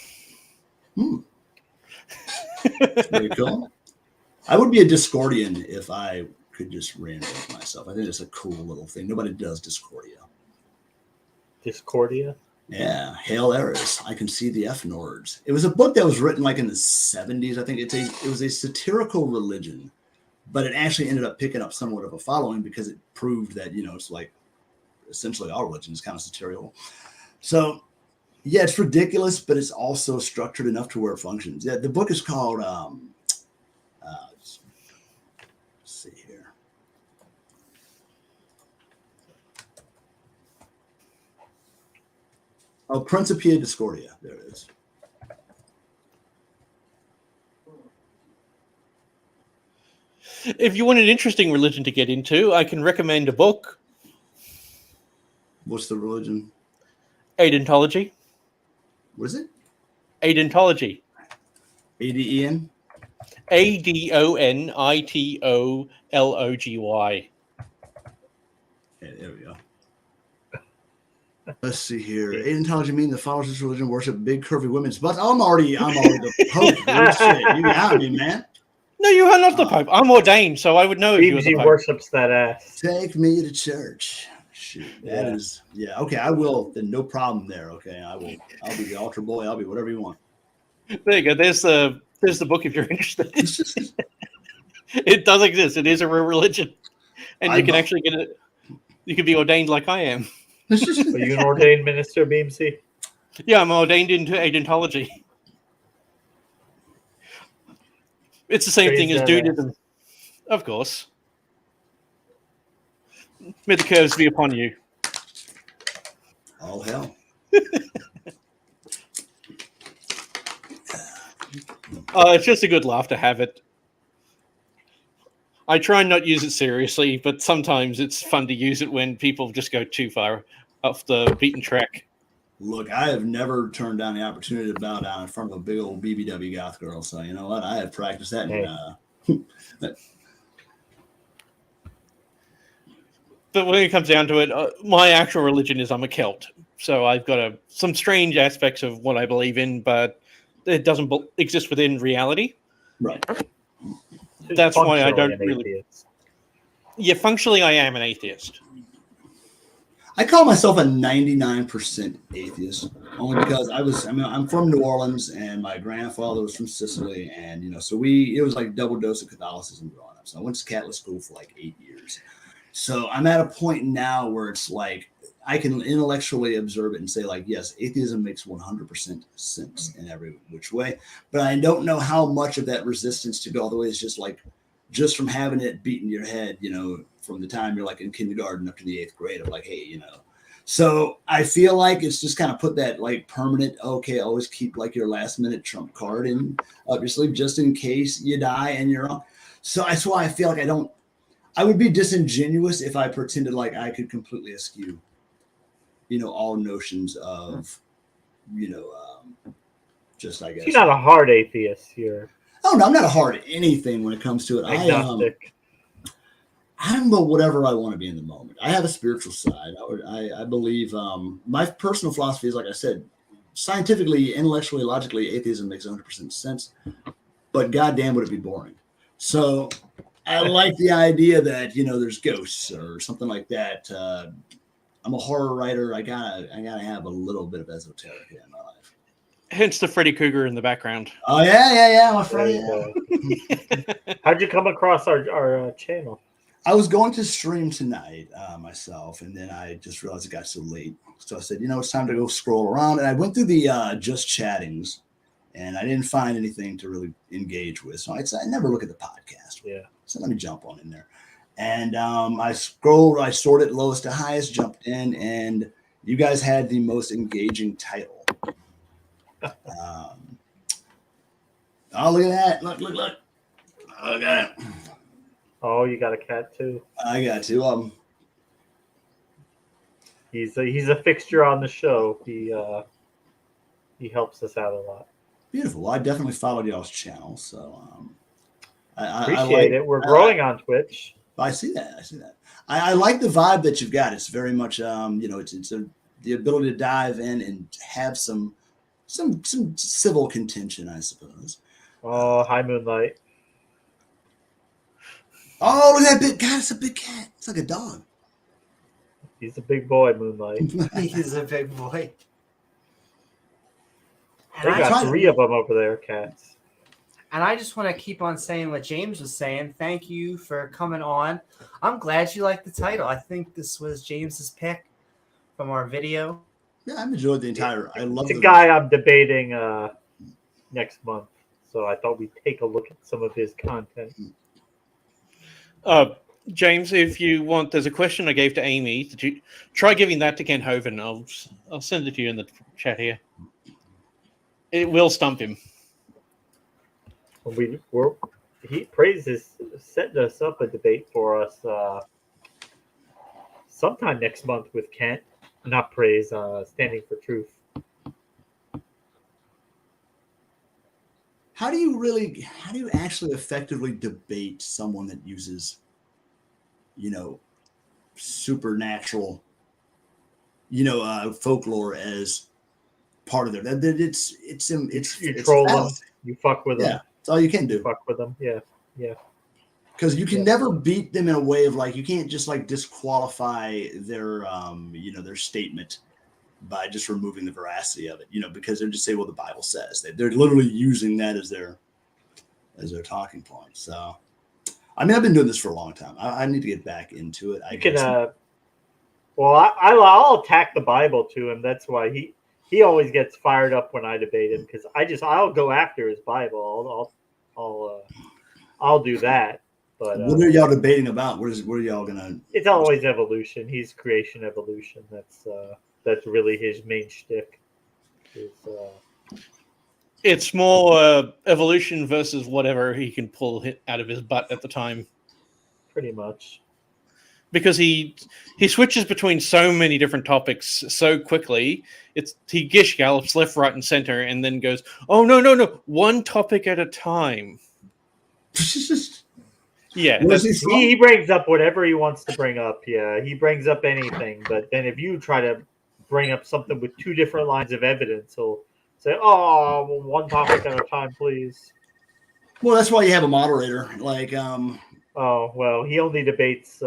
I: Very cool. I would be a Discordian if I could just reinvent myself. I think it's a cool little thing. Nobody does Discordia.
B: Discordia?
I: Yeah. Hail Eris. I can see the F Nords. It was a book that was written like in the 70s. I think it was a satirical religion, but it actually ended up picking up somewhat of a following because it proved that, it's like essentially all religion is kind of satirical. So yeah, it's ridiculous, but it's also structured enough to where it functions. Yeah, the book is called, let's see here. Oh, Principia Discordia. There it is.
H: If you want an interesting religion to get into, I can recommend a book.
I: What's the religion?
H: Aidentology.
I: What is it?
H: Aidentology.
I: ADEN?
H: ADONITOLOGY.
I: Okay, there we go. Let's see here. Aidentology means the followers of this religion worship big curvy women's butts. I'm already the Pope. Shit, you got me, man.
H: No, you are not the Pope. I'm ordained, so I would know if you were the Pope.
B: Worships that ass.
I: Take me to church. Shoot, that is okay. I will. Then no problem there. Okay, I will. I'll be the altar boy. I'll be whatever you want.
H: There you go. There's the book if you're interested. It does exist. It is a real religion, and you can actually get it. You can be ordained like I am.
B: Are you an ordained minister, Beamsy?
H: Yeah, I'm ordained into aidentology. It's the same
B: Praise
H: thing as
B: that
H: dudism. Of course. May the curves be upon you.
I: All hell.
H: It's just a good laugh to have it. I try and not use it seriously, but sometimes it's fun to use it when people just go too far off the beaten track.
I: Look, I have never turned down the opportunity to bow down in front of a big old BBW goth girl. So you know what? I have practiced that.
H: But when it comes down to it, my actual religion is I'm a Celt. So I've got some strange aspects of what I believe in, but it doesn't exist within reality.
I: Right.
H: That's why I don't really.
B: Atheist.
H: Yeah, functionally, I am an atheist.
I: I call myself a 99% atheist, only because I'm from New Orleans and my grandfather was from Sicily, and so it was like double dose of Catholicism growing up. So I went to Catholic school for like 8 years. So I'm at a point now where it's like I can intellectually observe it and say, like, yes, atheism makes 100% sense in every which way. But I don't know how much of that resistance to go all the way is just from having it beat in your head, from the time you're like in kindergarten up to the 8th grade of like, hey, So I feel like it's just kind of put that like permanent, okay, always keep like your last minute trump card in up your sleeve just in case you die and you're wrong. So that's why I feel like I would be disingenuous if I pretended like I could completely eschew, all notions of, just, I guess.
B: You're not a hard atheist here.
I: Oh, no, I'm not a hard anything when it comes to it.
B: Agnostic.
I: I'm whatever I want to be in the moment. I have a spiritual side. I believe my personal philosophy is, like I said, scientifically, intellectually, logically, atheism makes 100% sense. But goddamn, would it be boring? So I like the idea that there's ghosts or something like that. I'm a horror writer. I gotta have a little bit of esoteric in my life.
H: Hence the Freddy Krueger in the background.
I: Oh yeah, my friend.
B: How'd you come across our channel?
I: I was going to stream tonight myself, and then I just realized it got so late. So I said, it's time to go scroll around. And I went through the just chattings, and I didn't find anything to really engage with. So I never look at the podcast.
B: Yeah.
I: So let me jump on in there. And I sorted lowest to highest, jumped in, and you guys had the most engaging title. Oh, look at that. Look. Look at it.
B: Oh, you got a cat too.
I: I got two of them.
B: He's a fixture on the show. He helps us out a lot.
I: Beautiful. Well, I definitely followed y'all's channel, so I
B: appreciate it. We're growing on Twitch.
I: I see that. I like the vibe that you've got. It's very much it's the ability to dive in and have some civil contention, I suppose.
B: Oh, hi, Moonlight.
I: Oh, look at that big cat. It's a big cat. It's like a dog.
B: He's a big boy, Moonlight.
A: He's a big boy.
B: They got 3 of them over there, cats.
A: And I just want to keep on saying what James was saying. Thank you for coming on. I'm glad you liked the title. I think this was James's pick from our video.
I: Yeah, I've enjoyed the entire. I love
B: the guy I'm debating next month. So I thought we'd take a look at some of his content.
H: James, if you want, there's a question I gave to Amy. Did you try giving that to Ken Hoven? I'll send it to you in the chat here. It will stump him.
B: He praises setting us up a debate for us sometime next month with Kent. Not praise, standing for truth.
I: How do you actually effectively debate someone that uses, supernatural, folklore as part of their?
B: You troll them, you fuck with them.
I: Yeah, that's all you can do.
B: Fuck with them, yeah.
I: Because you can never beat them in a way of like you can't just like disqualify their their statement by just removing the veracity of it, because they'll just say, well, the Bible says. They're literally using that as their talking point. So, I mean, I've been doing this for a long time. I need to get back into it.
B: Well, I'll attack the Bible to him. That's why he always gets fired up when I debate him because I'll go after his Bible. I'll do that. But
I: What are y'all debating about? What are y'all gonna?
B: it's always evolution. He's creation evolution. That's really his main shtick.
H: It's more evolution versus whatever he can pull out of his butt at the time.
B: Pretty much.
H: Because he switches between so many different topics so quickly. He gish gallops left, right, and center, and then goes, "Oh no, one topic at a time." Yeah,
B: he brings up whatever he wants to bring up. Yeah, he brings up anything. But then if you try to bring up something with two different lines of evidence, he'll say, "Oh, well, one topic at a time, please."
I: Well, that's why you have a moderator. Like,
B: oh well, he only debates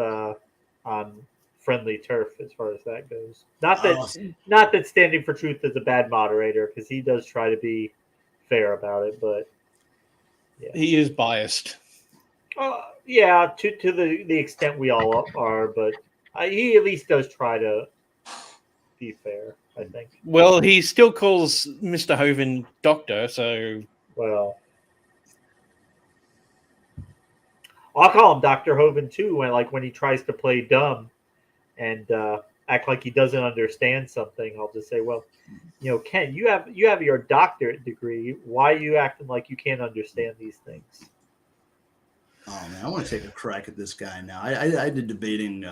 B: on friendly turf as far as that goes. Not that Standing for Truth is a bad moderator because he does try to be fair about it, but yeah.
H: He is biased.
B: Yeah, to the extent we all are, but he at least does try to be fair, I think.
H: Well, he still calls Mr. Hoven Doctor, so...
B: Well... I'll call him Dr. Hoven too when he tries to play dumb and act like he doesn't understand something. I'll just say, well, Ken, you have your doctorate degree. Why are you acting like you can't understand these things?
I: Oh man, I want to take a crack at this guy now. I did debating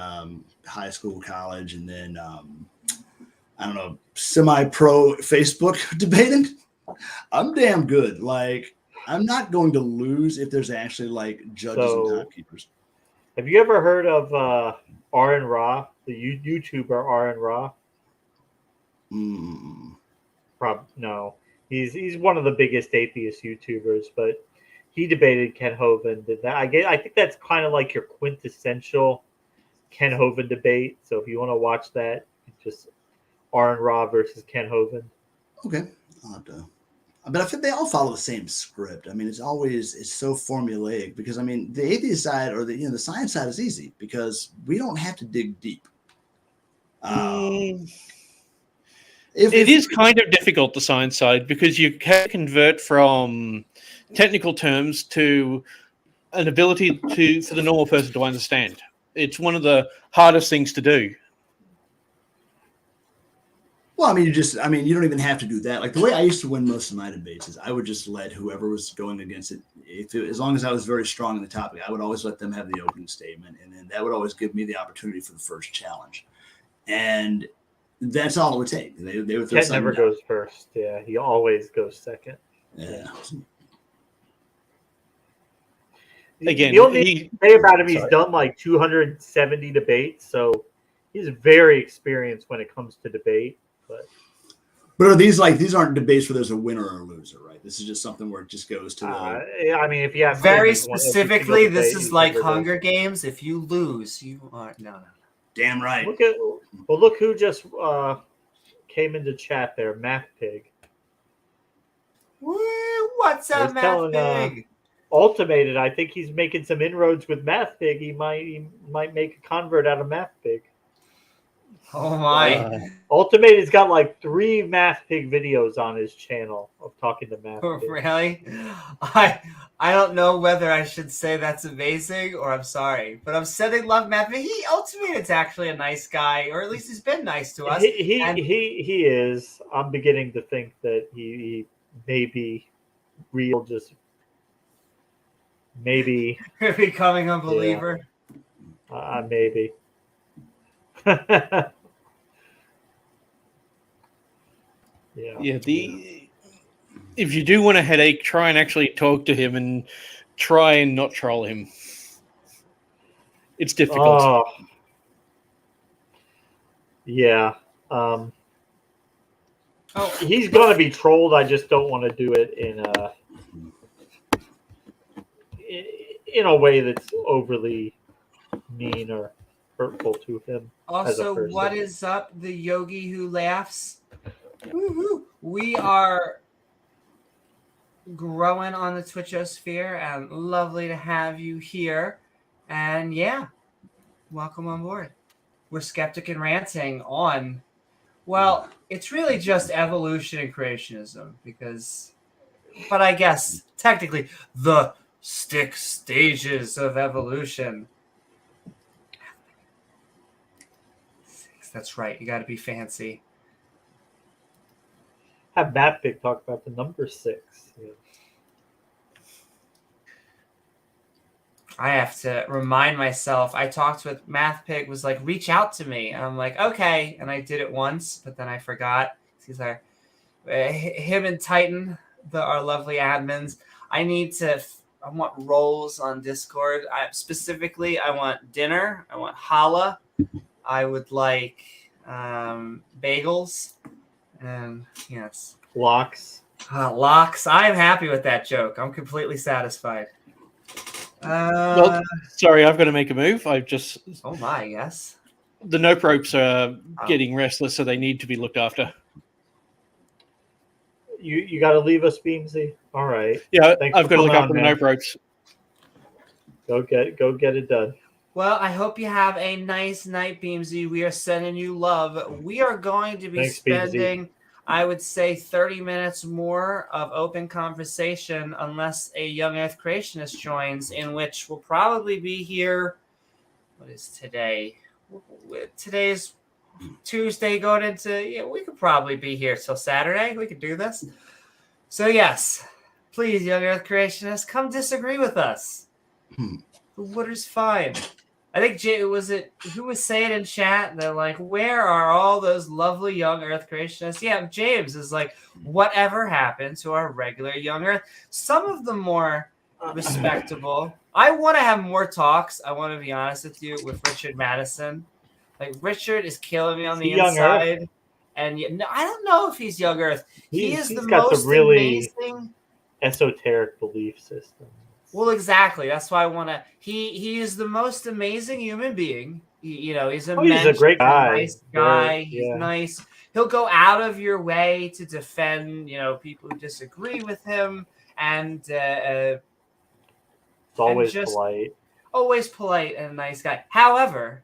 I: high school, college, and then I don't know, semi-pro Facebook debating. I'm damn good. Like, I'm not going to lose if there's actually like judges and timekeepers.
B: Have you ever heard of RN Ra, the YouTuber RN Ra? No. He's one of the biggest atheist YouTubers, but he debated Ken Hoven. I think that's kind of like your quintessential Ken Hoven debate. So if you want to watch that, just RN Ra versus Ken Hoven.
I: Okay, I'll have to. But I think they all follow the same script. I mean, it's so formulaic because I mean, the atheist side or the science side is easy because we don't have to dig deep.
H: It is kind of difficult, the science side, because you can convert from technical terms to an ability for the normal person to understand. It's one of the hardest things to do.
I: Well, I mean, you don't even have to do that. Like the way I used to win most of my debates is I would just let whoever was going against it, as long as I was very strong in the topic, I would always let them have the opening statement, and then that would always give me the opportunity for the first challenge. And that's all it would take. They would throw
B: Ken never goes first. Yeah, he always goes second.
I: Yeah.
H: Again,
B: the only thing to say about him, he's done like 270 debates, so he's very experienced when it comes to debate.
I: But are these aren't debates where there's a winner or a loser, right? This is just something where it just goes to
B: I mean, if you have
A: very specifically, this is like Hunger Games. If you lose, you are no.
I: Damn right.
B: Look who just came into chat there, Math Pig.
A: Woo, what's up, Math Pig?
B: Ultimated. I think he's making some inroads with Math Pig. He might make a convert out of Math Pig.
A: Oh my!
B: Ultimate's got like 3 Math Pig videos on his channel of talking to Math Pig.
A: Really? I don't know whether I should say that's amazing or I'm sorry, but I'm sending love, Math Pig. Ultimate's actually a nice guy, or at least he's been nice to us.
B: He is. I'm beginning to think that he may be real, just maybe
A: becoming a believer.
B: Yeah. Maybe.
H: Yeah. If you do want a headache, try and actually talk to him and try and not troll him. It's difficult.
B: Yeah. He's going to be trolled. I just don't want to do it in a way that's overly mean or hurtful to him.
A: Also, what is up, the yogi who laughs? Woo-hoo. We are growing on the Twitchosphere, and lovely to have you here. And yeah, welcome on board. with Skeptic and Ranting on, well, it's really just evolution and creationism but I guess technically the 6 stages of evolution. 6, that's right. You got to be fancy.
B: Have Matpick talk about the number 6. Yeah.
A: I have to remind myself. I talked with MathPig, was like, reach out to me. And I'm like, okay. And I did it once, but then I forgot. He's like, him and Titan, our lovely admins. I want roles on Discord. Specifically, I want dinner. I want challah. I would like bagels. And yes.
B: Locks.
A: Locks. I'm happy with that joke. I'm completely satisfied.
H: Well, sorry, I've got to make a move.
A: Oh my, yes.
H: The nope ropes are getting restless, so they need to be looked after.
B: You got to leave us, Beamsy. All right.
H: Yeah,
B: Thanks
H: I've got to look after the
B: man.
H: nope ropes.
B: Go get it done.
A: Well, I hope you have a nice night, Beamsy. We are sending you love. We are going to be spending, I would say, 30 minutes more of open conversation unless a young Earth creationist joins, in which we'll probably be here. What is today? Today's Tuesday going into, we could probably be here till Saturday. We could do this. So yes, please, young Earth creationists, come disagree with us. The water's fine. I think who was saying in chat that, like, where are all those lovely young Earth creationists? Yeah, James is like, whatever happened to our regular young Earth? Some of them more respectable. I want to have more talks. I want to be honest with you, with Richard Madison. Like, Richard is killing me on the inside. Earth? And I don't know if he's young Earth. He's got the really amazing
B: esoteric belief system.
A: Well, exactly. That's why I want to. He is the most amazing human being. He's a
B: great guy.
A: Nice guy. He's nice. He'll go out of your way to defend, people who disagree with him, and it's
B: always polite.
A: Always polite and a nice guy. However,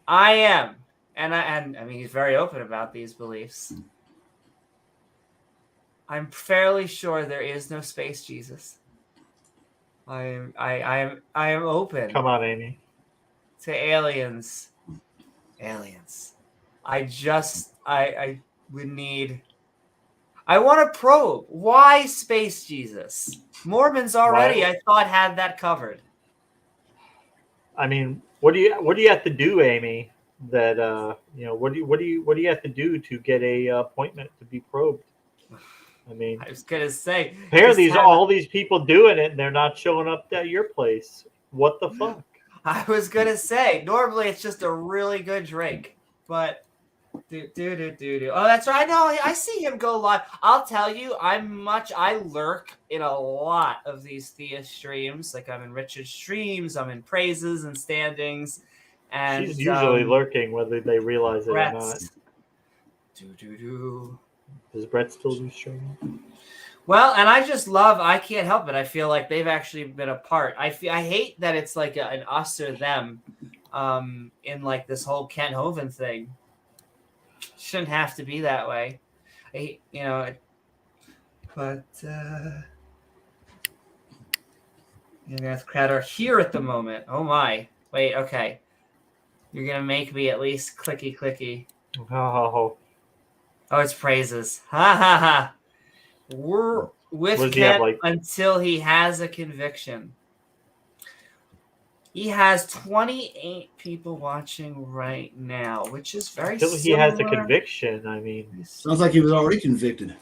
A: I am, and I mean, he's very open about these beliefs. I'm fairly sure there is no space Jesus. I am open.
B: Come on, Amy.
A: To aliens. I would need. I want to probe. Why space Jesus? Mormons already, I thought, had that covered.
B: I mean, what do you have to do, Amy? That what do you have to do to get a appointment to be probed? I mean,
A: I was gonna say,
B: apparently all these people doing it, and they're not showing up at your place. What the fuck?
A: I was gonna say, normally it's just a really good drink, but do. Oh, that's right. No, I see him go live. I'll tell you, I lurk in a lot of these theist streams. Like, I'm in Richard's streams, I'm in praises and standings, and
B: she's usually lurking, whether they realize it or not. Does Brett still do streaming?
A: Well, and I can't help it. I feel like they've actually been a part. I hate that it's like an us or them in like this whole Ken Hoven thing. Shouldn't have to be that way. But Earthcrowd are here at the moment. Oh my. Wait, okay. You're going to make me at least clicky.
B: Oh,
A: it's praises. Ha ha ha. We're with Ken until he has a conviction. He has 28 people watching right now, which is very
B: until he has a conviction. I mean,
I: sounds like he was already convicted.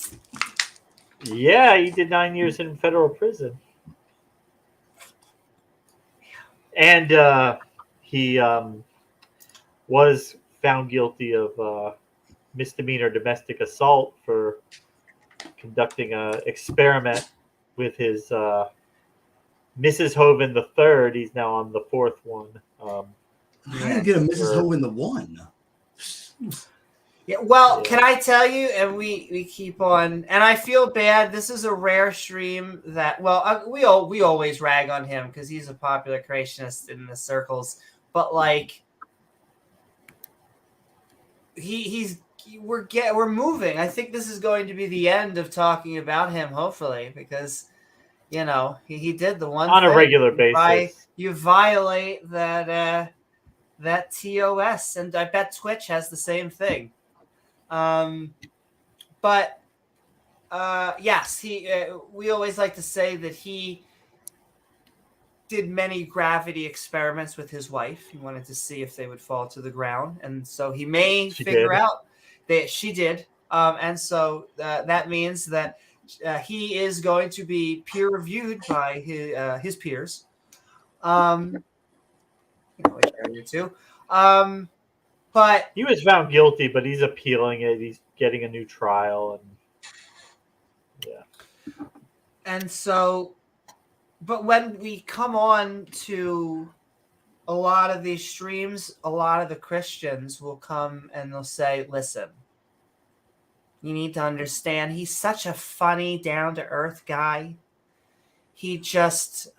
B: Yeah, he did 9 years in federal prison. And he was found guilty of misdemeanor domestic assault for conducting an experiment with his Mrs. Hoven the third. He's now on the fourth one.
I: How do you get a Mrs. Hoven the one?
A: Yeah, well, can I tell you? And we keep on, and I feel bad. This is a rare stream that, we always rag on him because he's a popular creationist in the circles. But like, we're moving. I think this is going to be the end of talking about him, hopefully, because he did the one
B: on
A: thing.
B: a regular basis.
A: You violate that TOS, and I bet Twitch has the same thing. But yes, we always like to say that he did many gravity experiments with his wife. He wanted to see if they would fall to the ground, and so he may figure out that she did. And so that means that he is going to be peer reviewed by his peers. Which area too. But
B: he was found guilty, but he's appealing it. He's getting a new trial, and
A: and so. But when we come on to a lot of these streams, a lot of the Christians will come and they'll say, listen, you need to understand, he's such a funny, down-to-earth guy. He just,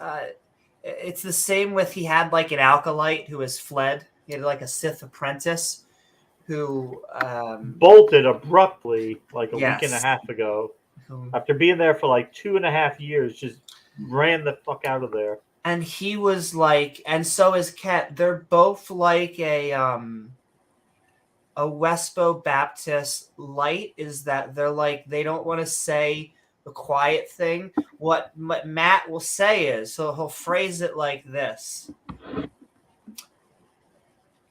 A: it's the same with, he had like an acolyte who has fled. He had like a Sith apprentice who
B: bolted abruptly like a week and a half ago. After being there for like 2.5 years, just ran the fuck out of there.
A: And he was like, and so is Ket. They're both like a Westbo Baptist light, is that they're like, they don't want to say the quiet thing. What Matt will say is, so he'll phrase it like this.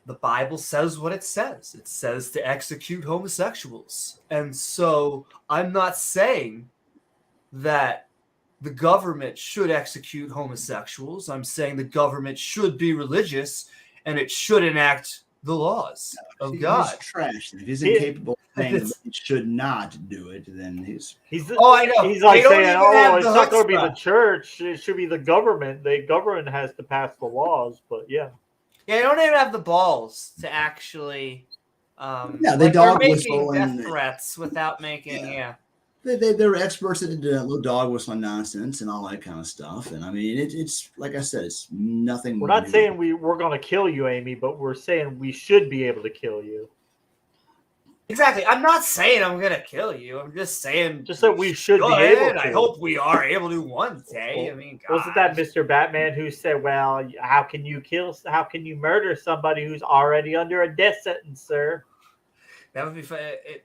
A: The Bible says what it says. It says to execute homosexuals. And so I'm not saying that the government should execute homosexuals. I'm saying the government should be religious and it should enact the laws of God.
I: He's trash. If he's incapable of saying that he should not do it, then he's
A: I know.
B: He's like saying, "Oh, it's not going to be the church. It should be the government. The government has to pass the laws." But yeah,
A: they don't even have the balls to actually.
I: They dog
A: making
I: whistle
A: death threats without making
I: They're experts at little dog whistling nonsense and all that kind of stuff. And I mean, it's like I said, it's nothing.
B: We're not saying we're going to kill you, Amy, but we're saying we should be able to kill you.
A: Exactly. I'm not saying I'm going to kill you. I'm just saying
B: that we should be able to.
A: I hope we are able to one day. I mean, God.
B: Wasn't that Mr. Batman who said, "Well, how can you murder somebody who's already under a death sentence, sir?"
A: That would be fun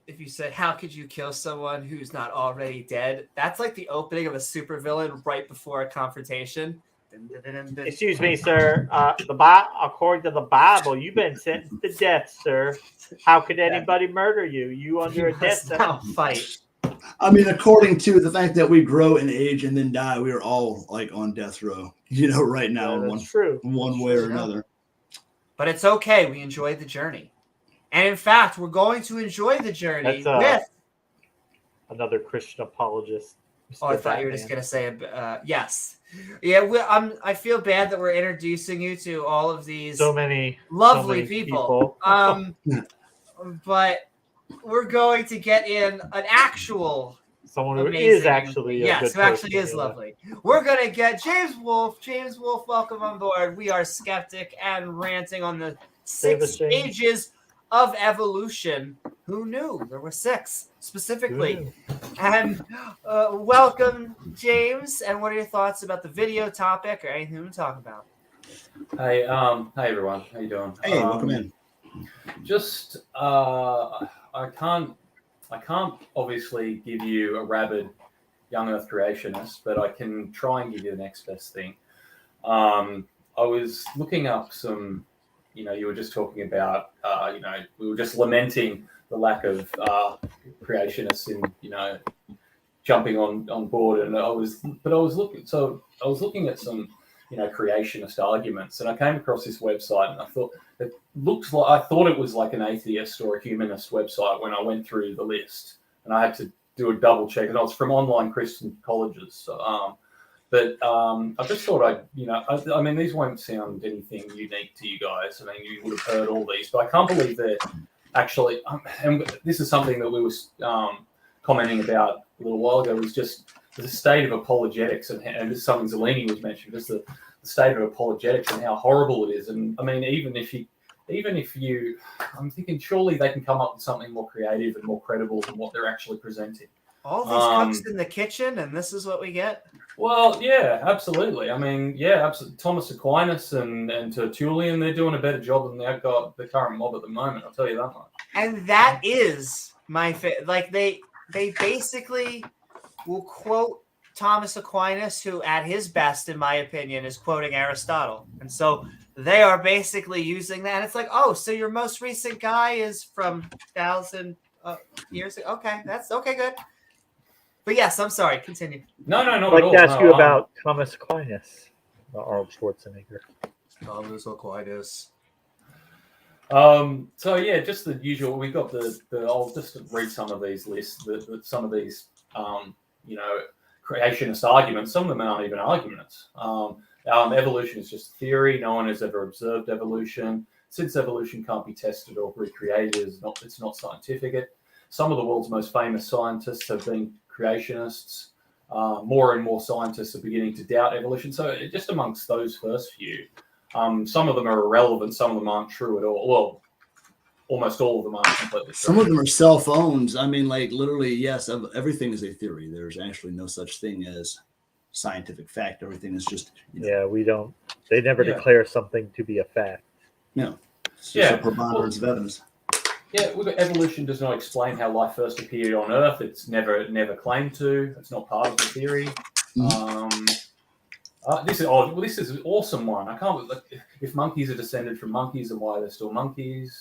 A: if you said, "How could you kill someone who's not already dead?" That's like the opening of a supervillain right before a confrontation.
B: Excuse me, sir. According to the Bible, you've been sentenced to death, sir. How could anybody murder you? You under a death sentence.
A: Fight.
I: I mean, according to the fact that we grow in age and then die, we are all like on death row. Right now, one way or another.
A: But it's okay. We enjoyed the journey. And in fact, we're going to enjoy the journey with
B: another Christian apologist.
A: Mr. I thought you were just going to say yes. Yeah, I feel bad that we're introducing you to all of these
B: so many
A: people. But we're going to get in an actual
B: someone who is actually
A: who actually is lovely. We're going to get James Wolfe. James Wolfe, welcome on board. We are Skeptic and Ranting on the 6 stages of evolution. Who knew? There were 6 specifically. And welcome, James. And what are your thoughts about the video topic or anything to talk about?
K: Hi, everyone. How you doing?
I: Hey, welcome in.
K: Just I can't obviously give you a rabid young Earth creationist, but I can try and give you the next best thing. I was looking up some. You were just talking about, we were just lamenting the lack of creationists in, jumping on board. And I was looking at some, creationist arguments, and I came across this website, and I thought it I thought it was like an atheist or a humanist website when I went through the list, and I had to do a double check, and it was from online Christian colleges. So, But I just thought I mean, these won't sound anything unique to you guys. I mean, you would have heard all these, but I can't believe they're actually, and this is something that we were commenting about a little while ago, was just the state of apologetics, and this is something Zeleni was mentioning, just the state of apologetics and how horrible it is. And I mean, even if you even if I'm thinking surely they can come up with something more creative and more credible than what they're actually presenting.
A: All these cooks in the kitchen, and this is what we get?
K: Well, yeah, absolutely. I mean, yeah, absolutely. Thomas Aquinas and Tertullian, they're doing a better job than they've got the current mob at the moment. I'll tell you that much.
A: And that is my like they basically will quote Thomas Aquinas, who at his best, in my opinion, is quoting Aristotle. And so they are basically using that. And it's like, oh, so your most recent guy is from 1,000 years ago. Okay, that's okay, good. But yes, I'm sorry. Continue.
K: No, not
B: I'd
K: at
B: like
K: all.
B: to ask
K: No,
B: you about Thomas Aquinas, Arnold Schwarzenegger.
A: Thomas Aquinas.
K: So yeah, just the usual. We got the. I'll just read some of these lists. Some of these, creationist arguments. Some of them aren't even arguments. Evolution is just theory. No one has ever observed evolution. Since evolution can't be tested or recreated, it's not scientific. Some of the world's most famous scientists have been creationists. More and more scientists are beginning to doubt evolution. So just amongst those first few, some of them are irrelevant. Some of them aren't true at all. Well, almost all of them aren't completely true.
I: Some of them are cell phones. I mean, like literally, yes, everything is a theory. There's actually no such thing as scientific fact. Everything is just,
B: Yeah, we don't. They never declare something to be a fact.
I: No, it's just a preponderance of evidence.
K: Yeah, evolution does not explain how life first appeared on Earth. It's never claimed to. It's not part of the theory. This is an awesome one. I can't. If monkeys are descended from monkeys, then why are they still monkeys?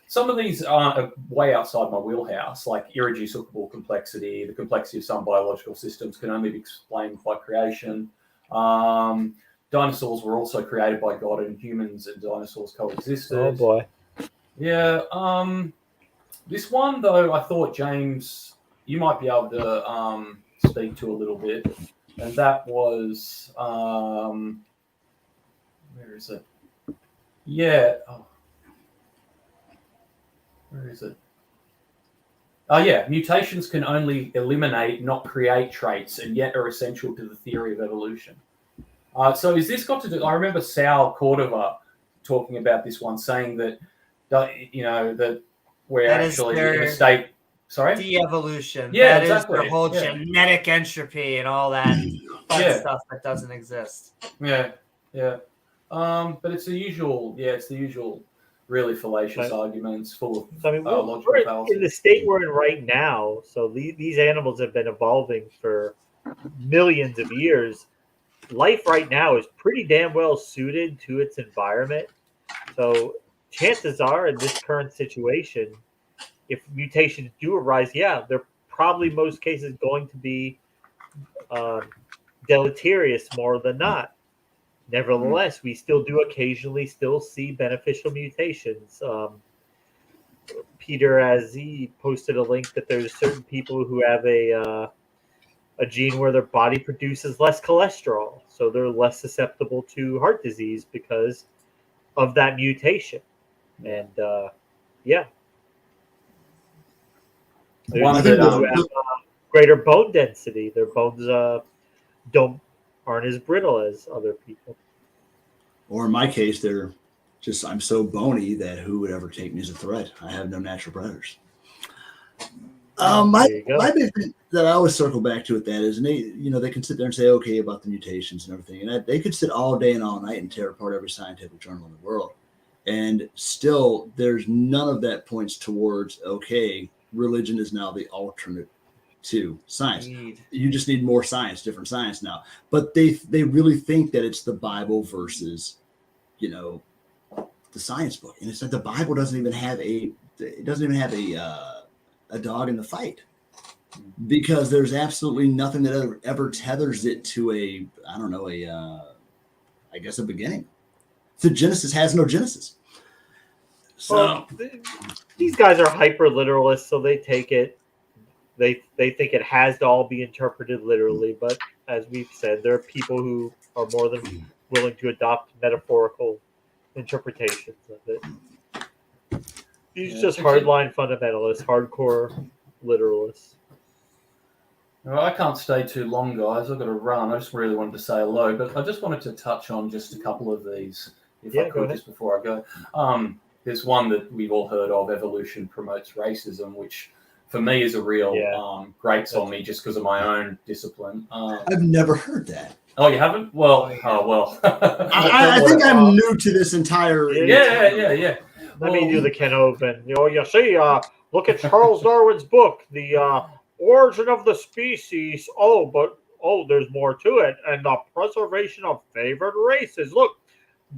K: Some of these are way outside my wheelhouse, like irreducible complexity. The complexity of some biological systems can only be explained by creation. Dinosaurs were also created by God, and humans and dinosaurs coexisted.
B: Oh boy.
K: Yeah. This one though, I thought James, you might be able to speak to a little bit, and that was where is it? Yeah. Oh. Where is it? Oh yeah, mutations can only eliminate, not create traits, and yet are essential to the theory of evolution. So is this got to do? I remember Sal Cordova talking about this one, saying that that we're
A: That
K: actually
A: is
K: in a state. Sorry,
A: de-evolution.
K: Yeah,
A: that
K: exactly.
A: is the whole genetic entropy and all that fun stuff that doesn't exist.
K: Yeah. But it's the usual. Yeah, it's the usual. Really fallacious arguments, full of logical fallacies.
B: In the state we're in right now, so these animals have been evolving for millions of years. Life right now is pretty damn well suited to its environment. So chances are, in this current situation, if mutations do arise, they're probably most cases going to be deleterious more than not. Nevertheless, we still do occasionally still see beneficial mutations. Peter Azzi posted a link that there's certain people who have a gene where their body produces less cholesterol, so they're less susceptible to heart disease because of that mutation. And there's
K: One
B: people
K: that,
B: who have greater bone density. Their bones aren't as brittle as other people.
I: Or in my case, I'm so bony that who would ever take me as a threat? I have no natural predators. My big thing that I always circle back to with that is, and they can sit there and say, okay, about the mutations and everything, and they could sit all day and all night and tear apart every scientific journal in the world, and still there's none of that points towards, okay, religion is now the alternate to science. You just need more science, different science now. But they really think that it's the Bible versus, the science book, and it's like the Bible doesn't even have a dog in the fight, because there's absolutely nothing that ever tethers it to a beginning. The Genesis has no Genesis. So
B: these guys are hyper literalists, so they take it. They think it has to all be interpreted literally, but as we've said, there are people who are more than willing to adopt metaphorical interpretations of it. These are just hardline fundamentalists, hardcore literalists.
K: Well, I can't stay too long, guys. I've got to run. I just really wanted to say hello, but I just wanted to touch on just a couple of these if
B: Yeah,
K: I
B: go
K: could,
B: ahead.
K: just before I go. There's one that we've all heard of, evolution promotes racism, which for me is a real grates on me just because of my own discipline.
I: I've never heard that.
K: Oh, you haven't? Well, well.
I: I think I'm new to this entire.
K: Yeah.
B: Let me do the Ken Open. You see, look at Charles Darwin's book, The Origin of the Species. Oh, there's more to it. And the preservation of favored races. Look,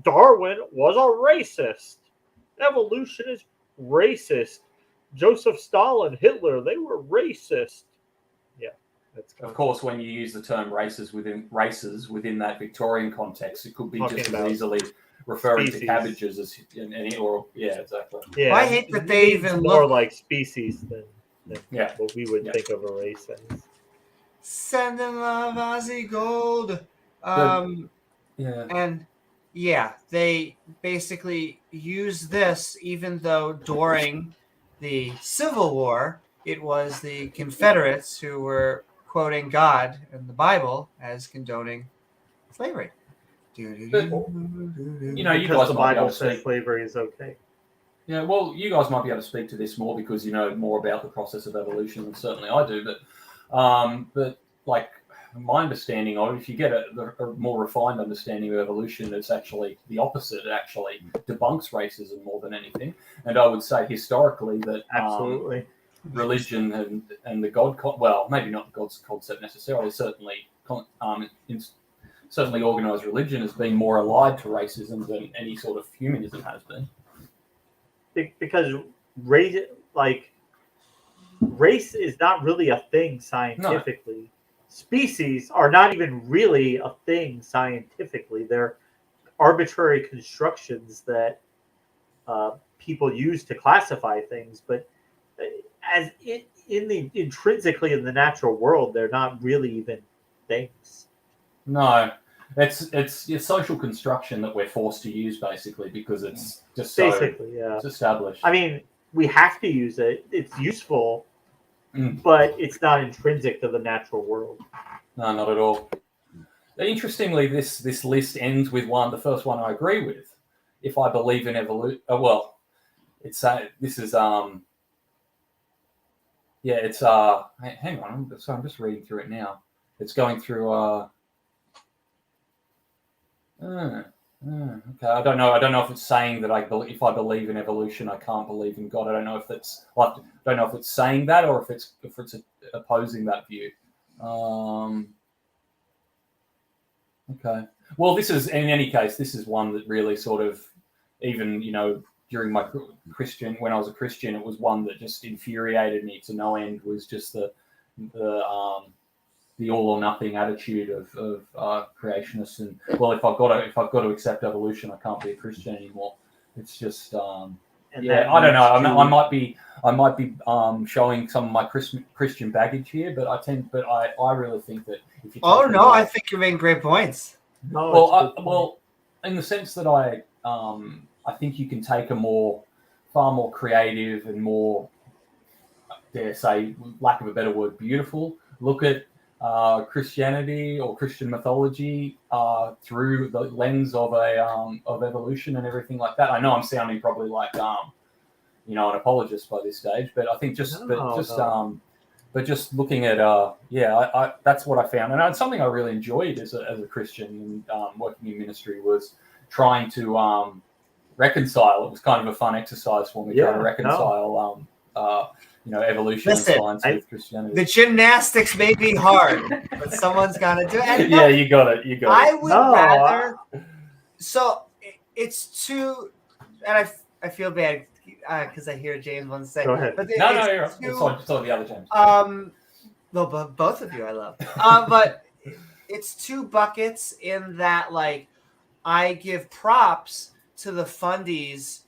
B: Darwin was a racist. Evolution is racist. Joseph Stalin, Hitler, they were racist. Yeah.
K: Of course, when you use the term races within that Victorian context, it could be
B: Talking
K: just as
B: about
K: easily referring
B: species.
K: to cabbages as any or exactly.
B: Yeah,
A: Well, I hate that they even
B: more
A: look
B: like species than what we would think of a race as.
A: Send them love, Aussie gold.
K: Yeah.
A: And yeah, they basically use this, even though during the Civil War, it was the Confederates who were quoting God in the Bible as condoning slavery.
K: But, you
B: Because
K: guys
B: the
K: might be able
B: Bible
K: to
B: says
K: speak.
B: slavery is okay.
K: Yeah, well, you guys might be able to speak to this more because you know more about the process of evolution than certainly I do. But like my understanding of it, if you get a more refined understanding of evolution, it's actually the opposite. It actually debunks racism more than anything. And I would say historically that
B: Absolutely.
K: Religion and the God, well, maybe not the God's concept necessarily, certainly certainly organized religion has been more allied to racism than any sort of humanism has been.
B: Because race is not really a thing scientifically. No. Species are not even really a thing scientifically. They're arbitrary constructions that people use to classify things. But as intrinsically in the natural world, they're not really even things.
K: No. It's a social construction that we're forced to use basically because it's just it's established.
B: I mean, we have to use it. It's useful, but it's not intrinsic to the natural world.
K: No, not at all. Interestingly, this list ends with the first one I agree with. If I believe in evolution, it's this is it's hang on. So I'm just reading through it now. It's going through. Okay, I don't know if it's saying that if I believe in evolution, I can't believe in God. I don't know if it's saying that or if it's opposing that view. Okay. Well, this is in any case. This is one that really sort of even during my when I was a Christian, it was one that just infuriated me to no end. Was just the all or nothing attitude of creationists, and if I've got to accept evolution, I can't be a Christian anymore. It's just I don't know. I might be showing some of my Christian baggage here, but I really think that if you
A: I think you're making great points.
K: Well, in the sense that I think you can take a far more creative and more, dare say, lack of a better word, beautiful look at Christianity or Christian mythology through the lens of evolution and everything like that. I know I'm sounding probably like an apologist by this stage, but I think just looking at I that's what I found, and it's something I really enjoyed as a Christian and working in ministry was trying to reconcile. It was kind of a fun exercise for me trying to reconcile evolution and science with Christianity.
A: The gymnastics may be hard, but somene's got to do it.
K: Yeah, you got it.
A: I would rather. So it's too, and I feel bad because I hear James want to say.
B: Go ahead.
K: But you're right. It's the other James.
A: No, but both of you I love. But it's two buckets in that, like, I give props to the fundies.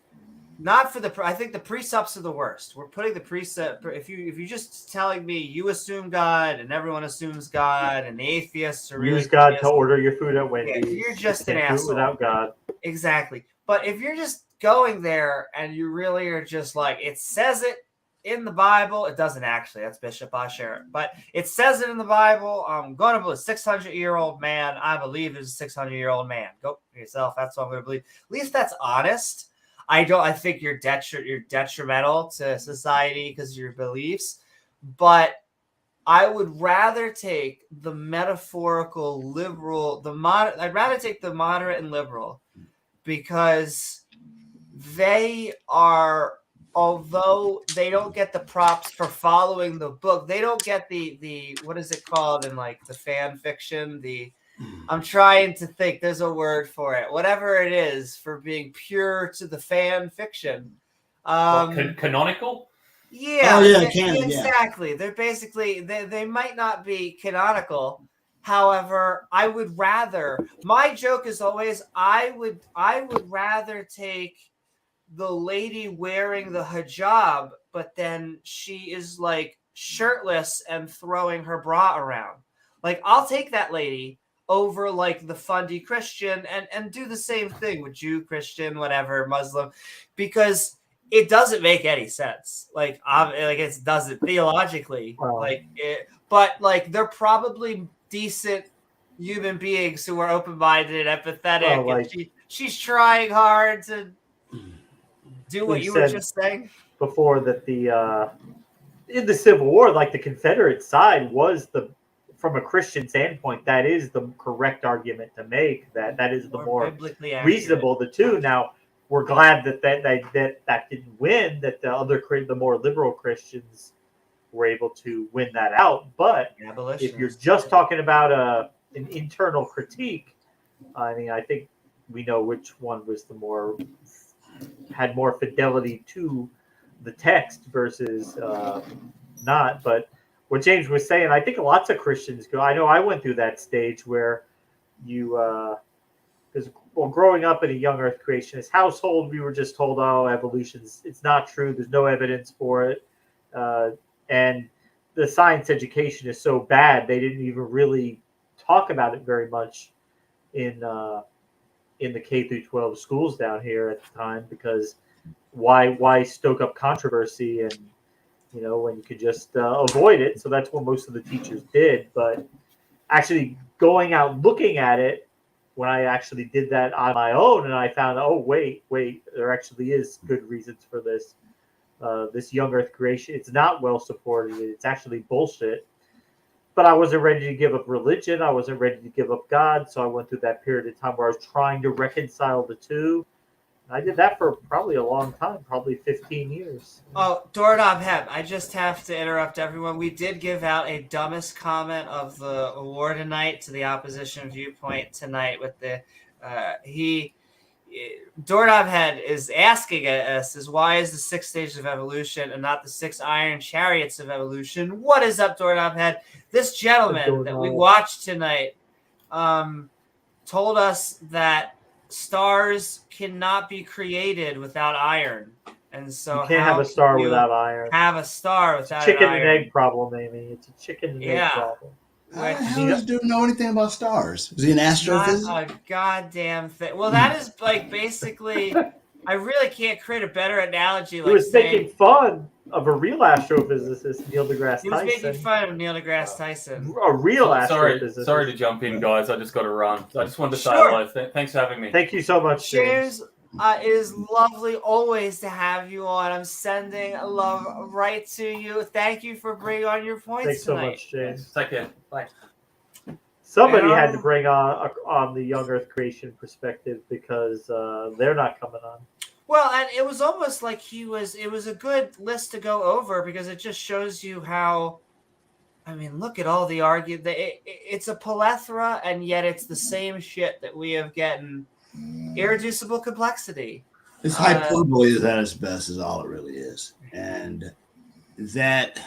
A: Not for I think the precepts are the worst. We're putting the precept. If you just telling me you assume God and everyone assumes God and the atheists are really
B: use God to order your food at Wendy's.
A: You're just an asshole
B: without God.
A: Exactly. But if you're just going there and you really are just like it says it in the Bible. It doesn't actually. That's Bishop Usher. But it says it in the Bible. I'm going to believe a 600-year-old man. I believe is a 600-year-old man. Go for yourself. That's what I'm going to believe. At least that's honest. I think you're detrimental to society because of your beliefs. But I would rather take the metaphorical liberal, I'd rather take the moderate and liberal, because they are, although they don't get the props for following the book, they don't get the what is it called in like the fan fiction? I'm trying to think. There's a word for it. Whatever it is for being pure to the fan fiction.
K: Canonical?
A: Yeah,
I: canon,
A: exactly. They're basically they might not be canonical. However, I would rather, my joke is always I would rather take the lady wearing the hijab, but then she is like shirtless and throwing her bra around. Like, I'll take that lady over like the fundy Christian and do the same thing with Jew, Christian, whatever, Muslim, because it doesn't make any sense. Like it doesn't theologically. But like they're probably decent human beings who are open-minded and empathetic. And she's trying hard to do what you were just saying
B: before, that in the Civil War, like the Confederate side was from a Christian standpoint, that is the correct argument to make. That is the more reasonable of the two. Now, we're glad that didn't win, that the more liberal Christians were able to win that out. But if you're just talking about an internal critique, I mean, I think we know which one was had more fidelity to the text versus not. But what James was saying, I think lots of Christians go. I know I went through that stage where because growing up in a young Earth creationist household, we were just told, "Oh, evolution's it's not true. There's no evidence for it," and the science education is so bad they didn't even really talk about it very much in the K through 12 schools down here at the time, because why stoke up controversy and when you could just avoid it. So that's what most of the teachers did. But actually going out looking at it, when I actually did that on my own, and I found, oh, wait, there actually is good reasons for this. This young Earth creation, it's not well supported. It's actually bullshit. But I wasn't ready to give up religion. I wasn't ready to give up God. So I went through that period of time where I was trying to reconcile the two. I did that for probably a long time, probably 15 years.
A: Oh, Doorknob Hep, I just have to interrupt everyone. We did give out a dumbest comment of the award tonight to the opposition viewpoint tonight with the Doorknob Head is asking us why is the 6 stages of evolution and not the 6 iron chariots of evolution? What is up, Doorknob Head? This gentleman that we watched tonight told us that stars cannot be created without iron, and so
B: you can't have a star without iron.
A: Have a star without
B: chicken
A: iron.
B: and egg problem, Amy. It's a chicken and egg problem.
I: How does dude know anything about stars? Is he an astrophysicist?
A: Not a goddamn thing. Well, that is like basically. I really can't create a better analogy. Like
B: he was making fun of a real astrophysicist, Neil deGrasse Tyson.
A: He was making fun of Neil deGrasse Tyson.
B: A real astrophysicist.
K: Sorry to jump in, guys. I just got to run. I just wanted to say hello. Thanks for having me.
B: Thank you so much, James.
A: It is lovely always to have you on. I'm sending love right to you. Thank you for bringing on your points tonight.
B: Thanks so much, James.
K: Take care. Bye.
B: Somebody had to bring on the young Earth creation perspective because they're not coming on.
A: Well, and it was almost like it was a good list to go over because it just shows you how, I mean, look at all the argument. It's a plethora, and yet it's the same shit that we have gotten. Irreducible complexity.
I: This hyperbole is at its best, is all it really is. And that,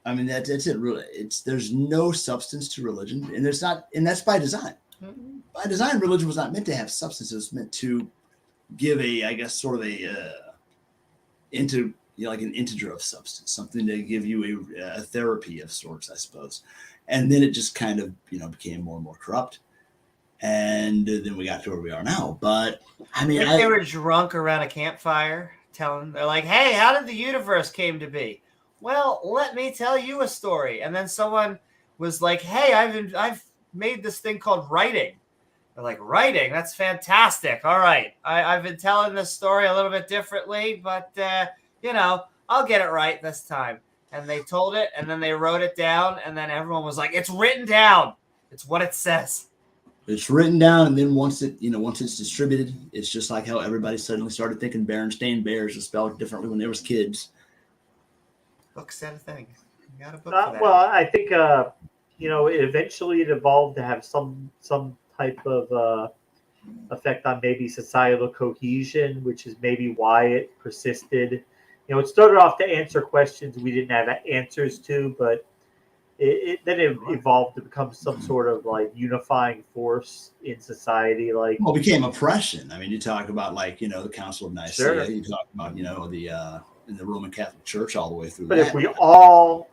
I: I mean, that's it. Really, there's no substance to religion, and that's by design. Mm-hmm. By design, religion was not meant to have substance. It was meant to give like an integer of substance, something to give you a therapy of sorts, I suppose. And then it just kind of became more and more corrupt. And then we got to where we are now. But I mean,
A: they were drunk around a campfire They're like, hey, how did the universe came to be? Well, let me tell you a story. And then someone was like, hey, I've made this thing called writing. They're like, writing? That's fantastic. All right. I've been telling this story a little bit differently, but, I'll get it right this time. And they told it, and then they wrote it down, and then everyone was like, it's written down. It's what it says.
I: It's written down, and then once it's distributed, it's just like how everybody suddenly started thinking Berenstain Bears was spelled differently when they was kids.
A: Book said a thing. You got a book for that.
B: Well, I think eventually it evolved to have some type of effect on maybe societal cohesion, which is maybe why it persisted. It started off to answer questions we didn't have answers to, but it evolved to become some sort of like unifying force in society. Like,
I: well, it became oppression. I mean, you talk about the Council of Nicaea.
B: Sure.
I: You talk about in the Roman Catholic Church all the way through.
B: But if we all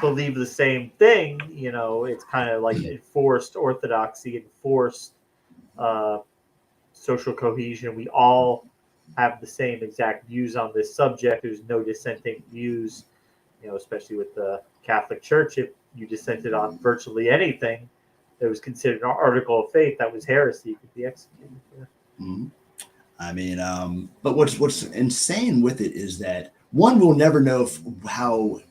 B: believe the same thing, it's kind of like enforced orthodoxy, enforced social cohesion. We all have the same exact views on this subject. There's no dissenting views, especially with the Catholic Church. If you dissented on virtually anything that was considered an article of faith, that was heresy, you could be executed. Yeah.
I: Mm-hmm. I mean, but what's insane with it is that one, we'll never know how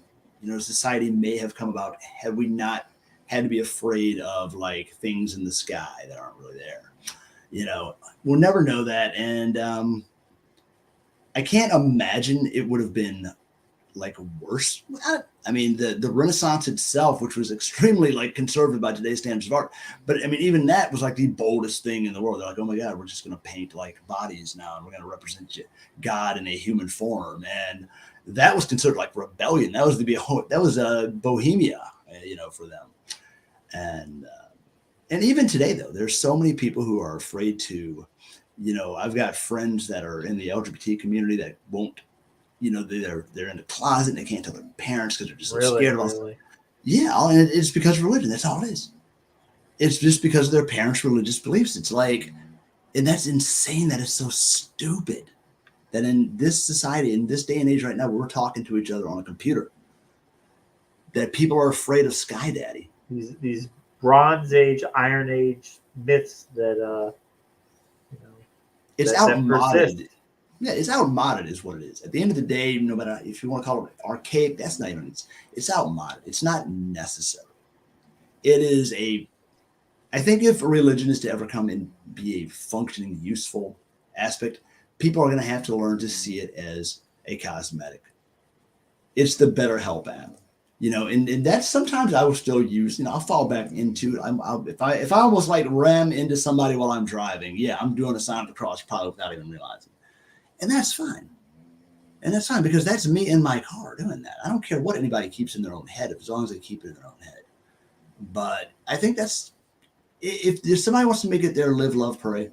I: society may have come about had we not had to be afraid of like things in the sky that aren't really there. We'll never know that, and I can't imagine it would have been like worse. I mean, the Renaissance itself, which was extremely like conservative by today's standards of art, but I mean, even that was like the boldest thing in the world. They're like, oh my God, we're just going to paint like bodies now, and we're going to represent God in a human form, and that was considered like rebellion. That was Bohemia, for them, and even today though, there's so many people who are afraid to. I've got friends that are in the LGBT community that won't, they're in the closet and they can't tell their parents because they're just so scared about stuff. Yeah, and it's because of religion. That's all it is. It's just because of their parents' religious beliefs. It's like, and that's insane. That is so stupid that in this society, in this day and age right now, we're talking to each other on a computer, that people are afraid of Sky Daddy.
B: These Bronze Age, Iron Age myths that,
I: it's outmoded. Yeah, it's outmoded is what it is. At the end of the day, no matter if you want to call it archaic, that's not even it's outmoded. It's not necessary. It is I think if religion is to ever come and be a functioning, useful aspect, people are going to have to learn to see it as a cosmetic. It's the BetterHelp app. And that's sometimes I will still use. I'll fall back into it. If I almost like ram into somebody while I'm driving, yeah, I'm doing a sign of the cross probably without even realizing, and that's fine. And that's fine because that's me in my car doing that. I don't care what anybody keeps in their own head as long as they keep it in their own head. But I think that's if somebody wants to make it their live, love, pray,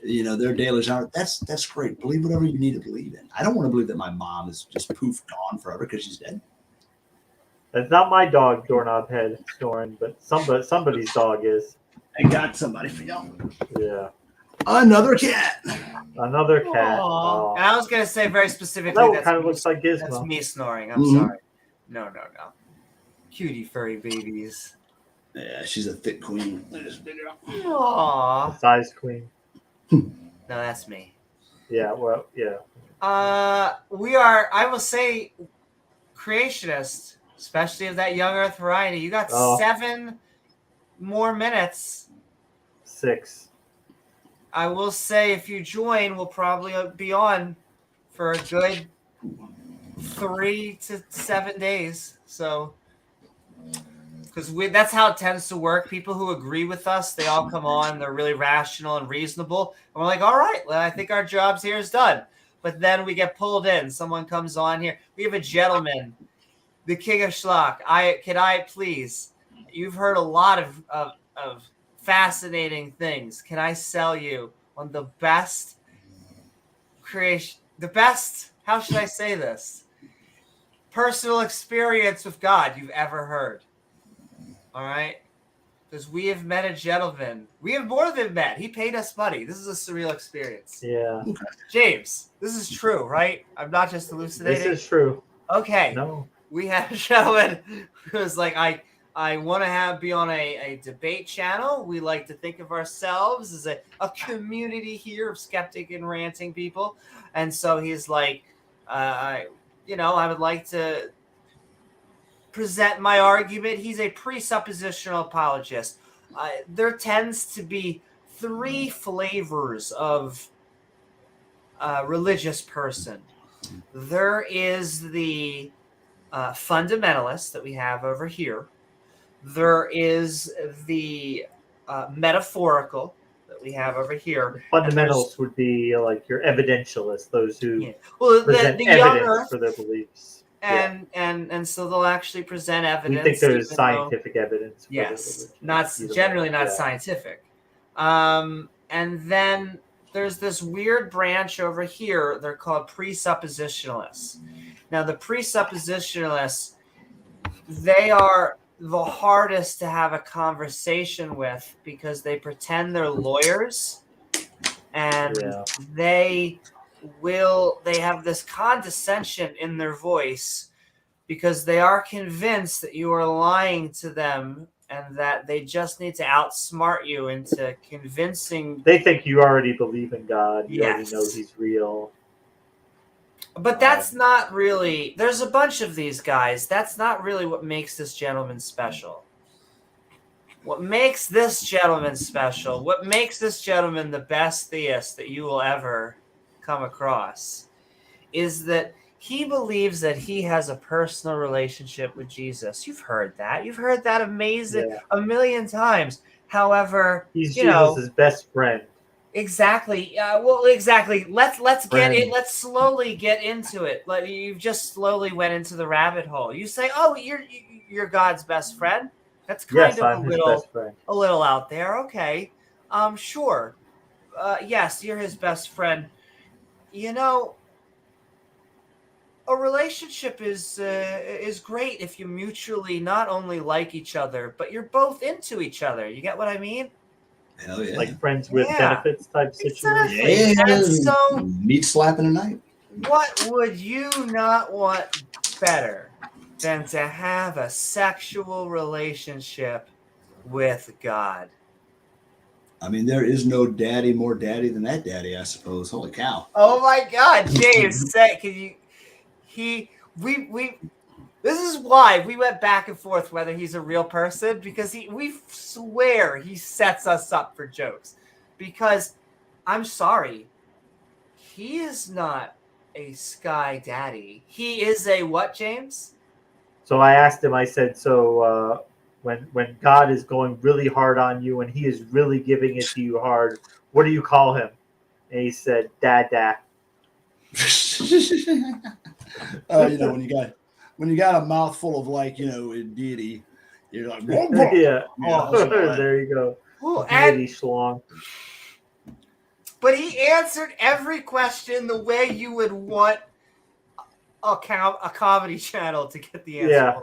I: their daily genre, that's great. Believe whatever you need to believe in. I don't want to believe that my mom is just poof gone forever because she's dead.
B: That's not my dog, Doorknob Head, snoring, but somebody's dog is.
I: I got somebody for y'all.
B: Yeah.
I: Another cat.
B: Another cat.
A: Oh. And I was going to say very specifically
B: that kind of looks like Gizmo.
A: That's me snoring. I'm sorry. No. Cutie furry babies.
I: Yeah, she's a thick queen.
A: Aww.
B: Size queen.
A: No, that's me.
B: Yeah, well, yeah.
A: We are, I will say, creationists, especially of that young Earth variety. You got 7 more minutes.
B: 6.
A: I will say, if you join, we'll probably be on for a good 3 to 7 days. So, because that's how it tends to work. People who agree with us, they all come on. They're really rational and reasonable. And we're like, all right, well, I think our jobs here is done. But then we get pulled in. Someone comes on here. We have a gentleman, the King of Schlock. Can I please? You've heard a lot of fascinating things. Can I sell you on the best creation, the best, how should I say this? Personal experience with God you've ever heard. All right. because we have met a gentleman. We have more than met. He paid us money. This is a surreal experience.
B: Yeah.
A: James, this is true, right? I'm not just hallucinating.
B: This is true.
A: Okay.
B: No.
A: We had a gentleman who was like, I want to be on a debate channel. We like to think of ourselves as a community here of skeptic and ranting people. And so he's like, I would like to present my argument. He's a presuppositional apologist. There tends to be 3 flavors of religious person. There is the fundamentalist that we have over here. There is the metaphorical that we have over here.
B: Fundamentals would be like your evidentialists, those who present
A: the
B: evidence for their beliefs.
A: And so they'll actually present evidence.
B: We think there's scientific evidence. For
A: yes, not generally not scientific. And then there's this weird branch over here. They're called presuppositionalists. Now, the presuppositionalists, they are the hardest to have a conversation with because they pretend they're lawyers, and they have this condescension in their voice because they are convinced that you are lying to them and that they just need to outsmart you into convincing.
B: They think you already believe in God. You already know he's real.
A: But that's not really, there's a bunch of these guys. That's not really what makes this gentleman special. What makes this gentleman special, what makes this gentleman the best theist that you will ever come across, is that he believes that he has a personal relationship with Jesus. You've heard that. You've heard that a million times. However,
B: he's Jesus' best friend.
A: Exactly. Exactly. Let's get it. Let's slowly get into it. Like you've just slowly went into the rabbit hole. You say, "Oh, you're God's best friend." That's kind of a little out there. Okay. Sure. Yes, you're his best friend. You know, a relationship is great if you mutually not only like each other, but you're both into each other. You get what I mean?
I: Hell yeah.
B: Like friends with benefits type situation.
I: Yeah.
A: And so,
I: meat slapping tonight.
A: What would you not want better than to have a sexual relationship with God?
I: I mean, there is no daddy more daddy than that daddy, I suppose. Holy cow.
A: Oh my God, James, this is why we went back and forth whether he's a real person, because we swear he sets us up for jokes. Because I'm sorry, he is not a sky daddy. He is a what, James?
B: So I asked him, I said, so when God is going really hard on you and he is really giving it to you hard, what do you call him? And he said, Dada.
I: When you got a mouthful of deity, you're like,
B: yeah. There you go.
A: Ooh,
B: deity schlong.
A: But he answered every question the way you would want a comedy channel to get the answer.
B: Yeah.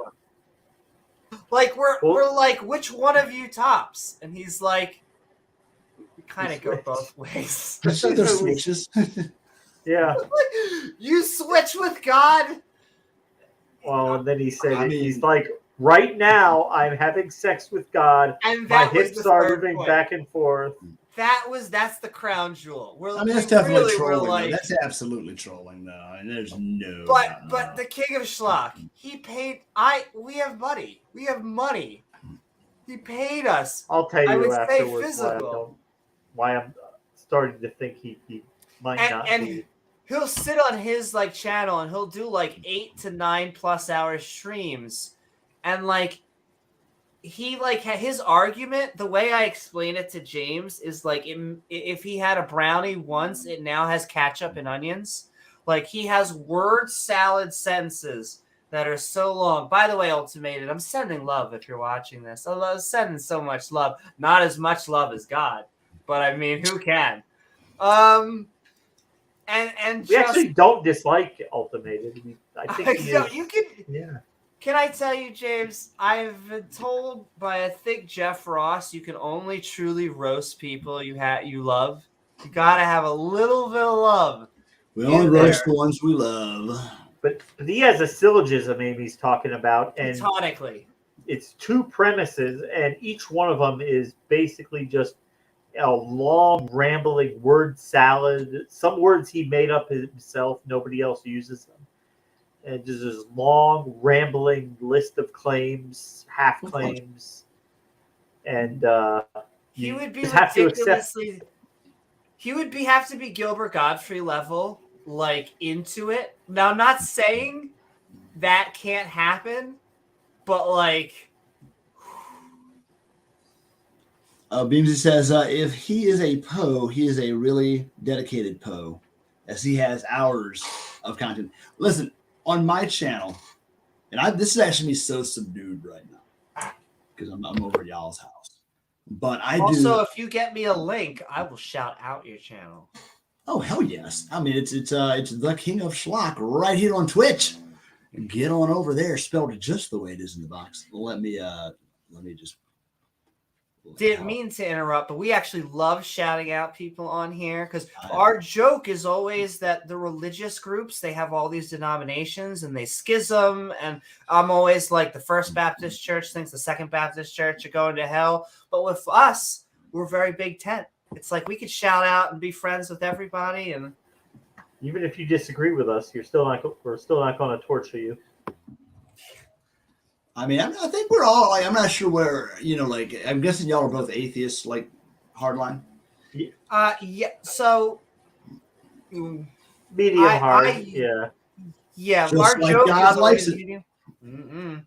A: Like we're like, which one of you tops? And he's like, we kind of go both ways.
I: There's switches.
B: Yeah.
A: You switch with God.
B: Well, and then he said, he's like, right now I'm having sex with God.
A: And
B: my hips are moving back and forth.
A: That's the crown jewel.
I: That's definitely trolling. That's absolutely trolling, though. And there's no.
A: But the King of Schlock, he paid. We have money. We have money. He paid us.
B: I'll tell you
A: I would
B: afterwards
A: say
B: why I'm starting to think he might not be.
A: He'll sit on his channel and he'll do 8 to 9+ hour streams, and he his argument, the way I explain it to James is if he had a brownie once, it now has ketchup and onions. He has word salad sentences that are so long. By the way, Ultimated, I'm sending love if you're watching this. I'm sending so much love. Not as much love as God, but I mean, who can? And
B: we actually don't dislike Ultimated. I think
A: you can.
B: Yeah.
A: Can I tell you, James? I've been told by I think Jeff Ross, you can only truly roast people you love. You gotta have a little bit of love.
I: We only roast the ones we love.
B: But he has a syllogism Amy's talking about, and
A: Platonically.
B: It's two premises, and each one of them is basically just a long, rambling word salad. Some words he made up himself, nobody else uses them. And just this long, rambling list of claims, half claims, and
A: He would be
B: have to accept.
A: ridiculously. He would have to be Gilbert Godfrey level, like into it. Now, I'm not saying that can't happen, but like.
I: Beamsy says, if he is a Poe, he is a really dedicated Poe, as he has hours of content. Listen, on my channel, and this is actually me so subdued right now because I'm over at y'all's house. But I
A: also, if you get me a link, I will shout out your channel.
I: Oh hell yes! I mean, it's the King of Schlock right here on Twitch. Get on over there, spelled just the way it is in the box. Let me just.
A: Didn't mean to interrupt, but we actually love shouting out people on here because our joke is always that the religious groups, they have all these denominations and they schism. And I'm always like, the First Baptist Church thinks the Second Baptist Church are going to hell. But with us, we're very big tent. It's like we could shout out and be friends with everybody. And
B: even if you disagree with us, we're still not going to torture you.
I: I mean, I think we're all like, I'm not sure where, like, I'm guessing y'all are both atheists, like hardline.
A: Yeah. So
B: medium hard. Yeah.
A: Yeah.
I: Just
A: our
I: like
A: joke
I: God
A: is
I: likes
A: always medium.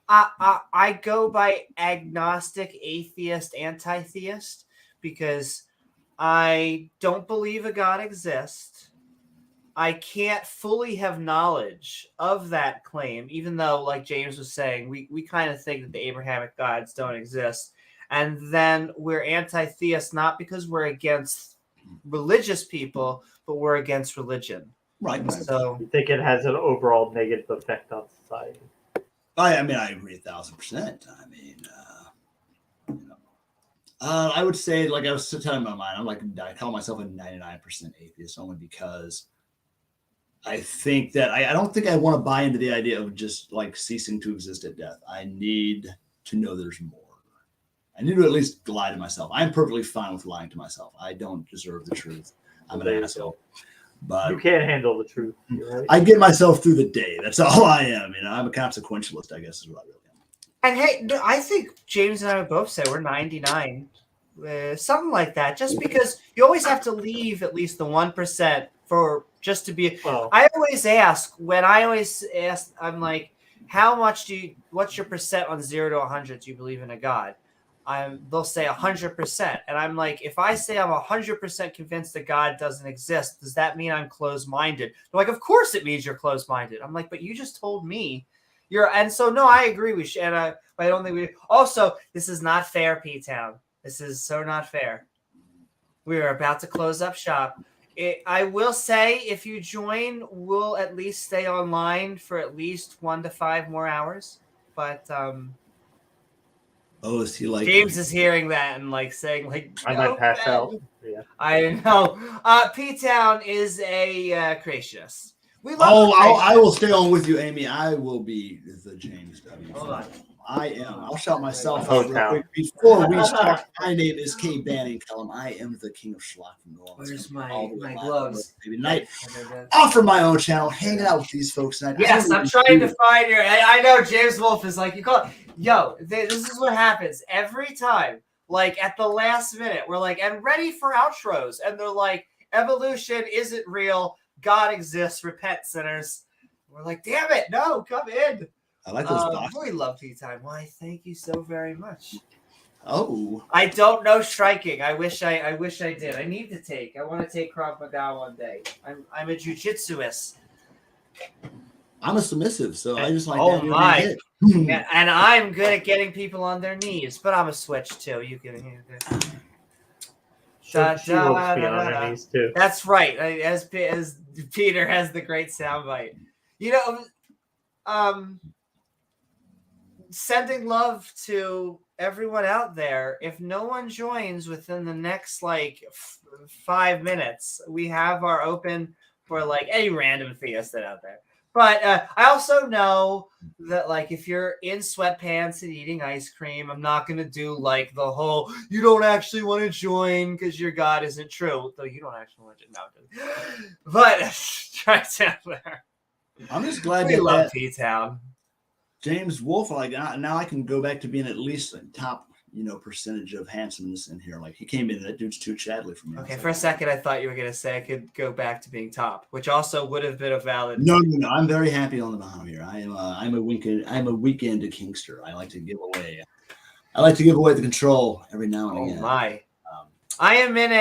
A: I go by agnostic, atheist, anti-theist because I don't believe a God exists. I can't fully have knowledge of that claim, even though, like James was saying, we kind of think that the Abrahamic gods don't exist. And then we're anti-theist, not because we're against religious people, but we're against religion.
I: Right.
B: So you think it has an overall negative effect on society?
I: I mean, I agree 1,000%. I mean, I would say, like I was telling my mind, I call myself a 99% atheist only because I think that I don't think I want to buy into the idea of just like ceasing to exist at death. I need to know there's more. I need to at least lie to myself. I'm perfectly fine with lying to myself. I don't deserve the truth. I'm an asshole. But
B: you can't handle the truth. Right?
I: I get myself through the day. That's all I am. I'm a consequentialist, I guess is what I really am.
A: And hey, I think James and I would both say we're 99. Something like that. Just because you always have to leave at least the 1% for just to be.
B: Well,
A: I always ask I'm like, what's your percent on 0 to 100? Do you believe in a God? They'll say 100%. And I'm like, if I say I'm 100% convinced that God doesn't exist, does that mean I'm closed-minded? They're like, of course it means you're closed-minded. I'm like, but you just told me and so no, I agree. We should, and I don't think we also, this is not fair, P-Town. This is so not fair. We are about to close up shop. I will say, if you join, we'll at least stay online for at least 1 to 5 more hours. But
I: is he like
A: James is hearing that and like saying like
B: I might pass out. Yeah,
A: I know. P-Town is a creationist. We love.
I: I will stay on with you, Amy. I will be the James W.
A: Hold on.
I: I am. I'll shout myself out real quick before we start. My name is K. Banning Kellum. I am the King of Schlock from New Orleans.
A: Where's my gloves?
I: Maybe night. Off from my own channel, hanging out with these folks tonight.
A: Yes, I'm trying to find your. I know James Wolfe is like, you call it. Yo, this is what happens every time. Like at the last minute, we're like, and ready for outros, and they're like, evolution isn't real. God exists. Repent, sinners. We're like, damn it, no, come in.
I: I like those boxes.
A: We love tea time. Why, thank you so very much.
I: Oh.
A: I don't know striking. I wish I did. I need to take. I want to take Krav Maga one day. I'm a jujitsuist.
I: I'm a submissive, so I just like
A: oh
I: that.
A: My. Yeah, and I'm good at getting people on their knees, but I'm a switch too. You can.
B: She wants to be on her knees too.
A: That's right. As Peter has the great soundbite. sending love to everyone out there. If no one joins within the next like 5 minutes, we have our open for like any random theist out there. But I also know that, like, if you're in sweatpants and eating ice cream, I'm not going to do, like, the whole, you don't actually want to join because your God isn't true. Though you don't actually want to. No. But try down there.
I: I'm just glad
A: we
I: that
A: love P-Town.
I: James Wolfe, like, now I can go back to being at least a top, percentage of handsomeness in here. Like, he came in, that dude's too chatly for me.
A: Okay, for a second, I thought you were going to say I could go back to being top, which also would have been a valid.
I: No. I'm very happy on the bottom here. I'm a weekend kingster. I like to give away the control every now and again.
A: Oh my! I am in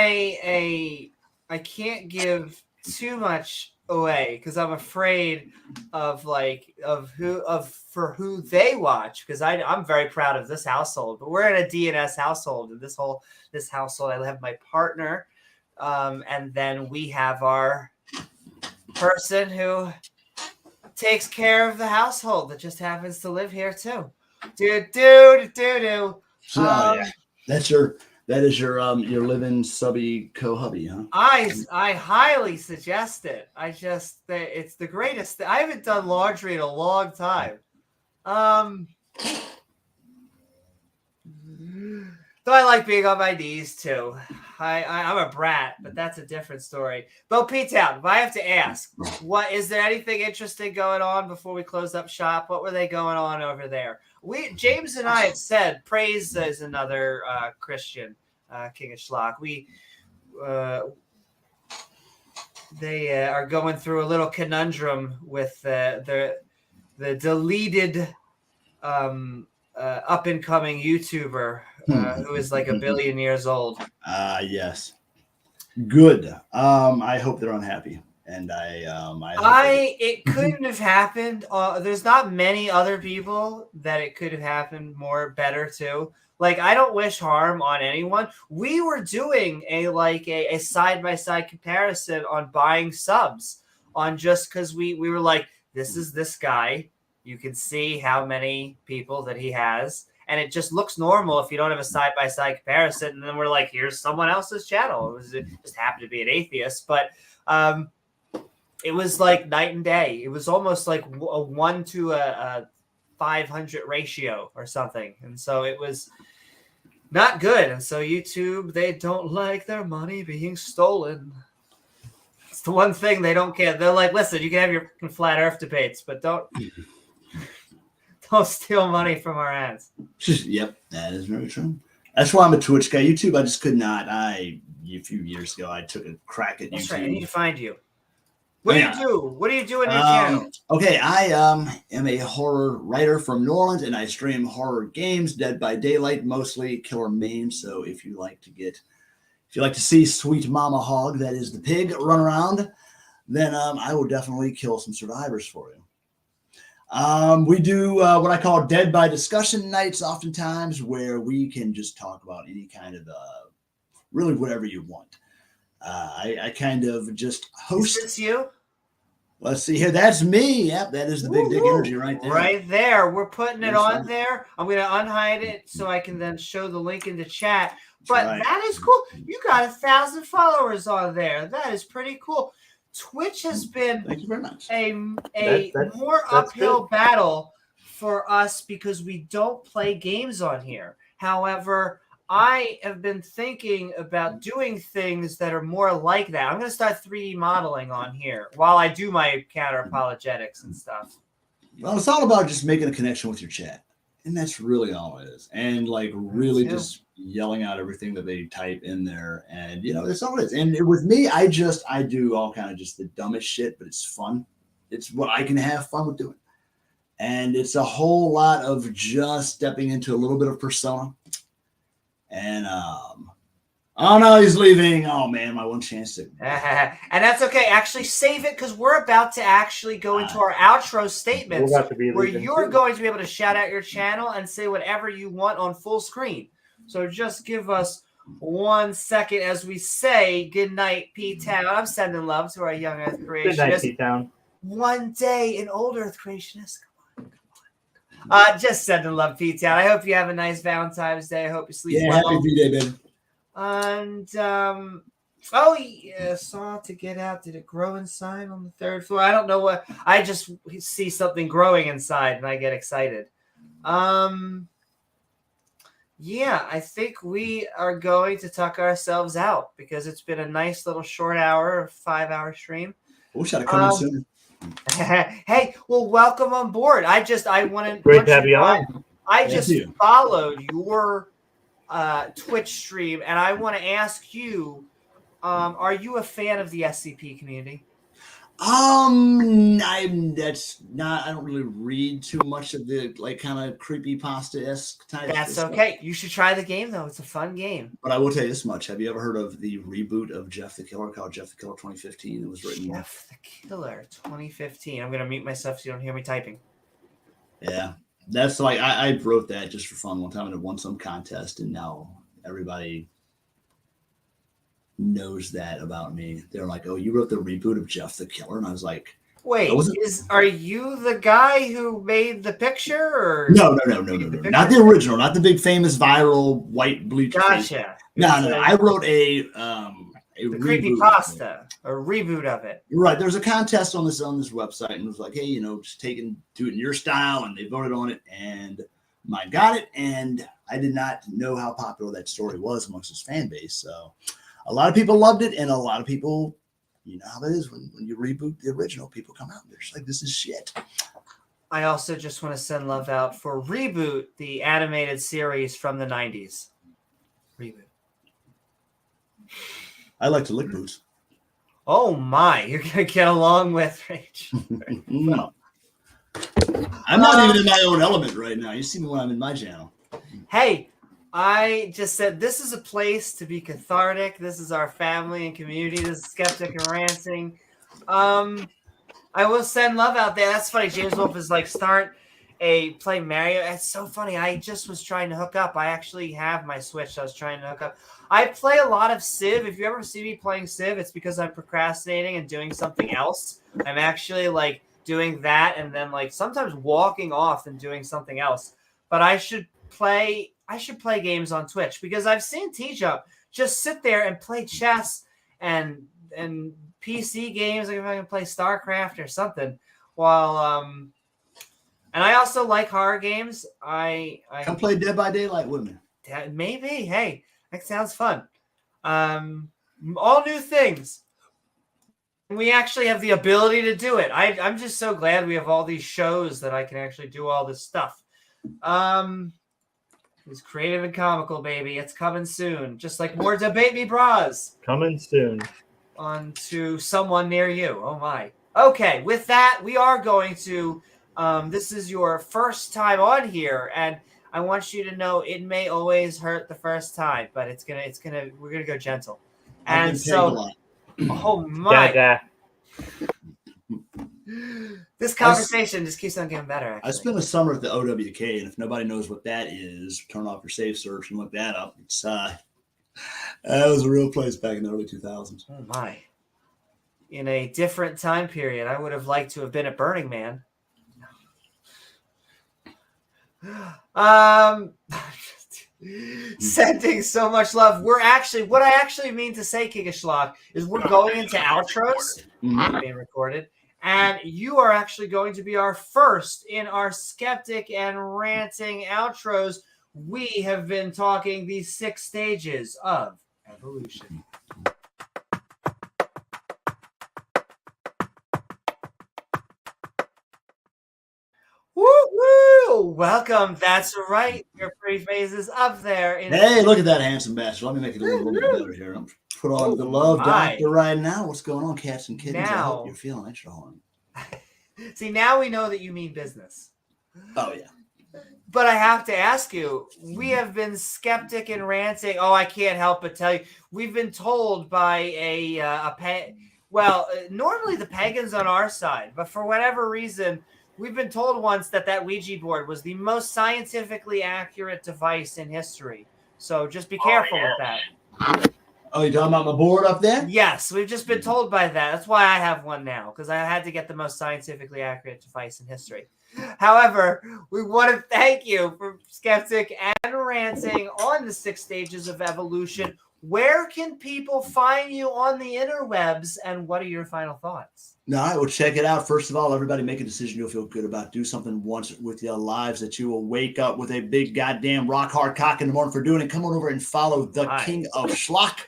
A: I can't give too much away because I'm afraid of for who they watch, because I'm very proud of this household, but we're in a DNS household, and this household I have my partner, and then we have our person who takes care of the household that just happens to live here too.
I: That is your living subby co-hubby, huh?
A: I highly suggest it. It's the greatest. I haven't done laundry in a long time. Though I like being on my knees too. I'm a brat, but that's a different story. Though P-Town, if I have to ask, is there anything interesting going on before we close up shop? What were they going on over there? James and I had said Praise is another Christian King of Schlock. They are going through a little conundrum with the deleted up and coming YouTuber who is like 1 billion years old.
I: Yes. Good. I hope they're unhappy. And
A: it couldn't have happened. There's not many other people that it could have happened better to. Like, I don't wish harm on anyone. We were doing a side-by-side comparison on buying subs on just because we were like, this is this guy. You can see how many people that he has. And it just looks normal if you don't have a side-by-side comparison. And then we're like, here's someone else's channel. It just happened to be an atheist. But it was like night and day. It was almost like a 1 to a 500 ratio or something. And so it was not good. And so YouTube, they don't like their money being stolen. It's the one thing they don't care. They're like, listen, you can have your flat earth debates, but don't steal money from our ads.
I: Yep, that is very true. That's why I'm a Twitch guy. YouTube, I just could not. A few years ago, I took a crack at YouTube.
A: That's right. I need to find you. What do you do? What do you do in your channel?
I: Okay, I am a horror writer from New Orleans, and I stream horror games, Dead by Daylight, mostly killer memes. So if you like to see Sweet Mama Hog, that is the pig, run around, then I will definitely kill some survivors for you. We do what I call Dead by Discussion nights, oftentimes, where we can just talk about any kind of really whatever you want. I kind of just host.
A: Is this you?
I: Let's see here. That's me. Yep, that is the big dick energy right there.
A: Right there. We're putting it on there. I'm going to unhide it so I can then show the link in the chat. But that is cool. You got 1,000 followers on there. That is pretty cool. Twitch has been
I: Thank you very much.
A: a more uphill battle for us because we don't play games on here. However, I have been thinking about doing things that are more like that. I'm going to start 3D modeling on here while I do my counter apologetics and stuff.
I: Well, it's all about just making a connection with your chat. And that's really all it is. And like really just yelling out everything that they type in there. And, that's all it is. And with me, I do all kind of just the dumbest shit, but it's fun. It's what I can have fun with doing. And it's a whole lot of just stepping into a little bit of persona. And oh no, he's leaving. Oh man, my one chance to.
A: And that's okay. Actually, save it because we're about to actually go into our outro statements where you're going to be able to shout out your channel and say whatever you want on full screen. So just give us 1 second as we say good night, P-Town. I'm sending love to our young Earth creationists.
B: Good night, P-Town.
A: One day, an old Earth creationist. Just sending love, Pete. Out. I hope you have a nice Valentine's Day. I hope you sleep
I: Yeah,
A: well.
I: happy V-Day, baby.
A: And oh yeah, saw to get out. Did it grow inside on the 3rd floor? I don't know what. I just see something growing inside and I get excited. Yeah, I think we are going to tuck ourselves out because it's been a nice little short hour, 5-hour stream.
I: Wish I'd have come in sooner.
A: Hey, well, welcome on board. I want
B: Great to have you on.
A: I just followed your Twitch stream, and I want to ask you, are you a fan of the SCP community?
I: I don't really read too much of the like kind of creepy pasta-esque type.
A: That's okay. Stuff. You should try the game though. It's a fun game.
I: But I will tell you this much. Have you ever heard of the reboot of Jeff the Killer called Jeff the Killer 2015? It was written
A: Jeff the Killer 2015. I'm gonna mute myself so you don't hear me typing.
I: Yeah. That's like I wrote that just for fun one time and it won some contest, and now everybody knows that about me. They're like, "Oh, you wrote the reboot of Jeff the Killer," and I was like,
A: "Wait, are you the guy who made the picture?" Or
I: no, not the original, not the big famous viral white bleach.
A: Gotcha.
I: No. I wrote a
A: creepy pasta, a reboot of it.
I: Right. There was a contest on this website, and it was like, hey, just do it in your style, and they voted on it, and mine got it, and I did not know how popular that story was amongst his fan base, so. A lot of people loved it, and a lot of people, you know how it is when you reboot the original, people come out and they're just like, this is shit.
A: I also just want to send love out for Reboot, the animated series from the 90s. Reboot.
I: I like to lick boots.
A: Oh my, you're going to get along with Rage.
I: No. I'm not even in my own element right now. You see me when I'm in my channel.
A: Hey, I just said this is a place to be cathartic. This is our family and community. This is Skeptic and Ranting. I will send love out there. That's funny. James Wolfe is like, play Mario. It's so funny. I just was trying to hook up. I actually have my Switch. I was trying to hook up. I play a lot of Civ. If you ever see me playing Civ, it's because I'm procrastinating and doing something else. I'm actually like doing that and then like sometimes walking off and doing something else. But I should play games on Twitch because I've seen T-Jump just sit there and play chess and PC games, like if I can play StarCraft or something. While and I also like horror games. I
I: can play Dead by Daylight with me.
A: Maybe. Hey, that sounds fun. All new things. We actually have the ability to do it. I'm just so glad we have all these shows that I can actually do all this stuff. It's creative and comical, baby. It's coming soon. Just like more Debate Me Bras.
B: Coming soon.
A: On to someone near you. Oh, my. Okay, with that, we are going to... this is your first time on here, and I want you to know it may always hurt the first time, but we're gonna go gentle. And so... Oh, my. This conversation just keeps on getting better. Actually.
C: I spent a summer at the OWK, and if nobody knows what that is, turn off your safe search and look that up. It's that was a real place back in the early 2000s.
A: Oh my! In a different time period, I would have liked to have been at Burning Man. Sending so much love. What I actually mean to say, King of Schlock, is we're going into outros being recorded. And you are actually going to be our first in our Skeptic and Ranting outros. We have been talking the 6 stages of evolution. Woo! Welcome. That's right. Your pretty face is up there.
C: Hey, look at that handsome bastard. Let me make it a little bit better here. I'm put on the love doctor right now. What's going on, cats and kittens? I hope you're feeling extra horny.
A: See, now we know that you mean business.
C: Oh, yeah.
A: But I have to ask you, we have been Skeptic and Ranting. Oh, I can't help but tell you. We've been told by normally the pagans on our side, but for whatever reason, we've been told once that Ouija board was the most scientifically accurate device in history. So just be careful with that.
C: Oh, you talking about my board up there?
A: Yes, we've just been told by that. That's why I have one now, because I had to get the most scientifically accurate device in history. However, we want to thank you for Skeptic and Ranting on the 6 stages of evolution. Where can people find you on the interwebs, and what are your final thoughts?
I: All right, well, check it out. First of all, everybody make a decision you'll feel good about. Do something once with your lives that you will wake up with a big goddamn rock hard cock in the morning for doing it. Come on over and follow the King of Schlock.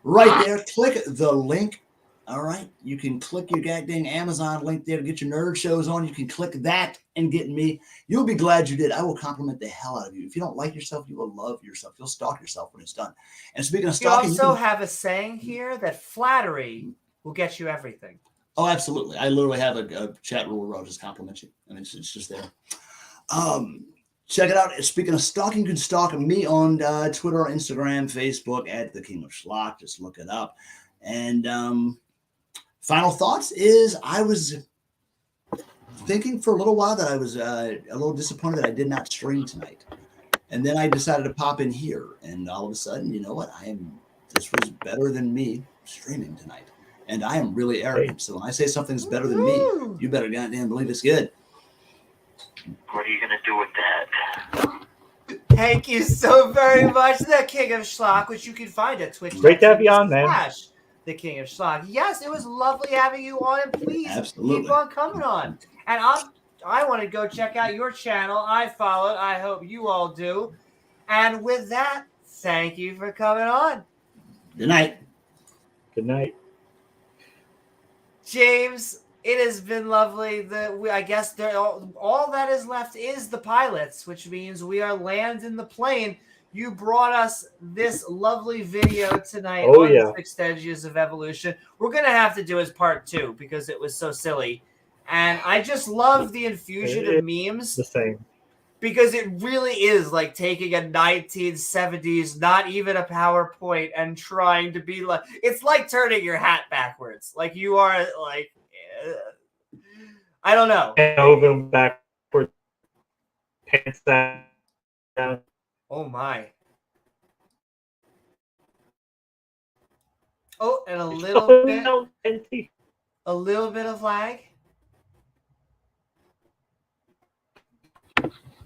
I: Right there. Click the link. All right. You can click your goddamn Amazon link there to get your nerd shows on. You can click that and get me. You'll be glad you did. I will compliment the hell out of you. If you don't like yourself, you will love yourself. You'll stalk yourself when it's done. And speaking of stalking,
A: you also have a saying here that flattery will get you everything.
I: Oh, absolutely. I literally have a chat rule where I'll just compliment you. I mean, it's just there. Check it out. Speaking of stalking, you can stalk me on Twitter, Instagram, Facebook at The King of Schlock. Just look it up. And final thoughts is I was thinking for a little while that I was a little disappointed that I did not stream tonight. And then I decided to pop in here. And all of a sudden, you know what? This was better than me streaming tonight. And I am really arrogant. So when I say something's better than me, you better goddamn believe it's good.
L: What are you going to do with that?
A: Thank you so very much, The King of Schlock, which you can find at Twitch.
B: Great to have you on, man.
A: The King of Schlock. Yes, it was lovely having you on, and please keep on coming on. And I want to go check out your channel. I followed. I hope you all do. And with that, thank you for coming on.
I: Good night.
B: Good night.
A: James, it has been lovely. I guess all that is left is the pilots, which means we are landing the plane. You brought us this lovely video tonight on the 6 stages of evolution. We're going to have to do as part 2 because it was so silly. And I just love the infusion of memes.
B: The same.
A: Because it really is like taking a 1970s, not even a PowerPoint, and trying to be like, it's like turning your hat backwards. Like you are like, I don't know.
B: Over backwards, pants down.
A: Oh my. Oh, and a little bit of lag.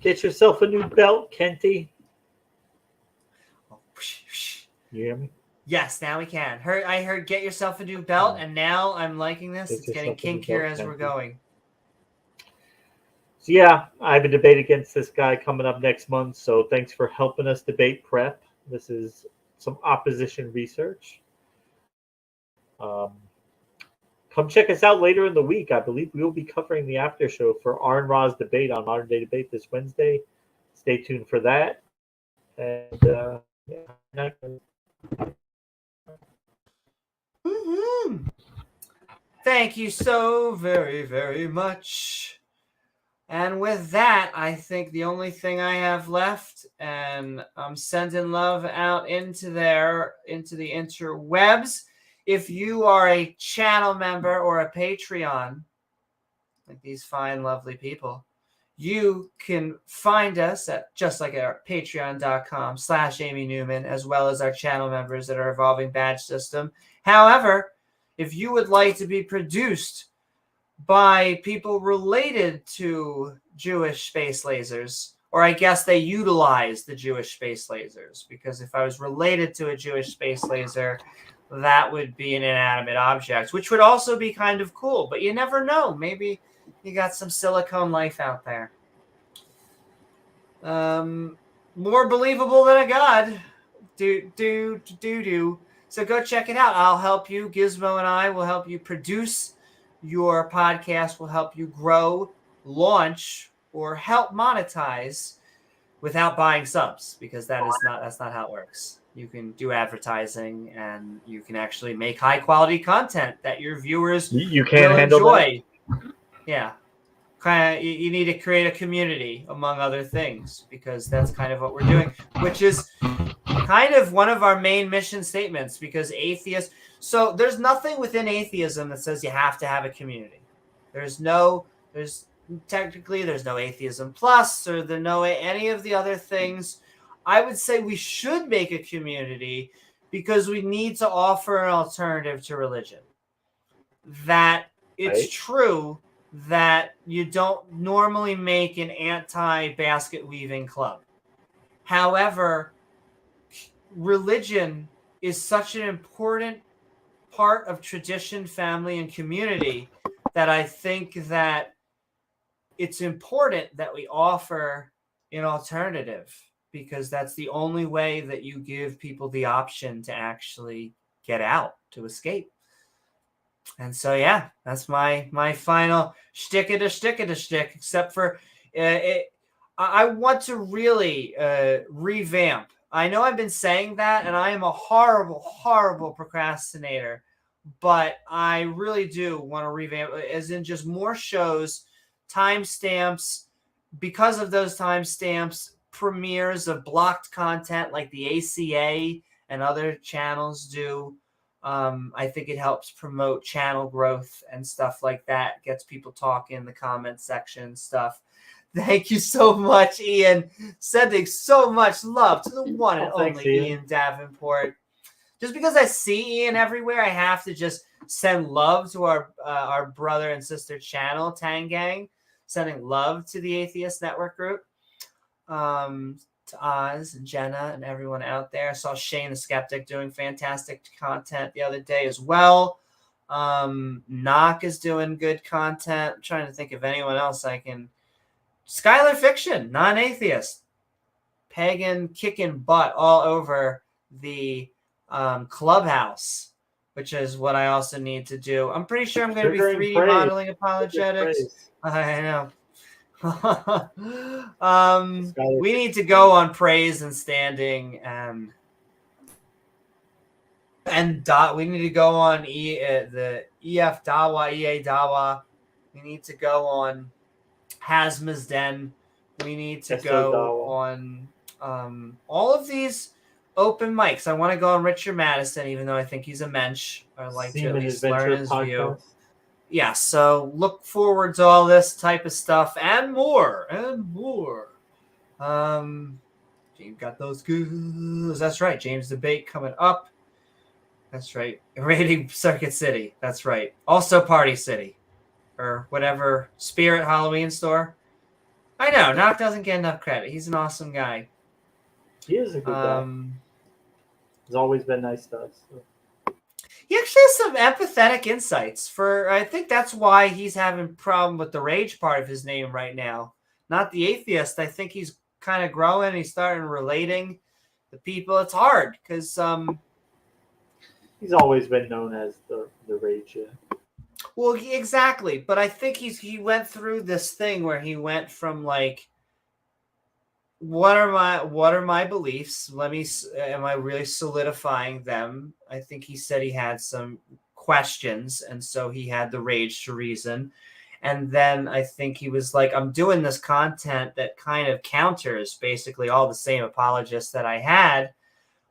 B: Get yourself a new belt, Kenty. You hear me?
A: Yes, now we can. I heard get yourself a new belt, and now I'm liking this. It's getting kinkier as we're going.
B: So yeah, I have a debate against this guy coming up next month, so thanks for helping us debate prep. This is some opposition research. Come check us out later in the week. I believe we will be covering the after show for R and Ra's debate on Modern Day Debate this Wednesday. Stay tuned for that. And
A: Thank you so very, very much. And with that, I think the only thing I have left, and I'm sending love out into the interwebs. If you are a channel member or a Patreon, like these fine, lovely people, you can find us at just like our patreon.com/Amy Newman, as well as our channel members at our evolving badge system. However, if you would like to be produced by people related to Jewish space lasers, or I guess they utilize the Jewish space lasers, because if I was related to a Jewish space laser, that would be an inanimate object, which would also be kind of cool. But you never know. Maybe you got some silicone life out there. More believable than a god. Do. So go check it out. I'll help you. Gizmo and I will help you produce your podcast. We'll help you grow, launch, or help monetize without buying subs, because that's not how it works. You can do advertising, and you can actually make high quality content that your viewers
B: you can't
A: will
B: handle
A: enjoy. Yeah. You need to create a community, among other things, because that's kind of what we're doing, which is kind of one of our main mission statements, because atheists. So there's nothing within atheism that says you have to have a community. There's no atheism plus, or any of the other things. I would say we should make a community because we need to offer an alternative to religion. That it's true that you don't normally make an anti-basket weaving club. However, religion is such an important part of tradition, family, and community that I think that it's important that we offer an alternative, because that's the only way that you give people the option to actually get out, to escape. And so, yeah, that's my final shtick, except for I want to really revamp. I know I've been saying that, and I am a horrible procrastinator, but I really do want to revamp, as in just more shows, timestamps. Because of those timestamps, premieres of blocked content like the ACA and other channels do. I think it helps promote channel growth and stuff like that. Gets people talking in the comment section and stuff. Thank you so much, Ian. Sending so much love to the one and only Ian Davenport. Just because I see Ian everywhere, I have to just send love to our brother and sister channel, Tangang. Sending love to the Atheist Network group. To Oz and Jenna and everyone out there. I saw Shane the Skeptic doing fantastic content the other day as well. Knock is doing good content. I'm trying to think of anyone else I can. Skylar Fiction, non-atheist. Pagan kicking butt all over the Clubhouse, which is what I also need to do. I'm pretty sure I'm going to be 3D modeling apologetics. I know. We need to go on praise and standing, and we need to go on the EF Dawa, EA Dawa. We need to go on Hazma's Den. We need to go on all of these open mics. I want to go on Richard Madison, even though I think he's a mensch. I like to at least learn his view. Yeah, so look forward to all this type of stuff and more. James got those goos. That's right. James debate coming up. That's right. Raiding Circuit City. That's right. Also Party City, or whatever. Spirit Halloween store. I know. Knock doesn't get enough credit. He's an awesome guy.
B: He is a good guy. He's always been nice to us. So.
A: He actually has some empathetic insights. I think that's why he's having a problem with the rage part of his name right now. Not the atheist. I think he's kind of growing. He's starting relating to people. It's hard because
B: he's always been known as the rage. Yeah.
A: Well, exactly. But I think he went through this thing where he went from like, what are my beliefs? Am I really solidifying them? I think he said he had some questions, and so he had the rage to reason. And then I think he was like, I'm doing this content that kind of counters basically all the same apologists that I had.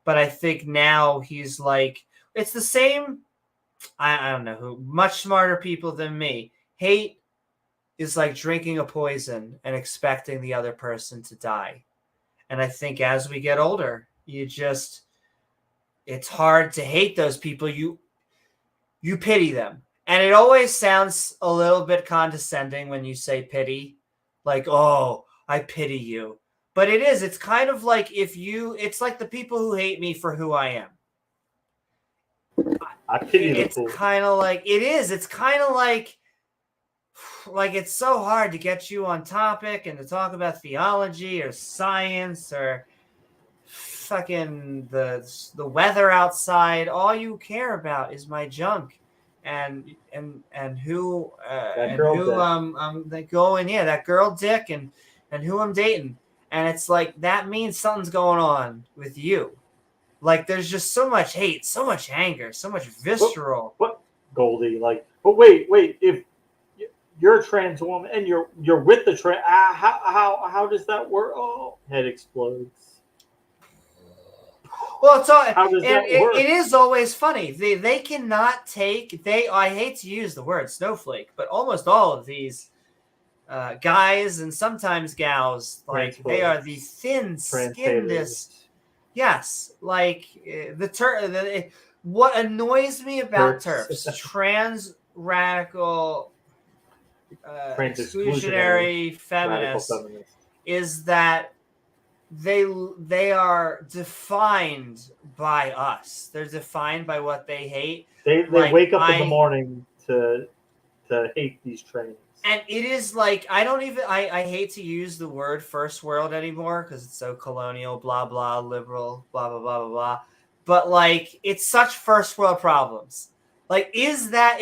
A: But I think now he's like, it's the same. I don't know who, much smarter people than me. Hate is like drinking a poison and expecting the other person to die. And I think as we get older, it's hard to hate those people. You pity them. And it always sounds a little bit condescending when you say pity, like, oh, I pity you. But it's kind of like it's like the people who hate me for who I am.
B: I pity
A: it's kind of like it is. It's kind of like it's so hard to get you on topic and to talk about theology or science or fucking the weather outside. All you care about is my junk and who and who I'm going, yeah, that girl Dick and who I'm dating. And it's like that means something's going on with you. Like there's just so much hate, so much anger, so much visceral.
B: What Goldie? Like, but wait, if you're a trans woman and you're with the trans, how does that work? Oh, head explodes.
A: Well, it's all, how does that work? It is always funny. They cannot take I hate to use the word snowflake, but almost all of these guys and sometimes gals, like they are the thin-skinnedest. Yes, like what annoys me about TERFs, trans radical exclusionary feminists is that they are defined by us. They're defined by what they hate.
B: They wake up in the morning to hate these trains.
A: And it is like, I hate to use the word first world anymore because it's so colonial, blah, blah, liberal, blah, blah, blah, blah, blah. But like, it's such first world problems. Like, is that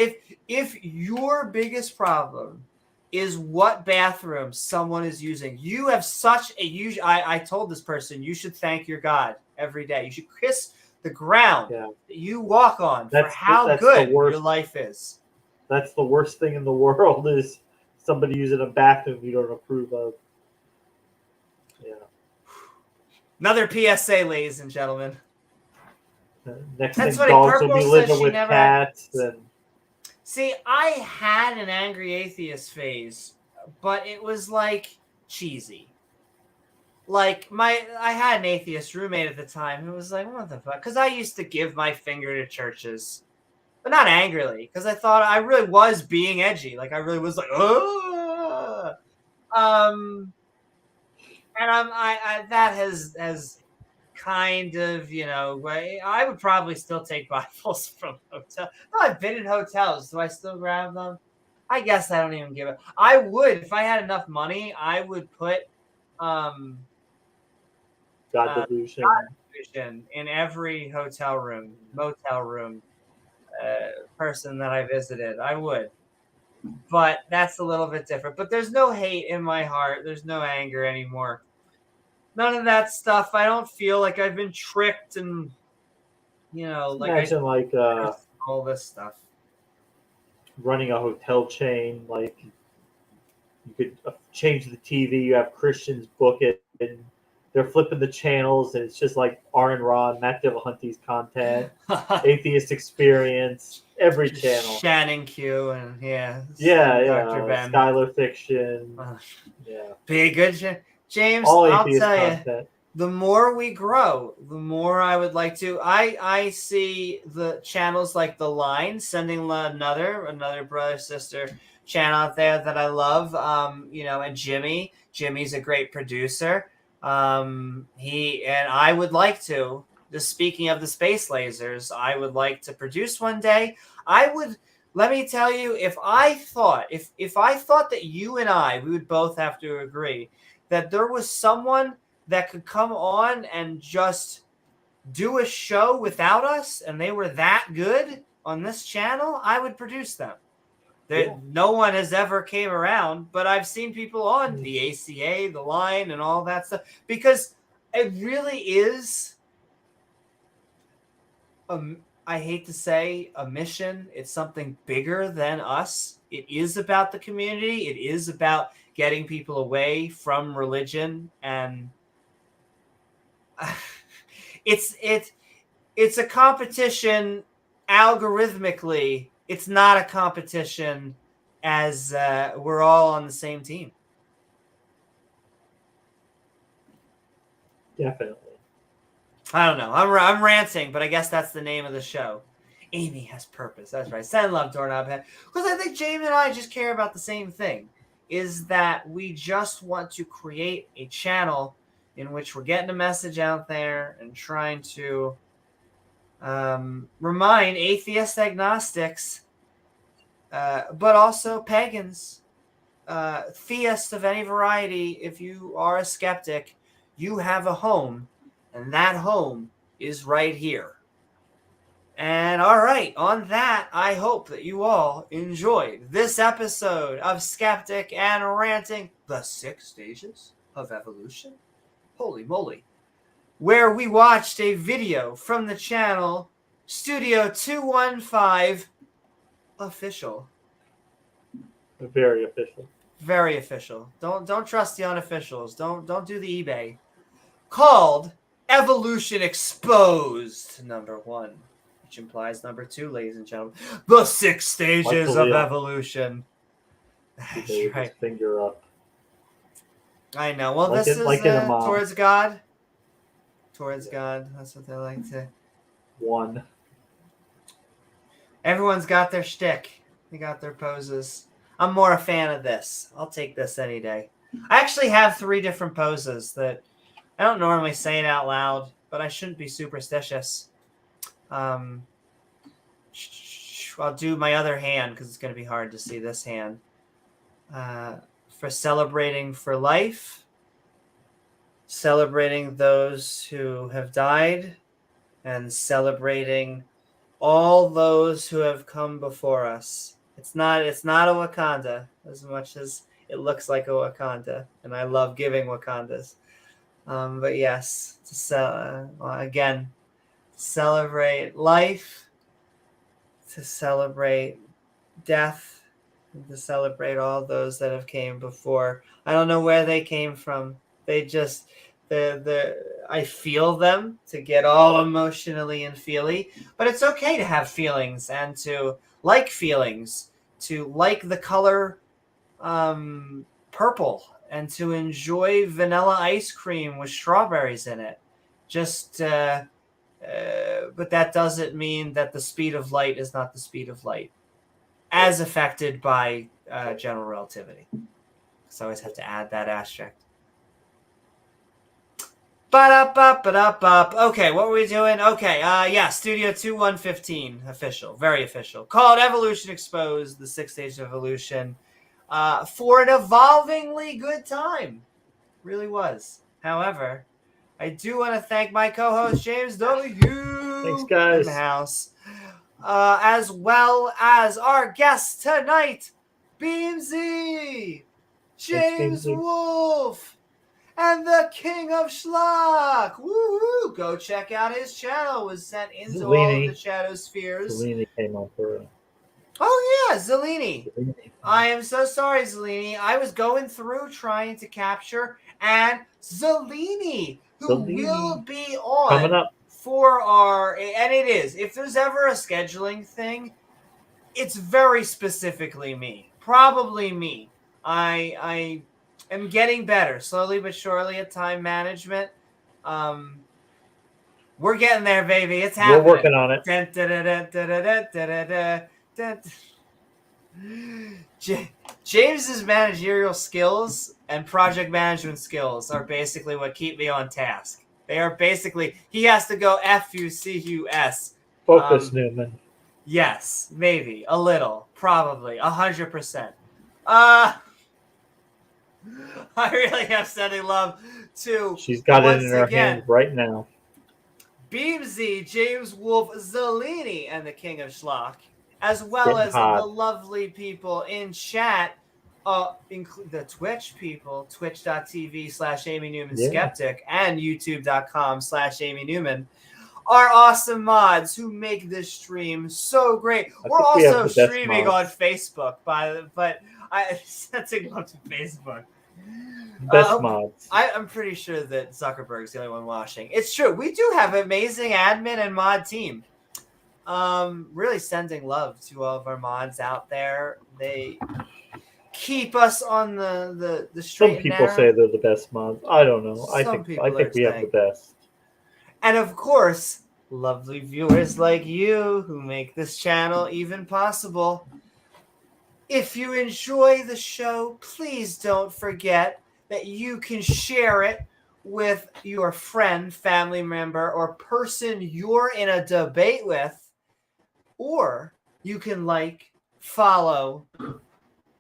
A: if your biggest problem is what bathroom someone is using, you have such a huge, I told this person, you should thank your God every day. You should kiss the ground that you walk on for how good your life is.
B: That's the worst thing in the world is somebody using a bathroom you don't approve of. Yeah.
A: Another PSA, ladies and gentlemen.
B: Next thing, dogs will be living with cats.
A: See, I had an angry atheist phase, but it was like cheesy. Like I had an atheist roommate at the time who was like, "What the fuck?" Because I used to give my finger to churches. But not angrily, because I thought I really was being edgy. Like I really was like, oh, and I that has kind of, you know, I would probably still take Bibles from hotel. No, I've been in hotels. Do I still grab them? I guess I don't even give it. I would, if I had enough money, I would put
B: God delusion
A: in every hotel room, motel room. Person that I visited, I would, but that's a little bit different. But there's no hate in my heart. There's no anger anymore. None of that stuff. I don't feel like I've been tricked, and you know,
B: imagine
A: all this stuff.
B: Running a hotel chain, like you could change the TV. You have Christians book it, and they're flipping the channels, and it's just like R and Rod, Matt Dillahunty's content, Atheist Experience, every channel.
A: Shannon Q and
B: Dr. Ben. Skylar Fiction.
A: Be a good James.
B: All
A: I'll
B: atheist
A: tell
B: content.
A: you, the more we grow, the more I would like to. I see the channels like The Line sending another brother sister channel out there that I love. You know, and Jimmy's a great producer. I would like to, just speaking of the space lasers, I would like to produce one day. Let me tell you, if I thought that you and we would both have to agree that there was someone that could come on and just do a show without us and they were that good on this channel, I would produce them. No one has ever came around, but I've seen people on the ACA, The Line, and all that stuff, because it really is, I hate to say, a mission. It's something bigger than us. It is about the community. It is about getting people away from religion, and it's a competition algorithmically. It's not a competition as we're all on the same team.
B: Definitely.
A: I don't know. I'm ranting, but I guess that's the name of the show. Amy has purpose. That's right. Send love, Doorknob Head. Because I think Jamie and I just care about the same thing. Is that we just want to create a channel in which we're getting a message out there and trying to remind atheist agnostics, but also pagans, theists of any variety. If you are a skeptic, you have a home, and that home is right here. And all right, on that, I hope that you all enjoyed this episode of Skeptic and Ranting, the 6 stages of evolution. Holy moly. Where we watched a video from the channel Studio 215 Official.
B: Very official.
A: Very official. Don't trust the unofficials. Don't do the eBay. Called Evolution Exposed, number 1. Which implies number 2, ladies and gentlemen. The 6 stages of evolution. That's right.
B: Finger up.
A: I know. Well, this is towards God. Towards God. That's what they like to.
B: 1.
A: Everyone's got their shtick. They got their poses. I'm more a fan of this. I'll take this any day. I actually have 3 different poses that I don't normally say it out loud, but I shouldn't be superstitious. I'll do my other hand because it's going to be hard to see this hand. For celebrating for life, celebrating those who have died, and celebrating all those who have come before us. It's not a Wakanda as much as it looks like a Wakanda, and I love giving Wakandas. But yes, again, celebrate life, to celebrate death, and to celebrate all those that have came before. I don't know where they came from. They just, I feel them to get all emotionally and feely, but it's okay to have feelings and to like feelings, to like the color purple, and to enjoy vanilla ice cream with strawberries in it. But that doesn't mean that the speed of light is not the speed of light as affected by general relativity. So I always have to add that asterisk. Okay, what were we doing? Okay, yeah, Studio 2115, official, very official. Called Evolution Exposed, the 6 Stage of Evolution, for an evolvingly good time. Really was. However, I do want to thank my co-host, James W.
B: Thanks, guys.
A: In the house. As well as our guest tonight, Beamsy, James Wolfe, and TheKingOfShlock. Woo-hoo! Go check out his channel. It was sent into all of the shadow spheres.
B: Zeleni came on for.
A: Oh yeah, Zeleni. I am so sorry, Zeleni. I was going through trying to capture, and Zeleni, who will be on
B: coming up
A: for our, and it is. If there's ever a scheduling thing, it's very specifically me. Probably me. I am getting better, slowly but surely, at time management. We're getting there, baby. It's happening.
B: We're working on it.
A: James's managerial skills and project management skills are basically what keep me on task. They are basically, he has to go FUCUS.
B: Focus, Newman.
A: Yes, maybe. A little. Probably. 100%. I really am sending love to,
B: she's got it in her
A: again,
B: hand right now,
A: Beamsy, James Wolfe, Zeleni, and TheKingOfShlock, as well as the lovely people in chat, the Twitch people, twitch.tv/Amy Newman Skeptic and youtube.com/Amy Newman, are awesome mods who make this stream so great. We're also streaming on Facebook, but I sending love to Facebook.
B: Best mods.
A: I'm pretty sure that Zuckerberg's the only one watching. It's true. We do have an amazing admin and mod team. Really sending love to all of our mods out there. They keep us on the straight.
B: Some people say they're the best mods. I don't know. I think we have the best.
A: And of course, lovely viewers like you who make this channel even possible. If you enjoy the show, please don't forget that you can share it with your friend, family member, or person you're in a debate with. Or you can like, follow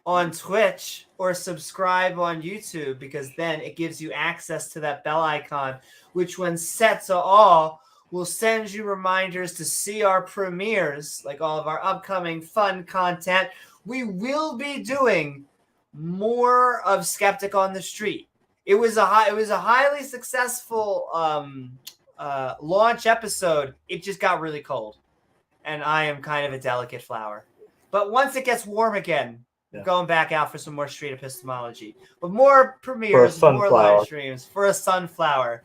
A: on Twitch or subscribe on YouTube, because then it gives you access to that bell icon, which when set to all will send you reminders to see our premieres, like all of our upcoming fun content. We will be doing more of Skeptic on the Street. It was a highly successful launch episode. It just got really cold, and I am kind of a delicate flower. But once it gets warm again, we're going back out for some more street epistemology. But more premieres, more live streams for a sunflower.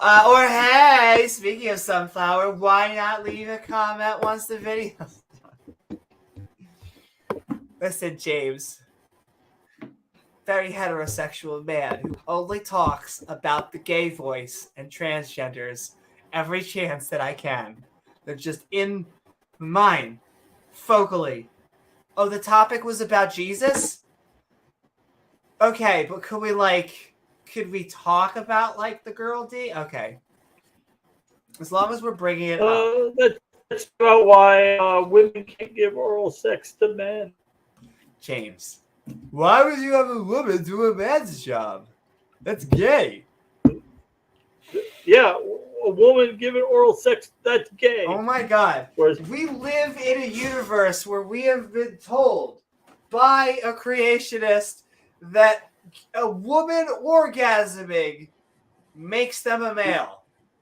A: Or hey, speaking of sunflower, why not leave a comment once the video's done? Listen, James, very heterosexual man who only talks about the gay voice and transgenders every chance that I can. They're just in mine. focally. Oh, the topic was about Jesus? Okay, but could we talk about like the girl D? Okay. As long as we're bringing it up.
B: That's about why women can't give oral sex to men.
A: James, why would you have a woman do a man's job? That's gay.
B: Yeah, a woman giving oral sex, that's gay.
A: Oh my God.
B: Whereas,
A: we live in a universe where we have been told by a creationist that a woman orgasming makes them a male.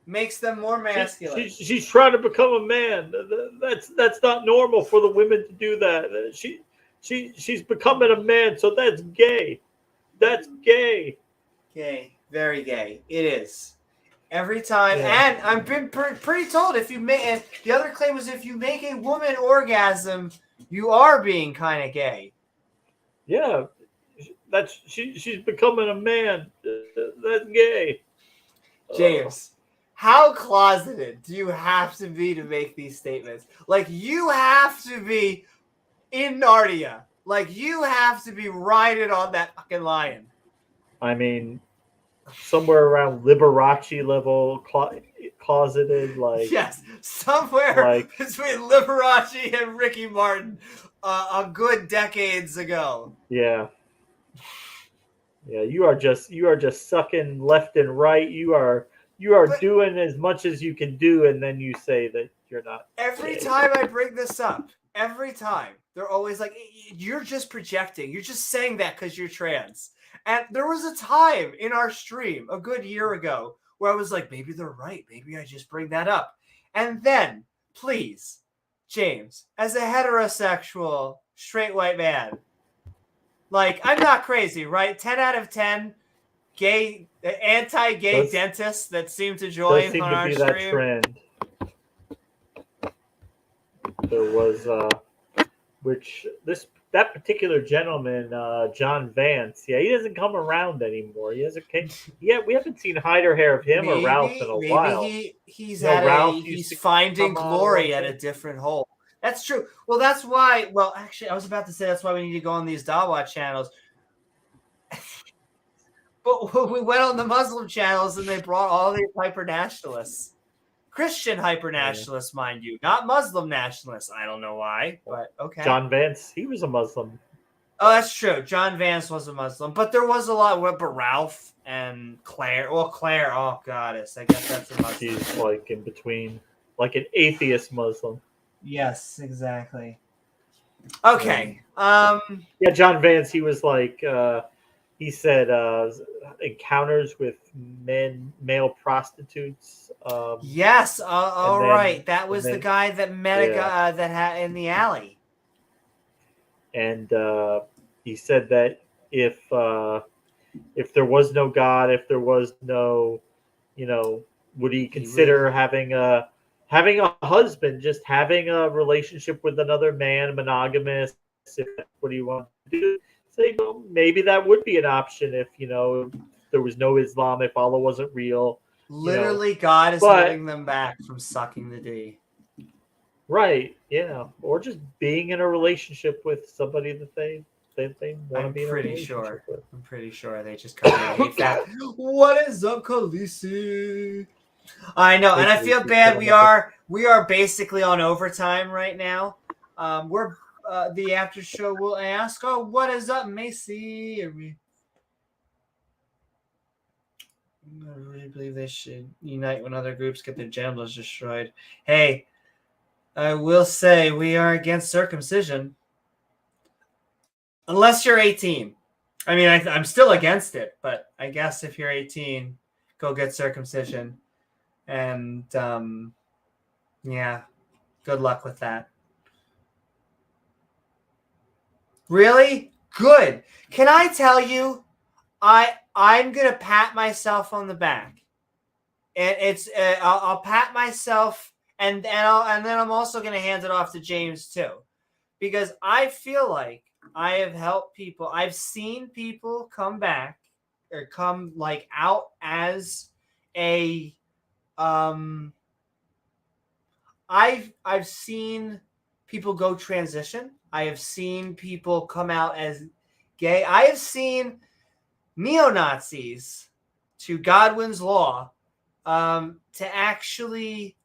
A: Makes them more masculine.
B: she's trying to become a man. That's not normal for the women to do that. She's becoming a man, so that's gay. That's gay.
A: Gay, very gay. It is. Every time,
B: Yeah.
A: and I've been pretty told if you make. And the other claim was if you make a woman orgasm, you are being kind of gay.
B: Yeah, she's becoming a man. That's gay.
A: James, how closeted do you have to be to make these statements? Like, you have to be in Narnia. Like, you have to be riding on that fucking lion.
B: I mean, somewhere around Liberace level, closeted, like...
A: Yes, somewhere between Liberace and Ricky Martin a good decades ago.
B: Yeah. Yeah, you are just sucking left and right. You are doing as much as you can do, and then you say that you're not.
A: Every time I bring this up, every time, they're always like, you're just projecting. You're just saying that because you're trans. And there was a time in our stream a good year ago where I was like, maybe they're right. Maybe I just bring that up. And then, please, James, as a heterosexual, straight white man, like, I'm not crazy, right? 10 out of 10 gay, anti-gay dentists that seem to join on our stream.
B: That trend. There was, that particular gentleman, John Vance. Yeah, he doesn't come around anymore. He hasn't. Yeah, we haven't seen hide or hair of him or Ralph in a while.
A: He's finding glory at a different hole. That's true. Well, that's why. Well, actually, I was about to say that's why we need to go on these Dawa channels. But we went on the Muslim channels and they brought all these hyper nationalists. Christian hyper-nationalists, mind you, not Muslim nationalists. I don't know why, but okay.
B: John Vance, he was a Muslim.
A: Oh, that's true. John Vance was a Muslim, but there was a lot. But Ralph and Claire. Well, Claire, oh goddess, I guess that's a Muslim.
B: She's like in between, like an atheist Muslim.
A: Yes, exactly. Okay.
B: Yeah, John Vance, he was like, he said encounters with male prostitutes.
A: Yes. All right. That was the guy that met a guy that had in the alley.
B: And he said that if there was no God, if there was no, would he consider having a husband, just having a relationship with another man, monogamous? If that's what he wanted to do. Say, well, maybe that would be an option if there was no Islam, if Allah wasn't real.
A: Literally, God is holding them back from sucking the D.
B: Right? Yeah, or just being in a relationship with somebody that they want to be in a relationship with.
A: I'm pretty sure they just come and hate that. What is up, Khaleesi? I know, and I feel bad. We are basically on overtime right now. We're. The after show will ask, "Oh, what is up, Macy?" I really believe they should unite when other groups get their genitals destroyed. Hey, I will say we are against circumcision, unless you're 18. I mean, I'm still against it, but I guess if you're 18, go get circumcision, and yeah, good luck with that. Really? Good. Can I tell you, I'm gonna pat myself on the back, and it's I'll pat myself, and then I'm also gonna hand it off to James too, because I feel like I have helped people. I've seen people come back or come like out as a I've seen people go transition. I have seen people come out as gay. I have seen neo-Nazis to Godwin's Law to actually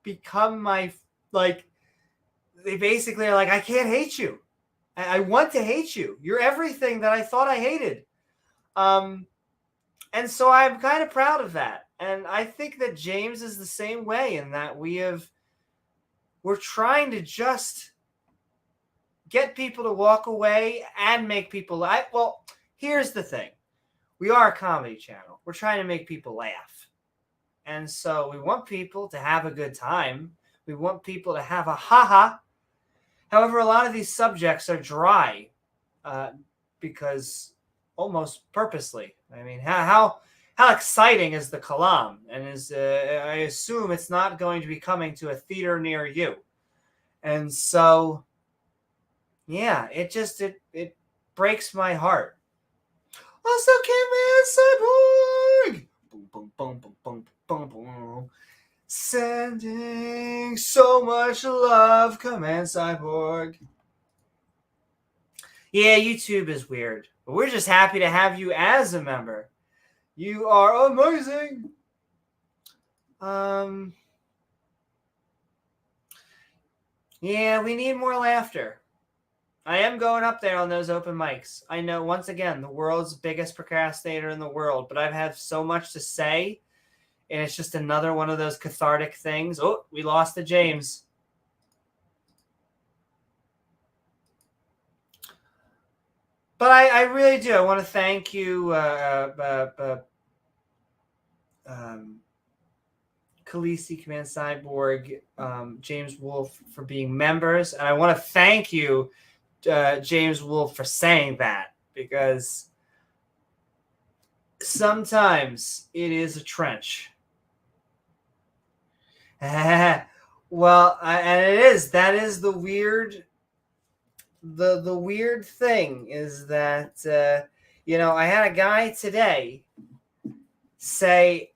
A: become my, like, they basically are like, I can't hate you. I want to hate you. You're everything that I thought I hated. And so I'm kind of proud of that. And I think that James is the same way in that we're trying to just get people to walk away and make people laugh. Well, here's the thing. We are a comedy channel. We're trying to make people laugh. And so we want people to have a good time. We want people to have a ha-ha. However, a lot of these subjects are dry because almost purposely. I mean, how exciting is the Kalam? And I assume it's not going to be coming to a theater near you. And so, yeah, it breaks my heart. Also came in Cyborg. Boom, boom, boom, boom, boom, boom, boom. Sending so much love, Command Cyborg. Yeah, YouTube is weird, but we're just happy to have you as a member. You are amazing. Yeah, we need more laughter. I am going up there on those open mics. I know, once again, the world's biggest procrastinator in the world, but I've had so much to say, and it's just another one of those cathartic things. Oh, we lost to James. But I really do. I want to thank you, Khaleesi, Command Cyborg, James Wolfe, for being members. And I want to thank you, James Wolfe, for saying that, because sometimes it is a trench. Well, and it is. That is the weird. The weird thing is that I had a guy today say,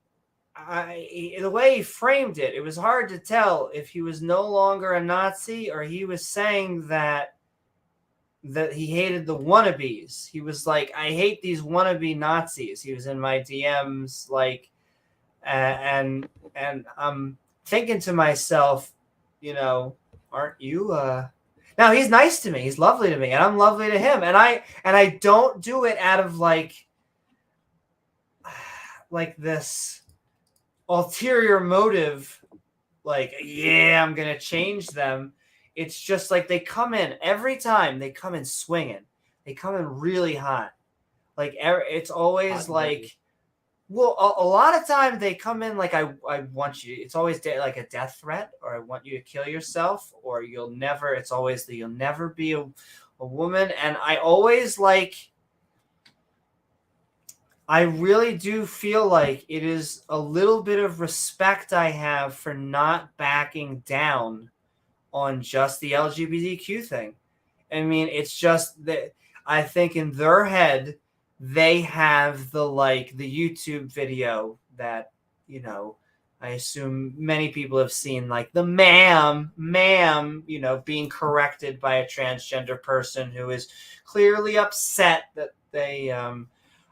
A: the way he framed it, it was hard to tell if he was no longer a Nazi or he was saying that he hated the wannabes. He was like, I hate these wannabe Nazis. He was in my DMs, like, and I'm thinking to myself, aren't you? Now he's nice to me. He's lovely to me, and I'm lovely to him. And I don't do it out of like this ulterior motive, like, yeah, I'm gonna change them. It's just like they come in every time. They come in swinging. They come in really hot. Like it's always like, well, a lot of time they come in like, I want you. It's always like a death threat, or I want you to kill yourself, or you'll never. It's always you'll never be a woman. And I always I really do feel like it is a little bit of respect I have for not backing down on just the LGBTQ thing. I mean, it's just that I think in their head, they have the YouTube video that, I assume many people have seen, like the ma'am, being corrected by a transgender person who is clearly upset that they, and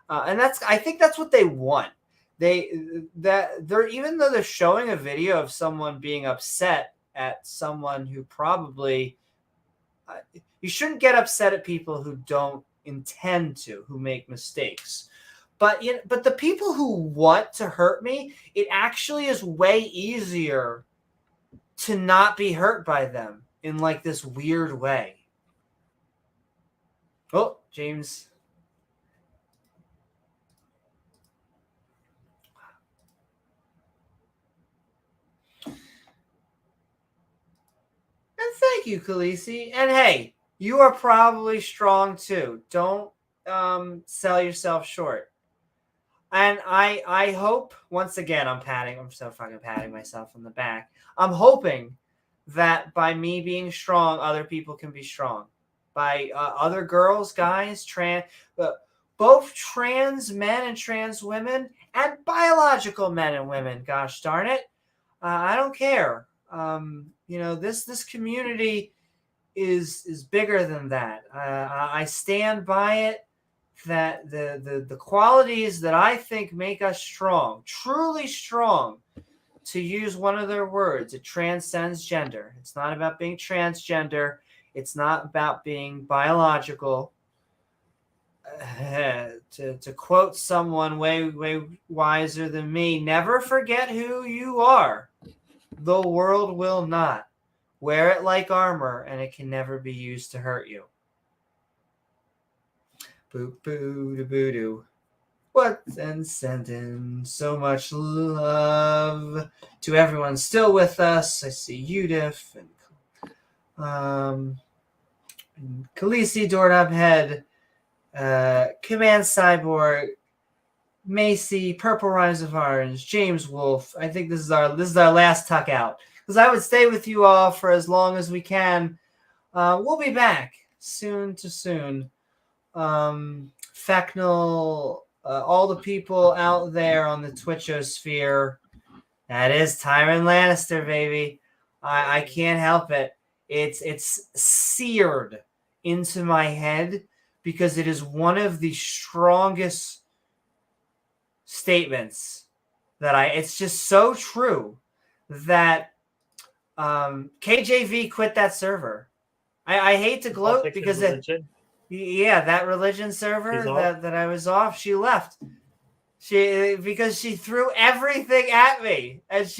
A: I think that's what they want. They're even though they're showing a video of someone being upset at someone who probably, you shouldn't get upset at people who don't intend to, who make mistakes. But the people who want to hurt me, it actually is way easier to not be hurt by them in like this weird way. Oh, James. And thank you, Khaleesi. And hey, you are probably strong too. Don't sell yourself short. And I hope, once again, I'm so fucking patting myself on the back. I'm hoping that by me being strong, other people can be strong. By other girls, guys, both trans men and trans women, and biological men and women. Gosh darn it. I don't care. This community is bigger than that. I stand by it that the qualities that I think make us strong, truly strong, to use one of their words, it transcends gender. It's not about being transgender. It's not about being biological. To quote someone way wiser than me, never forget who you are. The world will not. Wear it like armor, and it can never be used to hurt you. Boo boo doo boo doo. What and sending so much love to everyone still with us. I see Udif and Khaleesi, Doorknob Head, Command Cyborg, Macy, Purple Rise of Orange, James Wolfe. I think this is our last tuck out, because I would stay with you all for as long as we can. We'll be back soon. Fecknell, all the people out there on the Twitchosphere. That is Tyrion Lannister, baby. I can't help it. It's seared into my head because it is one of the strongest statements that it's just so true that KJV quit that server. I hate to gloat because that religion server that I was off, she left. Because she threw everything at me, and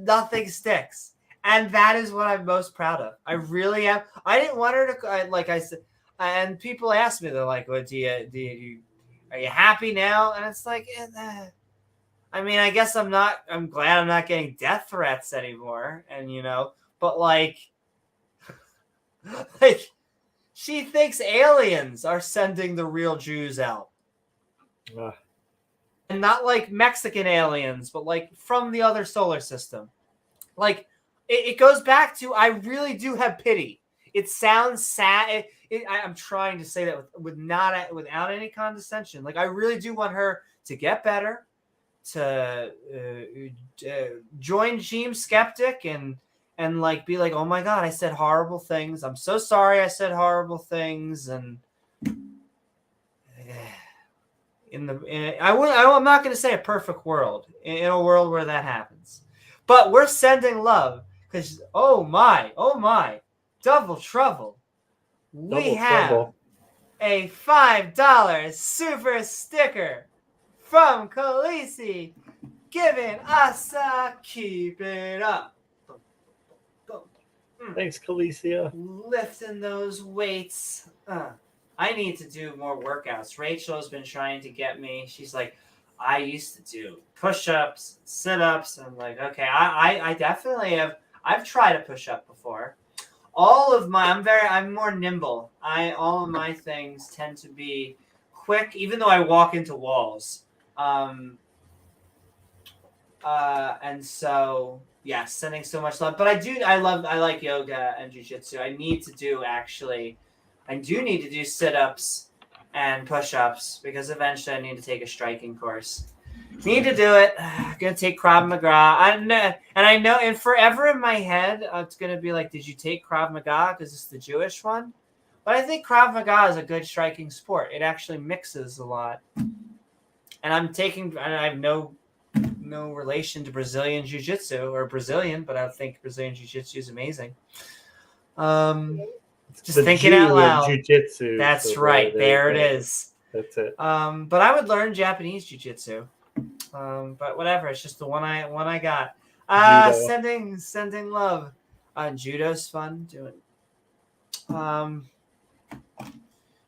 A: nothing sticks. And that is what I'm most proud of. I really am. I didn't want her to, like I said, and people ask me, they're like, "Well, are you happy now?" And it's like, I mean, I guess I'm not. I'm glad I'm not getting death threats anymore. And but like she thinks aliens are sending the real Jews out. And not like Mexican aliens, but like from the other solar system. Like it goes back to, I really do have pity. It sounds sad. I'm trying to say that without any condescension. Like I really do want her to get better, to join Team Skeptic and like be like, oh my God, I said horrible things. I'm so sorry I said horrible things. And I'm not going to say a perfect world, in a world where that happens, but we're sending love because oh my, double trouble. We have a $5 super sticker from Khaleesi, giving us a keep it up.
B: Thanks, Khaleesi.
A: Lifting those weights. I need to do more workouts. Rachel has been trying to get me. She's like, I used to do push-ups, sit-ups. I'm like, okay, I definitely have. I've tried a push-up before. I'm more nimble. All of my things tend to be quick, even though I walk into walls. And so, yeah, sending so much love. But I like yoga and jiu-jitsu. I do need to do sit-ups and push-ups because eventually I need to take a striking course. Need to do it. I'm going to take Krav Maga. I know, and forever in my head, it's going to be like, did you take Krav Maga because it's the Jewish one? But I think Krav Maga is a good striking sport. It actually mixes a lot. And I have no relation to Brazilian Jiu-Jitsu or Brazilian, but I think Brazilian Jiu-Jitsu is amazing. Just thinking out loud.
B: Jiu-Jitsu.
A: That's right. There it is.
B: That's it.
A: But I would learn Japanese Jiu-Jitsu. But whatever. It's just the one I got. Sending love. Judo's fun.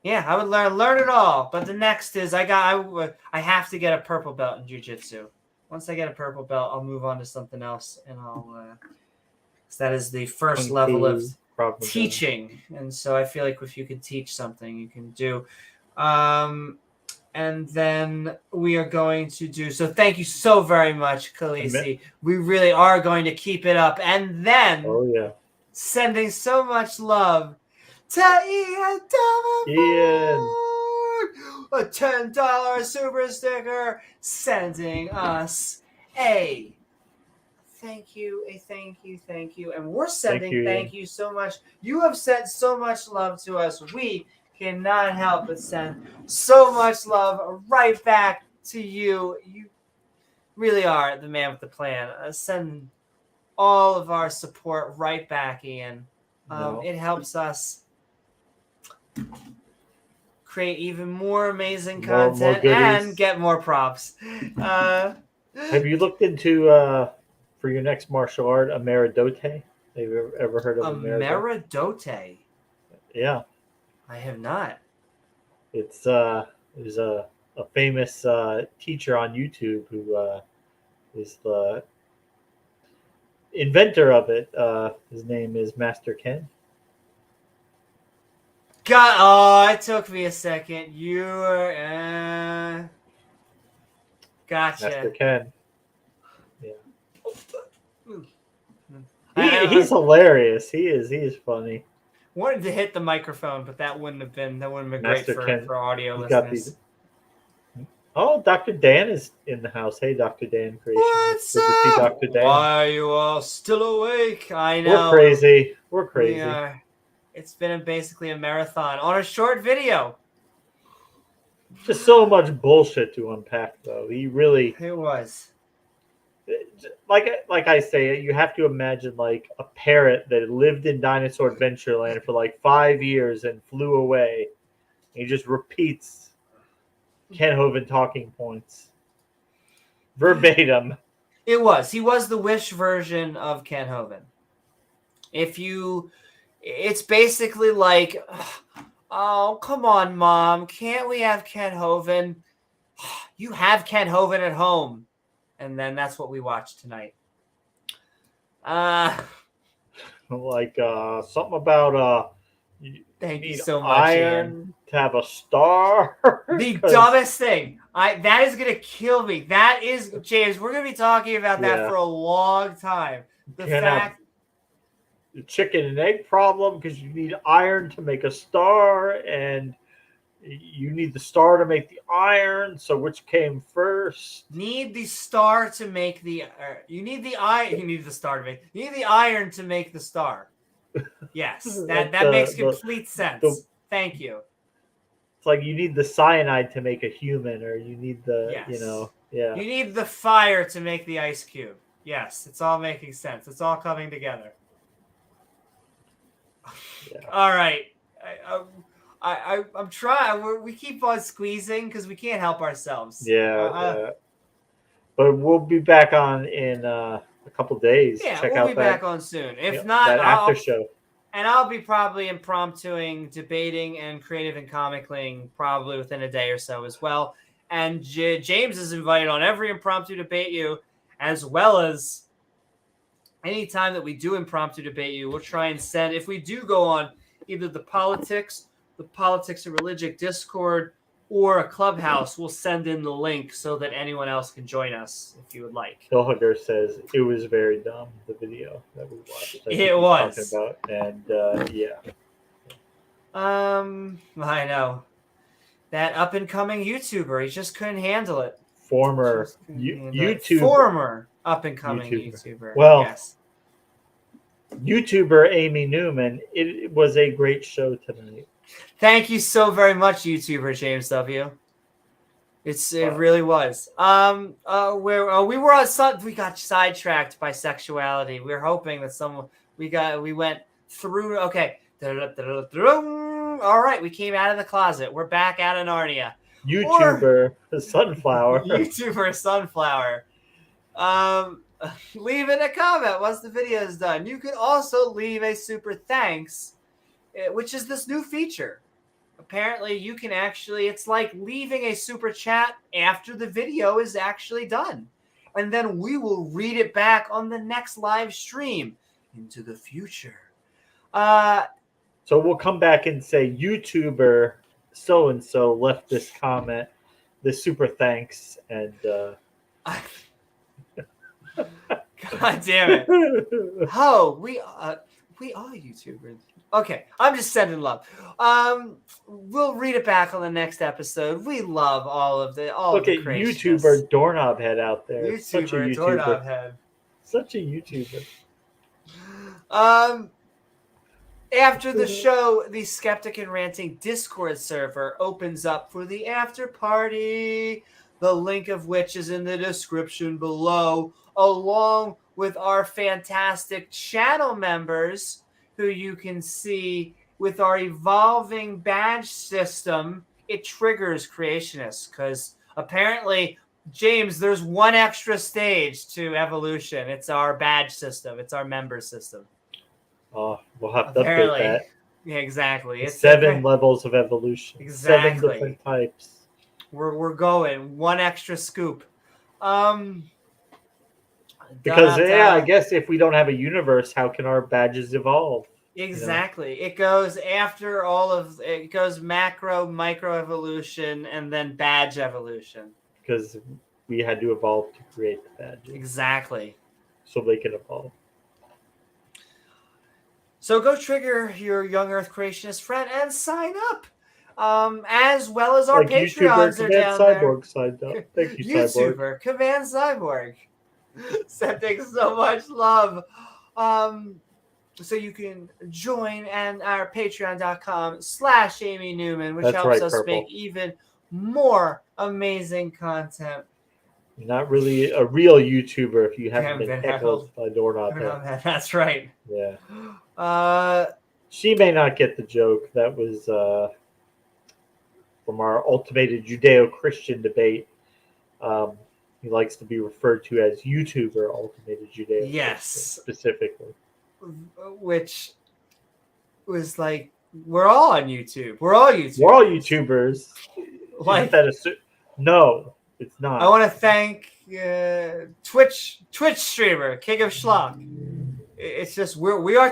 A: Yeah, I would learn it all. But the next is I have to get a purple belt in Jiu-Jitsu. Once I get a purple belt, I'll move on to something else, and that is the first level of teaching. And so I feel like if you can teach something, you can do. And then we are going to do. So thank you so very much, Khaleesi. We really are going to keep it up. And then, sending so much love to Ian Davenport. A $10 super sticker, sending us a thank you, and we're sending
B: thank
A: you so much. You have sent so much love to us. We cannot help but send so much love right back to you. You really are the man with the plan. Send all of our support right back, Ian. It helps us create even more amazing content and get more props.
B: Have you looked into for your next martial art a Meridote? Have you ever heard of a
A: Meridote?
B: Yeah,
A: I have not.
B: it's there's a famous teacher on YouTube who is the inventor of it. His name is Master Ken.
A: It took me a second. You're gotcha.
B: Master Ken. Yeah. He's hilarious. He is funny.
A: Wanted to hit the microphone, but that wouldn't have been great
B: Master
A: for,
B: Ken.
A: for audio
B: He's got
A: listeners.
B: Oh, Dr. Dan is in the house. Hey, Dr. Dan Creation.
A: What's
B: Good to see
A: up?
B: Dr. Dan.
A: Why are you all still awake? I know.
B: We're crazy. We're crazy.
A: We are. It's been basically a marathon on a short video.
B: Just so much bullshit to unpack, though. He really.
A: It was.
B: Like I say, you have to imagine like a parrot that lived in Dinosaur Adventureland for like 5 years and flew away. He just repeats Ken Hoven talking points verbatim.
A: It was. He was the Wish version of Ken Hoven. It's basically like, oh, come on, Mom. Can't we have Ken Hoven? You have Ken Hoven at home. And then that's what we watched tonight.
B: Like something about
A: thank you so much,
B: iron
A: Ian.
B: To have a star.
A: The dumbest thing. That is gonna kill me. That is, James, we're gonna be talking about that for a long time. The fact
B: the chicken and egg problem, because you need iron to make a star, and you need the star to make the iron. So which came first?
A: Need the star to make the. You need the iron. You need the star to make. You need the iron to make the star. Yes, that makes complete sense. Thank you.
B: It's like you need the cyanide to make a human, or you need the
A: You need the fire to make the ice cube. Yes, it's all making sense. It's all coming together. Yeah. All right. I'm trying. We keep on squeezing because we can't help ourselves.
B: Yeah. But we'll be back on in a couple days.
A: Yeah,
B: Check
A: we'll
B: out
A: be
B: that,
A: back on soon. If not,
B: that after show.
A: And I'll be probably impromptuing, debating, and creative and comicling probably within a day or so as well. And James is invited on every impromptu debate you, as well as any time that we do impromptu debate you, we'll try and send, if we do go on either the politics and religion Discord, or a clubhouse, we'll send in the link so that anyone else can join us if you would like.
B: Hillhugger says it was very dumb, the video that we watched.
A: It was.
B: Talking about. And yeah.
A: I know. That up and coming YouTuber, he just couldn't handle it.
B: Former YouTuber.
A: Former up and coming YouTuber.
B: Well,
A: yes.
B: YouTuber Amy Newman, it was a great show tonight.
A: Thank you so very much, YouTuber James W. It really was. We got sidetracked by sexuality. We were hoping that we went through. Okay. All right, we came out of the closet. We're back out of Narnia.
B: YouTuber Sunflower.
A: YouTuber Sunflower. Leave in a comment once the video is done. You can also leave a super thanks, which is this new feature. Apparently, you can it's like leaving a super chat after the video is actually done. And then we will read it back on the next live stream into the future.
B: So we'll come back and say YouTuber so-and-so left this comment, this super thanks, and
A: God damn it. Oh, we are YouTubers. Okay, I'm just sending love. We'll read it back on the next episode. We love all of the
B: Look at YouTuber Doorknob Head out there.
A: YouTuber Doorknob Head.
B: Such a YouTuber.
A: After the show, the Skeptic and Ranting Discord server opens up for the after party, the link of which is in the description below, along with our fantastic channel members who you can see with our evolving badge system. It triggers creationists because apparently, James, there's one extra stage to evolution. It's our badge system. It's our member system.
B: Oh, we'll have to update that.
A: Yeah, exactly.
B: It's 7 levels of evolution.
A: Exactly.
B: 7 different types.
A: We're going one extra scoop.
B: Because I guess if we don't have a universe, how can our badges evolve?
A: Exactly. It goes after all of it goes macro, micro evolution, and then badge evolution.
B: Because we had to evolve to create the badges.
A: Exactly.
B: So they can evolve.
A: So go trigger your Young Earth Creationist friend and sign up. As well as our Patreons are down
B: Cyborg signed up. Thank you, Cyborg.
A: YouTuber, Command Cyborg. Sending so much love. So you can join and our patreon.com/Amy Newman, which helps us make even more amazing content.
B: You're not really a real YouTuber if you haven't been heckled by Doorknob.
A: That's right.
B: Yeah. She may not get the joke. That was from our ultimated Judeo-Christian debate. He likes to be referred to as YouTuber ultimated Judeo-Christian.
A: Yes.
B: Specifically.
A: Which was like, we're all on YouTube. We're all YouTubers.
B: We're all YouTubers.
A: Like,
B: no, it's not.
A: I want to thank Twitch streamer TheKingOfShlock. It's just we are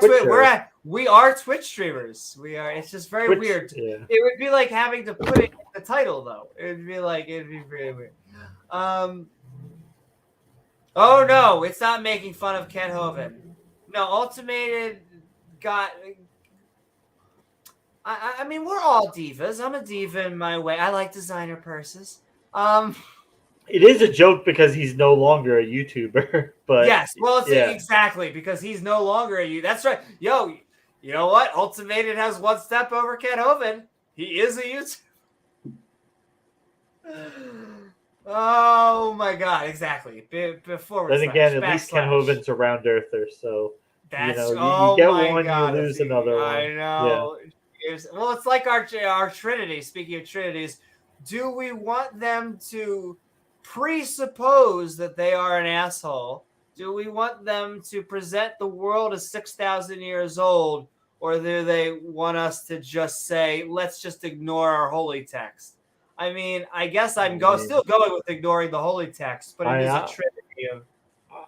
A: Twitch streamers. We are. It's just very weird.
B: Yeah.
A: It would be like having to put it in the title though. It'd be really weird. Oh no, it's not making fun of Ken Hoven. No, Ultimated got. I mean, we're all divas. I'm a diva in my way. I like designer purses.
B: It is a joke because he's no longer a YouTuber, but
A: yes, well, exactly because he's no longer a YouTuber. That's right. Yo, you know what? Ultimated has one step over Ken Hoven. He is a YouTuber. Oh my God! Exactly. Before
B: then again, at least Ken Hoven's a round earther, so
A: that's
B: you get one, you lose another one.
A: I know. Yeah. Well, it's like our Trinity. Speaking of Trinities, do we want them to presuppose that they are an asshole? Do we want them to present the world as 6,000 years old, or do they want us to just say, let's just ignore our holy text? I mean, I guess still going with ignoring the holy text, but it is a trinity of.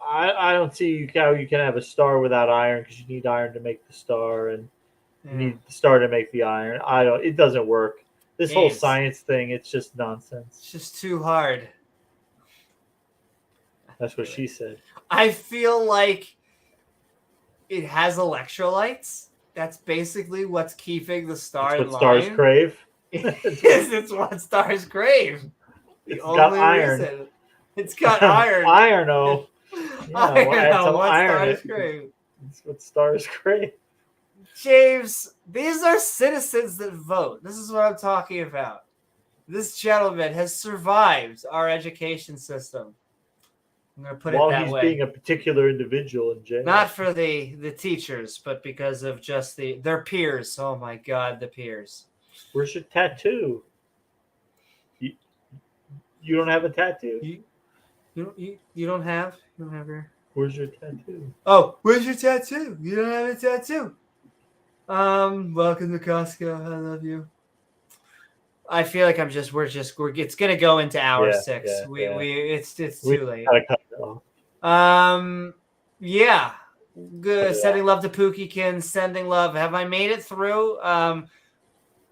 B: I don't see how you can have a star without iron because you need iron to make the star, and you need the star to make the iron. It doesn't work. This whole science thing, it's just nonsense.
A: It's just too hard.
B: That's what she said.
A: I feel like it has electrolytes. That's basically what's keeping the star in line.
B: Stars crave.
A: It's what stars crave.
B: It's got iron.
A: It's got iron.
B: Iron, oh.
A: Stars crave.
B: That's what stars crave.
A: James, these are citizens that vote. This is what I'm talking about. This gentleman has survived our education system. I'm going to put it that way.
B: While he's being a particular individual in jail.
A: Not for the teachers, but because of just their peers. Oh my God, the peers.
B: Where's your tattoo? You don't have a tattoo?
A: You don't have your...
B: Where's your tattoo?
A: Oh, where's your tattoo? You don't have a tattoo. Welcome to Costco. I love you. I feel like we're it's gonna go into hour 6. It's too late. Yeah. Good. Sending love to Pookiekin. Sending love. Have I made it through?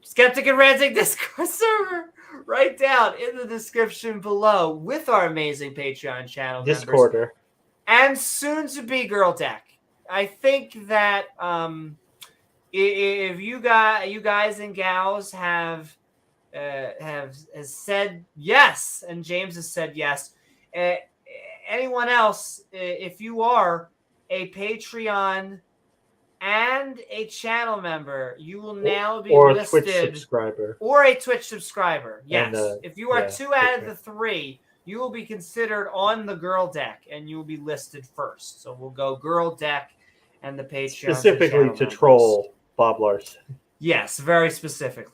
A: Skeptic and Ranting Discord server. Right down in the description below with our amazing Patreon channel
B: Discorder.
A: members. And soon to be Girl Deck. I think that if you guys and gals have said yes, and James has said yes, anyone else, if you are a Patreon and a channel member, you will now be
B: or a
A: listed,
B: Twitch subscriber.
A: or a Twitch subscriber. Yes,
B: And,
A: if you are
B: yeah,
A: 2 out of the 3, you will be considered on the girl deck, and you will be listed first. So we'll go girl deck and the Patreon
B: Specifically to
A: members.
B: troll Bob Larson.
A: Yes, very specifically.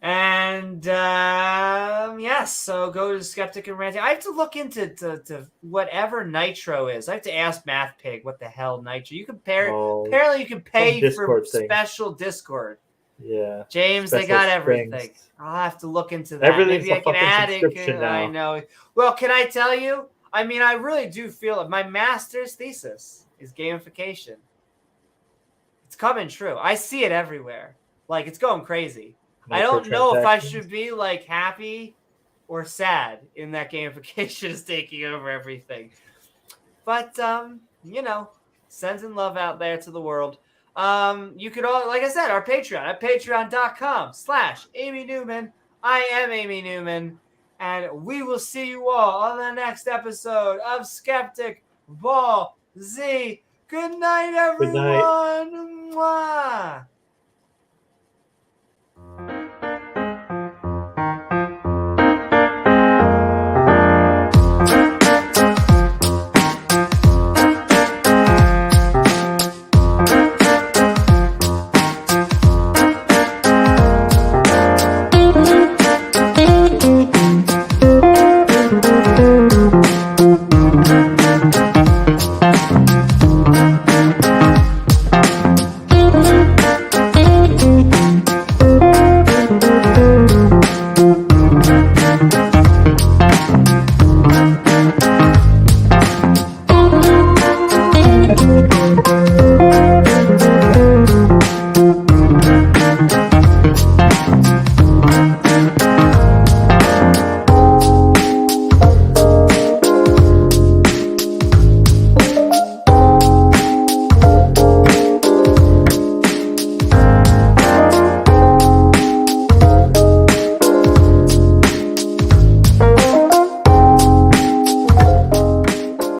A: And yes, so go to Skeptic and Ranting. I have to look into to whatever Nitro is. I have to ask Math Pig what the hell Nitro. You can apparently you can pay for special Discord.
B: Yeah,
A: James, they
B: special
A: got everything.
B: strings.
A: I'll have to look into that.
B: Everything's
A: Maybe
B: a
A: I can
B: fucking
A: add it.
B: subscription now.
A: I know. Well, can I tell you? I mean, I really do feel it. My master's thesis is gamification. It's coming true. I see it everywhere. Like, it's going crazy. I don't know if I should be like happy or sad in that gamification is taking over everything. But you know, sending love out there to the world. You could all, like I said, our Patreon at patreon.com/Amy Newman. I am Amy Newman, and we will see you all on the next episode of Skeptic Ball Z. Good night, everyone.
B: Good night.
A: Mwah.